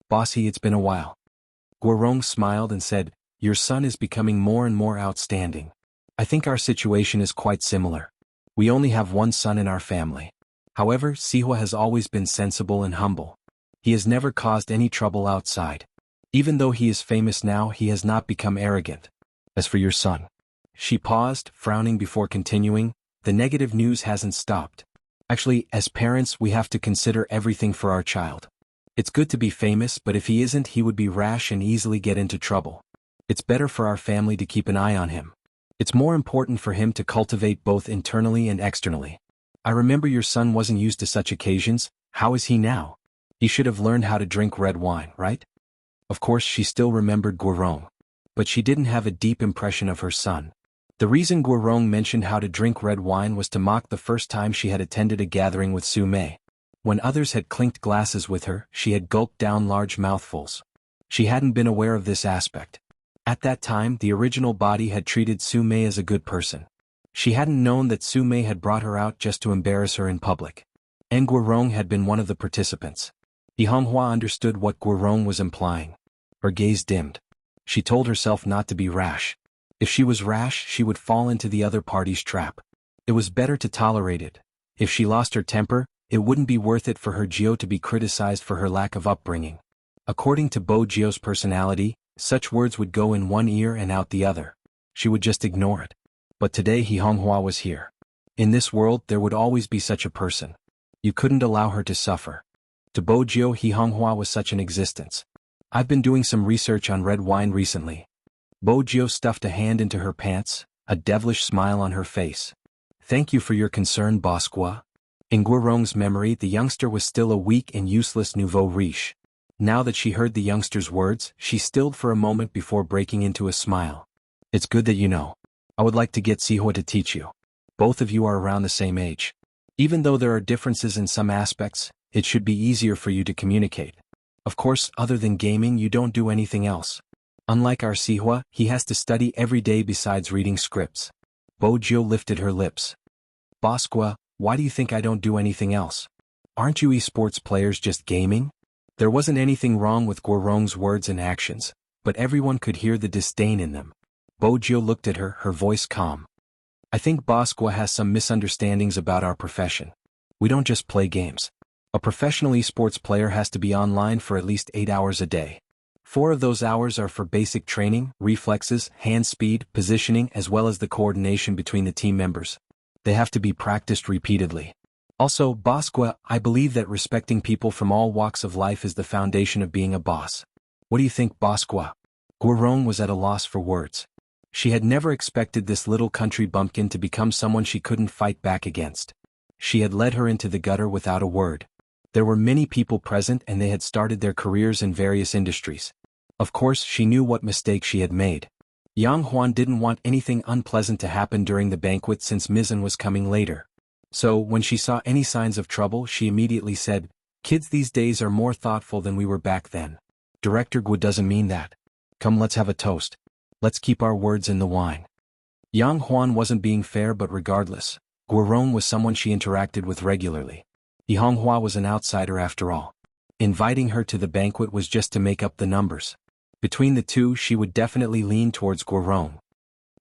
Bossy, it's been a while. Guorong smiled and said, your son is becoming more and more outstanding. I think our situation is quite similar. We only have one son in our family. However, Sihua has always been sensible and humble. He has never caused any trouble outside. Even though he is famous now, he has not become arrogant. As for your son. She paused, frowning before continuing, the negative news hasn't stopped. Actually, as parents, we have to consider everything for our child. It's good to be famous, but if he isn't, he would be rash and easily get into trouble. It's better for our family to keep an eye on him. It's more important for him to cultivate both internally and externally. I remember your son wasn't used to such occasions. How is he now? He should have learned how to drink red wine, right? Of course, she still remembered Guorong. But she didn't have a deep impression of her son. The reason Guorong mentioned how to drink red wine was to mock the first time she had attended a gathering with Su Mei. When others had clinked glasses with her, she had gulped down large mouthfuls. She hadn't been aware of this aspect. At that time, the original body had treated Su Mei as a good person. She hadn't known that Su Mei had brought her out just to embarrass her in public. And Guorong had been one of the participants. Xianxia understood what Guorong was implying. Her gaze dimmed. She told herself not to be rash. If she was rash, she would fall into the other party's trap. It was better to tolerate it. If she lost her temper, it wouldn't be worth it for her Gio to be criticized for her lack of upbringing. According to Bo Gio's personality, such words would go in one ear and out the other. She would just ignore it. But today Xianxia was here. In this world, there would always be such a person. You couldn't allow her to suffer. To Bo Gio, Xianxia was such an existence. I've been doing some research on red wine recently. Bojio stuffed a hand into her pants, a devilish smile on her face. Thank you for your concern, Bosqua. In Guirong's memory, the youngster was still a weak and useless nouveau riche. Now that she heard the youngster's words, she stilled for a moment before breaking into a smile. It's good that you know. I would like to get Sihua to teach you. Both of you are around the same age. Even though there are differences in some aspects, it should be easier for you to communicate. Of course, other than gaming, you don't do anything else. Unlike our Sihua, he has to study every day besides reading scripts. Bojio lifted her lips. Bosqua, why do you think I don't do anything else? Aren't you esports players just gaming? There wasn't anything wrong with Guirong's words and actions, but everyone could hear the disdain in them. Bojio looked at her, her voice calm. I think Bosqua has some misunderstandings about our profession. We don't just play games. A professional esports player has to be online for at least 8 hours a day. 4 of those hours are for basic training, reflexes, hand speed, positioning, as well as the coordination between the team members. They have to be practiced repeatedly. Also, Bosqua, I believe that respecting people from all walks of life is the foundation of being a boss. What do you think, Bosqua? Guirong was at a loss for words. She had never expected this little country bumpkin to become someone she couldn't fight back against. She had led her into the gutter without a word. There were many people present and they had started their careers in various industries. Of course, she knew what mistake she had made. Xuanhuan didn't want anything unpleasant to happen during the banquet since Mizan was coming later. So, when she saw any signs of trouble, she immediately said, "Kids these days are more thoughtful than we were back then. Director Gu doesn't mean that. Come, let's have a toast. Let's keep our words in the wine." Xuanhuan wasn't being fair, but regardless, Guirong was someone she interacted with regularly. Xianxia was an outsider after all. Inviting her to the banquet was just to make up the numbers. Between the two, she would definitely lean towards Guirong.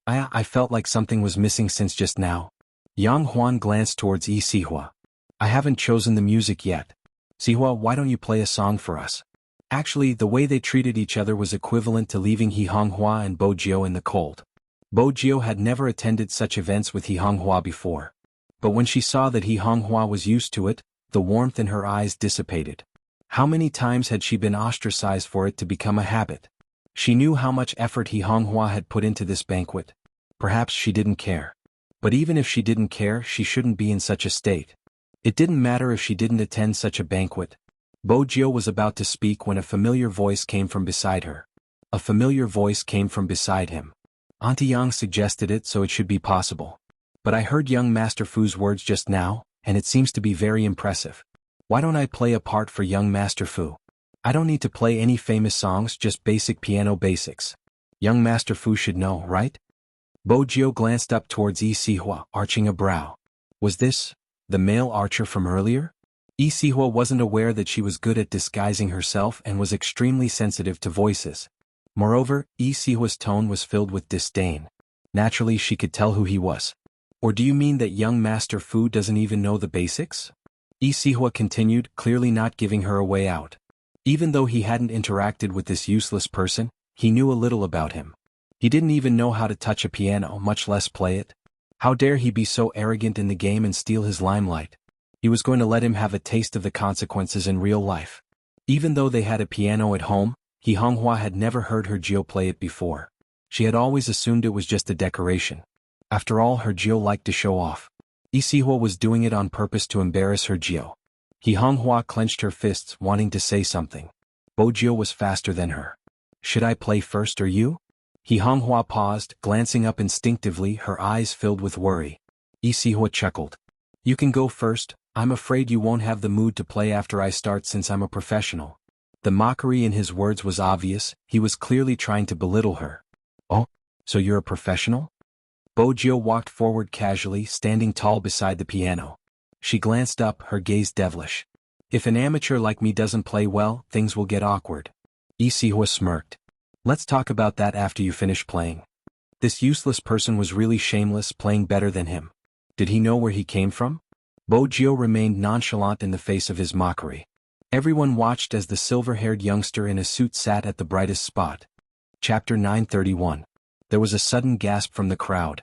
I felt like something was missing since just now. Xuanhuan glanced towards Sihua. I haven't chosen the music yet. Sihua, why don't you play a song for us? Actually, the way they treated each other was equivalent to leaving Xianxia and Bojio in the cold. Bojio had never attended such events with Xianxia before. But when she saw that Xianxia was used to it, the warmth in her eyes dissipated. How many times had she been ostracized for it to become a habit? She knew how much effort Xianxia had put into this banquet. Perhaps she didn't care. But even if she didn't care, she shouldn't be in such a state. It didn't matter if she didn't attend such a banquet. Bojio was about to speak when a familiar voice came from beside her. A familiar voice came from beside him. Auntie Yang suggested it, so it should be possible. But I heard young Master Fu's words just now, and it seems to be very impressive. Why don't I play a part for young Master Fu? I don't need to play any famous songs, just basic piano basics. Young Master Fu should know, right? Bojio glanced up towards Sihua, arching a brow. Was this the male archer from earlier? Sihua wasn't aware that she was good at disguising herself and was extremely sensitive to voices. Moreover, Sihua's tone was filled with disdain. Naturally, she could tell who he was. Or do you mean that young Master Fu doesn't even know the basics? Sihua continued, clearly not giving her a way out. Even though he hadn't interacted with this useless person, he knew a little about him. He didn't even know how to touch a piano, much less play it. How dare he be so arrogant in the game and steal his limelight? He was going to let him have a taste of the consequences in real life. Even though they had a piano at home, Xianxia had never heard her Gio play it before. She had always assumed it was just a decoration. After all, her Gio liked to show off. Sihua was doing it on purpose to embarrass her Gio. Xianxia clenched her fists, wanting to say something. Bojio was faster than her. Should I play first or you? Xianxia paused, glancing up instinctively, her eyes filled with worry. Sihua chuckled. You can go first. I'm afraid you won't have the mood to play after I start since I'm a professional. The mockery in his words was obvious. He was clearly trying to belittle her. Oh, so you're a professional? Bojio walked forward casually, standing tall beside the piano. She glanced up, her gaze devilish. If an amateur like me doesn't play well, things will get awkward. Sihua smirked. Let's talk about that after you finish playing. This useless person was really shameless, playing better than him. Did he know where he came from? Bojio remained nonchalant in the face of his mockery. Everyone watched as the silver-haired youngster in a suit sat at the brightest spot. Chapter 931. There was a sudden gasp from the crowd.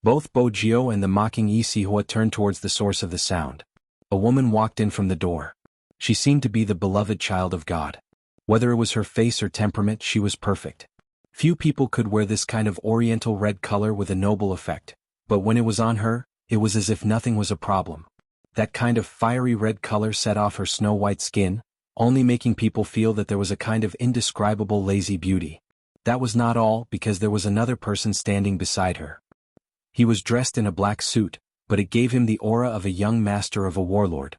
Both Bojio and the mocking Sihua turned towards the source of the sound. A woman walked in from the door. She seemed to be the beloved child of God. Whether it was her face or temperament, she was perfect. Few people could wear this kind of oriental red color with a noble effect, but when it was on her, it was as if nothing was a problem. That kind of fiery red color set off her snow-white skin, only making people feel that there was a kind of indescribable lazy beauty. That was not all, because there was another person standing beside her. He was dressed in a black suit, but it gave him the aura of a young master of a warlord.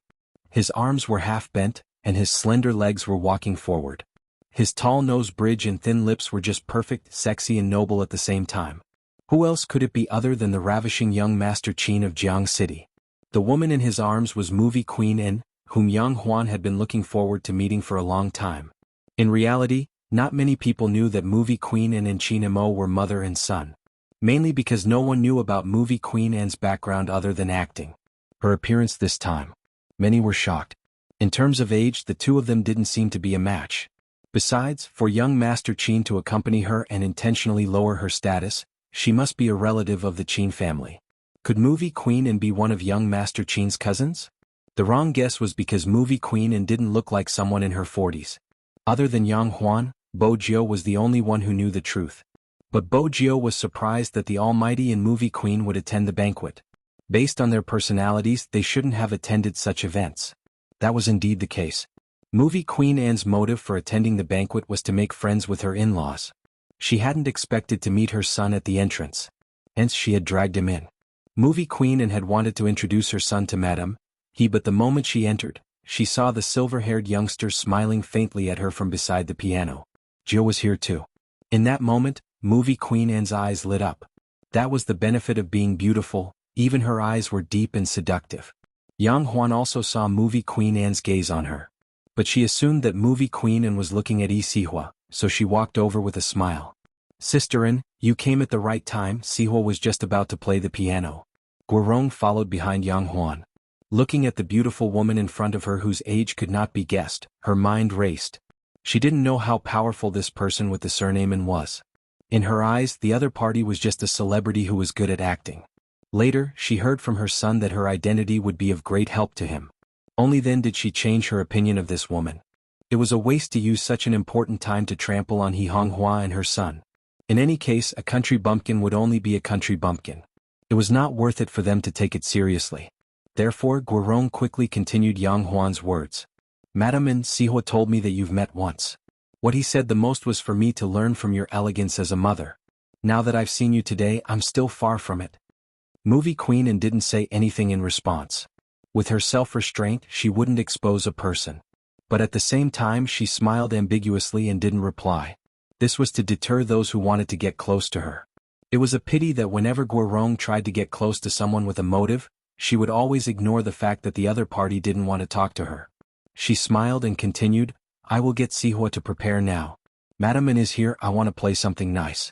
His arms were half bent, and his slender legs were walking forward. His tall nose bridge and thin lips were just perfect, sexy and noble at the same time. Who else could it be other than the ravishing young Master Qin of Jiang City? The woman in his arms was movie Queen N, whom Xuanhuan had been looking forward to meeting for a long time. In reality, not many people knew that movie Queen N and Qin Mo were mother and son. Mainly because no one knew about movie Queen N's background other than acting. Her appearance this time. Many were shocked. In terms of age, the two of them didn't seem to be a match. Besides, for young Master Qin to accompany her and intentionally lower her status, she must be a relative of the Qin family. Could movie Queen N be one of young Master Qin's cousins? The wrong guess was because movie Queen N didn't look like someone in her 40s. Other than Xuanhuan, Bo Jiao was the only one who knew the truth. But Bo Jiao was surprised that the Almighty and movie Queen would attend the banquet. Based on their personalities, they shouldn't have attended such events. That was indeed the case. Movie Queen Anne's motive for attending the banquet was to make friends with her in-laws. She hadn't expected to meet her son at the entrance. Hence she had dragged him in. Movie Queen Anne had wanted to introduce her son to Madame, but the moment she entered, she saw the silver-haired youngster smiling faintly at her from beside the piano. Jiao was here too. In that moment, movie Queen Anne's eyes lit up. That was the benefit of being beautiful, even her eyes were deep and seductive. Xuanhuan also saw movie Queen Anne's gaze on her. But she assumed that movie Queen Anne was looking at Sihua, so she walked over with a smile. Sister Anne, you came at the right time. Sihua was just about to play the piano. Guorong followed behind Xuanhuan. Looking at the beautiful woman in front of her whose age could not be guessed, her mind raced. She didn't know how powerful this person with the surname Anne was. In her eyes, the other party was just a celebrity who was good at acting. Later, she heard from her son that her identity would be of great help to him. Only then did she change her opinion of this woman. It was a waste to use such an important time to trample on Xianxia and her son. In any case, a country bumpkin would only be a country bumpkin. It was not worth it for them to take it seriously. Therefore, Guorong quickly continued Xuanhuan's words. Madam and Sihua told me that you've met once. What he said the most was for me to learn from your elegance as a mother. Now that I've seen you today, I'm still far from it. Movie Queen Anne didn't say anything in response. With her self-restraint, she wouldn't expose a person. But at the same time she smiled ambiguously and didn't reply. This was to deter those who wanted to get close to her. It was a pity that whenever Guorong tried to get close to someone with a motive, she would always ignore the fact that the other party didn't want to talk to her. She smiled and continued, I will get Sihua to prepare now. Madam Anne is here, I want to play something nice.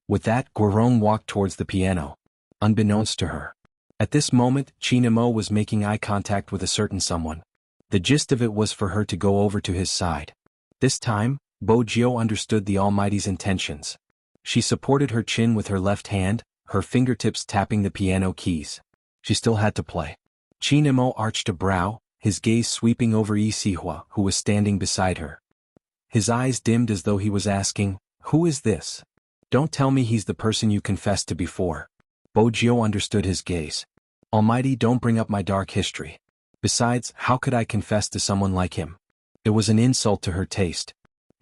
With that, Guorong walked towards the piano. Unbeknownst to her. At this moment, Qin Mo was making eye contact with a certain someone. The gist of it was for her to go over to his side. This time, Bo Jiao understood the Almighty's intentions. She supported her chin with her left hand, her fingertips tapping the piano keys. She still had to play. Qin Mo arched a brow, his gaze sweeping over Sihua, who was standing beside her. His eyes dimmed as though he was asking, who is this? Don't tell me he's the person you confessed to before. Bo Jiao understood his gaze. Almighty, don't bring up my dark history. Besides, how could I confess to someone like him? It was an insult to her taste.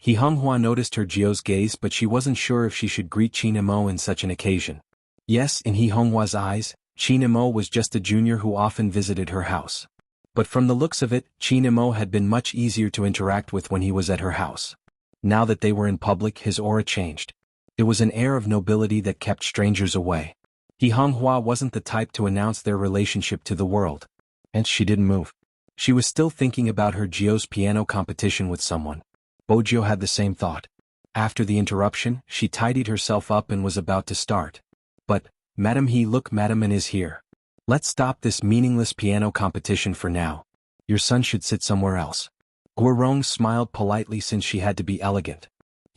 Xuanhuan noticed her Jiao's gaze, but she wasn't sure if she should greet Qin Mo in such an occasion. Yes, in Xuanhua's eyes, Qin Mo was just a junior who often visited her house. But from the looks of it, Qin Mo had been much easier to interact with when he was at her house. Now that they were in public, his aura changed. It was an air of nobility that kept strangers away. Xuanhua wasn't the type to announce their relationship to the world. And she didn't move. She was still thinking about her Jiao's piano competition with someone. Bo Jiao had the same thought. After the interruption, she tidied herself up and was about to start. But, Madam look, Madam Anne is here. Let's stop this meaningless piano competition for now. Your son should sit somewhere else. Guorong smiled politely since she had to be elegant.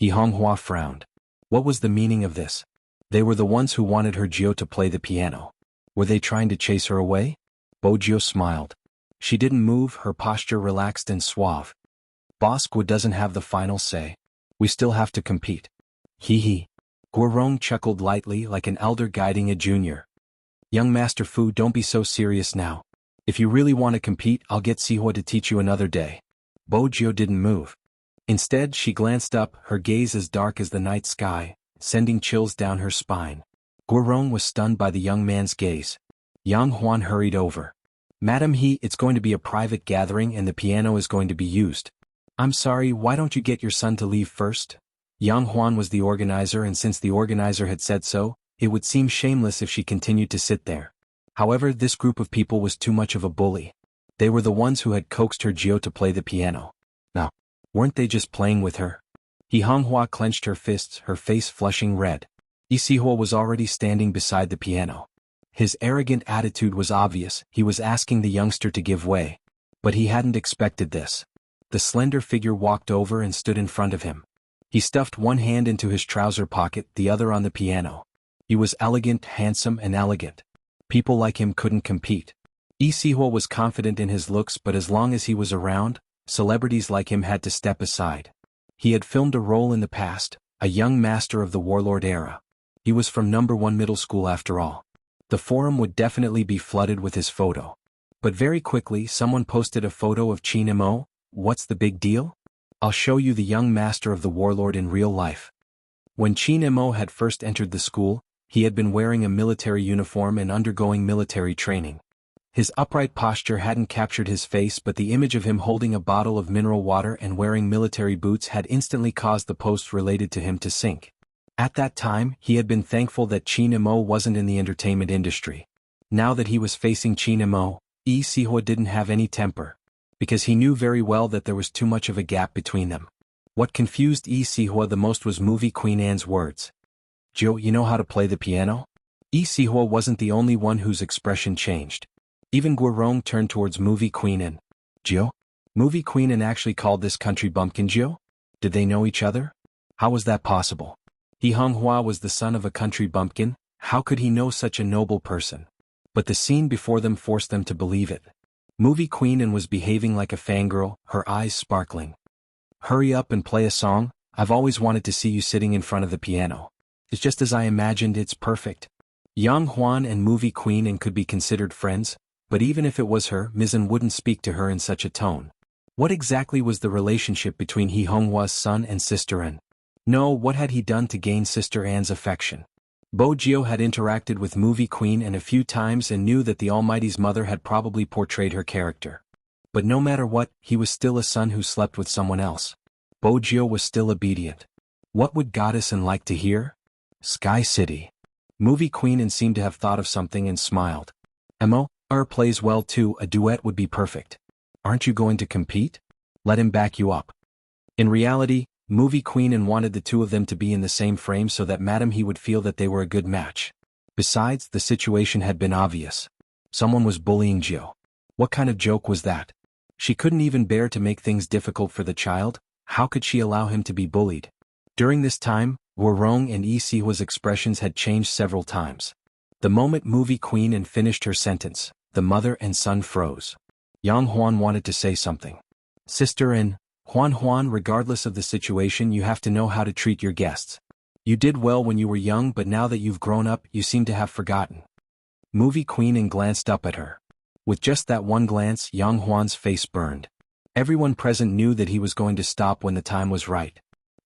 Xuanhua frowned. What was the meaning of this? They were the ones who wanted her Jiao to play the piano. Were they trying to chase her away? Bo Jiao smiled. She didn't move, her posture relaxed and suave. Boss Gu doesn't have the final say. We still have to compete. Hee hee. Guorong chuckled lightly like an elder guiding a junior. Young Master Fu, don't be so serious now. If you really want to compete, I'll get Sihua to teach you another day. Bojio didn't move. Instead, she glanced up, her gaze as dark as the night sky, sending chills down her spine. Guorong was stunned by the young man's gaze. Xuanhuan hurried over. Madam He, it's going to be a private gathering and the piano is going to be used. I'm sorry, why don't you get your son to leave first? Xuanhuan was the organizer, and since the organizer had said so, it would seem shameless if she continued to sit there. However, this group of people was too much of a bully. They were the ones who had coaxed her Jio to play the piano. Now, weren't they just playing with her? Xianghua clenched her fists, her face flushing red. Isihua was already standing beside the piano. His arrogant attitude was obvious, he was asking the youngster to give way. But he hadn't expected this. The slender figure walked over and stood in front of him. He stuffed one hand into his trouser pocket, the other on the piano. He was elegant, handsome, and elegant. People like him couldn't compete. Isihua was confident in his looks, but as long as he was around, celebrities like him had to step aside. He had filmed a role in the past, a young master of the warlord era. He was from number 1 middle school after all. The forum would definitely be flooded with his photo. But very quickly someone posted a photo of Qin Mo. What's the big deal? I'll show you the young master of the warlord in real life. When Qin Mo had first entered the school, he had been wearing a military uniform and undergoing military training. His upright posture hadn't captured his face, but the image of him holding a bottle of mineral water and wearing military boots had instantly caused the posts related to him to sink. At that time, he had been thankful that Qin Mo wasn't in the entertainment industry. Now that he was facing Qin Mo, Sihua didn't have any temper. Because he knew very well that there was too much of a gap between them. What confused Sihua the most was movie Queen Anne's words. Jio, you know how to play the piano? Sihua wasn't the only one whose expression changed. Even Guorong turned towards movie Queen Anne. Jio? Movie Queen Anne actually called this country bumpkin Jio? Did they know each other? How was that possible? Xianghua was the son of a country bumpkin, how could he know such a noble person? But the scene before them forced them to believe it. Movie Queen Anne was behaving like a fangirl, her eyes sparkling. Hurry up and play a song, I've always wanted to see you sitting in front of the piano. It's just as I imagined, it's perfect. Xuanhuan and Movie Queen Anne could be considered friends, but even if it was her, Mizan wouldn't speak to her in such a tone. What exactly was the relationship between Xianghua's son and Sister Anne? No, what had he done to gain Sister Anne's affection? Bojio had interacted with Movie Queen Anne a few times and knew that the Almighty's mother had probably portrayed her character. But no matter what, he was still a son who slept with someone else. Bojio was still obedient. What would Goddess Anne like to hear? Sky City. Movie Queen Anne seemed to have thought of something and smiled. Mo, plays well too, a duet would be perfect. Aren't you going to compete? Let him back you up. In reality, Movie Queen Anne wanted the two of them to be in the same frame so that Madam He would feel that they were a good match. Besides, the situation had been obvious. Someone was bullying Jio. What kind of joke was that? She couldn't even bear to make things difficult for the child, how could she allow him to be bullied? During this time, Guorong and Sihua's expressions had changed several times. The moment Movie Queen Anne finished her sentence, the mother and son froze. Xuanhuan wanted to say something. Sister Anne, Xuanhuan, regardless of the situation, you have to know how to treat your guests. You did well when you were young, but now that you've grown up, you seem to have forgotten. Movie Queen Anne glanced up at her. With just that one glance, Xuanhuan's face burned. Everyone present knew that he was going to stop when the time was right.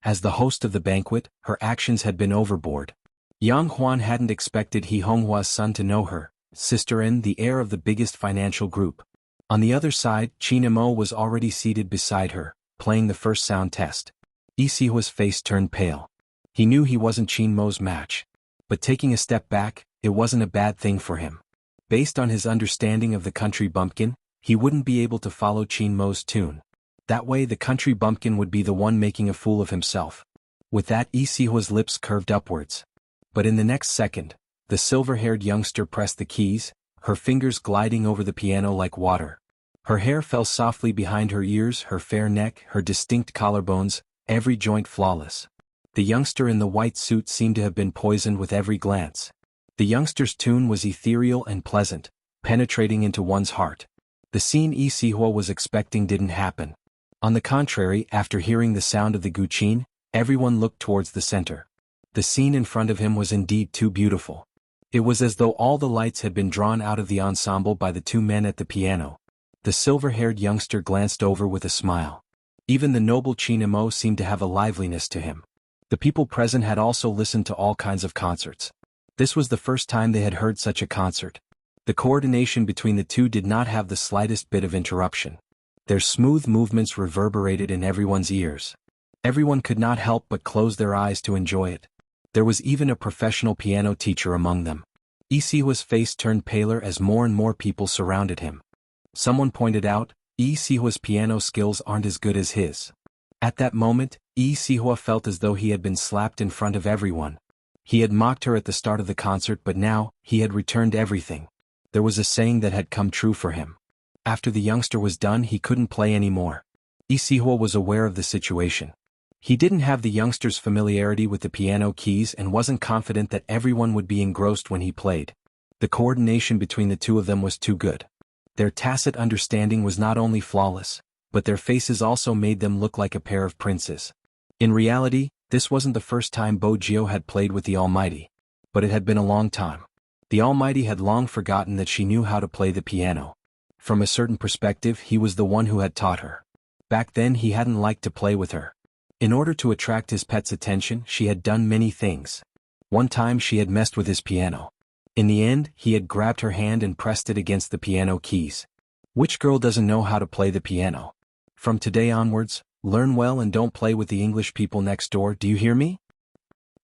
As the host of the banquet, her actions had been overboard. Xuanhuan hadn't expected Xianghua's son to know her, Sister Anne, the heir of the biggest financial group. On the other side, Qin Mo was already seated beside her, playing the first sound test. Sihua's face turned pale. He knew he wasn't Qin Mo's match. But taking a step back, it wasn't a bad thing for him. Based on his understanding of the country bumpkin, he wouldn't be able to follow Qin Mo's tune. That way the country bumpkin would be the one making a fool of himself. With that, Sihua's lips curved upwards. But in the next second, the silver-haired youngster pressed the keys, her fingers gliding over the piano like water. Her hair fell softly behind her ears, her fair neck, her distinct collarbones, every joint flawless. The youngster in the white suit seemed to have been poisoned with every glance. The youngster's tune was ethereal and pleasant, penetrating into one's heart. The scene Sihua was expecting didn't happen. On the contrary, after hearing the sound of the guqin, everyone looked towards the center. The scene in front of him was indeed too beautiful. It was as though all the lights had been drawn out of the ensemble by the two men at the piano. The silver-haired youngster glanced over with a smile. Even the noble Chinamo seemed to have a liveliness to him. The people present had also listened to all kinds of concerts. This was the first time they had heard such a concert. The coordination between the two did not have the slightest bit of interruption. Their smooth movements reverberated in everyone's ears. Everyone could not help but close their eyes to enjoy it. There was even a professional piano teacher among them. Isihua's face turned paler as more and more people surrounded him. Someone pointed out, Isihua's piano skills aren't as good as his. At that moment, Isihua felt as though he had been slapped in front of everyone. He had mocked her at the start of the concert, but now, he had returned everything. There was a saying that had come true for him. After the youngster was done, he couldn't play anymore. Isihua was aware of the situation. He didn't have the youngster's familiarity with the piano keys and wasn't confident that everyone would be engrossed when he played. The coordination between the two of them was too good. Their tacit understanding was not only flawless, but their faces also made them look like a pair of princes. In reality, this wasn't the first time Bojio had played with the Almighty. But it had been a long time. The Almighty had long forgotten that she knew how to play the piano. From a certain perspective, he was the one who had taught her. Back then he hadn't liked to play with her. In order to attract his pet's attention, she had done many things. One time she had messed with his piano. In the end, he had grabbed her hand and pressed it against the piano keys. Which girl doesn't know how to play the piano? From today onwards, learn well and don't play with the English people next door, do you hear me?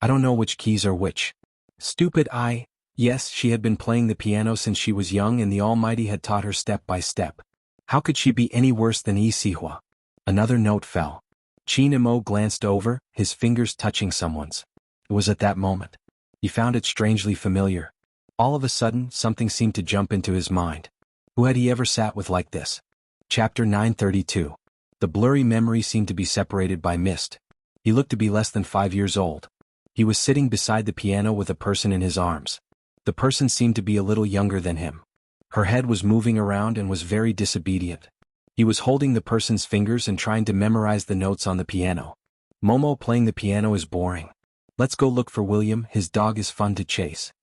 I don't know which keys are which. Stupid I. Yes, she had been playing the piano since she was young and the Almighty had taught her step by step. How could she be any worse than Isihua? Another note fell. Chinamo glanced over, his fingers touching someone's. It was at that moment. He found it strangely familiar. All of a sudden, something seemed to jump into his mind. Who had he ever sat with like this? Chapter 932. The blurry memory seemed to be separated by mist. He looked to be less than 5 years old. He was sitting beside the piano with a person in his arms. The person seemed to be a little younger than him. Her head was moving around and was very disobedient. He was holding the person's fingers and trying to memorize the notes on the piano. Momo playing the piano is boring. Let's go look for William, his dog is fun to chase.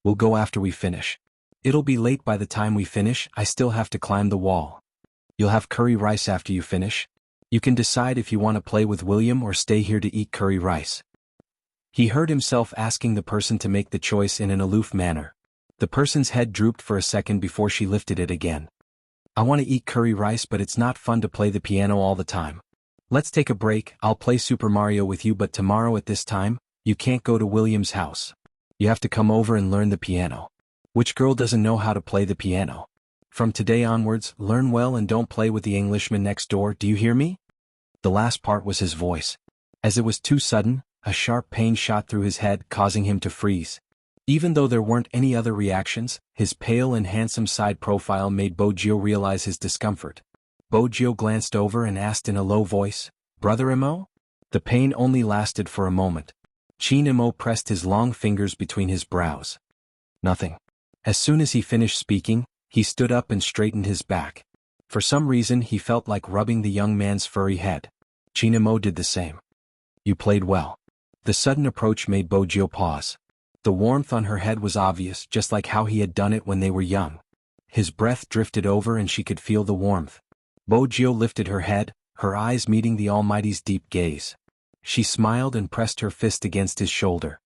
We'll go after we finish. It'll be late by the time we finish, I still have to climb the wall. You'll have curry rice after you finish. You can decide if you want to play with William or stay here to eat curry rice. He heard himself asking the person to make the choice in an aloof manner. The person's head drooped for a second before she lifted it again. I want to eat curry rice, but it's not fun to play the piano all the time. Let's take a break, I'll play Super Mario with you, but tomorrow at this time, you can't go to William's house. You have to come over and learn the piano. Which girl doesn't know how to play the piano? From today onwards, learn well and don't play with the Englishman next door, do you hear me? The last part was his voice. As it was too sudden, a sharp pain shot through his head, causing him to freeze. Even though there weren't any other reactions, his pale and handsome side profile made Bojio realize his discomfort. Bojio glanced over and asked in a low voice, Brother Imo? The pain only lasted for a moment. Chin Imo pressed his long fingers between his brows. Nothing. As soon as he finished speaking, he stood up and straightened his back. For some reason he felt like rubbing the young man's furry head. Chin Imo did the same. You played well. The sudden approach made Bojio pause. The warmth on her head was obvious, just like how he had done it when they were young. His breath drifted over and she could feel the warmth. Bojio lifted her head, her eyes meeting the Almighty's deep gaze. She smiled and pressed her fist against his shoulder.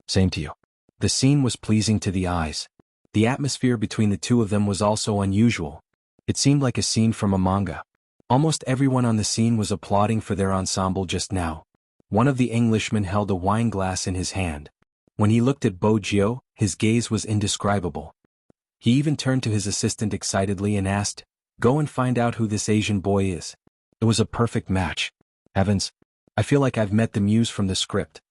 Same to you. The scene was pleasing to the eyes. The atmosphere between the two of them was also unusual. It seemed like a scene from a manga. Almost everyone on the scene was applauding for their ensemble just now. One of the Englishmen held a wine glass in his hand. When he looked at Bojio, his gaze was indescribable. He even turned to his assistant excitedly and asked, Go and find out who this Asian boy is. It was a perfect match. Heavens, I feel like I've met the muse from the script.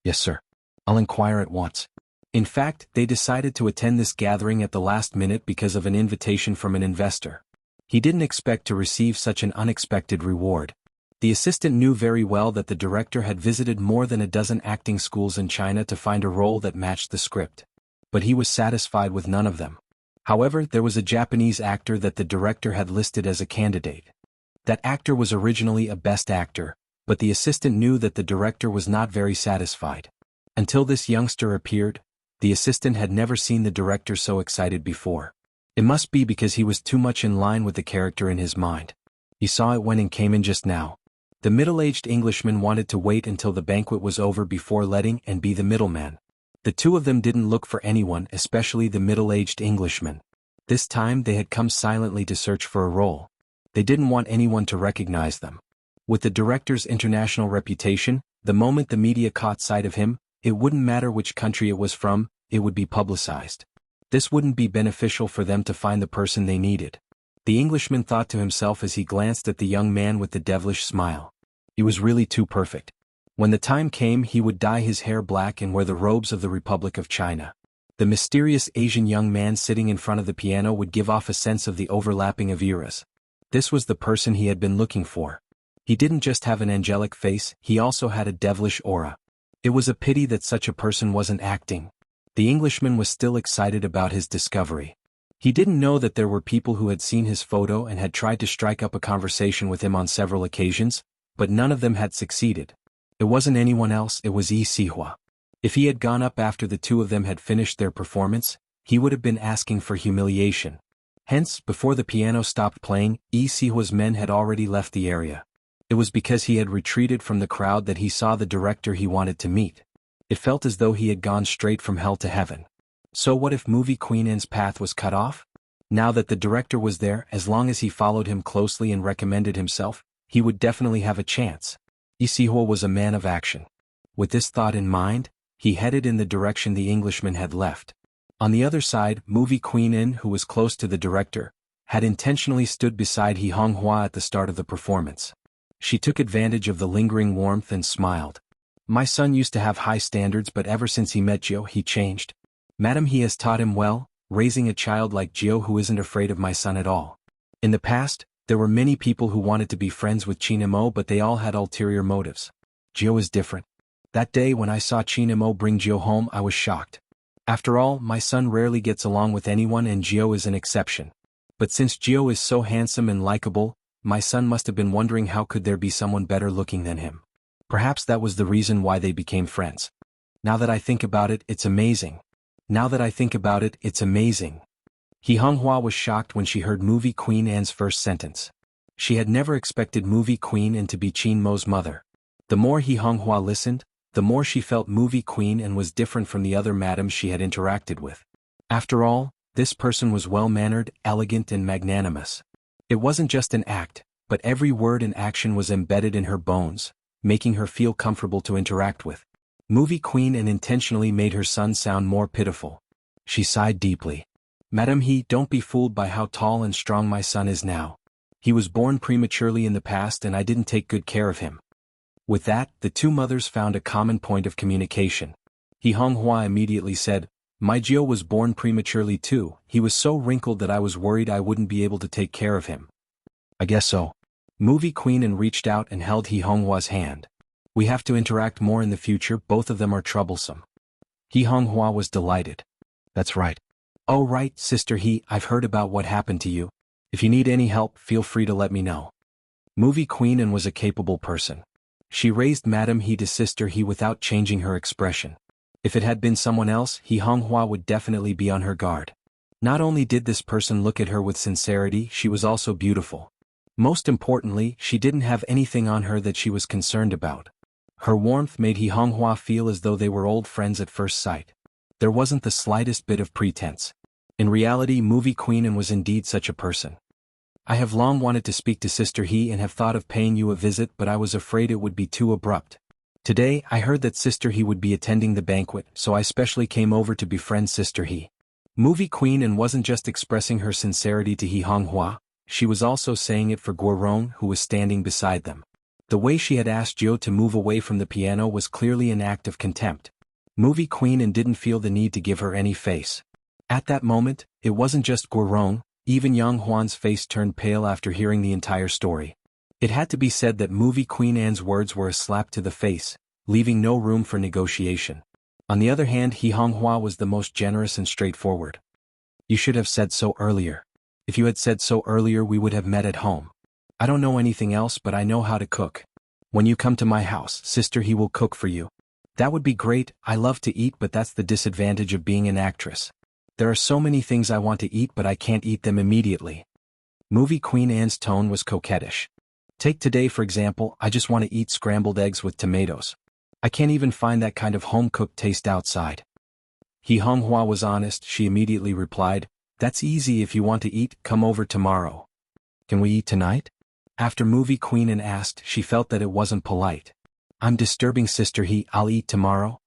Yes, sir. I'll inquire at once. In fact, they decided to attend this gathering at the last minute because of an invitation from an investor. He didn't expect to receive such an unexpected reward. The assistant knew very well that the director had visited more than a dozen acting schools in China to find a role that matched the script. But he was satisfied with none of them. However, there was a Japanese actor that the director had listed as a candidate. That actor was originally a best actor, but the assistant knew that the director was not very satisfied. Until this youngster appeared, the assistant had never seen the director so excited before. It must be because he was too much in line with the character in his mind. He saw it when it came in just now. The middle-aged Englishman wanted to wait until the banquet was over before letting and be the middleman. The two of them didn't look for anyone, especially the middle-aged Englishman. This time they had come silently to search for a role. They didn't want anyone to recognize them. With the director's international reputation, the moment the media caught sight of him, it wouldn't matter which country it was from, it would be publicized. This wouldn't be beneficial for them to find the person they needed. The Englishman thought to himself as he glanced at the young man with the devilish smile. He was really too perfect. When the time came, he would dye his hair black and wear the robes of the Republic of China. The mysterious Asian young man sitting in front of the piano would give off a sense of the overlapping of eras. This was the person he had been looking for. He didn't just have an angelic face, he also had a devilish aura. It was a pity that such a person wasn't acting. The Englishman was still excited about his discovery. He didn't know that there were people who had seen his photo and had tried to strike up a conversation with him on several occasions, but none of them had succeeded. It wasn't anyone else, it was xianxia. If he had gone up after the two of them had finished their performance, he would have been asking for humiliation. Hence, before the piano stopped playing, xianxia's men had already left the area. It was because he had retreated from the crowd that he saw the director he wanted to meet. It felt as though he had gone straight from hell to heaven. So what if movie Queen Anne's path was cut off? Now that the director was there, as long as he followed him closely and recommended himself, he would definitely have a chance. xianxia was a man of action. With this thought in mind, he headed in the direction the Englishman had left. On the other side, movie Queen Anne, who was close to the director, had intentionally stood beside xuanhuan at the start of the performance. She took advantage of the lingering warmth and smiled. My son used to have high standards, but ever since he met Jiao, he changed. Madam, he has taught him well, raising a child like Jiao who isn't afraid of my son at all. In the past, there were many people who wanted to be friends with Chinamo, but they all had ulterior motives. Jiao is different. That day when I saw Chinamo bring Jiao home, I was shocked. After all, my son rarely gets along with anyone and Jiao is an exception. But since Jiao is so handsome and likable, my son must have been wondering how could there be someone better looking than him. Perhaps that was the reason why they became friends. Now that I think about it, it's amazing. Now that I think about it, it's amazing. Xuanhuan was shocked when she heard movie Queen Anne's first sentence. She had never expected movie Queen Anne to be Qin Mo's mother. The more Xuanhuan listened, the more she felt movie Queen Anne was different from the other madams she had interacted with. After all, this person was well-mannered, elegant and magnanimous. It wasn't just an act, but every word and action was embedded in her bones, making her feel comfortable to interact with. Movie Queen Anne intentionally made her son sound more pitiful. She sighed deeply. Madam, don't be fooled by how tall and strong my son is now. He was born prematurely in the past and I didn't take good care of him. With that, the two mothers found a common point of communication. Xuanhuan immediately said, My Jiao was born prematurely too, he was so wrinkled that I was worried I wouldn't be able to take care of him. I guess so. Movie Queen Anne reached out and held Xuanhua's hand. We have to interact more in the future, both of them are troublesome. Xuanhua was delighted. That's right. Oh right, Sister I've heard about what happened to you. If you need any help, feel free to let me know. Movie Queen Anne was a capable person. She raised Madam He to Sister He without changing her expression. If it had been someone else, Xuanhua would definitely be on her guard. Not only did this person look at her with sincerity, she was also beautiful. Most importantly, she didn't have anything on her that she was concerned about. Her warmth made Xuanhua feel as though they were old friends at first sight. There wasn't the slightest bit of pretense. In reality, Movie Queen Anne was indeed such a person. I have long wanted to speak to Sister He and have thought of paying you a visit, but I was afraid it would be too abrupt. Today, I heard that Sister He would be attending the banquet, so I specially came over to befriend Sister He. Movie Queen Anne wasn't just expressing her sincerity to Xuanhua, she was also saying it for Guorong, who was standing beside them. The way she had asked Jiao to move away from the piano was clearly an act of contempt. Movie Queen Anne didn't feel the need to give her any face. At that moment, it wasn't just Guorong, even Xuanhuan's face turned pale after hearing the entire story. It had to be said that Movie Queen Anne's words were a slap to the face, leaving no room for negotiation. On the other hand, Xuanhua was the most generous and straightforward. You should have said so earlier. If you had said so earlier, we would have met at home. I don't know anything else, but I know how to cook. When you come to my house, sister, he will cook for you. That would be great. I love to eat, but that's the disadvantage of being an actress. There are so many things I want to eat, but I can't eat them immediately. Movie Queen Anne's tone was coquettish. Take today for example, I just want to eat scrambled eggs with tomatoes. I can't even find that kind of home-cooked taste outside. Xuanhuan was honest. She immediately replied, that's easy. If you want to eat, come over tomorrow. Can we eat tonight? After Movie Queen Anne asked, she felt that it wasn't polite. I'm disturbing sister. I'll eat tomorrow.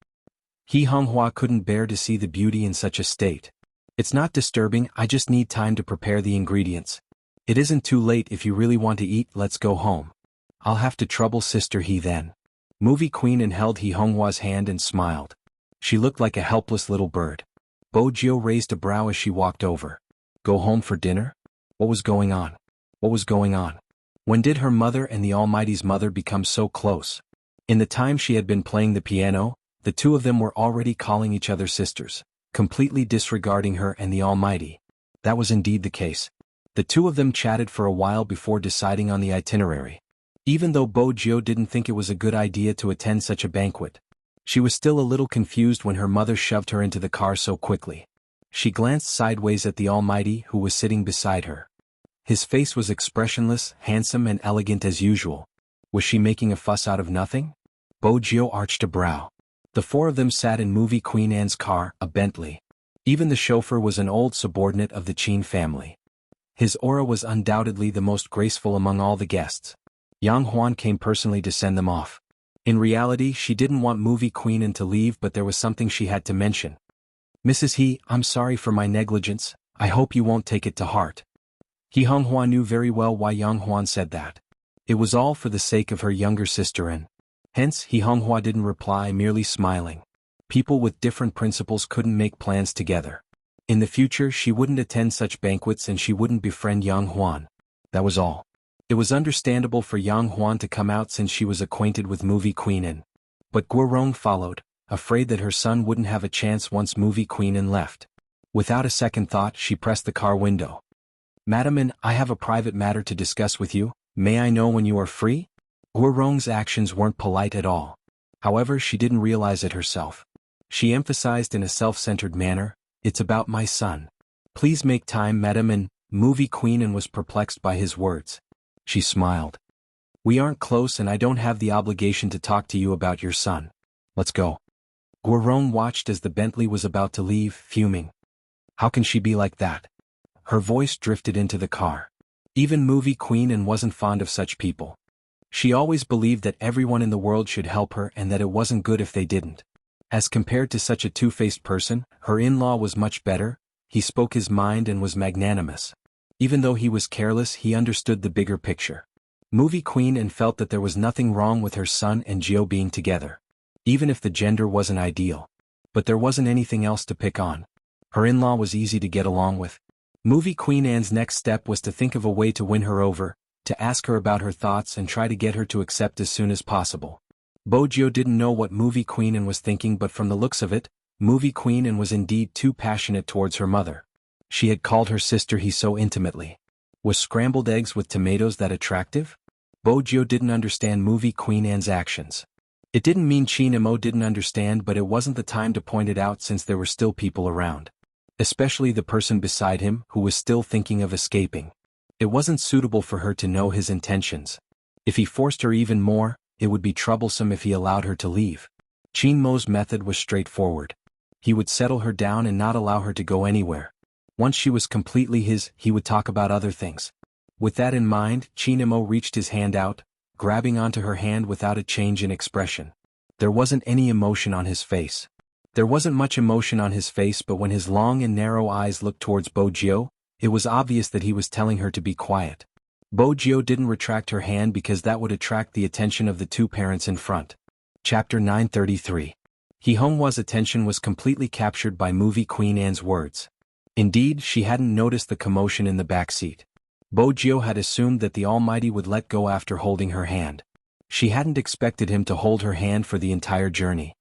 Xuanhuan couldn't bear to see the beauty in such a state. It's not disturbing, I just need time to prepare the ingredients. It isn't too late. If you really want to eat, let's go home. I'll have to trouble sister then. Movie Queen Anne held Xuanhua's hand and smiled. She looked like a helpless little bird. Bojiu raised a brow as she walked over. Go home for dinner? What was going on? What was going on? When did her mother and the Almighty's mother become so close? In the time she had been playing the piano, the two of them were already calling each other sisters, completely disregarding her and the Almighty. That was indeed the case. The two of them chatted for a while before deciding on the itinerary. Even though Bojiu didn't think it was a good idea to attend such a banquet, she was still a little confused when her mother shoved her into the car so quickly. She glanced sideways at the Almighty, who was sitting beside her. His face was expressionless, handsome and elegant as usual. Was she making a fuss out of nothing? Bojiu arched a brow. The four of them sat in Movie Queen Anne's car, a Bentley. Even the chauffeur was an old subordinate of the Qin family. His aura was undoubtedly the most graceful among all the guests. Xuanhuan came personally to send them off. In reality, she didn't want Movie Queen Anne to leave, but there was something she had to mention. Mrs. He, I'm sorry for my negligence. I hope you won't take it to heart. Xuanhuan knew very well why Xuanhuan said that. It was all for the sake of her younger sister and hence Xuanhuan didn't reply, merely smiling. People with different principles couldn't make plans together. In the future she wouldn't attend such banquets and she wouldn't befriend Xuanhuan. That was all. It was understandable for Xuanhuan to come out since she was acquainted with Movie Queen Anne. But Guorong followed, afraid that her son wouldn't have a chance once Movie Queen Anne left. Without a second thought she pressed the car window. Madam Anne, I have a private matter to discuss with you. May I know when you are free? Guorong's actions weren't polite at all. However, she didn't realize it herself. She emphasized in a self-centered manner, it's about my son. Please make time, Madam Anne. Movie Queen Anne was perplexed by his words. She smiled. We aren't close and I don't have the obligation to talk to you about your son. Let's go. Guorong watched as the Bentley was about to leave, fuming. How can she be like that? Her voice drifted into the car. Even Movie Queen Anne wasn't fond of such people. She always believed that everyone in the world should help her and that it wasn't good if they didn't. As compared to such a two-faced person, her in-law was much better. He spoke his mind and was magnanimous. Even though he was careless, he understood the bigger picture. Movie Queen Anne felt that there was nothing wrong with her son and Jiu being together. Even if the gender wasn't ideal. But there wasn't anything else to pick on. Her in-law was easy to get along with. Movie Queen Anne's next step was to think of a way to win her over, to ask her about her thoughts and try to get her to accept as soon as possible. Bojiu didn't know what Movie Queen Anne was thinking, but from the looks of it, Movie Queen Anne was indeed too passionate towards her mother. She had called her sister he so intimately. Was scrambled eggs with tomatoes that attractive? Bojiu didn't understand Movie Queen Anne's actions. It didn't mean Qin Mo didn't understand, but it wasn't the time to point it out since there were still people around. Especially the person beside him, who was still thinking of escaping. It wasn't suitable for her to know his intentions. If he forced her even more, it would be troublesome if he allowed her to leave. Qin Mo's method was straightforward. He would settle her down and not allow her to go anywhere. Once she was completely his, he would talk about other things. With that in mind, Qin Mo reached his hand out, grabbing onto her hand without a change in expression. There wasn't any emotion on his face. There wasn't much emotion on his face, but when his long and narrow eyes looked towards Bojiu, it was obvious that he was telling her to be quiet. Bojiu didn't retract her hand because that would attract the attention of the two parents in front. Chapter 933. Xuanhua's attention was completely captured by Movie Queen Anne's words. Indeed, she hadn't noticed the commotion in the back seat. Bojiu had assumed that the Almighty would let go after holding her hand. She hadn't expected him to hold her hand for the entire journey.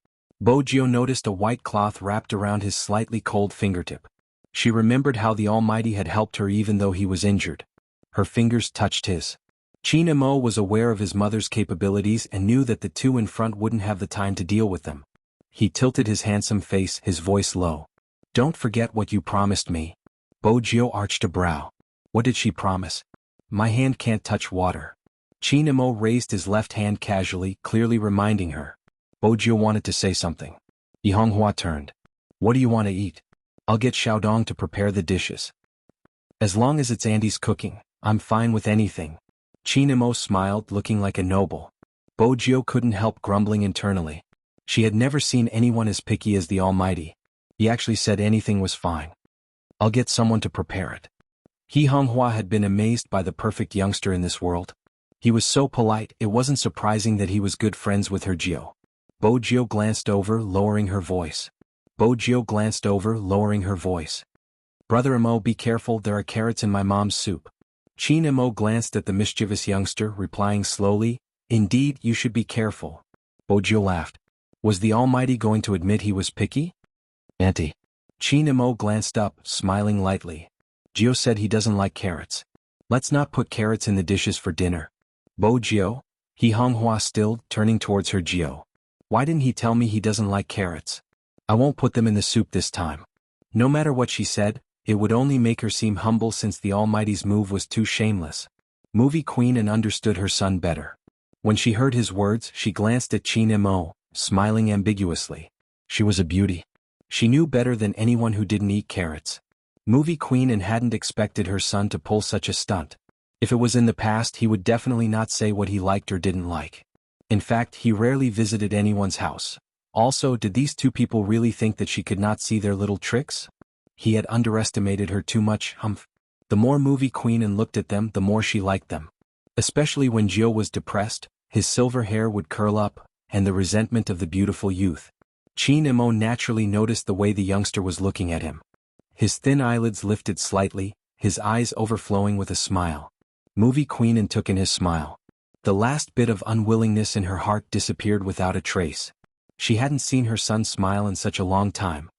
Bojiu noticed a white cloth wrapped around his slightly cold fingertip. She remembered how the Almighty had helped her even though he was injured. Her fingers touched his. Qin Mo was aware of his mother's capabilities and knew that the two in front wouldn't have the time to deal with them. He tilted his handsome face, his voice low. Don't forget what you promised me. Bojio arched a brow. What did she promise? My hand can't touch water. Qin Mo raised his left hand casually, clearly reminding her. Bojio wanted to say something. Xuanhuan turned. What do you want to eat? I'll get Xiaodong to prepare the dishes. As long as it's Andy's cooking, I'm fine with anything. Qin Mo smiled, looking like a noble. Bojio couldn't help grumbling internally. She had never seen anyone as picky as the Almighty. He actually said anything was fine. I'll get someone to prepare it. Xuanhuan had been amazed by the perfect youngster in this world. He was so polite, it wasn't surprising that he was good friends with her Jio. Bojio glanced over, lowering her voice. Brother Mo, be careful, there are carrots in my mom's soup. Qin Mo glanced at the mischievous youngster, replying slowly, Indeed, you should be careful. Bojio laughed. Was the Almighty going to admit he was picky? Auntie. Qin Mo glanced up, smiling lightly. Jio said he doesn't like carrots. Let's not put carrots in the dishes for dinner. Bojio? Xuanhuan stilled, turning towards her Jio. Why didn't he tell me he doesn't like carrots? I won't put them in the soup this time. No matter what she said, it would only make her seem humble since the Almighty's move was too shameless. Movie queen and understood her son better. When she heard his words, she glanced at Qin Mo, smiling ambiguously. She was a beauty. She knew better than anyone who didn't eat carrots. Movie queen and hadn't expected her son to pull such a stunt. If it was in the past, he would definitely not say what he liked or didn't like. In fact, he rarely visited anyone's house. Also, did these two people really think that she could not see their little tricks? He had underestimated her too much, humph. The more movie queen and looked at them, the more she liked them. Especially when Jio was depressed, his silver hair would curl up, and the resentment of the beautiful youth. Qin Mo naturally noticed the way the youngster was looking at him. His thin eyelids lifted slightly, his eyes overflowing with a smile. Movie queen and took in his smile. The last bit of unwillingness in her heart disappeared without a trace. She hadn't seen her son smile in such a long time.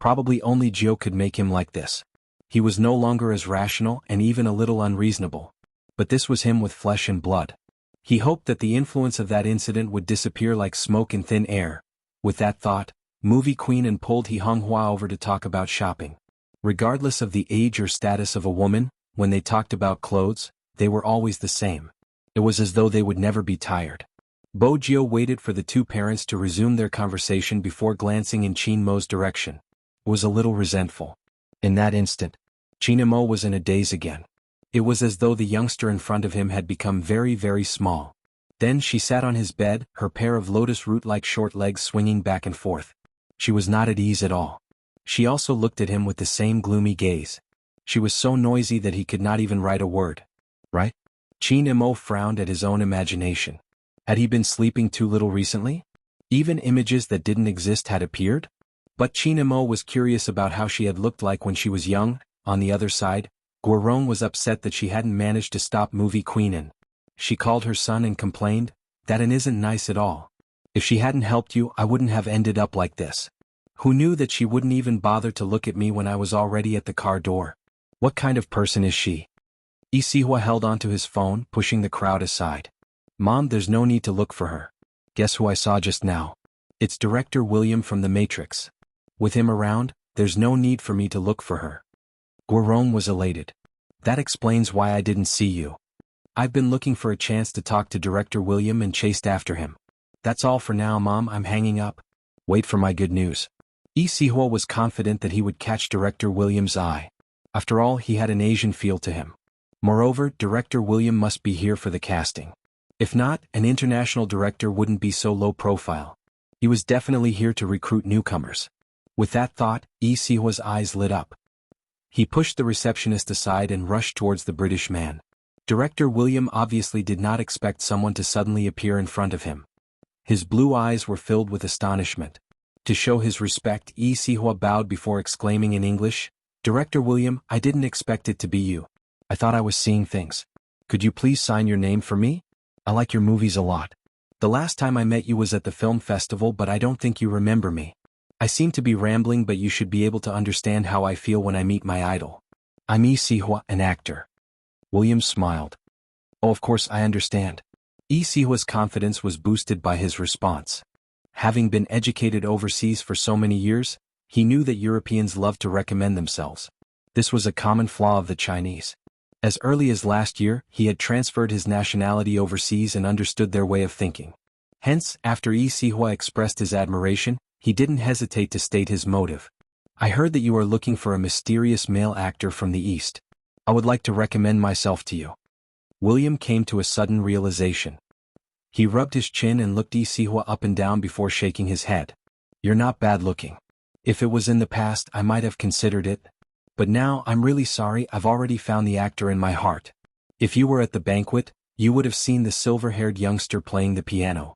Probably only Jio could make him like this. He was no longer as rational and even a little unreasonable. But this was him with flesh and blood. He hoped that the influence of that incident would disappear like smoke in thin air. With that thought, Movie Queen and pulled Xuanhuan over to talk about shopping. Regardless of the age or status of a woman, when they talked about clothes, they were always the same. It was as though they would never be tired. Bojio waited for the two parents to resume their conversation before glancing in Qin Mo's direction. It was a little resentful. In that instant, Qin Mo was in a daze again. It was as though the youngster in front of him had become very, very small. Then she sat on his bed, her pair of lotus root-like short legs swinging back and forth. She was not at ease at all. She also looked at him with the same gloomy gaze. She was so noisy that he could not even write a word. Right? Qin Mo frowned at his own imagination. Had he been sleeping too little recently? Even images that didn't exist had appeared? But Qin Mo was curious about how she had looked like when she was young. On the other side, Guorong was upset that she hadn't managed to stop Movie Queen. She called her son and complained, "That isn't nice at all. If she hadn't helped you, I wouldn't have ended up like this. Who knew that she wouldn't even bother to look at me when I was already at the car door? What kind of person is she?" Isihua held onto his phone, pushing the crowd aside. "Mom, there's no need to look for her. Guess who I saw just now? It's Director William from The Matrix. With him around, there's no need for me to look for her." Guorong was elated. "That explains why I didn't see you. I've been looking for a chance to talk to Director William and chased after him. That's all for now, Mom, I'm hanging up. Wait for my good news." Isihua was confident that he would catch Director William's eye. After all, he had an Asian feel to him. Moreover, Director William must be here for the casting. If not, an international director wouldn't be so low profile. He was definitely here to recruit newcomers. With that thought, Isihua's eyes lit up. He pushed the receptionist aside and rushed towards the British man. Director William obviously did not expect someone to suddenly appear in front of him. His blue eyes were filled with astonishment. To show his respect, Isihua bowed before exclaiming in English, "Director William, I didn't expect it to be you. I thought I was seeing things. Could you please sign your name for me? I like your movies a lot. The last time I met you was at the film festival, but I don't think you remember me. I seem to be rambling, but you should be able to understand how I feel when I meet my idol. I'm Isihua, an actor." William smiled. Oh, of course I understand. Xihua's confidence was boosted by his response. Having been educated overseas for so many years, he knew that Europeans love to recommend themselves. This was a common flaw of the Chinese. As early as last year, he had transferred his nationality overseas and understood their way of thinking. Hence, after Xihua expressed his admiration, he didn't hesitate to state his motive. I heard that you are looking for a mysterious male actor from the East. I would like to recommend myself to you. William came to a sudden realization. He rubbed his chin and looked Xihua up and down before shaking his head. You're not bad looking. If it was in the past, I might have considered it. But now, I'm really sorry, I've already found the actor in my heart. If you were at the banquet, you would have seen the silver-haired youngster playing the piano.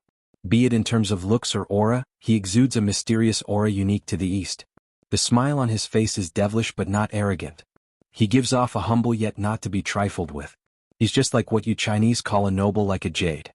Be it in terms of looks or aura, he exudes a mysterious aura unique to the East. The smile on his face is devilish but not arrogant. He gives off a humble yet not to be trifled with. He's just like what you Chinese call a noble, like a jade.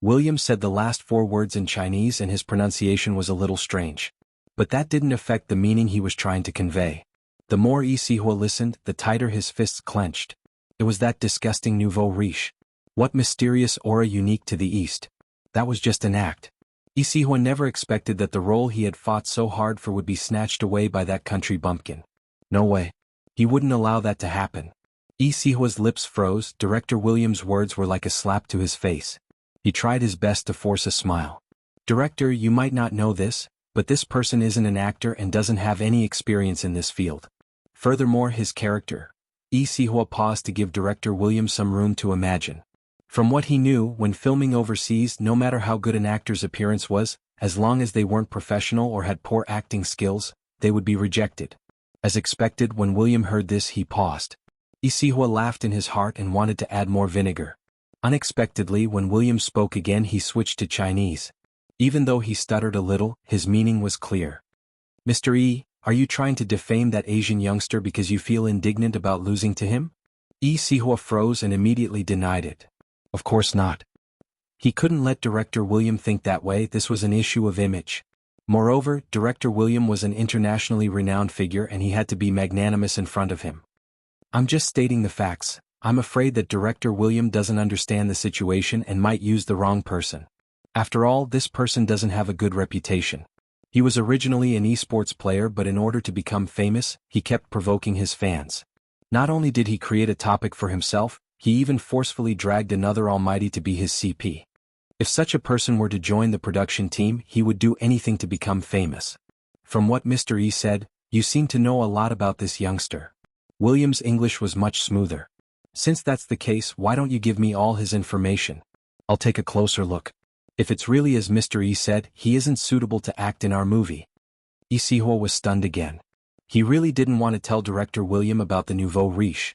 William said the last 4 words in Chinese and his pronunciation was a little strange. But that didn't affect the meaning he was trying to convey. The more Xihua listened, the tighter his fists clenched. It was that disgusting nouveau riche. What mysterious aura unique to the East. That was just an act. Xihua never expected that the role he had fought so hard for would be snatched away by that country bumpkin. No way. He wouldn't allow that to happen. Xihua's lips froze. Director William's words were like a slap to his face. He tried his best to force a smile. Director, you might not know this, but this person isn't an actor and doesn't have any experience in this field. Furthermore, his character. Xihua paused to give Director William some room to imagine. From what he knew, when filming overseas, no matter how good an actor's appearance was, as long as they weren't professional or had poor acting skills, they would be rejected. As expected, when William heard this, he paused. Xihua laughed in his heart and wanted to add more vinegar. Unexpectedly, when William spoke again, he switched to Chinese. Even though he stuttered a little, his meaning was clear. Mr. E, are you trying to defame that Asian youngster because you feel indignant about losing to him? Xihua froze and immediately denied it. Of course not. He couldn't let Director William think that way. This was an issue of image. Moreover, Director William was an internationally renowned figure and he had to be magnanimous in front of him. I'm just stating the facts. I'm afraid that Director William doesn't understand the situation and might use the wrong person. After all, this person doesn't have a good reputation. He was originally an esports player, but in order to become famous, he kept provoking his fans. Not only did he create a topic for himself, he even forcefully dragged another almighty to be his CP. If such a person were to join the production team, he would do anything to become famous. From what Mr. E said, you seem to know a lot about this youngster. William's English was much smoother. Since that's the case, why don't you give me all his information? I'll take a closer look. If it's really as Mr. E said, he isn't suitable to act in our movie. Xihua was stunned again. He really didn't want to tell Director William about the nouveau riche.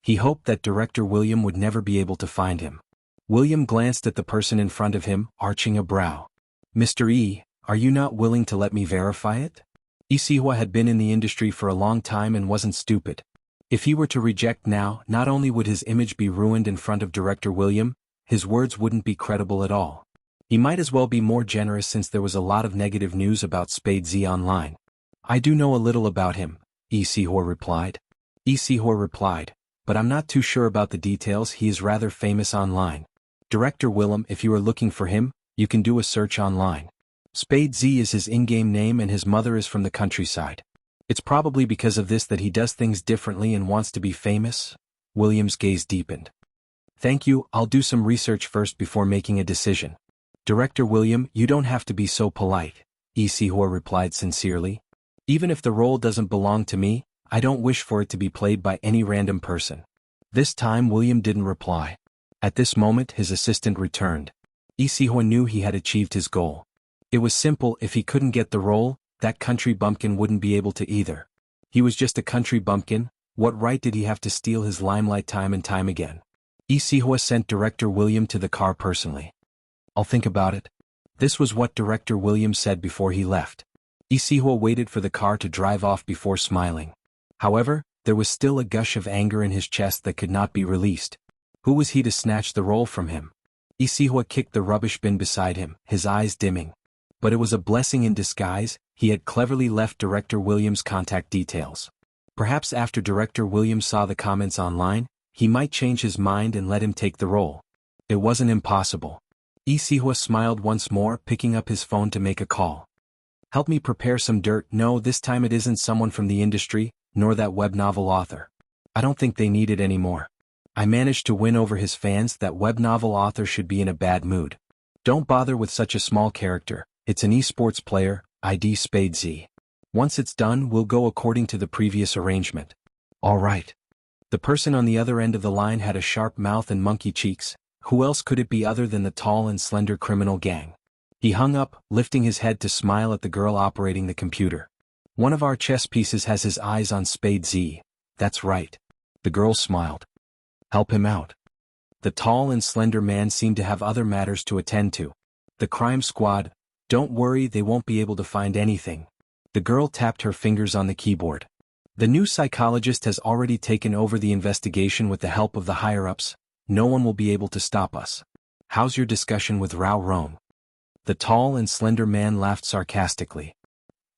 He hoped that Director William would never be able to find him. William glanced at the person in front of him, arching a brow. Mr. E, are you not willing to let me verify it? Xihua had been in the industry for a long time and wasn't stupid. If he were to reject now, not only would his image be ruined in front of Director William, his words wouldn't be credible at all. He might as well be more generous since there was a lot of negative news about Spade Z online. I do know a little about him, Xihua replied. Xihua replied, but I'm not too sure about the details. He is rather famous online. Director Willem, if you are looking for him, you can do a search online. Spade Z is his in-game name and his mother is from the countryside. It's probably because of this that he does things differently and wants to be famous. William's gaze deepened. Thank you, I'll do some research first before making a decision. Director William, you don't have to be so polite, Xihua replied sincerely. Even if the role doesn't belong to me, I don't wish for it to be played by any random person. This time William didn't reply. At this moment his assistant returned. Xihua knew he had achieved his goal. It was simple, if he couldn't get the role, that country bumpkin wouldn't be able to either. He was just a country bumpkin, what right did he have to steal his limelight time and time again? Xihua sent Director William to the car personally. I'll think about it. This was what Director William said before he left. Xihua waited for the car to drive off before smiling. However, there was still a gush of anger in his chest that could not be released. Who was he to snatch the role from him? Xihua kicked the rubbish bin beside him, his eyes dimming. But it was a blessing in disguise. He had cleverly left Director William's contact details. Perhaps after Director William saw the comments online, he might change his mind and let him take the role. It wasn't impossible. Xihua smiled once more, picking up his phone to make a call. Help me prepare some dirt. No, this time it isn't someone from the industry, nor that web novel author. I don't think they need it anymore. I managed to win over his fans. That web novel author should be in a bad mood. Don't bother with such a small character. It's an esports player, ID Spade Z. Once it's done, we'll go according to the previous arrangement. All right. The person on the other end of the line had a sharp mouth and monkey cheeks. Who else could it be other than the tall and slender criminal gang? He hung up, lifting his head to smile at the girl operating the computer. One of our chess pieces has his eyes on Spade Z. That's right. The girl smiled. Help him out. The tall and slender man seemed to have other matters to attend to. The crime squad. Don't worry, they won't be able to find anything. The girl tapped her fingers on the keyboard. The new psychologist has already taken over the investigation with the help of the higher-ups. No one will be able to stop us. How's your discussion with Rao Rome? The tall and slender man laughed sarcastically.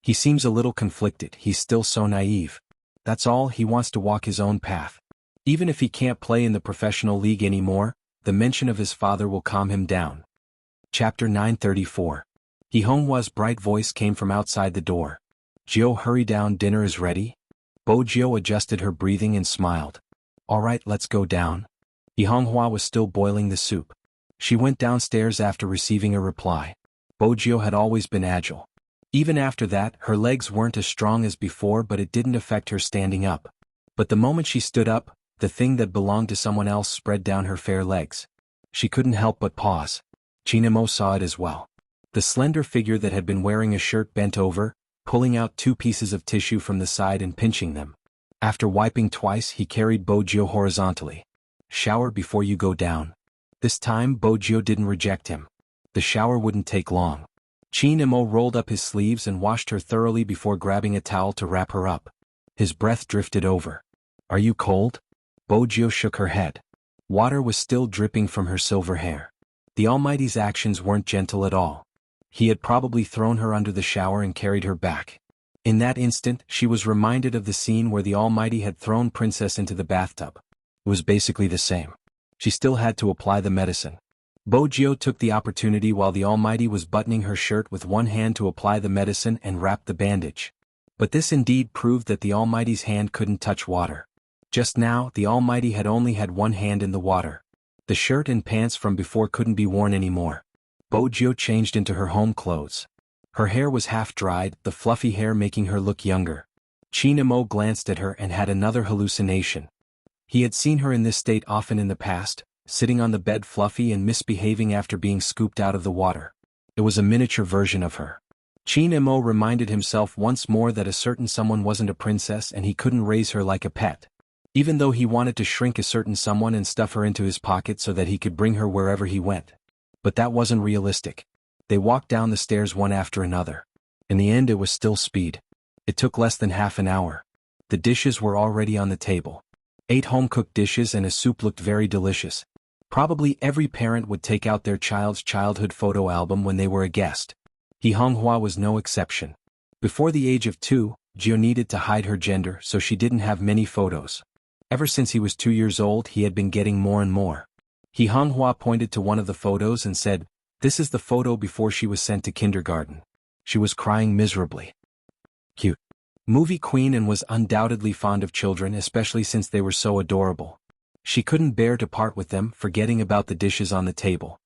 He seems a little conflicted. He's still so naive. That's all, he wants to walk his own path. Even if he can't play in the professional league anymore, the mention of his father will calm him down. Chapter 934. Xianhua's bright voice came from outside the door. Jiao, hurry down, dinner is ready. Bo Jiao adjusted her breathing and smiled. All right, let's go down. Xianhua was still boiling the soup. She went downstairs after receiving a reply. Bo Jiao had always been agile. Even after that, her legs weren't as strong as before, but it didn't affect her standing up. But the moment she stood up, the thing that belonged to someone else spread down her fair legs. She couldn't help but pause. Chinamo saw it as well. The slender figure that had been wearing a shirt bent over, pulling out 2 pieces of tissue from the side and pinching them. After wiping twice, he carried Bo Jiao horizontally. Shower before you go down. This time Bo Jiao didn't reject him. The shower wouldn't take long. Chinamo rolled up his sleeves and washed her thoroughly before grabbing a towel to wrap her up. His breath drifted over. Are you cold? Bo Jiao shook her head. Water was still dripping from her silver hair. The Almighty's actions weren't gentle at all. He had probably thrown her under the shower and carried her back. In that instant, she was reminded of the scene where the Almighty had thrown Princess into the bathtub. It was basically the same. She still had to apply the medicine. Bo Jiao took the opportunity while the Almighty was buttoning her shirt with one hand to apply the medicine and wrap the bandage. But this indeed proved that the Almighty's hand couldn't touch water. Just now, the Almighty had only had one hand in the water. The shirt and pants from before couldn't be worn anymore. Bo Jiao changed into her home clothes. Her hair was half dried, the fluffy hair making her look younger. Chinamo glanced at her and had another hallucination. He had seen her in this state often in the past, sitting on the bed fluffy and misbehaving after being scooped out of the water. It was a miniature version of her. Chinamo reminded himself once more that a certain someone wasn't a princess and he couldn't raise her like a pet. Even though he wanted to shrink a certain someone and stuff her into his pocket so that he could bring her wherever he went. But that wasn't realistic. They walked down the stairs one after another. In the end, it was still speed. It took less than half an hour. The dishes were already on the table. 8 home-cooked dishes and a soup looked very delicious. Probably every parent would take out their child's childhood photo album when they were a guest. Xianhua was no exception. Before the age of 2, Jiao needed to hide her gender, so she didn't have many photos. Ever since he was 2 years old, he had been getting more and more. Xianhua pointed to one of the photos and said, "This is the photo before she was sent to kindergarten. She was crying miserably." Cute. Movie queen and was undoubtedly fond of children, especially since they were so adorable. She couldn't bear to part with them, forgetting about the dishes on the table.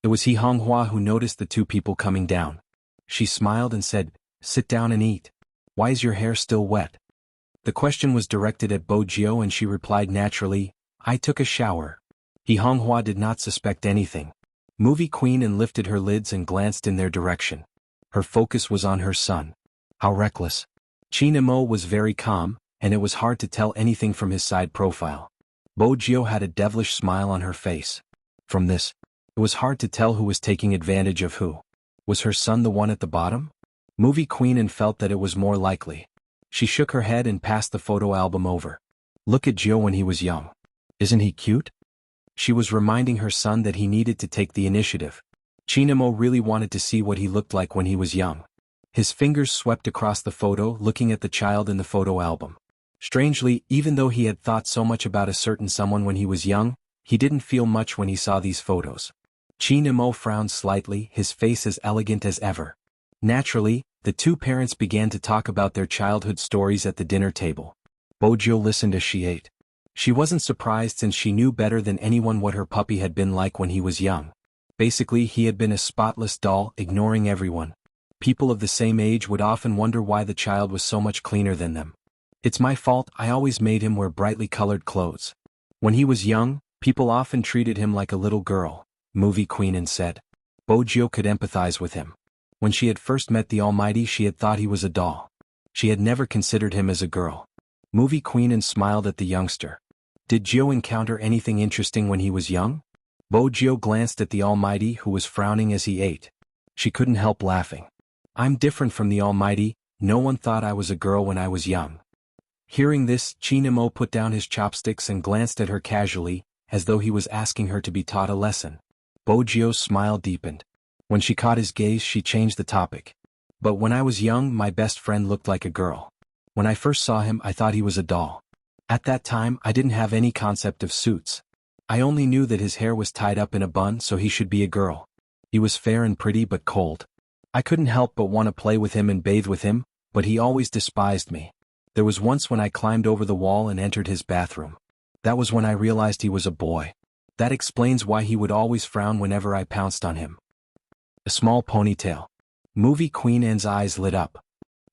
It was Xianhua who noticed the 2 people coming down. She smiled and said, "Sit down and eat. Why is your hair still wet?" The question was directed at Bo Jiao and she replied naturally, "I took a shower." Xianhua did not suspect anything. Movie queen and lifted her lids and glanced in their direction. Her focus was on her son. How reckless. Chinamo was very calm, and it was hard to tell anything from his side profile. Bo Jiao had a devilish smile on her face. From this, it was hard to tell who was taking advantage of who. Was her son the one at the bottom? Movie queen and felt that it was more likely. She shook her head and passed the photo album over. Look at Jiao when he was young. Isn't he cute? She was reminding her son that he needed to take the initiative. Chinamo really wanted to see what he looked like when he was young. His fingers swept across the photo, looking at the child in the photo album. Strangely, even though he had thought so much about a certain someone when he was young, he didn't feel much when he saw these photos. Xianxia frowned slightly, his face as elegant as ever. Naturally, the two parents began to talk about their childhood stories at the dinner table. Bojio listened as she ate. She wasn't surprised since she knew better than anyone what her puppy had been like when he was young. Basically, he had been a spotless doll, ignoring everyone. People of the same age would often wonder why the child was so much cleaner than them. It's my fault, I always made him wear brightly colored clothes. When he was young, people often treated him like a little girl, movie queen said. Bojio could empathize with him. When she had first met the Almighty, she had thought he was a doll. She had never considered him as a girl. Movie queen smiled at the youngster. Did Jio encounter anything interesting when he was young? Bojio glanced at the Almighty, who was frowning as he ate. She couldn't help laughing. I'm different from the Almighty, no one thought I was a girl when I was young. Hearing this, Xianxia put down his chopsticks and glanced at her casually, as though he was asking her to be taught a lesson. Bojio's smile deepened. When she caught his gaze, she changed the topic. But when I was young, my best friend looked like a girl. When I first saw him, I thought he was a doll. At that time, I didn't have any concept of suits. I only knew that his hair was tied up in a bun, so he should be a girl. He was fair and pretty but cold. I couldn't help but want to play with him and bathe with him, but he always despised me. There was once when I climbed over the wall and entered his bathroom. That was when I realized he was a boy. That explains why he would always frown whenever I pounced on him. A small ponytail. Movie Queen's eyes lit up.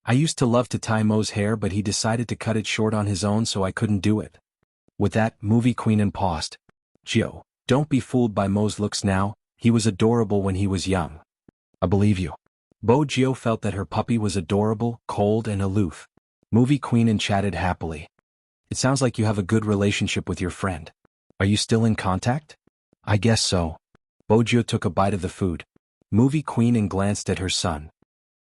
I used to love to tie Mo's hair, but he decided to cut it short on his own, so I couldn't do it. With that, Movie Queen paused. Jio, don't be fooled by Mo's looks now, he was adorable when he was young. I believe you. Bojio felt that her puppy was adorable, cold and aloof. Movie Queen chatted happily. It sounds like you have a good relationship with your friend. Are you still in contact? I guess so. Bojio took a bite of the food. Movie Queen glanced at her son.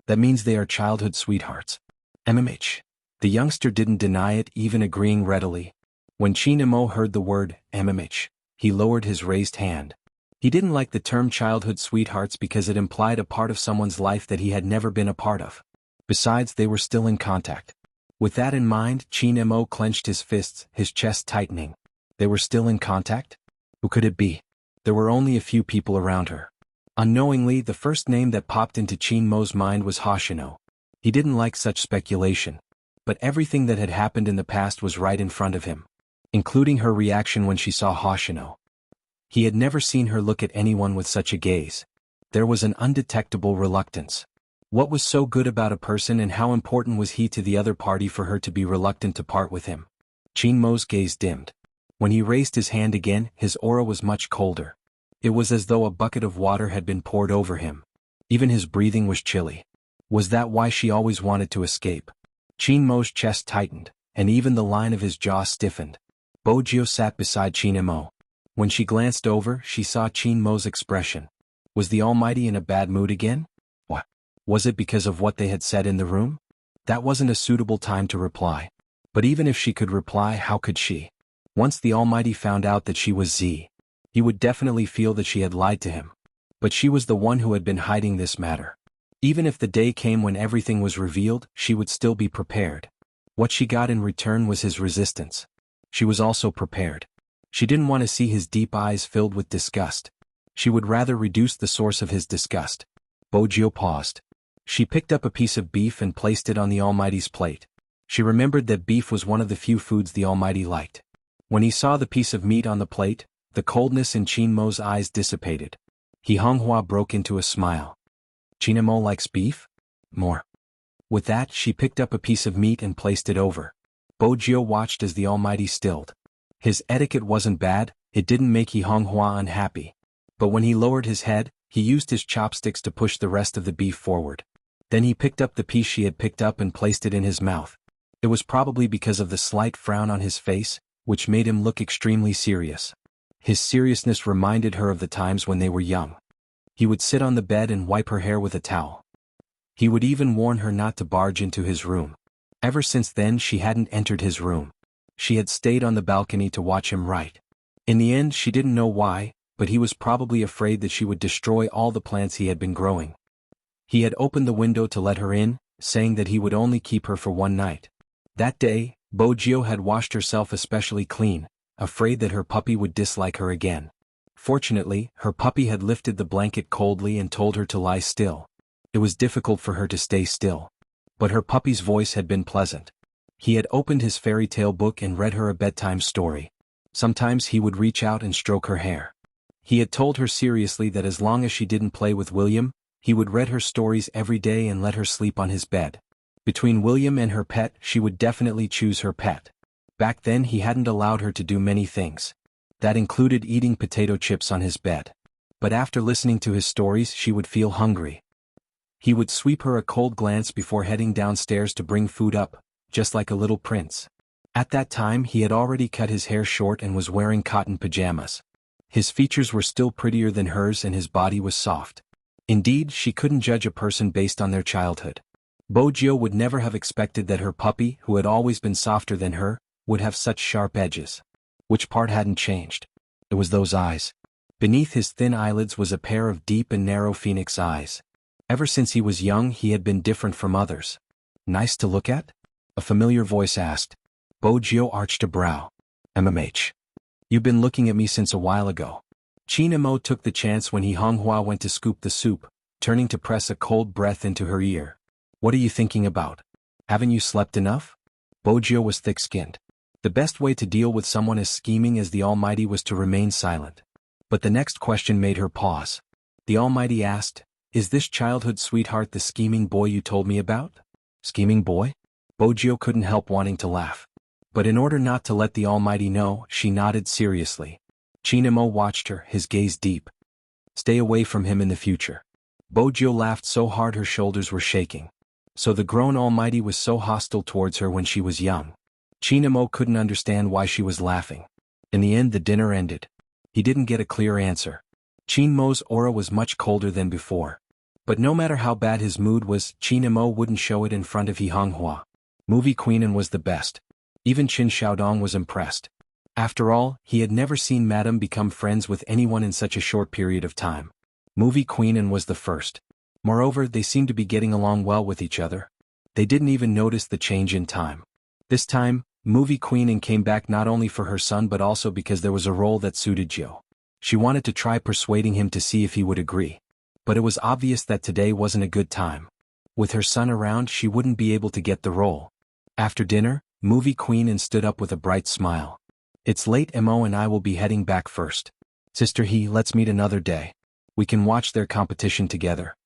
That means they are childhood sweethearts. MMH. The youngster didn't deny it, even agreeing readily. When Xianxia heard the word MMH, he lowered his raised hand. He didn't like the term childhood sweethearts because it implied a part of someone's life that he had never been a part of. Besides, they were still in contact. With that in mind, Xianxia clenched his fists, his chest tightening. They were still in contact? Who could it be? There were only a few people around her. Unknowingly, the first name that popped into Xianxia's mind was Hoshino. He didn't like such speculation. But everything that had happened in the past was right in front of him, including her reaction when she saw Hoshino. He had never seen her look at anyone with such a gaze. There was an undetectable reluctance. What was so good about a person, and how important was he to the other party for her to be reluctant to part with him? Xianxia's gaze dimmed. When he raised his hand again, his aura was much colder. It was as though a bucket of water had been poured over him. Even his breathing was chilly. Was that why she always wanted to escape? Xianxia's chest tightened, and even the line of his jaw stiffened. Bojio sat beside Xianxia. When she glanced over, she saw Xianxia's expression. Was the Almighty in a bad mood again? What? Was it because of what they had said in the room? That wasn't a suitable time to reply. But even if she could reply, how could she? Once the Almighty found out that she was Z, he would definitely feel that she had lied to him. But she was the one who had been hiding this matter. Even if the day came when everything was revealed, she would still be prepared. What she got in return was his resistance. She was also prepared. She didn't want to see his deep eyes filled with disgust. She would rather reduce the source of his disgust. Bojio paused. She picked up a piece of beef and placed it on the Almighty's plate. She remembered that beef was one of the few foods the Almighty liked. When he saw the piece of meat on the plate, the coldness in Xianxia's eyes dissipated. Xuanhuan broke into a smile. Xianxia likes beef? More. With that, she picked up a piece of meat and placed it over. Bojio watched as the Almighty stilled. His etiquette wasn't bad, it didn't make Xuanhuan unhappy. But when he lowered his head, he used his chopsticks to push the rest of the beef forward. Then he picked up the piece she had picked up and placed it in his mouth. It was probably because of the slight frown on his face, which made him look extremely serious. His seriousness reminded her of the times when they were young. He would sit on the bed and wipe her hair with a towel. He would even warn her not to barge into his room. Ever since then, she hadn't entered his room. She had stayed on the balcony to watch him write. In the end, she didn't know why, but he was probably afraid that she would destroy all the plants he had been growing. He had opened the window to let her in, saying that he would only keep her for one night. That day, Bojio had washed herself especially clean, afraid that her puppy would dislike her again. Fortunately, her puppy had lifted the blanket coldly and told her to lie still. It was difficult for her to stay still. But her puppy's voice had been pleasant. He had opened his fairy tale book and read her a bedtime story. Sometimes he would reach out and stroke her hair. He had told her seriously that as long as she didn't play with William, he would read her stories every day and let her sleep on his bed. Between William and her pet, she would definitely choose her pet. Back then he hadn't allowed her to do many things. That included eating potato chips on his bed. But after listening to his stories, she would feel hungry. He would sweep her a cold glance before heading downstairs to bring food up, just like a little prince. At that time he had already cut his hair short and was wearing cotton pajamas. His features were still prettier than hers and his body was soft. Indeed, she couldn't judge a person based on their childhood. Bojio would never have expected that her puppy, who had always been softer than her, would have such sharp edges. Which part hadn't changed? It was those eyes. Beneath his thin eyelids was a pair of deep and narrow phoenix eyes. Ever since he was young he had been different from others. Nice to look at? A familiar voice asked. Bojio arched a brow. MMH. You've been looking at me since a while ago. Chinamo took the chance when xuanhuan went to scoop the soup, turning to press a cold breath into her ear. What are you thinking about? Haven't you slept enough? Bojio was thick-skinned. The best way to deal with someone as scheming as the Almighty was to remain silent. But the next question made her pause. The Almighty asked, Is this childhood sweetheart the scheming boy you told me about? Scheming boy? Bojio couldn't help wanting to laugh. But in order not to let the Almighty know, she nodded seriously. Chinamo watched her, his gaze deep. Stay away from him in the future. Bojio laughed so hard her shoulders were shaking. So the grown Almighty was so hostile towards her when she was young. Chinamo couldn't understand why she was laughing. In the end the dinner ended. He didn't get a clear answer. Chinmo's aura was much colder than before. But no matter how bad his mood was, Chinamo wouldn't show it in front of Xianxia. Movie Queenan was the best. Even Qin Xiaodong was impressed. After all, he had never seen Madame become friends with anyone in such a short period of time. Movie Queenan was the first. Moreover, they seemed to be getting along well with each other. They didn't even notice the change in time. This time, Movie Queenan came back not only for her son but also because there was a role that suited Joe. She wanted to try persuading him to see if he would agree. But it was obvious that today wasn't a good time. With her son around she wouldn't be able to get the role. After dinner, Movie Queenan stood up with a bright smile. It's late, Mo and I will be heading back first. Sister He, let's meet another day. We can watch their competition together.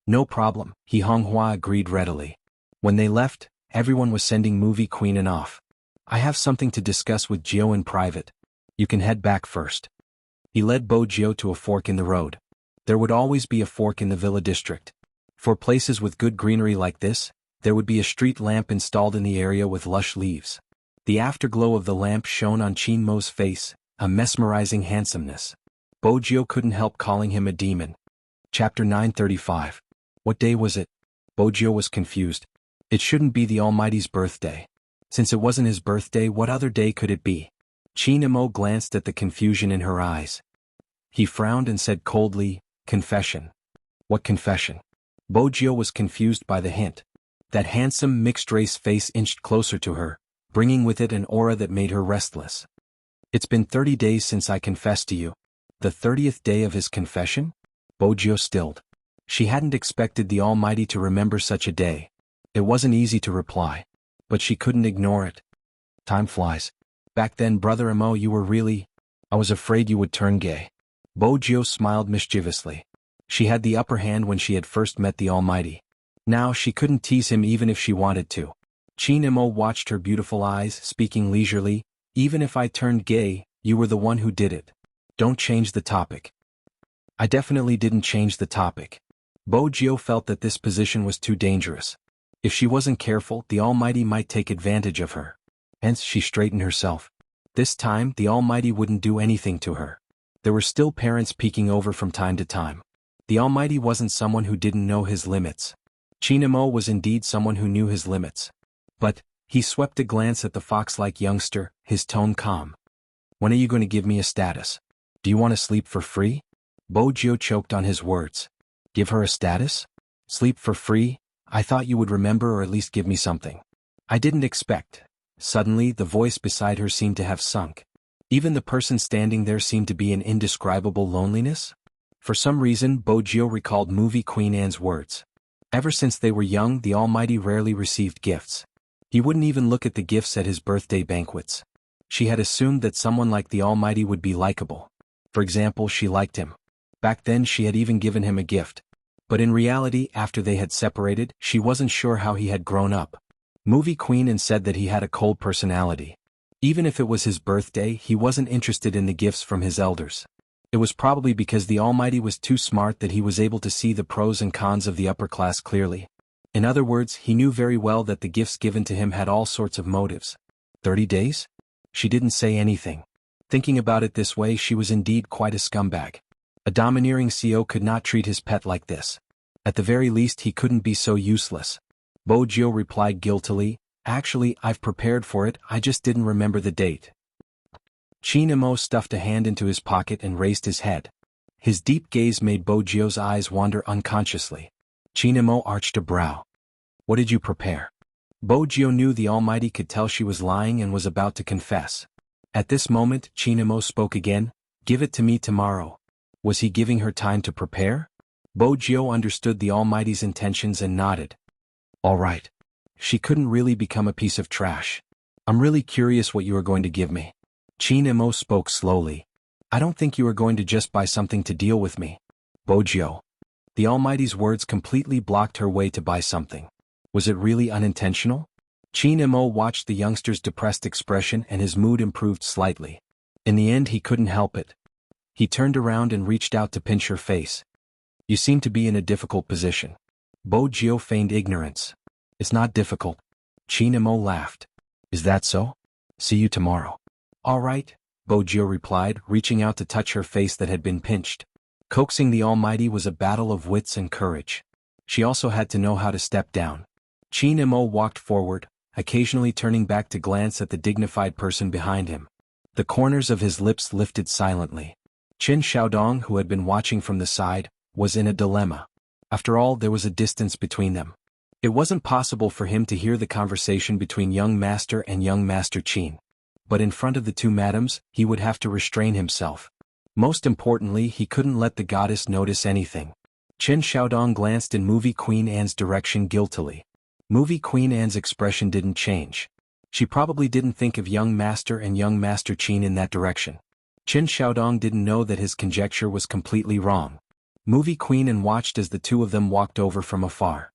No problem, Xianxia agreed readily. When they left, everyone was sending Movie Queenan off. I have something to discuss with Gio in private. You can head back first. He led Bojio to a fork in the road. There would always be a fork in the villa district. For places with good greenery like this, there would be a street lamp installed in the area with lush leaves. The afterglow of the lamp shone on Chinmo's face, a mesmerizing handsomeness. Bojio couldn't help calling him a demon. Chapter 935. What day was it? Bojio was confused. It shouldn't be the Almighty's birthday. Since it wasn't his birthday, what other day could it be? Chinamo glanced at the confusion in her eyes. He frowned and said coldly, Confession. What confession? Bojio was confused by the hint. That handsome mixed-race face inched closer to her, bringing with it an aura that made her restless. It's been 30 days since I confessed to you. The 30th day of his confession? Bojio stilled. She hadn't expected the Almighty to remember such a day. It wasn't easy to reply. But she couldn't ignore it. Time flies. Back then, Brother Mo, you were really... I was afraid you would turn gay. Bojio smiled mischievously. She had the upper hand when she had first met the Almighty. Now she couldn't tease him even if she wanted to. Chinamo watched her beautiful eyes, speaking leisurely. Even if I turned gay, you were the one who did it. Don't change the topic. I definitely didn't change the topic. Bojio felt that this position was too dangerous. If she wasn't careful, the Almighty might take advantage of her. Hence she straightened herself. This time, the Almighty wouldn't do anything to her. There were still parents peeking over from time to time. The Almighty wasn't someone who didn't know his limits. Chinamo was indeed someone who knew his limits. But, he swept a glance at the fox-like youngster, his tone calm. When are you going to give me a status? Do you want to sleep for free? Bojio choked on his words. Give her a status? Sleep for free? I thought you would remember or at least give me something. I didn't expect. Suddenly the voice beside her seemed to have sunk. Even the person standing there seemed to be in indescribable loneliness. For some reason Bojio recalled movie Queen Anne's words. Ever since they were young the Almighty rarely received gifts. He wouldn't even look at the gifts at his birthday banquets. She had assumed that someone like the Almighty would be likable. For example, she liked him. Back then she had even given him a gift. But in reality, after they had separated, she wasn't sure how he had grown up. Movie Queen Anne said that he had a cold personality. Even if it was his birthday, he wasn't interested in the gifts from his elders. It was probably because the Almighty was too smart that he was able to see the pros and cons of the upper class clearly. In other words, he knew very well that the gifts given to him had all sorts of motives. 30 days? She didn't say anything. Thinking about it this way, she was indeed quite a scumbag. A domineering CEO could not treat his pet like this. At the very least he couldn't be so useless. Bojio replied guiltily, "Actually, I've prepared for it, I just didn't remember the date." Chinamo stuffed a hand into his pocket and raised his head. His deep gaze made Bojio's eyes wander unconsciously. Chinamo arched a brow. "What did you prepare?" Bojio knew the Almighty could tell she was lying and was about to confess. At this moment, Chinamo spoke again, "Give it to me tomorrow." Was he giving her time to prepare? Bojio understood the Almighty's intentions and nodded. "All right." She couldn't really become a piece of trash. "I'm really curious what you are going to give me." Chinamo spoke slowly. "I don't think you are going to just buy something to deal with me." Bojio. The Almighty's words completely blocked her way to buy something. Was it really unintentional? Chinamo watched the youngster's depressed expression and his mood improved slightly. In the end he couldn't help it. He turned around and reached out to pinch her face. "You seem to be in a difficult position." Bojio feigned ignorance. "It's not difficult." Chinamo laughed. "Is that so? See you tomorrow." "All right," Bojio replied, reaching out to touch her face that had been pinched. Coaxing the Almighty was a battle of wits and courage. She also had to know how to step down. Chinamo walked forward, occasionally turning back to glance at the dignified person behind him. The corners of his lips lifted silently. Qin Xiaodong, who had been watching from the side, was in a dilemma. After all, there was a distance between them. It wasn't possible for him to hear the conversation between young master and young master Qin. But in front of the two madams, he would have to restrain himself. Most importantly, he couldn't let the goddess notice anything. Qin Xiaodong glanced in Movie Queen Anne's direction guiltily. Movie Queen Anne's expression didn't change. She probably didn't think of young master and young master Qin in that direction. Qin Xiaodong didn't know that his conjecture was completely wrong. Movie Queen Anne watched as the two of them walked over from afar.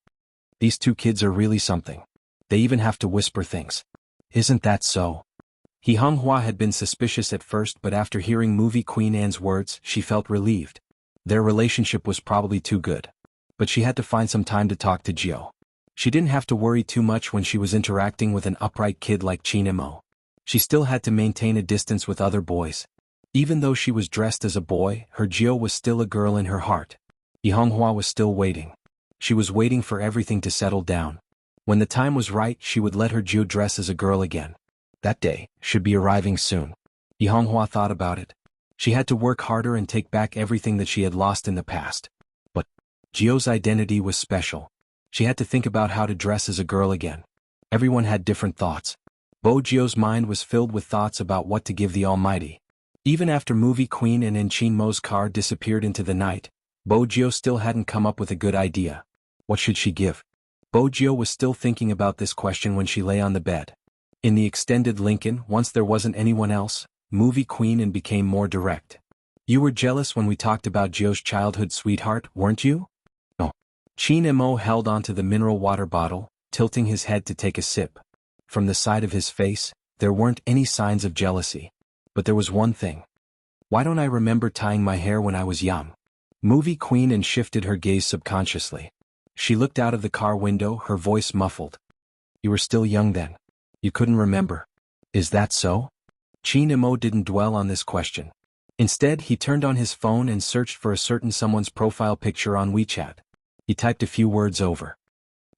These two kids are really something. They even have to whisper things. Isn't that so? Xuanhuan had been suspicious at first, but after hearing Movie Queen Anne's words, she felt relieved. Their relationship was probably too good. But she had to find some time to talk to Jiao. She didn't have to worry too much when she was interacting with an upright kid like Chinamo. She still had to maintain a distance with other boys. Even though she was dressed as a boy, her Jiao was still a girl in her heart. Xuanhuan was still waiting. She was waiting for everything to settle down. When the time was right, she would let her Jiao dress as a girl again. That day should be arriving soon. Xuanhuan thought about it. She had to work harder and take back everything that she had lost in the past. But Jiao's identity was special. She had to think about how to dress as a girl again. Everyone had different thoughts. Bojio's mind was filled with thoughts about what to give the Almighty. Even after Movie Queen and Chinmo's car disappeared into the night, Bojio still hadn't come up with a good idea. What should she give? Bojio was still thinking about this question when she lay on the bed. In the extended Lincoln, once there wasn't anyone else, Movie Queen and became more direct. "You were jealous when we talked about Jiao's childhood sweetheart, weren't you?" "No." Chinmo held onto the mineral water bottle, tilting his head to take a sip. From the side of his face, there weren't any signs of jealousy. But there was one thing. "Why don't I remember tying my hair when I was young?" Movie Queen and shifted her gaze subconsciously. She looked out of the car window, her voice muffled. "You were still young then. You couldn't remember. Is that so?" Chinmo didn't dwell on this question. Instead, he turned on his phone and searched for a certain someone's profile picture on WeChat. He typed a few words over.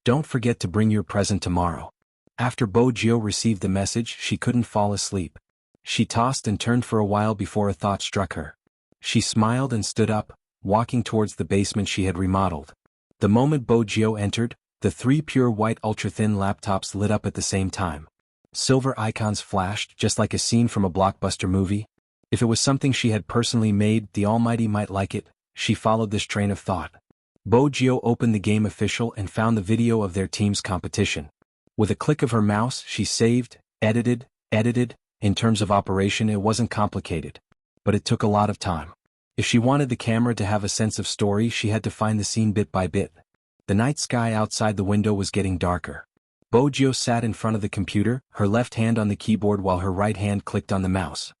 "Don't forget to bring your present tomorrow." After Bojio received the message, she couldn't fall asleep. She tossed and turned for a while before a thought struck her. She smiled and stood up, walking towards the basement she had remodeled. The moment Bojio entered, the three pure white ultra-thin laptops lit up at the same time. Silver icons flashed just like a scene from a blockbuster movie. If it was something she had personally made, the Almighty might like it. She followed this train of thought. Bo opened the game official and found the video of their team's competition. With a click of her mouse, she saved, edited. In terms of operation, it wasn't complicated. But it took a lot of time. If she wanted the camera to have a sense of story, she had to find the scene bit by bit. The night sky outside the window was getting darker. Bo sat in front of the computer, her left hand on the keyboard while her right hand clicked on the mouse.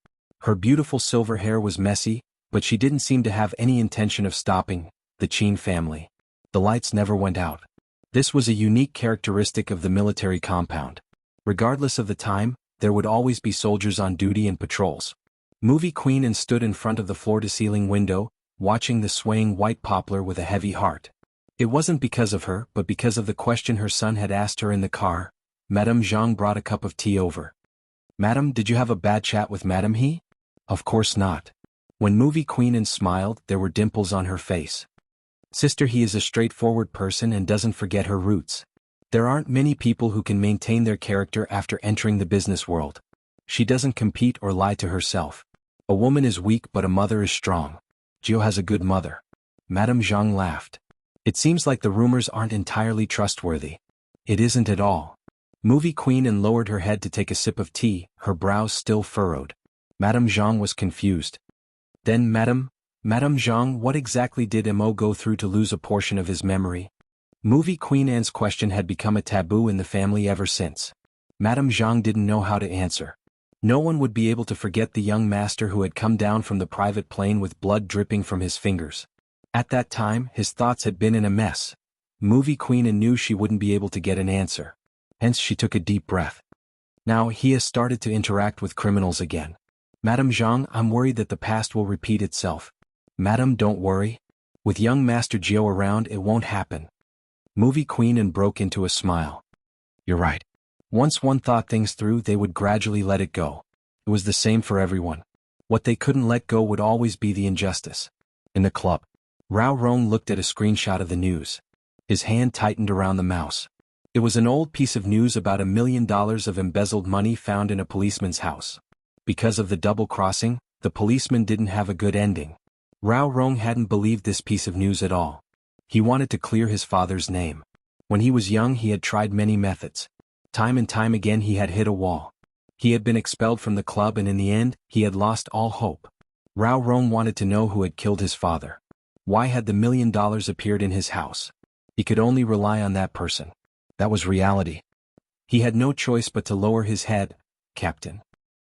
Her beautiful silver hair was messy, but she didn't seem to have any intention of stopping. The Qin family. The lights never went out. This was a unique characteristic of the military compound. Regardless of the time, there would always be soldiers on duty and patrols. Movie Queen and stood in front of the floor-to-ceiling window, watching the swaying white poplar with a heavy heart. It wasn't because of her, but because of the question her son had asked her in the car. Madame Zhang brought a cup of tea over. "Madam, did you have a bad chat with Madame He?" "Of course not." When Movie Queen and smiled, there were dimples on her face. "Sister He is a straightforward person and doesn't forget her roots. There aren't many people who can maintain their character after entering the business world. She doesn't compete or lie to herself. A woman is weak but a mother is strong. Jiao has a good mother." Madame Zhang laughed. "It seems like the rumors aren't entirely trustworthy." "It isn't at all." Movie Queen and lowered her head to take a sip of tea, her brows still furrowed. Madame Zhang was confused. "Then Madame Zhang, what exactly did Mo go through to lose a portion of his memory?" Movie Queen Anne's question had become a taboo in the family ever since. Madame Zhang didn't know how to answer. No one would be able to forget the young master who had come down from the private plane with blood dripping from his fingers. At that time, his thoughts had been in a mess. Movie Queen Anne knew she wouldn't be able to get an answer. Hence she took a deep breath. Now he has started to interact with criminals again. "Madame Zhang, I'm worried that the past will repeat itself." "Madam, don't worry. With young Master Jiao around, it won't happen." Movie Queen Anne broke into a smile. "You're right. Once one thought things through, they would gradually let it go. It was the same for everyone. What they couldn't let go would always be the injustice." In the club, Rao Rong looked at a screenshot of the news. His hand tightened around the mouse. It was an old piece of news about $1 million of embezzled money found in a policeman's house. Because of the double crossing, the policeman didn't have a good ending. Rao Rong hadn't believed this piece of news at all. He wanted to clear his father's name. When he was young, he had tried many methods. Time and time again he had hit a wall. He had been expelled from the club and in the end, he had lost all hope. Rao Rong wanted to know who had killed his father. Why had the $1 million appeared in his house? He could only rely on that person. That was reality. He had no choice but to lower his head. "Captain."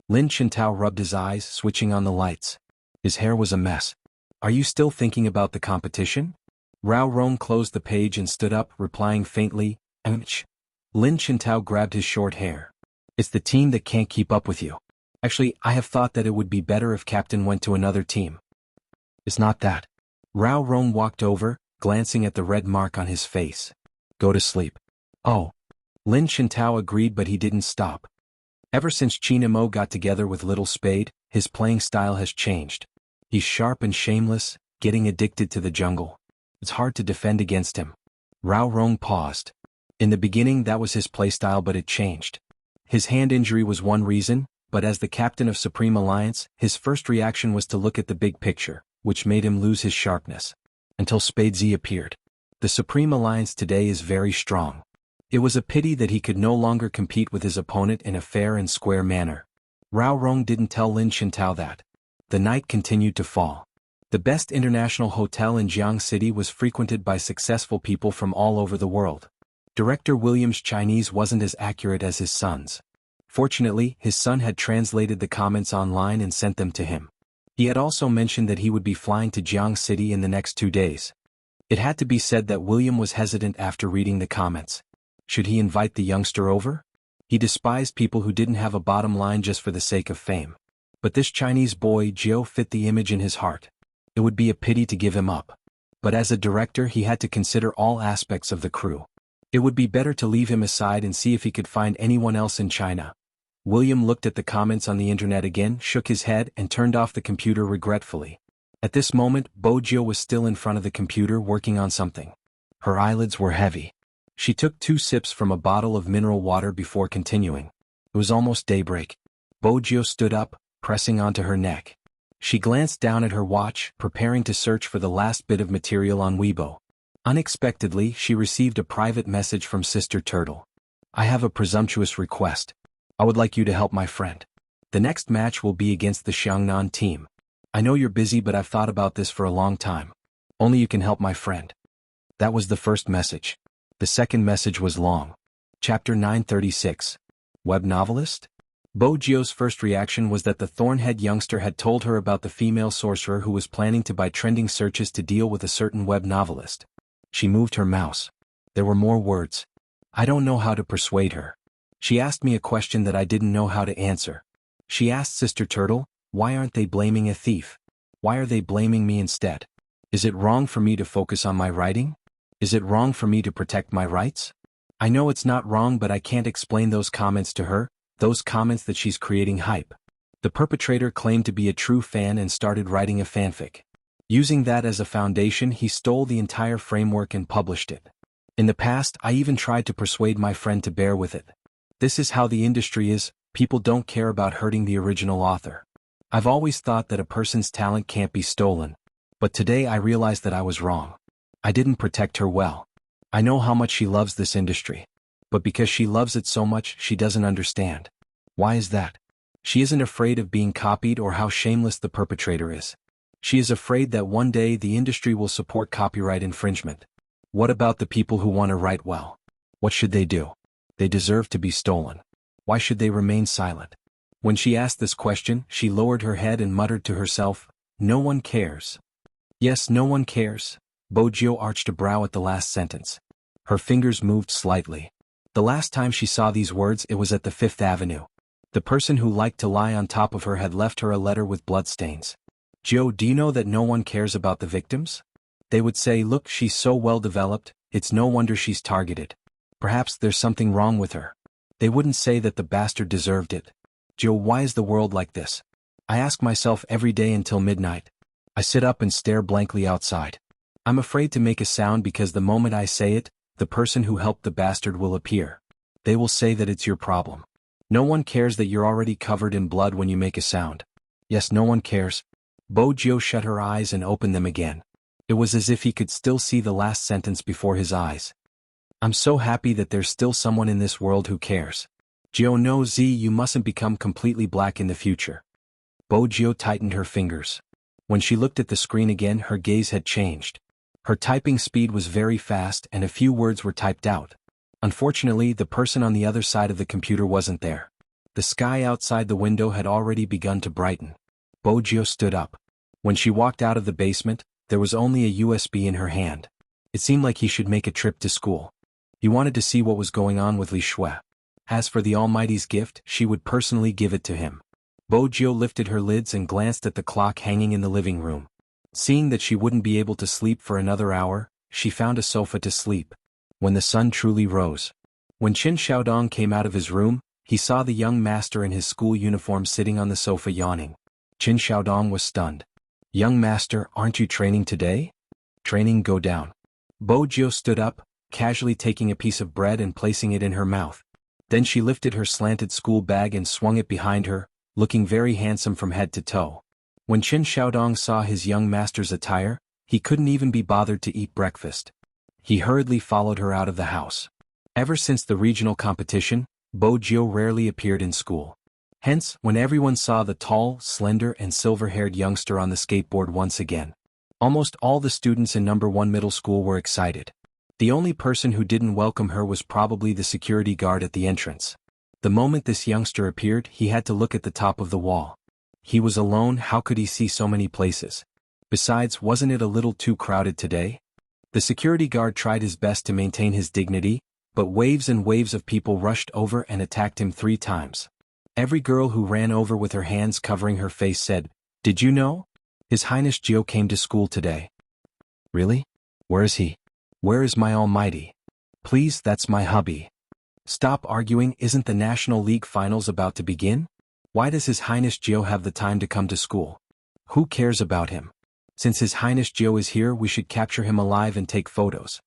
Lin Chintao rubbed his eyes, switching on the lights. His hair was a mess. "Are you still thinking about the competition?" Rao Rong closed the page and stood up, replying faintly, "Ouch." Lin Chintao grabbed his short hair. "It's the team that can't keep up with you. Actually, I have thought that it would be better if Captain went to another team." "It's not that." Rao Rong walked over, glancing at the red mark on his face. "Go to sleep." "Oh." Lin Chintao agreed, but he didn't stop. Ever since Qin Mo got together with Little Spade, his playing style has changed. He's sharp and shameless, getting addicted to the jungle. It's hard to defend against him. Rao Rong paused. In the beginning that was his playstyle, but it changed. His hand injury was one reason, but as the captain of Supreme Alliance, his first reaction was to look at the big picture, which made him lose his sharpness. Until Spade Z appeared. The Supreme Alliance today is very strong. It was a pity that he could no longer compete with his opponent in a fair and square manner. Rao Rong didn't tell Lin Chintao that. The night continued to fall. The best international hotel in Jianghu City was frequented by successful people from all over the world. Director William's Chinese wasn't as accurate as his son's. Fortunately, his son had translated the comments online and sent them to him. He had also mentioned that he would be flying to Jianghu City in the next 2 days. It had to be said that William was hesitant after reading the comments. Should he invite the youngster over? He despised people who didn't have a bottom line just for the sake of fame. But this Chinese boy Jiao fit the image in his heart. It would be a pity to give him up. But as a director he had to consider all aspects of the crew. It would be better to leave him aside and see if he could find anyone else in China. William looked at the comments on the internet again, shook his head, and turned off the computer regretfully. At this moment, Bo was still in front of the computer working on something. Her eyelids were heavy. She took 2 sips from a bottle of mineral water before continuing. It was almost daybreak. Bojio stood up, pressing onto her neck. She glanced down at her watch, preparing to search for the last bit of material on Weibo. Unexpectedly, she received a private message from Sister Turtle. I have a presumptuous request. I would like you to help my friend. The next match will be against the Xianhuan team. I know you're busy, but I've thought about this for a long time. Only you can help my friend. That was the first message. The second message was long. Chapter 936. Web novelist? Bojio's first reaction was that the thorn-head youngster had told her about the female sorcerer who was planning to buy trending searches to deal with a certain web novelist. She moved her mouse. There were more words. I don't know how to persuade her. She asked me a question that I didn't know how to answer. She asked Sister Turtle, why aren't they blaming a thief? Why are they blaming me instead? Is it wrong for me to focus on my writing? Is it wrong for me to protect my rights? I know it's not wrong, but I can't explain those comments to her, those comments that she's creating hype. The perpetrator claimed to be a true fan and started writing a fanfic. Using that as a foundation, he stole the entire framework and published it. In the past, I even tried to persuade my friend to bear with it. This is how the industry is, people don't care about hurting the original author. I've always thought that a person's talent can't be stolen. But today I realized that I was wrong. I didn't protect her well. I know how much she loves this industry. But because she loves it so much, she doesn't understand. Why is that? She isn't afraid of being copied or how shameless the perpetrator is. She is afraid that one day the industry will support copyright infringement. What about the people who want to write well? What should they do? They deserve to be stolen. Why should they remain silent? When she asked this question, she lowered her head and muttered to herself, no one cares. Yes, no one cares. Bojio arched a brow at the last sentence. Her fingers moved slightly. The last time she saw these words, it was at the Fifth Avenue. The person who liked to lie on top of her had left her a letter with bloodstains. Joe, do you know that no one cares about the victims? They would say, look, she's so well developed, it's no wonder she's targeted. Perhaps there's something wrong with her. They wouldn't say that the bastard deserved it. Joe, why is the world like this? I ask myself every day until midnight. I sit up and stare blankly outside. I'm afraid to make a sound because the moment I say it, the person who helped the bastard will appear. They will say that it's your problem. No one cares that you're already covered in blood when you make a sound. Yes, no one cares. Bojio shut her eyes and opened them again. It was as if he could still see the last sentence before his eyes. I'm so happy that there's still someone in this world who cares. Gio, no, Z, you mustn't become completely black in the future. Bojio tightened her fingers. When she looked at the screen again, her gaze had changed. Her typing speed was very fast and a few words were typed out. Unfortunately, the person on the other side of the computer wasn't there. The sky outside the window had already begun to brighten. Bojio stood up. When she walked out of the basement, there was only a USB in her hand. It seemed like he should make a trip to school. He wanted to see what was going on with Li Shui. As for the Almighty's gift, she would personally give it to him. Bojio lifted her lids and glanced at the clock hanging in the living room. Seeing that she wouldn't be able to sleep for another hour, she found a sofa to sleep. When the sun truly rose. When Qin Xiaodong came out of his room, he saw the young master in his school uniform sitting on the sofa yawning. Qin Xiaodong was stunned. Young master, aren't you training today? Training, go down. Bojio stood up, casually taking a piece of bread and placing it in her mouth. Then she lifted her slanted school bag and swung it behind her, looking very handsome from head to toe. When Qin Xiaodong saw his young master's attire, he couldn't even be bothered to eat breakfast. He hurriedly followed her out of the house. Ever since the regional competition, Bojio rarely appeared in school. Hence, when everyone saw the tall, slender and silver-haired youngster on the skateboard once again, almost all the students in number 1 middle school were excited. The only person who didn't welcome her was probably the security guard at the entrance. The moment this youngster appeared, he had to look at the top of the wall. He was alone, how could he see so many places? Besides, wasn't it a little too crowded today? The security guard tried his best to maintain his dignity, but waves and waves of people rushed over and attacked him 3 times. Every girl who ran over with her hands covering her face said, "Did you know? His Highness Gio came to school today." Really? Where is he? Where is my almighty? Please, that's my hubby. Stop arguing, isn't the National League Finals about to begin? Why does His Highness Gio have the time to come to school? Who cares about him? Since His Highness Gio is here, we should capture him alive and take photos.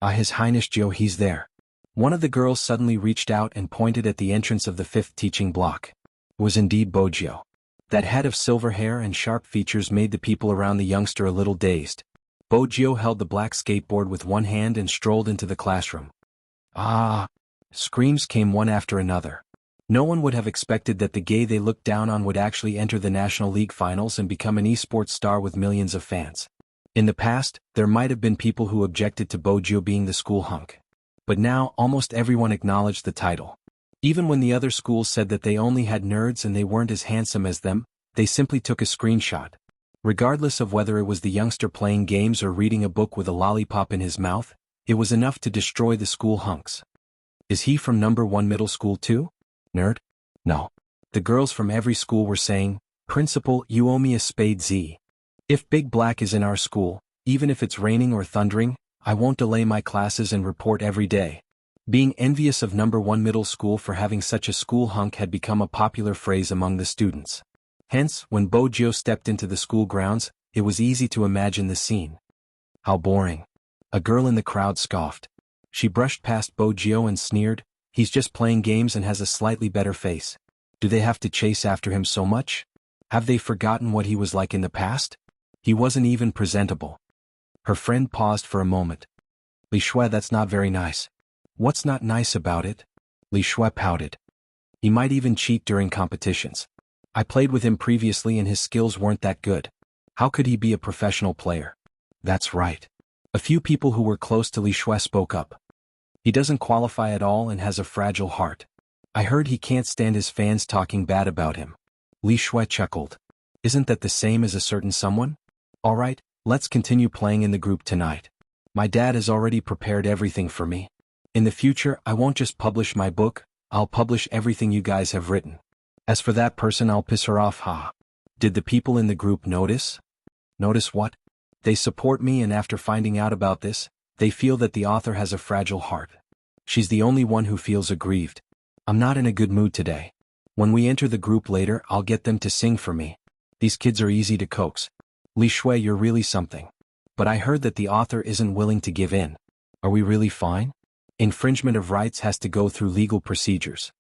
Ah, His Highness Gio, he's there. One of the girls suddenly reached out and pointed at the entrance of the fifth teaching block. It was indeed Bojio. That head of silver hair and sharp features made the people around the youngster a little dazed. Bojio held the black skateboard with one hand and strolled into the classroom. Ah! Screams came one after another. No one would have expected that the guy they looked down on would actually enter the National League finals and become an esports star with millions of fans. In the past, there might have been people who objected to Bojio being the school hunk. But now, almost everyone acknowledged the title. Even when the other schools said that they only had nerds and they weren't as handsome as them, they simply took a screenshot. Regardless of whether it was the youngster playing games or reading a book with a lollipop in his mouth, it was enough to destroy the school hunks. Is he from number 1 middle school too? Nerd? No. The girls from every school were saying, "Principal, you owe me a spade Z. If Big Black is in our school, even if it's raining or thundering, I won't delay my classes and report every day." Being envious of number 1 middle school for having such a school hunk had become a popular phrase among the students. Hence, when Bojio stepped into the school grounds, it was easy to imagine the scene. How boring. A girl in the crowd scoffed. She brushed past Bojio and sneered, "He's just playing games and has a slightly better face. Do they have to chase after him so much? Have they forgotten what he was like in the past? He wasn't even presentable." Her friend paused for a moment. "Li Shui, that's not very nice." "What's not nice about it?" Li Shui pouted. "He might even cheat during competitions. I played with him previously and his skills weren't that good. How could he be a professional player?" "That's right." A few people who were close to Li Shui spoke up. "He doesn't qualify at all and has a fragile heart. I heard he can't stand his fans talking bad about him." Li Shui chuckled. "Isn't that the same as a certain someone? All right, let's continue playing in the group tonight. My dad has already prepared everything for me. In the future, I won't just publish my book, I'll publish everything you guys have written. As for that person, I'll piss her off, ha." Did the people in the group notice? Notice what? They support me, and after finding out about this, they feel that the author has a fragile heart. She's the only one who feels aggrieved. I'm not in a good mood today. When we enter the group later, I'll get them to sing for me. These kids are easy to coax. Li Shui, you're really something. But I heard that the author isn't willing to give in. Are we really fine? Infringement of rights has to go through legal procedures.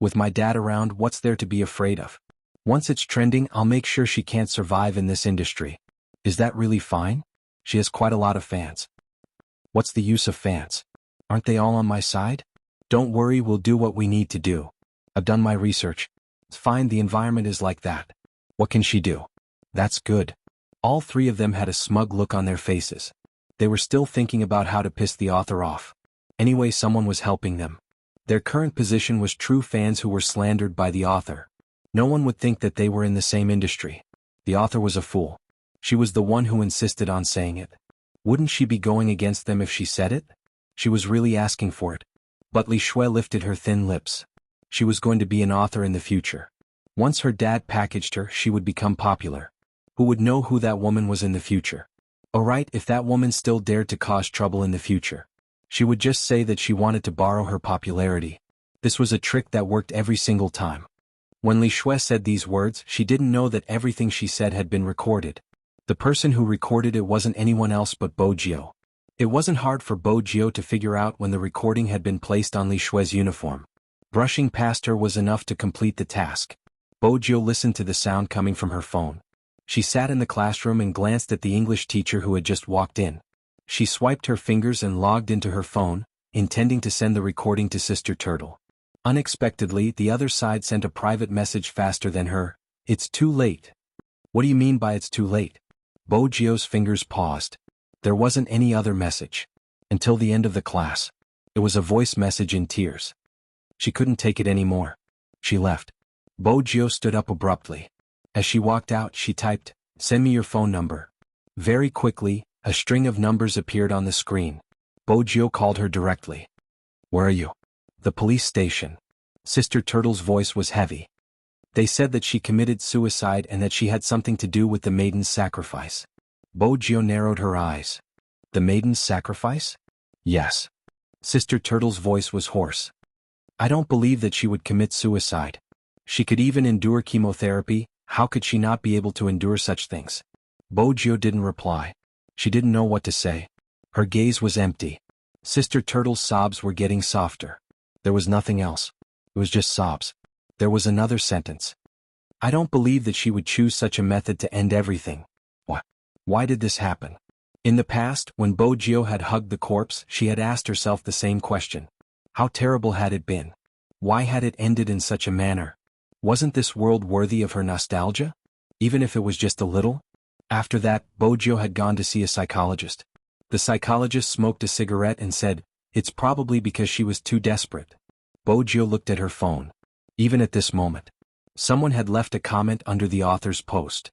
With my dad around, what's there to be afraid of? Once it's trending, I'll make sure she can't survive in this industry. Is that really fine? She has quite a lot of fans. What's the use of fans? Aren't they all on my side? Don't worry, we'll do what we need to do. I've done my research. It's fine, the environment is like that. What can she do? That's good. All three of them had a smug look on their faces. They were still thinking about how to piss the author off. Anyway, someone was helping them. Their current position was true fans who were slandered by the author. No one would think that they were in the same industry. The author was a fool. She was the one who insisted on saying it. Wouldn't she be going against them if she said it? She was really asking for it. But Li Shui lifted her thin lips. She was going to be an author in the future. Once her dad packaged her, she would become popular. Who would know who that woman was in the future? Alright, if that woman still dared to cause trouble in the future, she would just say that she wanted to borrow her popularity. This was a trick that worked every single time. When Li Shui said these words, she didn't know that everything she said had been recorded. The person who recorded it wasn't anyone else but Bojio. It wasn't hard for Bojio to figure out when the recording had been placed on Li Shui's uniform. Brushing past her was enough to complete the task. Bojio listened to the sound coming from her phone. She sat in the classroom and glanced at the English teacher who had just walked in. She swiped her fingers and logged into her phone, intending to send the recording to Sister Turtle. Unexpectedly, the other side sent a private message faster than her. "It's too late." "What do you mean by it's too late?" Bojio's fingers paused. There wasn't any other message. Until the end of the class. It was a voice message in tears. She couldn't take it anymore. She left. Bojio stood up abruptly. As she walked out, she typed, "Send me your phone number." Very quickly, a string of numbers appeared on the screen. Bojio called her directly. "Where are you?" "The police station." Sister Turtle's voice was heavy. "They said that she committed suicide and that she had something to do with the maiden's sacrifice." Bojio narrowed her eyes. "The maiden's sacrifice?" "Yes." Sister Turtle's voice was hoarse. "I don't believe that she would commit suicide. She could even endure chemotherapy. How could she not be able to endure such things?" Bojio didn't reply. She didn't know what to say. Her gaze was empty. Sister Turtle's sobs were getting softer. There was nothing else. It was just sobs. There was another sentence. I don't believe that she would choose such a method to end everything. What? Why did this happen? In the past, when Bojio had hugged the corpse, she had asked herself the same question. How terrible had it been? Why had it ended in such a manner? Wasn't this world worthy of her nostalgia? Even if it was just a little? After that, Bojio had gone to see a psychologist. The psychologist smoked a cigarette and said, it's probably because she was too desperate. Bojio looked at her phone. Even at this moment, someone had left a comment under the author's post.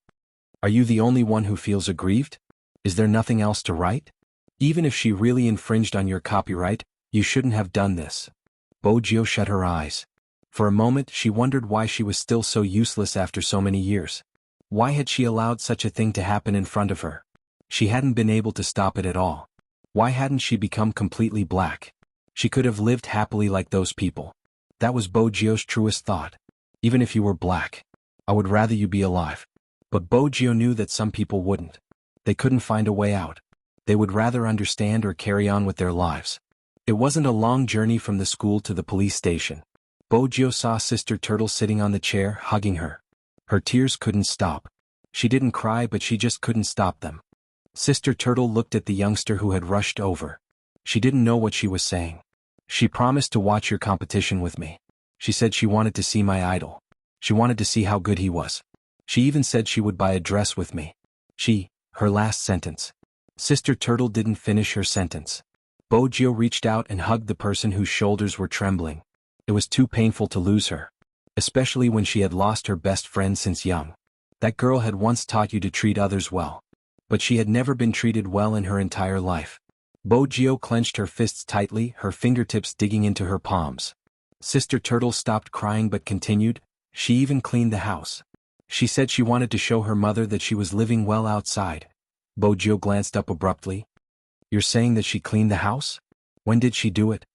Are you the only one who feels aggrieved? Is there nothing else to write? Even if she really infringed on your copyright, you shouldn't have done this. Bojio shut her eyes. For a moment she wondered why she was still so useless after so many years. Why had she allowed such a thing to happen in front of her? She hadn't been able to stop it at all. Why hadn't she become completely black? She could have lived happily like those people. That was Bojio's truest thought. Even if you were black, I would rather you be alive. But Bojio knew that some people wouldn't. They couldn't find a way out. They would rather understand or carry on with their lives. It wasn't a long journey from the school to the police station. Bojio saw Sister Turtle sitting on the chair, hugging her. Her tears couldn't stop. She didn't cry, but she just couldn't stop them. Sister Turtle looked at the youngster who had rushed over. She didn't know what she was saying. She promised to watch your competition with me. She said she wanted to see my idol. She wanted to see how good he was. She even said she would buy a dress with me. Her last sentence. Sister Turtle didn't finish her sentence. Bojio reached out and hugged the person whose shoulders were trembling. It was too painful to lose her. Especially when she had lost her best friend since young. That girl had once taught you to treat others well. But she had never been treated well in her entire life. Bojio clenched her fists tightly, her fingertips digging into her palms. Sister Turtle stopped crying but continued. She even cleaned the house. She said she wanted to show her mother that she was living well outside. Bojio glanced up abruptly. You're saying that she cleaned the house? When did she do it?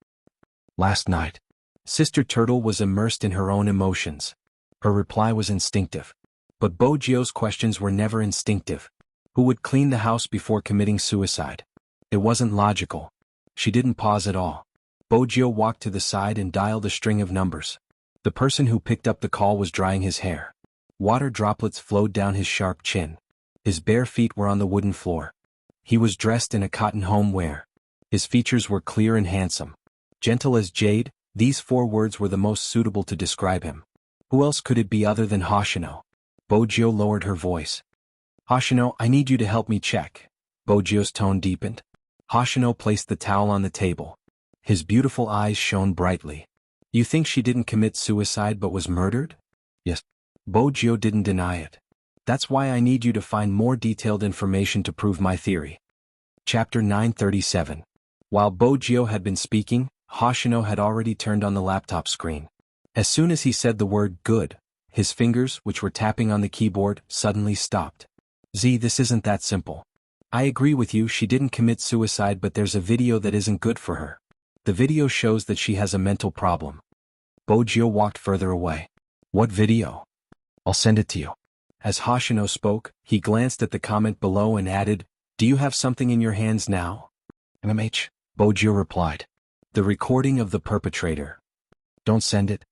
Last night. Sister Turtle was immersed in her own emotions. Her reply was instinctive. But Bojio's questions were never instinctive. Who would clean the house before committing suicide? It wasn't logical. She didn't pause at all. Bojio walked to the side and dialed a string of numbers. The person who picked up the call was drying his hair. Water droplets flowed down his sharp chin. His bare feet were on the wooden floor. He was dressed in a cotton homeware. His features were clear and handsome. Gentle as jade, these 4 words were the most suitable to describe him. Who else could it be other than Hoshino? Bojio lowered her voice. Hoshino, I need you to help me check. Bojio's tone deepened. Hoshino placed the towel on the table. His beautiful eyes shone brightly. You think she didn't commit suicide but was murdered? Yes. Bojio didn't deny it. That's why I need you to find more detailed information to prove my theory. Chapter 937. While Bojio had been speaking, Hoshino had already turned on the laptop screen. As soon as he said the word good, his fingers, which were tapping on the keyboard, suddenly stopped. This isn't that simple. I agree with you, she didn't commit suicide, but there's a video that isn't good for her. The video shows that she has a mental problem. Bojio walked further away. What video? I'll send it to you. As Hoshino spoke, he glanced at the comment below and added, Do you have something in your hands now? MMH, Bojio replied. The recording of the perpetrator. Don't send it.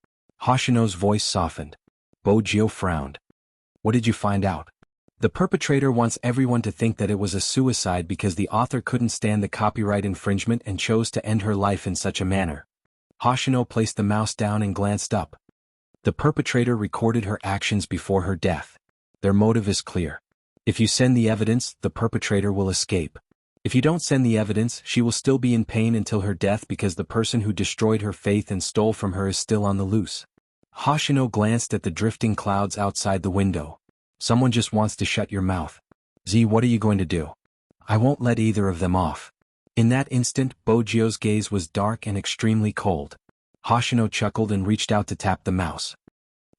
Hoshino's voice softened. Bojio frowned. What did you find out? The perpetrator wants everyone to think that it was a suicide because the author couldn't stand the copyright infringement and chose to end her life in such a manner. Hoshino placed the mouse down and glanced up. The perpetrator recorded her actions before her death. Their motive is clear. If you send the evidence, the perpetrator will escape. If you don't send the evidence, she will still be in pain until her death because the person who destroyed her faith and stole from her is still on the loose. Hoshino glanced at the drifting clouds outside the window. Someone just wants to shut your mouth. What are you going to do? I won't let either of them off. In that instant, Bojio's gaze was dark and extremely cold. Hoshino chuckled and reached out to tap the mouse.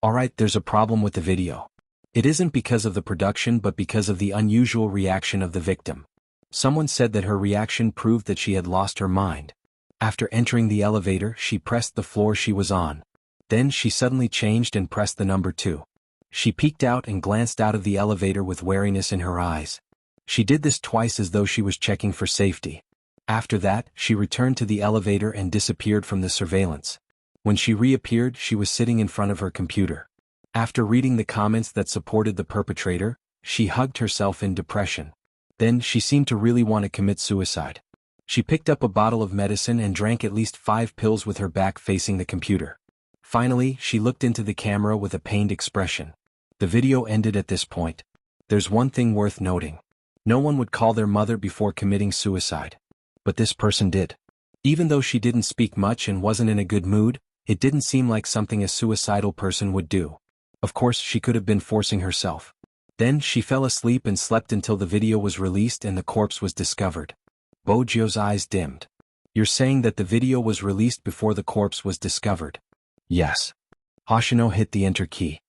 Alright, there's a problem with the video. It isn't because of the production but because of the unusual reaction of the victim. Someone said that her reaction proved that she had lost her mind. After entering the elevator, she pressed the floor she was on. Then she suddenly changed and pressed the number 2. She peeked out and glanced out of the elevator with wariness in her eyes. She did this twice as though she was checking for safety. After that, she returned to the elevator and disappeared from the surveillance. When she reappeared, she was sitting in front of her computer. After reading the comments that supported the perpetrator, she hugged herself in depression. Then, she seemed to really want to commit suicide. She picked up a bottle of medicine and drank at least 5 pills with her back facing the computer. Finally, she looked into the camera with a pained expression. The video ended at this point. There's one thing worth noting. No one would call their mother before committing suicide. But this person did. Even though she didn't speak much and wasn't in a good mood, it didn't seem like something a suicidal person would do. Of course, she could have been forcing herself. Then, she fell asleep and slept until the video was released and the corpse was discovered. Bojio's eyes dimmed. You're saying that the video was released before the corpse was discovered? Yes. Hoshino hit the enter key.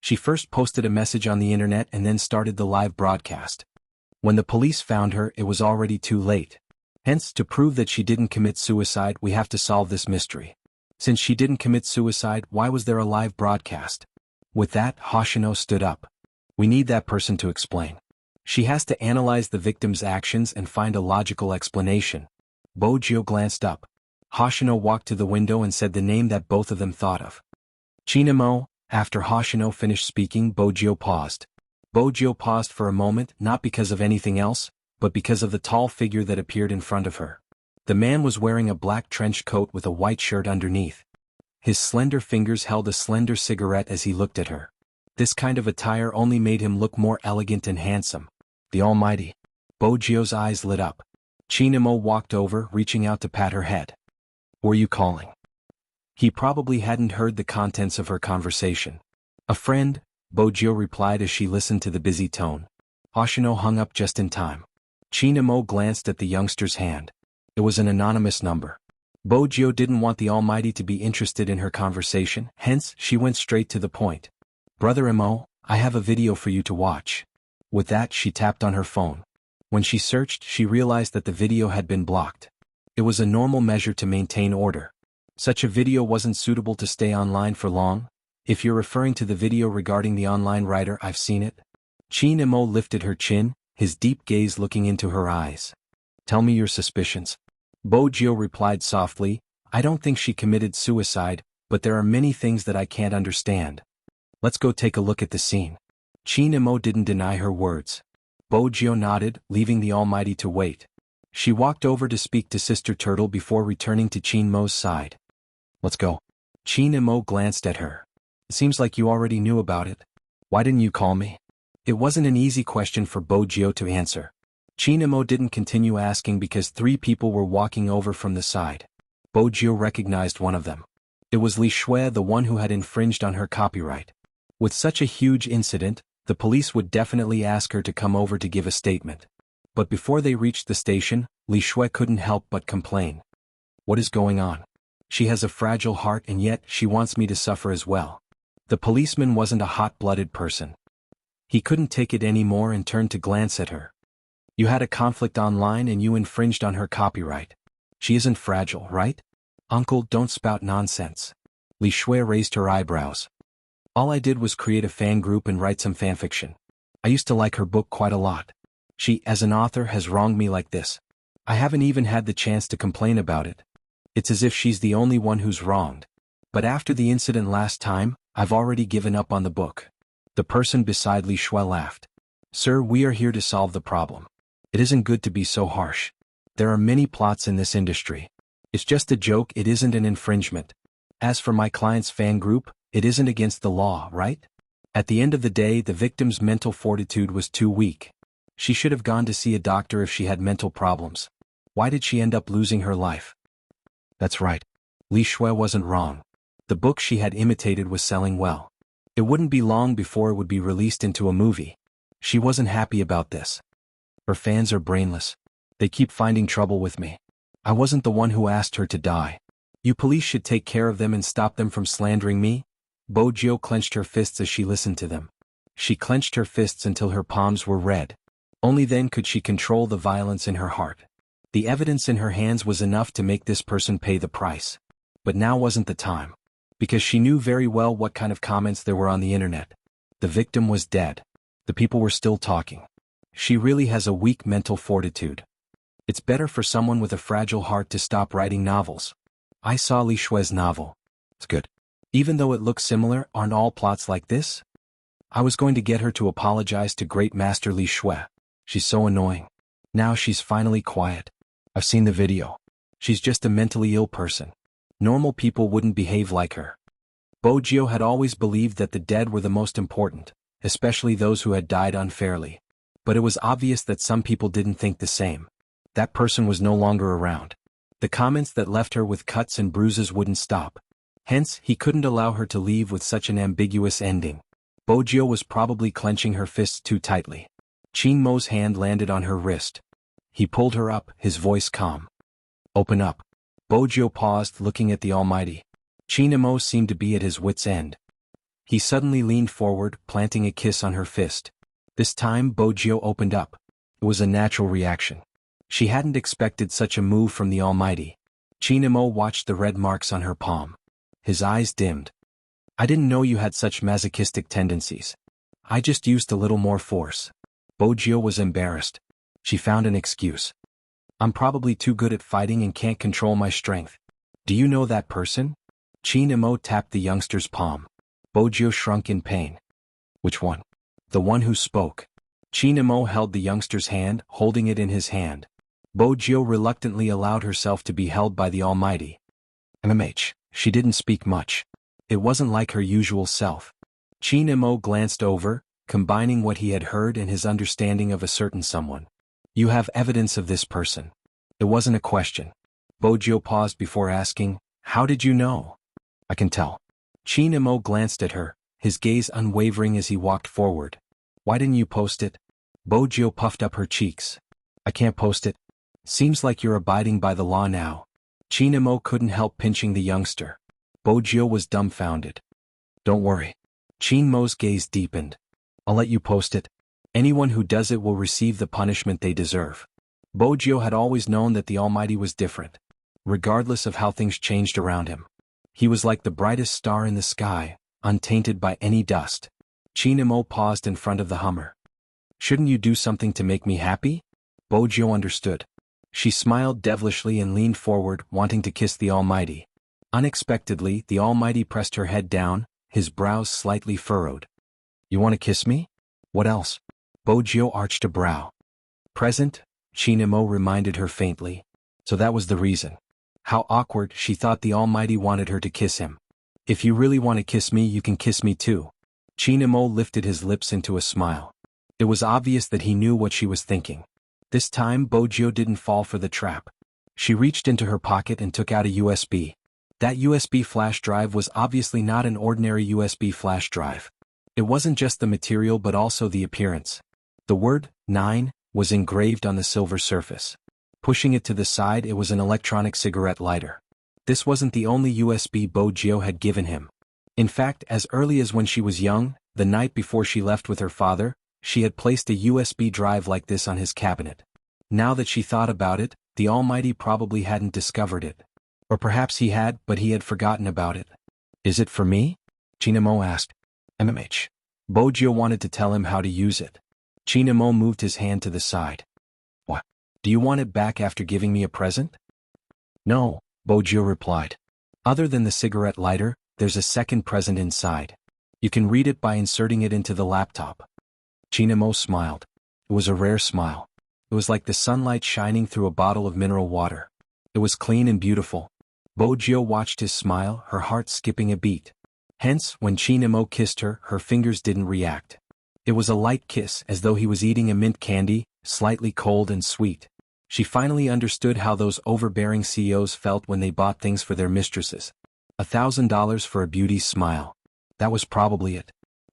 She first posted a message on the internet and then started the live broadcast. When the police found her, it was already too late. Hence, to prove that she didn't commit suicide, we have to solve this mystery. Since she didn't commit suicide, why was there a live broadcast? With that, Hoshino stood up. We need that person to explain. She has to analyze the victim's actions and find a logical explanation. Bojio glanced up. Hoshino walked to the window and said the name that both of them thought of. Chinamo. After Hoshino finished speaking, Bojio paused. Bojio paused for a moment, not because of anything else, but because of the tall figure that appeared in front of her. The man was wearing a black trench coat with a white shirt underneath. His slender fingers held a slender cigarette as he looked at her. This kind of attire only made him look more elegant and handsome. The Almighty. Bojio's eyes lit up. Chinamo walked over, reaching out to pat her head. Were you calling? He probably hadn't heard the contents of her conversation. A friend, Bojio replied as she listened to the busy tone. Hoshino hung up just in time. Chinamo glanced at the youngster's hand. It was an anonymous number. Bojio didn't want the Almighty to be interested in her conversation, hence, she went straight to the point. Brother Mo, I have a video for you to watch. With that, she tapped on her phone. When she searched, she realized that the video had been blocked. It was a normal measure to maintain order. Such a video wasn't suitable to stay online for long. If you're referring to the video regarding the online writer, I've seen it. Chinamo lifted her chin, his deep gaze looking into her eyes. Tell me your suspicions. Bojio replied softly, I don't think she committed suicide, but there are many things that I can't understand. Let's go take a look at the scene. Chinamo didn't deny her words. Bojio nodded, leaving the Almighty to wait. She walked over to speak to Sister Turtle before returning to Chinmo's side. Let's go. Chinamo glanced at her. It seems like you already knew about it. Why didn't you call me? It wasn't an easy question for Bojio to answer. Chinamo didn't continue asking because 3 people were walking over from the side. Bojio recognized one of them. It was Li Shui, the one who had infringed on her copyright. With such a huge incident, the police would definitely ask her to come over to give a statement. But before they reached the station, Li Shui couldn't help but complain. What is going on? She has a fragile heart and yet she wants me to suffer as well. The policeman wasn't a hot-blooded person. He couldn't take it anymore and turned to glance at her. You had a conflict online and you infringed on her copyright. She isn't fragile, right? Uncle, don't spout nonsense. Li Shui raised her eyebrows. All I did was create a fan group and write some fanfiction. I used to like her book quite a lot. She, as an author, has wronged me like this. I haven't even had the chance to complain about it. It's as if she's the only one who's wronged. But after the incident last time, I've already given up on the book. The person beside Li Shui laughed. Sir, we are here to solve the problem. It isn't good to be so harsh. There are many plots in this industry. It's just a joke, it isn't an infringement. As for my client's fan group, it isn't against the law, right? At the end of the day, the victim's mental fortitude was too weak. She should have gone to see a doctor if she had mental problems. Why did she end up losing her life? That's right. Li Shui wasn't wrong. The book she had imitated was selling well. It wouldn't be long before it would be released into a movie. She wasn't happy about this. Her fans are brainless. They keep finding trouble with me. I wasn't the one who asked her to die. You police should take care of them and stop them from slandering me. Bojio clenched her fists as she listened to them. She clenched her fists until her palms were red. Only then could she control the violence in her heart. The evidence in her hands was enough to make this person pay the price. But now wasn't the time. Because she knew very well what kind of comments there were on the internet. The victim was dead. The people were still talking. She really has a weak mental fortitude. It's better for someone with a fragile heart to stop writing novels. I saw Li Shui's novel. It's good. Even though it looks similar, aren't all plots like this? I was going to get her to apologize to Great Master Li Shui. She's so annoying. Now she's finally quiet. I've seen the video. She's just a mentally ill person. Normal people wouldn't behave like her. Bojio had always believed that the dead were the most important, especially those who had died unfairly. But it was obvious that some people didn't think the same. That person was no longer around. The comments that left her with cuts and bruises wouldn't stop. Hence, he couldn't allow her to leave with such an ambiguous ending. Bojio was probably clenching her fists too tightly. Qin Mo's hand landed on her wrist. He pulled her up, his voice calm. Open up. Bojio paused, looking at the Almighty. Qin Mo seemed to be at his wit's end. He suddenly leaned forward, planting a kiss on her fist. This time Bojio opened up. It was a natural reaction. She hadn't expected such a move from the Almighty. Qin Mo watched the red marks on her palm. His eyes dimmed. I didn't know you had such masochistic tendencies. I just used a little more force. Bojio was embarrassed. She found an excuse. I'm probably too good at fighting and can't control my strength. Do you know that person? Qin Mo tapped the youngster's palm. Bojio shrunk in pain. Which one? The one who spoke. Qin Mo held the youngster's hand, holding it in his hand. Bojio reluctantly allowed herself to be held by the Almighty. She didn't speak much. It wasn't like her usual self. Qin Mo glanced over, combining what he had heard and his understanding of a certain someone. You have evidence of this person. It wasn't a question. Bojio paused before asking, how did you know? I can tell. Qin Mo glanced at her, his gaze unwavering as he walked forward. Why didn't you post it? Bojio puffed up her cheeks. I can't post it. Seems like you're abiding by the law now. Qin Mo couldn't help pinching the youngster. Bojio was dumbfounded. Don't worry. Qin Mo's gaze deepened. I'll let you post it. Anyone who does it will receive the punishment they deserve. Bojio had always known that the Almighty was different. Regardless of how things changed around him. He was like the brightest star in the sky, untainted by any dust. Qin Mo paused in front of the Hummer. Shouldn't you do something to make me happy? Bojio understood. She smiled devilishly and leaned forward, wanting to kiss the Almighty. Unexpectedly, the Almighty pressed her head down, his brows slightly furrowed. You want to kiss me? What else? Bojio arched a brow. Present? Qin Mo reminded her faintly. So that was the reason. How awkward, she thought the Almighty wanted her to kiss him. If you really want to kiss me, you can kiss me too. Qin Mo lifted his lips into a smile. It was obvious that he knew what she was thinking. This time Bojio didn't fall for the trap. She reached into her pocket and took out a USB. That USB flash drive was obviously not an ordinary USB flash drive. It wasn't just the material but also the appearance. The word, 9, was engraved on the silver surface. Pushing it to the side, it was an electronic cigarette lighter. This wasn't the only USB Bojio had given him. In fact, as early as when she was young, the night before she left with her father, she had placed a USB drive like this on his cabinet. Now that she thought about it, the Almighty probably hadn't discovered it. Or perhaps he had, but he had forgotten about it. Is it for me? Qin Mo asked. Bojio wanted to tell him how to use it. Qin Mo moved his hand to the side. What? Do you want it back after giving me a present? No, Bojio replied. Other than the cigarette lighter, there's a second present inside. You can read it by inserting it into the laptop. Qin Mo smiled. It was a rare smile. It was like the sunlight shining through a bottle of mineral water. It was clean and beautiful. Bojio watched his smile, her heart skipping a beat. Hence, when Qin Mo kissed her, her fingers didn't react. It was a light kiss, as though he was eating a mint candy, slightly cold and sweet. She finally understood how those overbearing CEOs felt when they bought things for their mistresses. $1,000 for a beauty's smile. That was probably it.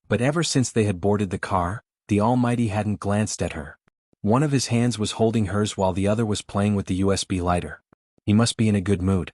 But ever since they had boarded the car, the Almighty hadn't glanced at her. One of his hands was holding hers while the other was playing with the USB lighter. He must be in a good mood.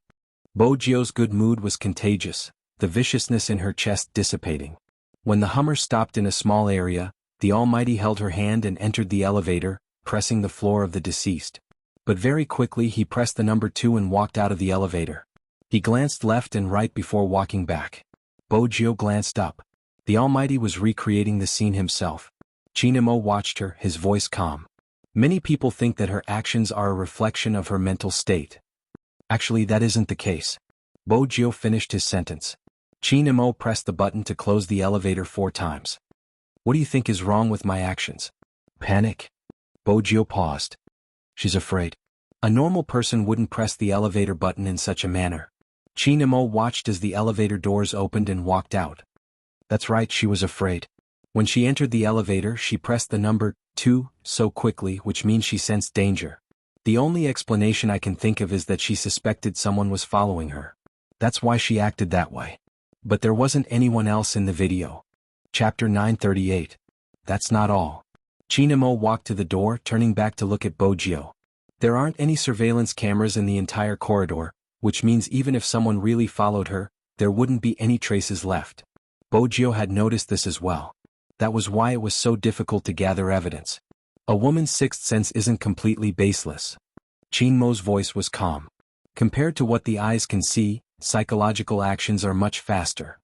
Bojio's good mood was contagious, the viciousness in her chest dissipating. When the Hummer stopped in a small area, the Almighty held her hand and entered the elevator, pressing the floor of the deceased. But very quickly he pressed the number 2 and walked out of the elevator. He glanced left and right before walking back. Bojio glanced up. The Almighty was recreating the scene himself. Qin Mo watched her, his voice calm. Many people think that her actions are a reflection of her mental state. Actually, that isn't the case. Bo finished his sentence. Qin Mo pressed the button to close the elevator 4 times. What do you think is wrong with my actions? Panic? Bo paused. She's afraid. A normal person wouldn't press the elevator button in such a manner. Qin Mo watched as the elevator doors opened and walked out. That's right, she was afraid. When she entered the elevator, she pressed the number 2 so quickly, which means she sensed danger. The only explanation I can think of is that she suspected someone was following her. That's why she acted that way. But there wasn't anyone else in the video. Chapter 938. That's not all. Qin Mo walked to the door, turning back to look at Bo. There aren't any surveillance cameras in the entire corridor, which means even if someone really followed her, there wouldn't be any traces left. Bo had noticed this as well. That was why it was so difficult to gather evidence. A woman's sixth sense isn't completely baseless. Qin Mo's voice was calm. Compared to what the eyes can see, psychological actions are much faster.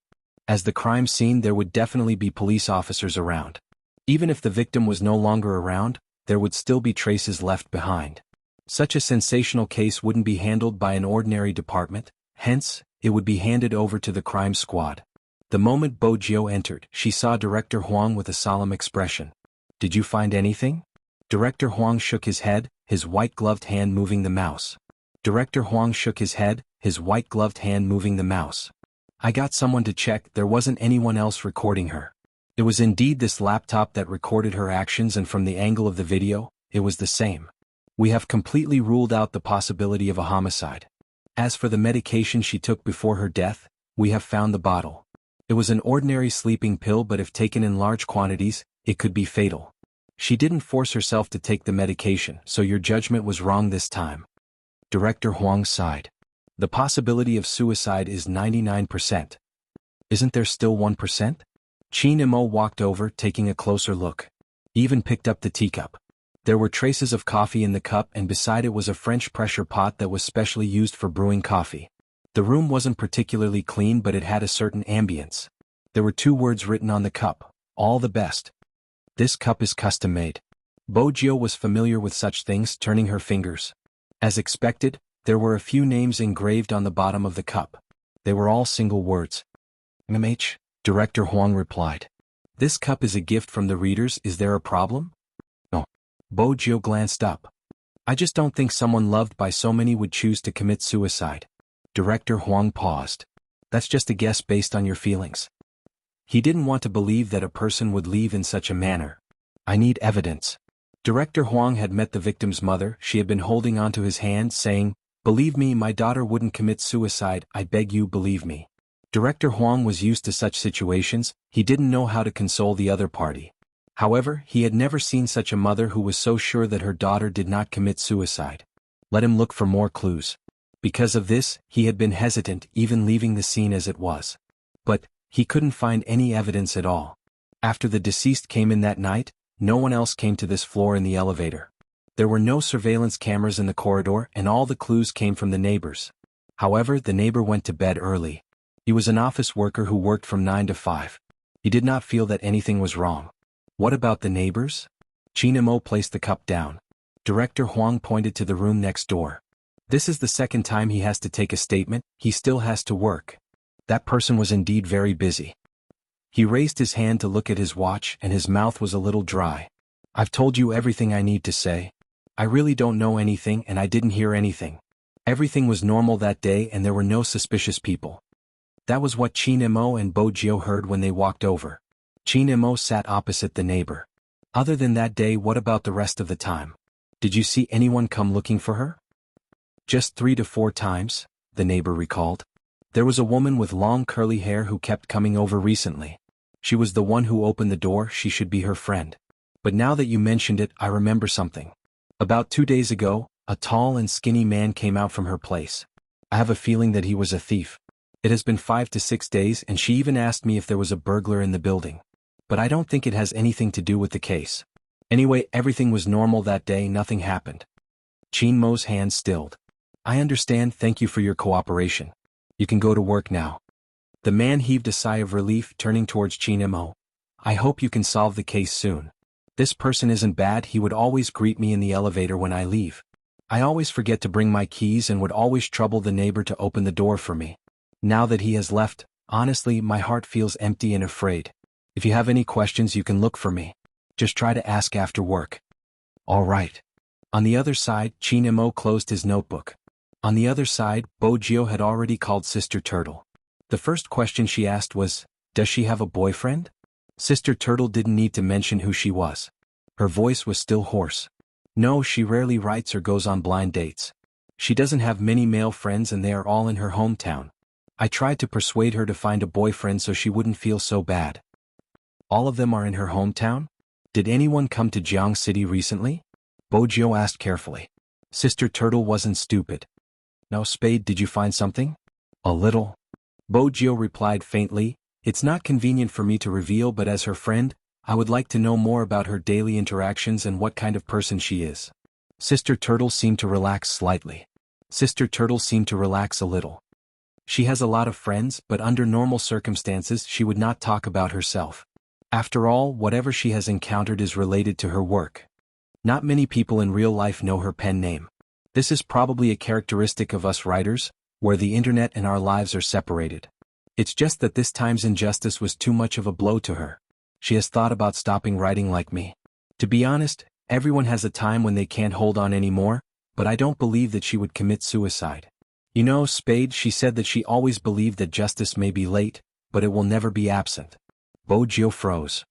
As the crime scene, there would definitely be police officers around. Even if the victim was no longer around, there would still be traces left behind. Such a sensational case wouldn't be handled by an ordinary department, hence, it would be handed over to the crime squad. The moment Bo entered, she saw Director Huang with a solemn expression. Did you find anything? Director Huang shook his head, his white-gloved hand moving the mouse. Director Huang shook his head, his white-gloved hand moving the mouse. I got someone to check, there wasn't anyone else recording her. It was indeed this laptop that recorded her actions, and from the angle of the video, it was the same. We have completely ruled out the possibility of a homicide. As for the medication she took before her death, we have found the bottle. It was an ordinary sleeping pill, but if taken in large quantities, it could be fatal. She didn't force herself to take the medication, so your judgment was wrong this time. Director Huang sighed. The possibility of suicide is 99%. Isn't there still 1%? Qin Mo walked over, taking a closer look. He even picked up the teacup. There were traces of coffee in the cup, and beside it was a French pressure pot that was specially used for brewing coffee. The room wasn't particularly clean, but it had a certain ambience. There were 2 words written on the cup: all the best. This cup is custom-made. Bo was familiar with such things, turning her fingers. As expected, there were a few names engraved on the bottom of the cup. They were all single words. MH, Director Huang replied. This cup is a gift from the readers, is there a problem? No. Bo glanced up. I just don't think someone loved by so many would choose to commit suicide. Director Huang paused. That's just a guess based on your feelings. He didn't want to believe that a person would leave in such a manner. I need evidence. Director Huang had met the victim's mother. She had been holding onto his hand, saying, "Believe me, my daughter wouldn't commit suicide, I beg you, believe me." Director Huang was used to such situations. He didn't know how to console the other party. However, he had never seen such a mother who was so sure that her daughter did not commit suicide. Let him look for more clues. Because of this, he had been hesitant, even leaving the scene as it was. But he couldn't find any evidence at all. After the deceased came in that night, no one else came to this floor in the elevator. There were no surveillance cameras in the corridor, and all the clues came from the neighbors. However, the neighbor went to bed early. He was an office worker who worked from 9 to 5. He did not feel that anything was wrong. What about the neighbors? Qin Mo placed the cup down. Director Huang pointed to the room next door. This is the second time he has to take a statement, he still has to work. That person was indeed very busy. He raised his hand to look at his watch, and his mouth was a little dry. I've told you everything I need to say. I really don't know anything, and I didn't hear anything. Everything was normal that day, and there were no suspicious people. That was what Qin Mo and Bo heard when they walked over. Qin Mo sat opposite the neighbor. Other than that day, what about the rest of the time? Did you see anyone come looking for her? Just 3 to 4 times, the neighbor recalled. There was a woman with long curly hair who kept coming over recently. She was the one who opened the door, she should be her friend. But now that you mentioned it, I remember something. About 2 days ago, a tall and skinny man came out from her place. I have a feeling that he was a thief. It has been 5 to 6 days, and she even asked me if there was a burglar in the building. But I don't think it has anything to do with the case. Anyway, everything was normal that day, nothing happened. Qin Mo's hand stilled. I understand, thank you for your cooperation. You can go to work now. The man heaved a sigh of relief, turning towards Qin Mo. I hope you can solve the case soon. This person isn't bad, he would always greet me in the elevator when I leave. I always forget to bring my keys and would always trouble the neighbor to open the door for me. Now that he has left, honestly, my heart feels empty and afraid. If you have any questions, you can look for me. Just try to ask after work. All right. On the other side, Chinemo closed his notebook. On the other side, Bojio had already called Sister Turtle. The first question she asked was, "Does she have a boyfriend?" Sister Turtle didn't need to mention who she was. Her voice was still hoarse. No, she rarely writes or goes on blind dates. She doesn't have many male friends and they are all in her hometown. I tried to persuade her to find a boyfriend so she wouldn't feel so bad. All of them are in her hometown? Did anyone come to Jianghu City recently? Bojio asked carefully. Sister Turtle wasn't stupid. No, Spade, did you find something? A little. Bojio replied faintly, "It's not convenient for me to reveal, but as her friend, I would like to know more about her daily interactions and what kind of person she is." Sister Turtle seemed to relax slightly. Sister Turtle seemed to relax a little. She has a lot of friends, but under normal circumstances she would not talk about herself. After all, whatever she has encountered is related to her work. Not many people in real life know her pen name. This is probably a characteristic of us writers, where the internet and our lives are separated. It's just that this time's injustice was too much of a blow to her. She has thought about stopping writing like me. To be honest, everyone has a time when they can't hold on anymore, but I don't believe that she would commit suicide. You know, Spade, she said that she always believed that justice may be late, but it will never be absent. Bojio froze.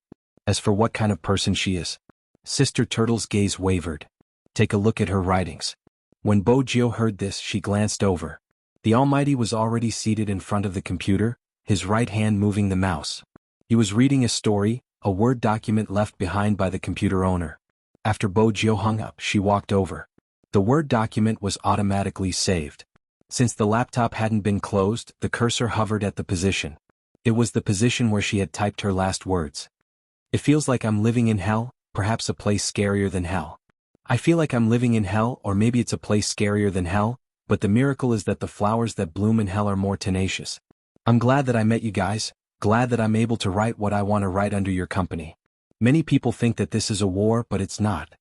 As for what kind of person she is, Sister Turtle's gaze wavered. Take a look at her writings. When Bojio heard this, she glanced over. The Almighty was already seated in front of the computer, his right hand moving the mouse. He was reading a story, a Word document left behind by the computer owner. After Bojio hung up, she walked over. The Word document was automatically saved. Since the laptop hadn't been closed, the cursor hovered at the position. It was the position where she had typed her last words. It feels like I'm living in hell, perhaps a place scarier than hell. I feel like I'm living in hell, or maybe it's a place scarier than hell, but the miracle is that the flowers that bloom in hell are more tenacious. I'm glad that I met you guys, glad that I'm able to write what I want to write under your company. Many people think that this is a war, but it's not.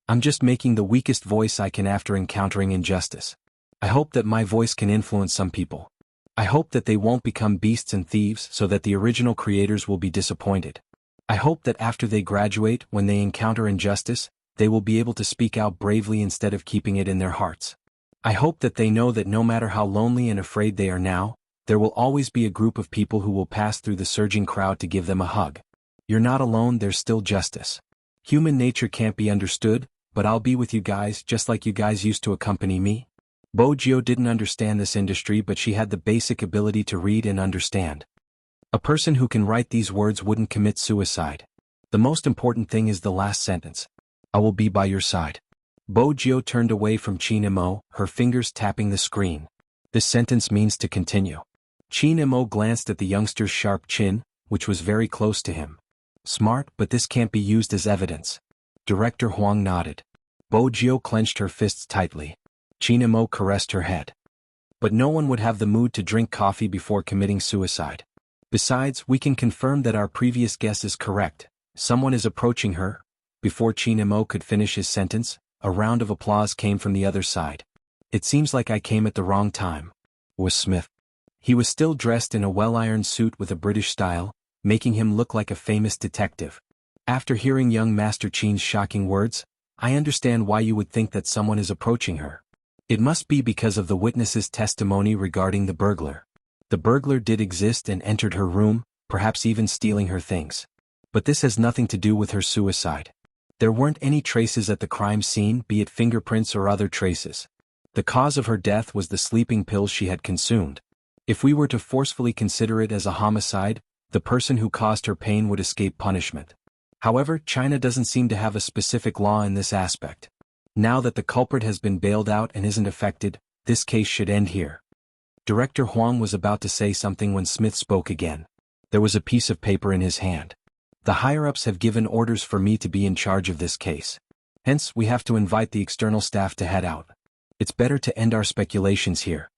I'm just making the weakest voice I can after encountering injustice. I hope that my voice can influence some people. I hope that they won't become beasts and thieves so that the original creators will be disappointed. I hope that after they graduate, when they encounter injustice, they will be able to speak out bravely instead of keeping it in their hearts. I hope that they know that no matter how lonely and afraid they are now, there will always be a group of people who will pass through the surging crowd to give them a hug. You're not alone, there's still justice. Human nature can't be understood, but I'll be with you guys just like you guys used to accompany me. Bojio didn't understand this industry, but she had the basic ability to read and understand. A person who can write these words wouldn't commit suicide. The most important thing is the last sentence. I will be by your side. Bojio turned away from Chinemo, her fingers tapping the screen. This sentence means to continue. Chinemo glanced at the youngster's sharp chin, which was very close to him. Smart, but this can't be used as evidence. Director Huang nodded. Bojio clenched her fists tightly. Chinemo caressed her head. But no one would have the mood to drink coffee before committing suicide. Besides, we can confirm that our previous guess is correct. Someone is approaching her. Before Chinemo could finish his sentence, a round of applause came from the other side. It seems like I came at the wrong time. Was Smith. He was still dressed in a well-ironed suit with a British style, making him look like a famous detective. After hearing young Master Chin's shocking words, I understand why you would think that someone is approaching her. It must be because of the witness's testimony regarding the burglar. The burglar did exist and entered her room, perhaps even stealing her things. But this has nothing to do with her suicide. There weren't any traces at the crime scene, be it fingerprints or other traces. The cause of her death was the sleeping pills she had consumed. If we were to forcefully consider it as a homicide, the person who caused her pain would escape punishment. However, China doesn't seem to have a specific law in this aspect. Now that the culprit has been bailed out and isn't affected, this case should end here. Director Huang was about to say something when Smith spoke again. There was a piece of paper in his hand. The higher-ups have given orders for me to be in charge of this case. Hence, we have to invite the external staff to head out. It's better to end our speculations here.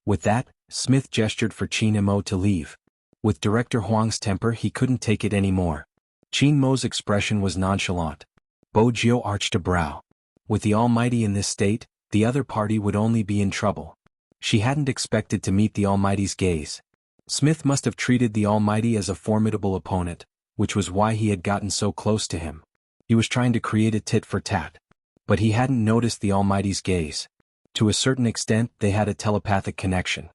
With that, Smith gestured for Chinemo to leave. With Director Huang's temper, he couldn't take it anymore. Qin Mo's expression was nonchalant. Bo Jio arched a brow. With the Almighty in this state, the other party would only be in trouble. She hadn't expected to meet the Almighty's gaze. Smith must have treated the Almighty as a formidable opponent, which was why he had gotten so close to him. He was trying to create a tit for tat. But he hadn't noticed the Almighty's gaze. To a certain extent, they had a telepathic connection.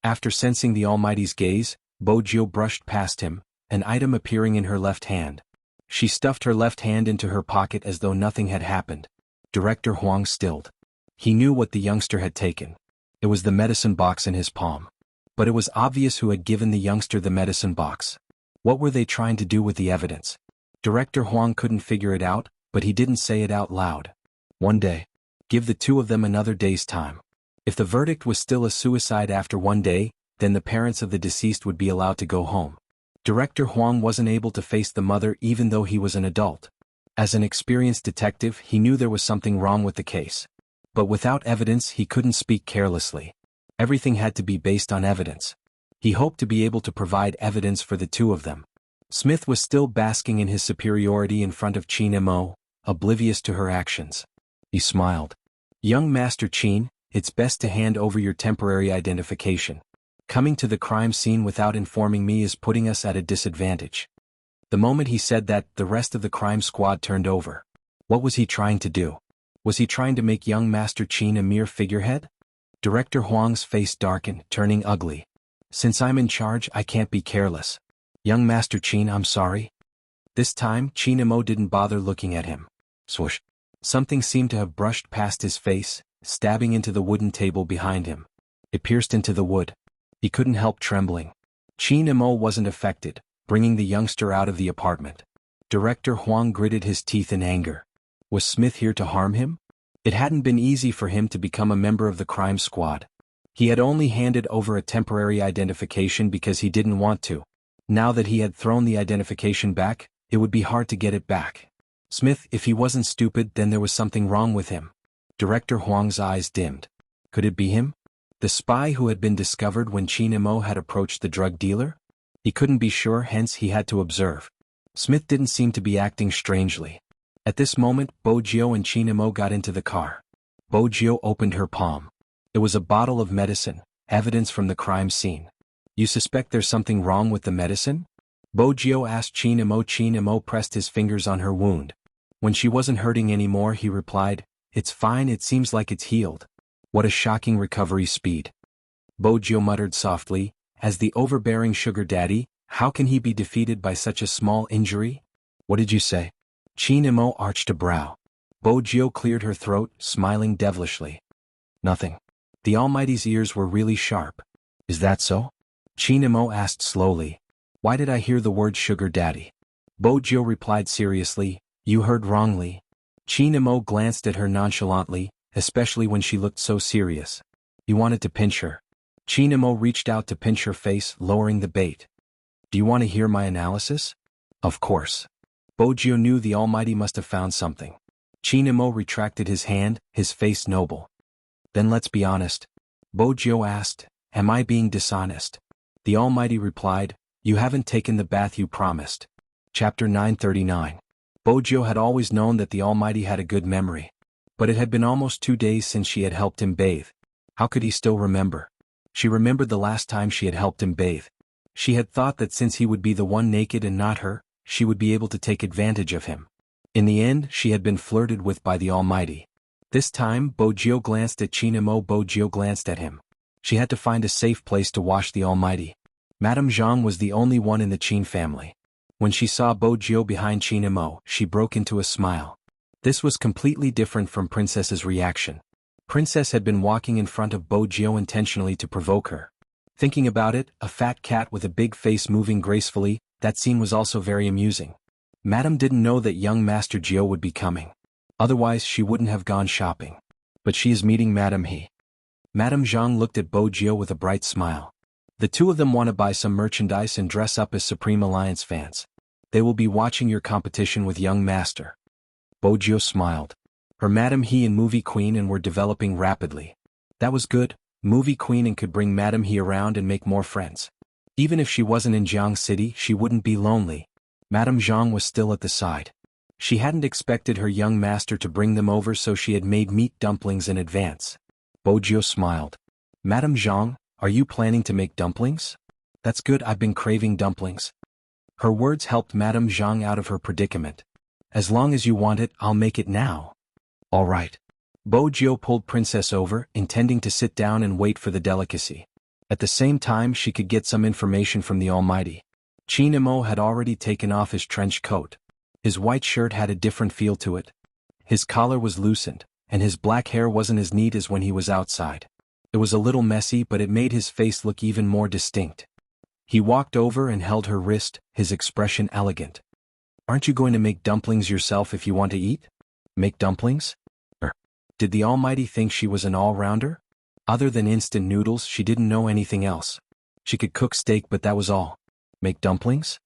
After sensing the Almighty's gaze, Bo Jio brushed past him, an item appearing in her left hand. She stuffed her left hand into her pocket as though nothing had happened. Director Huang stilled. He knew what the youngster had taken. It was the medicine box in his palm. But it was obvious who had given the youngster the medicine box. What were they trying to do with the evidence? Director Huang couldn't figure it out, but he didn't say it out loud. One day. Give the two of them another day's time. If the verdict was still a suicide after one day, then the parents of the deceased would be allowed to go home. Director Huang wasn't able to face the mother even though he was an adult. As an experienced detective, he knew there was something wrong with the case. But without evidence, he couldn't speak carelessly. Everything had to be based on evidence. He hoped to be able to provide evidence for the two of them. Smith was still basking in his superiority in front of Qin Mo, oblivious to her actions. He smiled. Young Master Qin, it's best to hand over your temporary identification. Coming to the crime scene without informing me is putting us at a disadvantage. The moment he said that, the rest of the crime squad turned over. What was he trying to do? Was he trying to make young Master Qin a mere figurehead? Director Huang's face darkened, turning ugly. Since I'm in charge, I can't be careless. Young Master Qin, I'm sorry. This time, Qin Mo didn't bother looking at him. Swoosh. Something seemed to have brushed past his face, stabbing into the wooden table behind him. It pierced into the wood. He couldn't help trembling. Qin Mo wasn't affected, bringing the youngster out of the apartment. Director Huang gritted his teeth in anger. Was Smith here to harm him? It hadn't been easy for him to become a member of the crime squad. He had only handed over a temporary identification because he didn't want to. Now that he had thrown the identification back, it would be hard to get it back. Smith, if he wasn't stupid, then there was something wrong with him. Director Huang's eyes dimmed. Could it be him? The spy who had been discovered when Qin Mo had approached the drug dealer? He couldn't be sure, hence he had to observe. Smith didn't seem to be acting strangely. At this moment, Bo Jio and Qin Mo got into the car. Bo Jio opened her palm. It was a bottle of medicine, evidence from the crime scene. You suspect there's something wrong with the medicine? Bo Jio asked Qin Mo. Qin Mo pressed his fingers on her wound. When she wasn't hurting anymore, he replied, "It's fine, it seems like it's healed." What a shocking recovery speed. Bo Jio muttered softly, as the overbearing sugar daddy, how can he be defeated by such a small injury? What did you say? Qin Mo arched a brow. Bo Jio cleared her throat, smiling devilishly. Nothing. The Almighty's ears were really sharp. Is that so? Qin Mo asked slowly. Why did I hear the word sugar daddy? Bo Jio replied seriously, you heard wrongly. Qin Mo glanced at her nonchalantly, especially when she looked so serious. He wanted to pinch her. Qin Mo reached out to pinch her face, lowering the bait. Do you want to hear my analysis? Of course. Bo Jio knew the Almighty must have found something. Qin Mo retracted his hand, his face noble. Then let's be honest. Bo Jio asked, am I being dishonest? The Almighty replied, you haven't taken the bath you promised. Chapter 939. Bo Jio had always known that the Almighty had a good memory. But it had been almost 2 days since she had helped him bathe. How could he still remember? She remembered the last time she had helped him bathe. She had thought that since he would be the one naked and not her, she would be able to take advantage of him. In the end, she had been flirted with by the Almighty. This time, Bo Jio glanced at Qin Mo. Bo Jio glanced at him. She had to find a safe place to wash the Almighty. Madame Zhang was the only one in the Qin family. When she saw Bo Jio behind Qin Mo, she broke into a smile. This was completely different from Princess's reaction. Princess had been walking in front of Bo Jio intentionally to provoke her. Thinking about it, a fat cat with a big face moving gracefully, that scene was also very amusing. Madame didn't know that young Master Jio would be coming. Otherwise she wouldn't have gone shopping. But she is meeting Madame He. Madame Zhang looked at Bo Jio with a bright smile. The two of them want to buy some merchandise and dress up as Supreme Alliance fans. They will be watching your competition with young Master. Bo Jio smiled. Her Madame He and Movie Queen and were developing rapidly. That was good. Movie Queen and could bring Madame He around and make more friends. Even if she wasn't in Jiang City, she wouldn't be lonely. Madame Zhang was still at the side. She hadn't expected her young master to bring them over, so she had made meat dumplings in advance. Bojio smiled. Madame Zhang, are you planning to make dumplings? That's good, I've been craving dumplings. Her words helped Madame Zhang out of her predicament. As long as you want it, I'll make it now. All right. Bojio pulled Princess over, intending to sit down and wait for the delicacy. At the same time, she could get some information from the Almighty. Chinemo had already taken off his trench coat. His white shirt had a different feel to it. His collar was loosened, and his black hair wasn't as neat as when he was outside. It was a little messy, but it made his face look even more distinct. He walked over and held her wrist, his expression elegant. Aren't you going to make dumplings yourself if you want to eat? Make dumplings? Did the Almighty think she was an all-rounder? Other than instant noodles, she didn't know anything else. She could cook steak, but that was all. Make dumplings?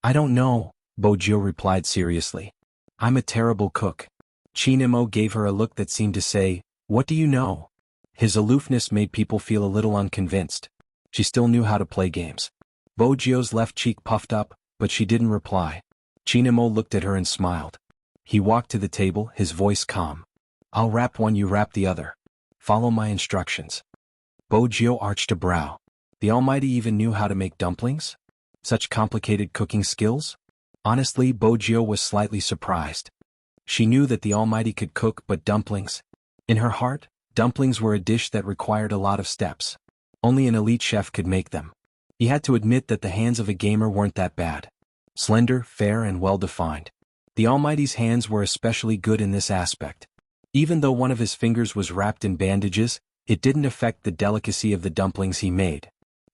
I don't know, Bojio replied seriously. I'm a terrible cook. Chinemo gave her a look that seemed to say, what do you know? His aloofness made people feel a little unconvinced. She still knew how to play games. Bojio's left cheek puffed up, but she didn't reply. Chinemo looked at her and smiled. He walked to the table, his voice calm. I'll wrap one, you wrap the other. Follow my instructions. Bojio arched a brow. The Almighty even knew how to make dumplings? Such complicated cooking skills? Honestly, Bojio was slightly surprised. She knew that the Almighty could cook, but dumplings? In her heart, dumplings were a dish that required a lot of steps. Only an elite chef could make them. He had to admit that the hands of a gamer weren't that bad. Slender, fair, and well-defined. The Almighty's hands were especially good in this aspect. Even though one of his fingers was wrapped in bandages, it didn't affect the delicacy of the dumplings he made.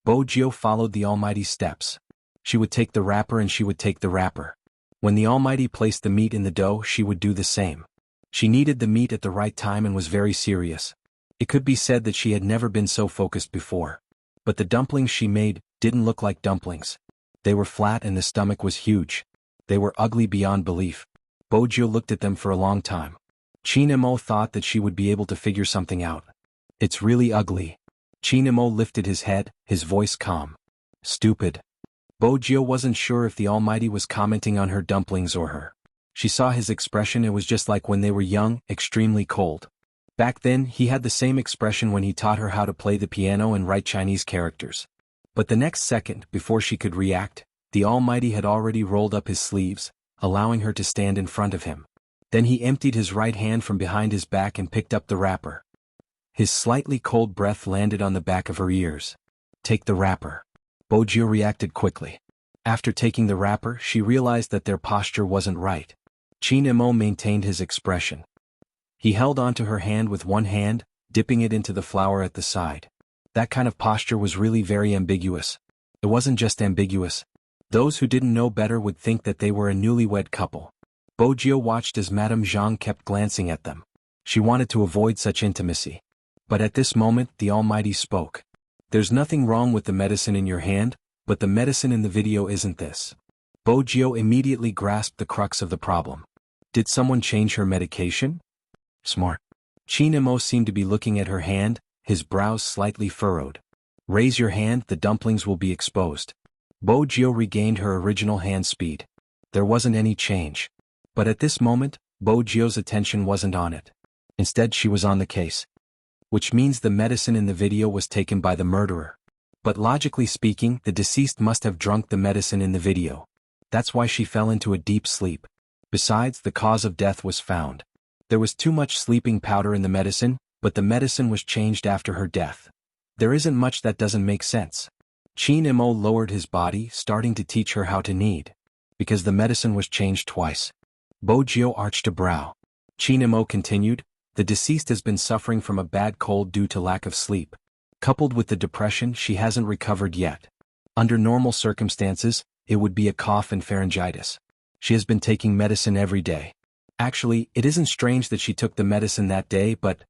Bojio followed the Almighty's steps. She would take the wrapper and she would take the wrapper. When the Almighty placed the meat in the dough, she would do the same. She needed the meat at the right time and was very serious. It could be said that she had never been so focused before. But the dumplings she made didn't look like dumplings. They were flat and the stomach was huge. They were ugly beyond belief. Bojio looked at them for a long time. Chinemo thought that she would be able to figure something out. It's really ugly. Chinemo lifted his head, his voice calm. Stupid. Bojio wasn't sure if the Almighty was commenting on her dumplings or her. She saw his expression. It was just like when they were young, extremely cold. Back then, he had the same expression when he taught her how to play the piano and write Chinese characters. But the next second, before she could react, the Almighty had already rolled up his sleeves, allowing her to stand in front of him. Then he emptied his right hand from behind his back and picked up the wrapper. His slightly cold breath landed on the back of her ears. Take the wrapper. Bojio reacted quickly. After taking the wrapper, she realized that their posture wasn't right. Chinemo maintained his expression. He held onto her hand with one hand, dipping it into the flour at the side. That kind of posture was really very ambiguous. It wasn't just ambiguous. Those who didn't know better would think that they were a newlywed couple. Bojio watched as Madame Zhang kept glancing at them. She wanted to avoid such intimacy. But at this moment, the Almighty spoke. There's nothing wrong with the medicine in your hand, but the medicine in the video isn't this. Bojio immediately grasped the crux of the problem. Did someone change her medication? Smart. Chinemo seemed to be looking at her hand, his brows slightly furrowed. Raise your hand, the dumplings will be exposed. Bojio regained her original hand speed. There wasn't any change. But at this moment, Bojio's attention wasn't on it. Instead, she was on the case. Which means the medicine in the video was taken by the murderer. But logically speaking, the deceased must have drunk the medicine in the video. That's why she fell into a deep sleep. Besides, the cause of death was found. There was too much sleeping powder in the medicine, but the medicine was changed after her death. There isn't much that doesn't make sense. Chinemo lowered his body, starting to teach her how to knead. Because the medicine was changed twice. Bojio arched a brow. Chinemo continued, the deceased has been suffering from a bad cold due to lack of sleep. Coupled with the depression, she hasn't recovered yet. Under normal circumstances, it would be a cough and pharyngitis. She has been taking medicine every day. Actually, it isn't strange that she took the medicine that day, but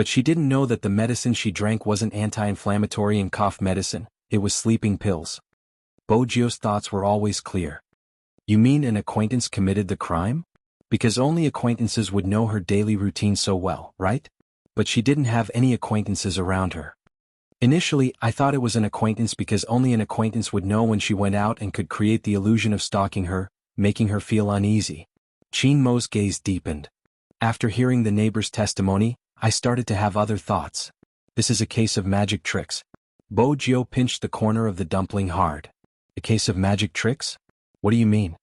she didn't know that the medicine she drank wasn't anti-inflammatory and cough medicine, it was sleeping pills. Bojio's thoughts were always clear. You mean an acquaintance committed the crime? Because only acquaintances would know her daily routine so well, right? But she didn't have any acquaintances around her. Initially, I thought it was an acquaintance because only an acquaintance would know when she went out and could create the illusion of stalking her, making her feel uneasy. Qin Mo's gaze deepened. After hearing the neighbor's testimony, I started to have other thoughts. This is a case of magic tricks. Bo Jio pinched the corner of the dumpling hard. A case of magic tricks? What do you mean?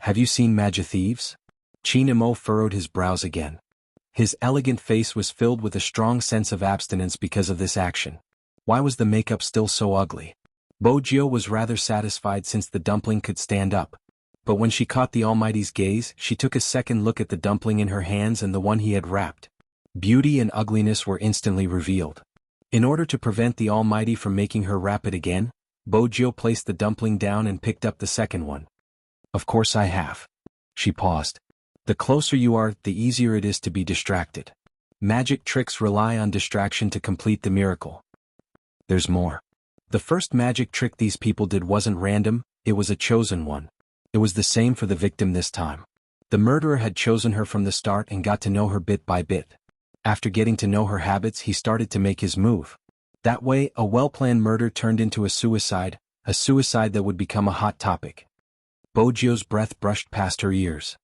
Have you seen thieves? Qin Mo furrowed his brows again. His elegant face was filled with a strong sense of abstinence because of this action. Why was the makeup still so ugly? Bo Jio was rather satisfied since the dumpling could stand up. But when she caught the Almighty's gaze, she took a second look at the dumpling in her hands and the one he had wrapped. Beauty and ugliness were instantly revealed. In order to prevent the Almighty from making her wrap it again, Bo Jio placed the dumpling down and picked up the second one. Of course I have. She paused. The closer you are, the easier it is to be distracted. Magic tricks rely on distraction to complete the miracle. There's more. The first magic trick these people did wasn't random, it was a chosen one. It was the same for the victim this time. The murderer had chosen her from the start and got to know her bit by bit. After getting to know her habits, he started to make his move. That way, a well-planned murder turned into a suicide that would become a hot topic. Bo Jio's breath brushed past her ears.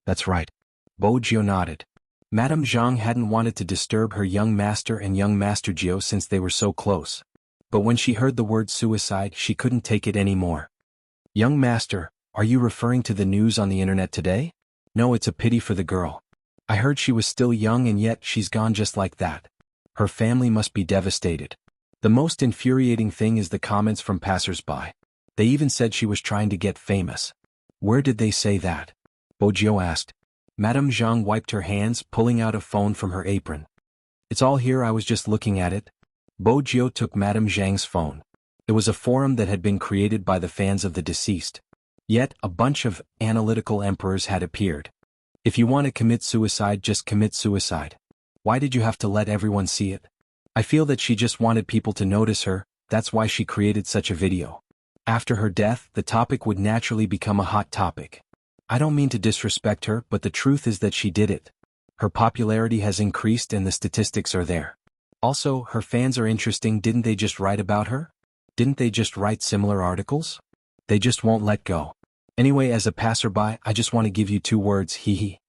That's right. Bo Jio nodded. Madame Zhang hadn't wanted to disturb her young master and young Master Jio since they were so close. But when she heard the word suicide, she couldn't take it anymore. Young master, are you referring to the news on the internet today? No, it's a pity for the girl. I heard she was still young and yet she's gone just like that. Her family must be devastated. The most infuriating thing is the comments from passers-by. They even said she was trying to get famous. Where did they say that? Bo Jio asked. Madame Zhang wiped her hands, pulling out a phone from her apron. It's all here, I was just looking at it. Bo Jio took Madame Zhang's phone. It was a forum that had been created by the fans of the deceased. Yet, a bunch of analytical emperors had appeared. If you want to commit suicide, just commit suicide. Why did you have to let everyone see it? I feel that she just wanted people to notice her, that's why she created such a video. After her death, the topic would naturally become a hot topic. I don't mean to disrespect her, but the truth is that she did it. Her popularity has increased and the statistics are there. Also, her fans are interesting, didn't they just write about her? Didn't they just write similar articles? They just won't let go. Anyway, as a passerby, I just want to give you 2 words, hee hee.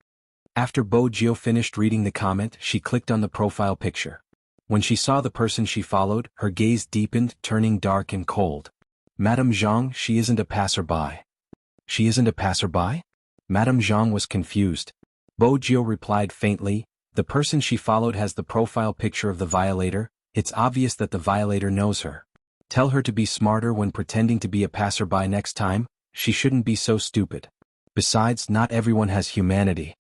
After Bo Jio finished reading the comment, she clicked on the profile picture. When she saw the person she followed, her gaze deepened, turning dark and cold. Madame Zhang, she isn't a passerby. She isn't a passerby? Madame Zhang was confused. Bo Jio replied faintly, the person she followed has the profile picture of the violator, it's obvious that the violator knows her. Tell her to be smarter when pretending to be a passerby next time, she shouldn't be so stupid. Besides, not everyone has humanity.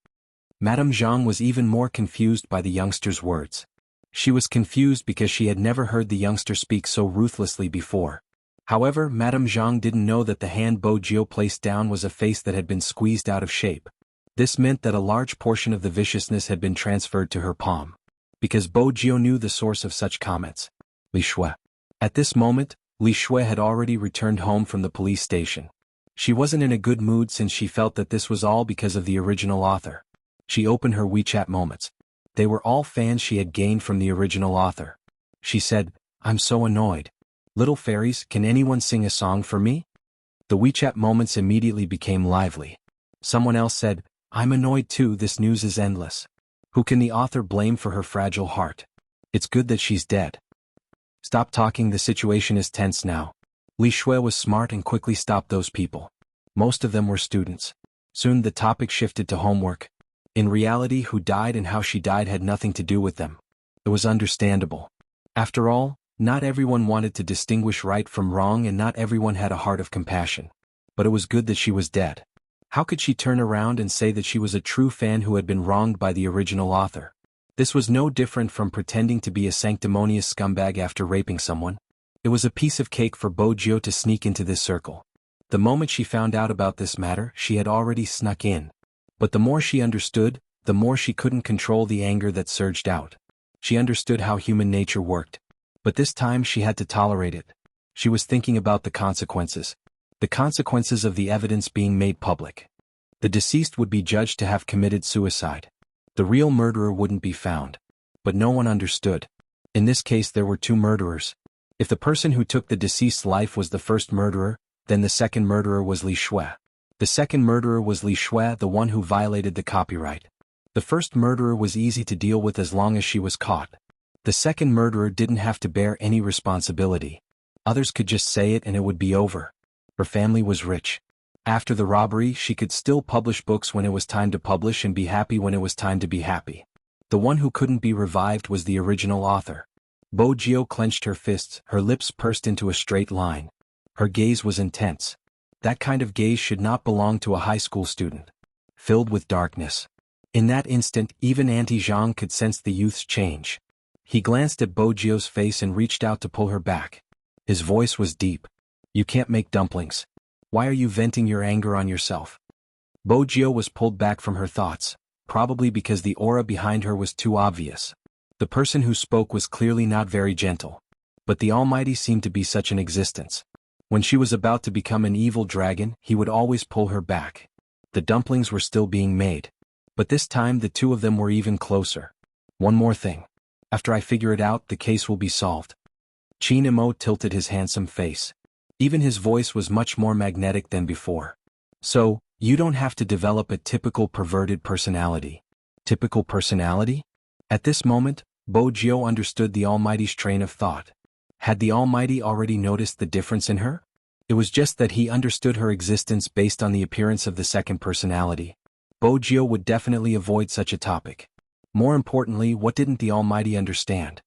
Madame Zhang was even more confused by the youngster's words. She was confused because she had never heard the youngster speak so ruthlessly before. However, Madame Zhang didn't know that the hand Bo Jio placed down was a face that had been squeezed out of shape. This meant that a large portion of the viciousness had been transferred to her palm. Because Bo Jio knew the source of such comments. Li Shui. At this moment, Li Shui had already returned home from the police station. She wasn't in a good mood since she felt that this was all because of the original author. She opened her WeChat moments. They were all fans she had gained from the original author. She said, I'm so annoyed. Little fairies, can anyone sing a song for me? The WeChat moments immediately became lively. Someone else said, I'm annoyed too, this news is endless. Who can the author blame for her fragile heart? It's good that she's dead. Stop talking, the situation is tense now. Li Shui was smart and quickly stopped those people. Most of them were students. Soon the topic shifted to homework. In reality, who died and how she died had nothing to do with them. It was understandable. After all, not everyone wanted to distinguish right from wrong and not everyone had a heart of compassion. But it was good that she was dead. How could she turn around and say that she was a true fan who had been wronged by the original author? This was no different from pretending to be a sanctimonious scumbag after raping someone. It was a piece of cake for Bo Jio to sneak into this circle. The moment she found out about this matter, she had already snuck in. But the more she understood, the more she couldn't control the anger that surged out. She understood how human nature worked. But this time she had to tolerate it. She was thinking about the consequences. The consequences of the evidence being made public. The deceased would be judged to have committed suicide. The real murderer wouldn't be found. But no one understood. In this case there were 2 murderers. If the person who took the deceased's life was the first murderer, then the second murderer was Li Shui. The second murderer was Li Shui, the one who violated the copyright. The first murderer was easy to deal with as long as she was caught. The second murderer didn't have to bear any responsibility. Others could just say it and it would be over. Her family was rich. After the robbery, she could still publish books when it was time to publish and be happy when it was time to be happy. The one who couldn't be revived was the original author. Bo Jio clenched her fists, her lips pursed into a straight line. Her gaze was intense. That kind of gaze should not belong to a high school student. Filled with darkness. In that instant, even Auntie Zhang could sense the youth's change. He glanced at Bo Jio's face and reached out to pull her back. His voice was deep. You can't make dumplings. Why are you venting your anger on yourself? Bo Jio was pulled back from her thoughts, probably because the aura behind her was too obvious. The person who spoke was clearly not very gentle. But the Almighty seemed to be such an existence. When she was about to become an evil dragon, he would always pull her back. The dumplings were still being made. But this time the two of them were even closer. One more thing. After I figure it out, the case will be solved. Qin Imo tilted his handsome face. Even his voice was much more magnetic than before. So, you don't have to develop a typical perverted personality. Typical personality? At this moment, Bo Jio understood the Almighty's train of thought. Had the Almighty already noticed the difference in her? It was just that he understood her existence based on the appearance of the second personality. Bo Jio would definitely avoid such a topic. More importantly, what didn't the Almighty understand?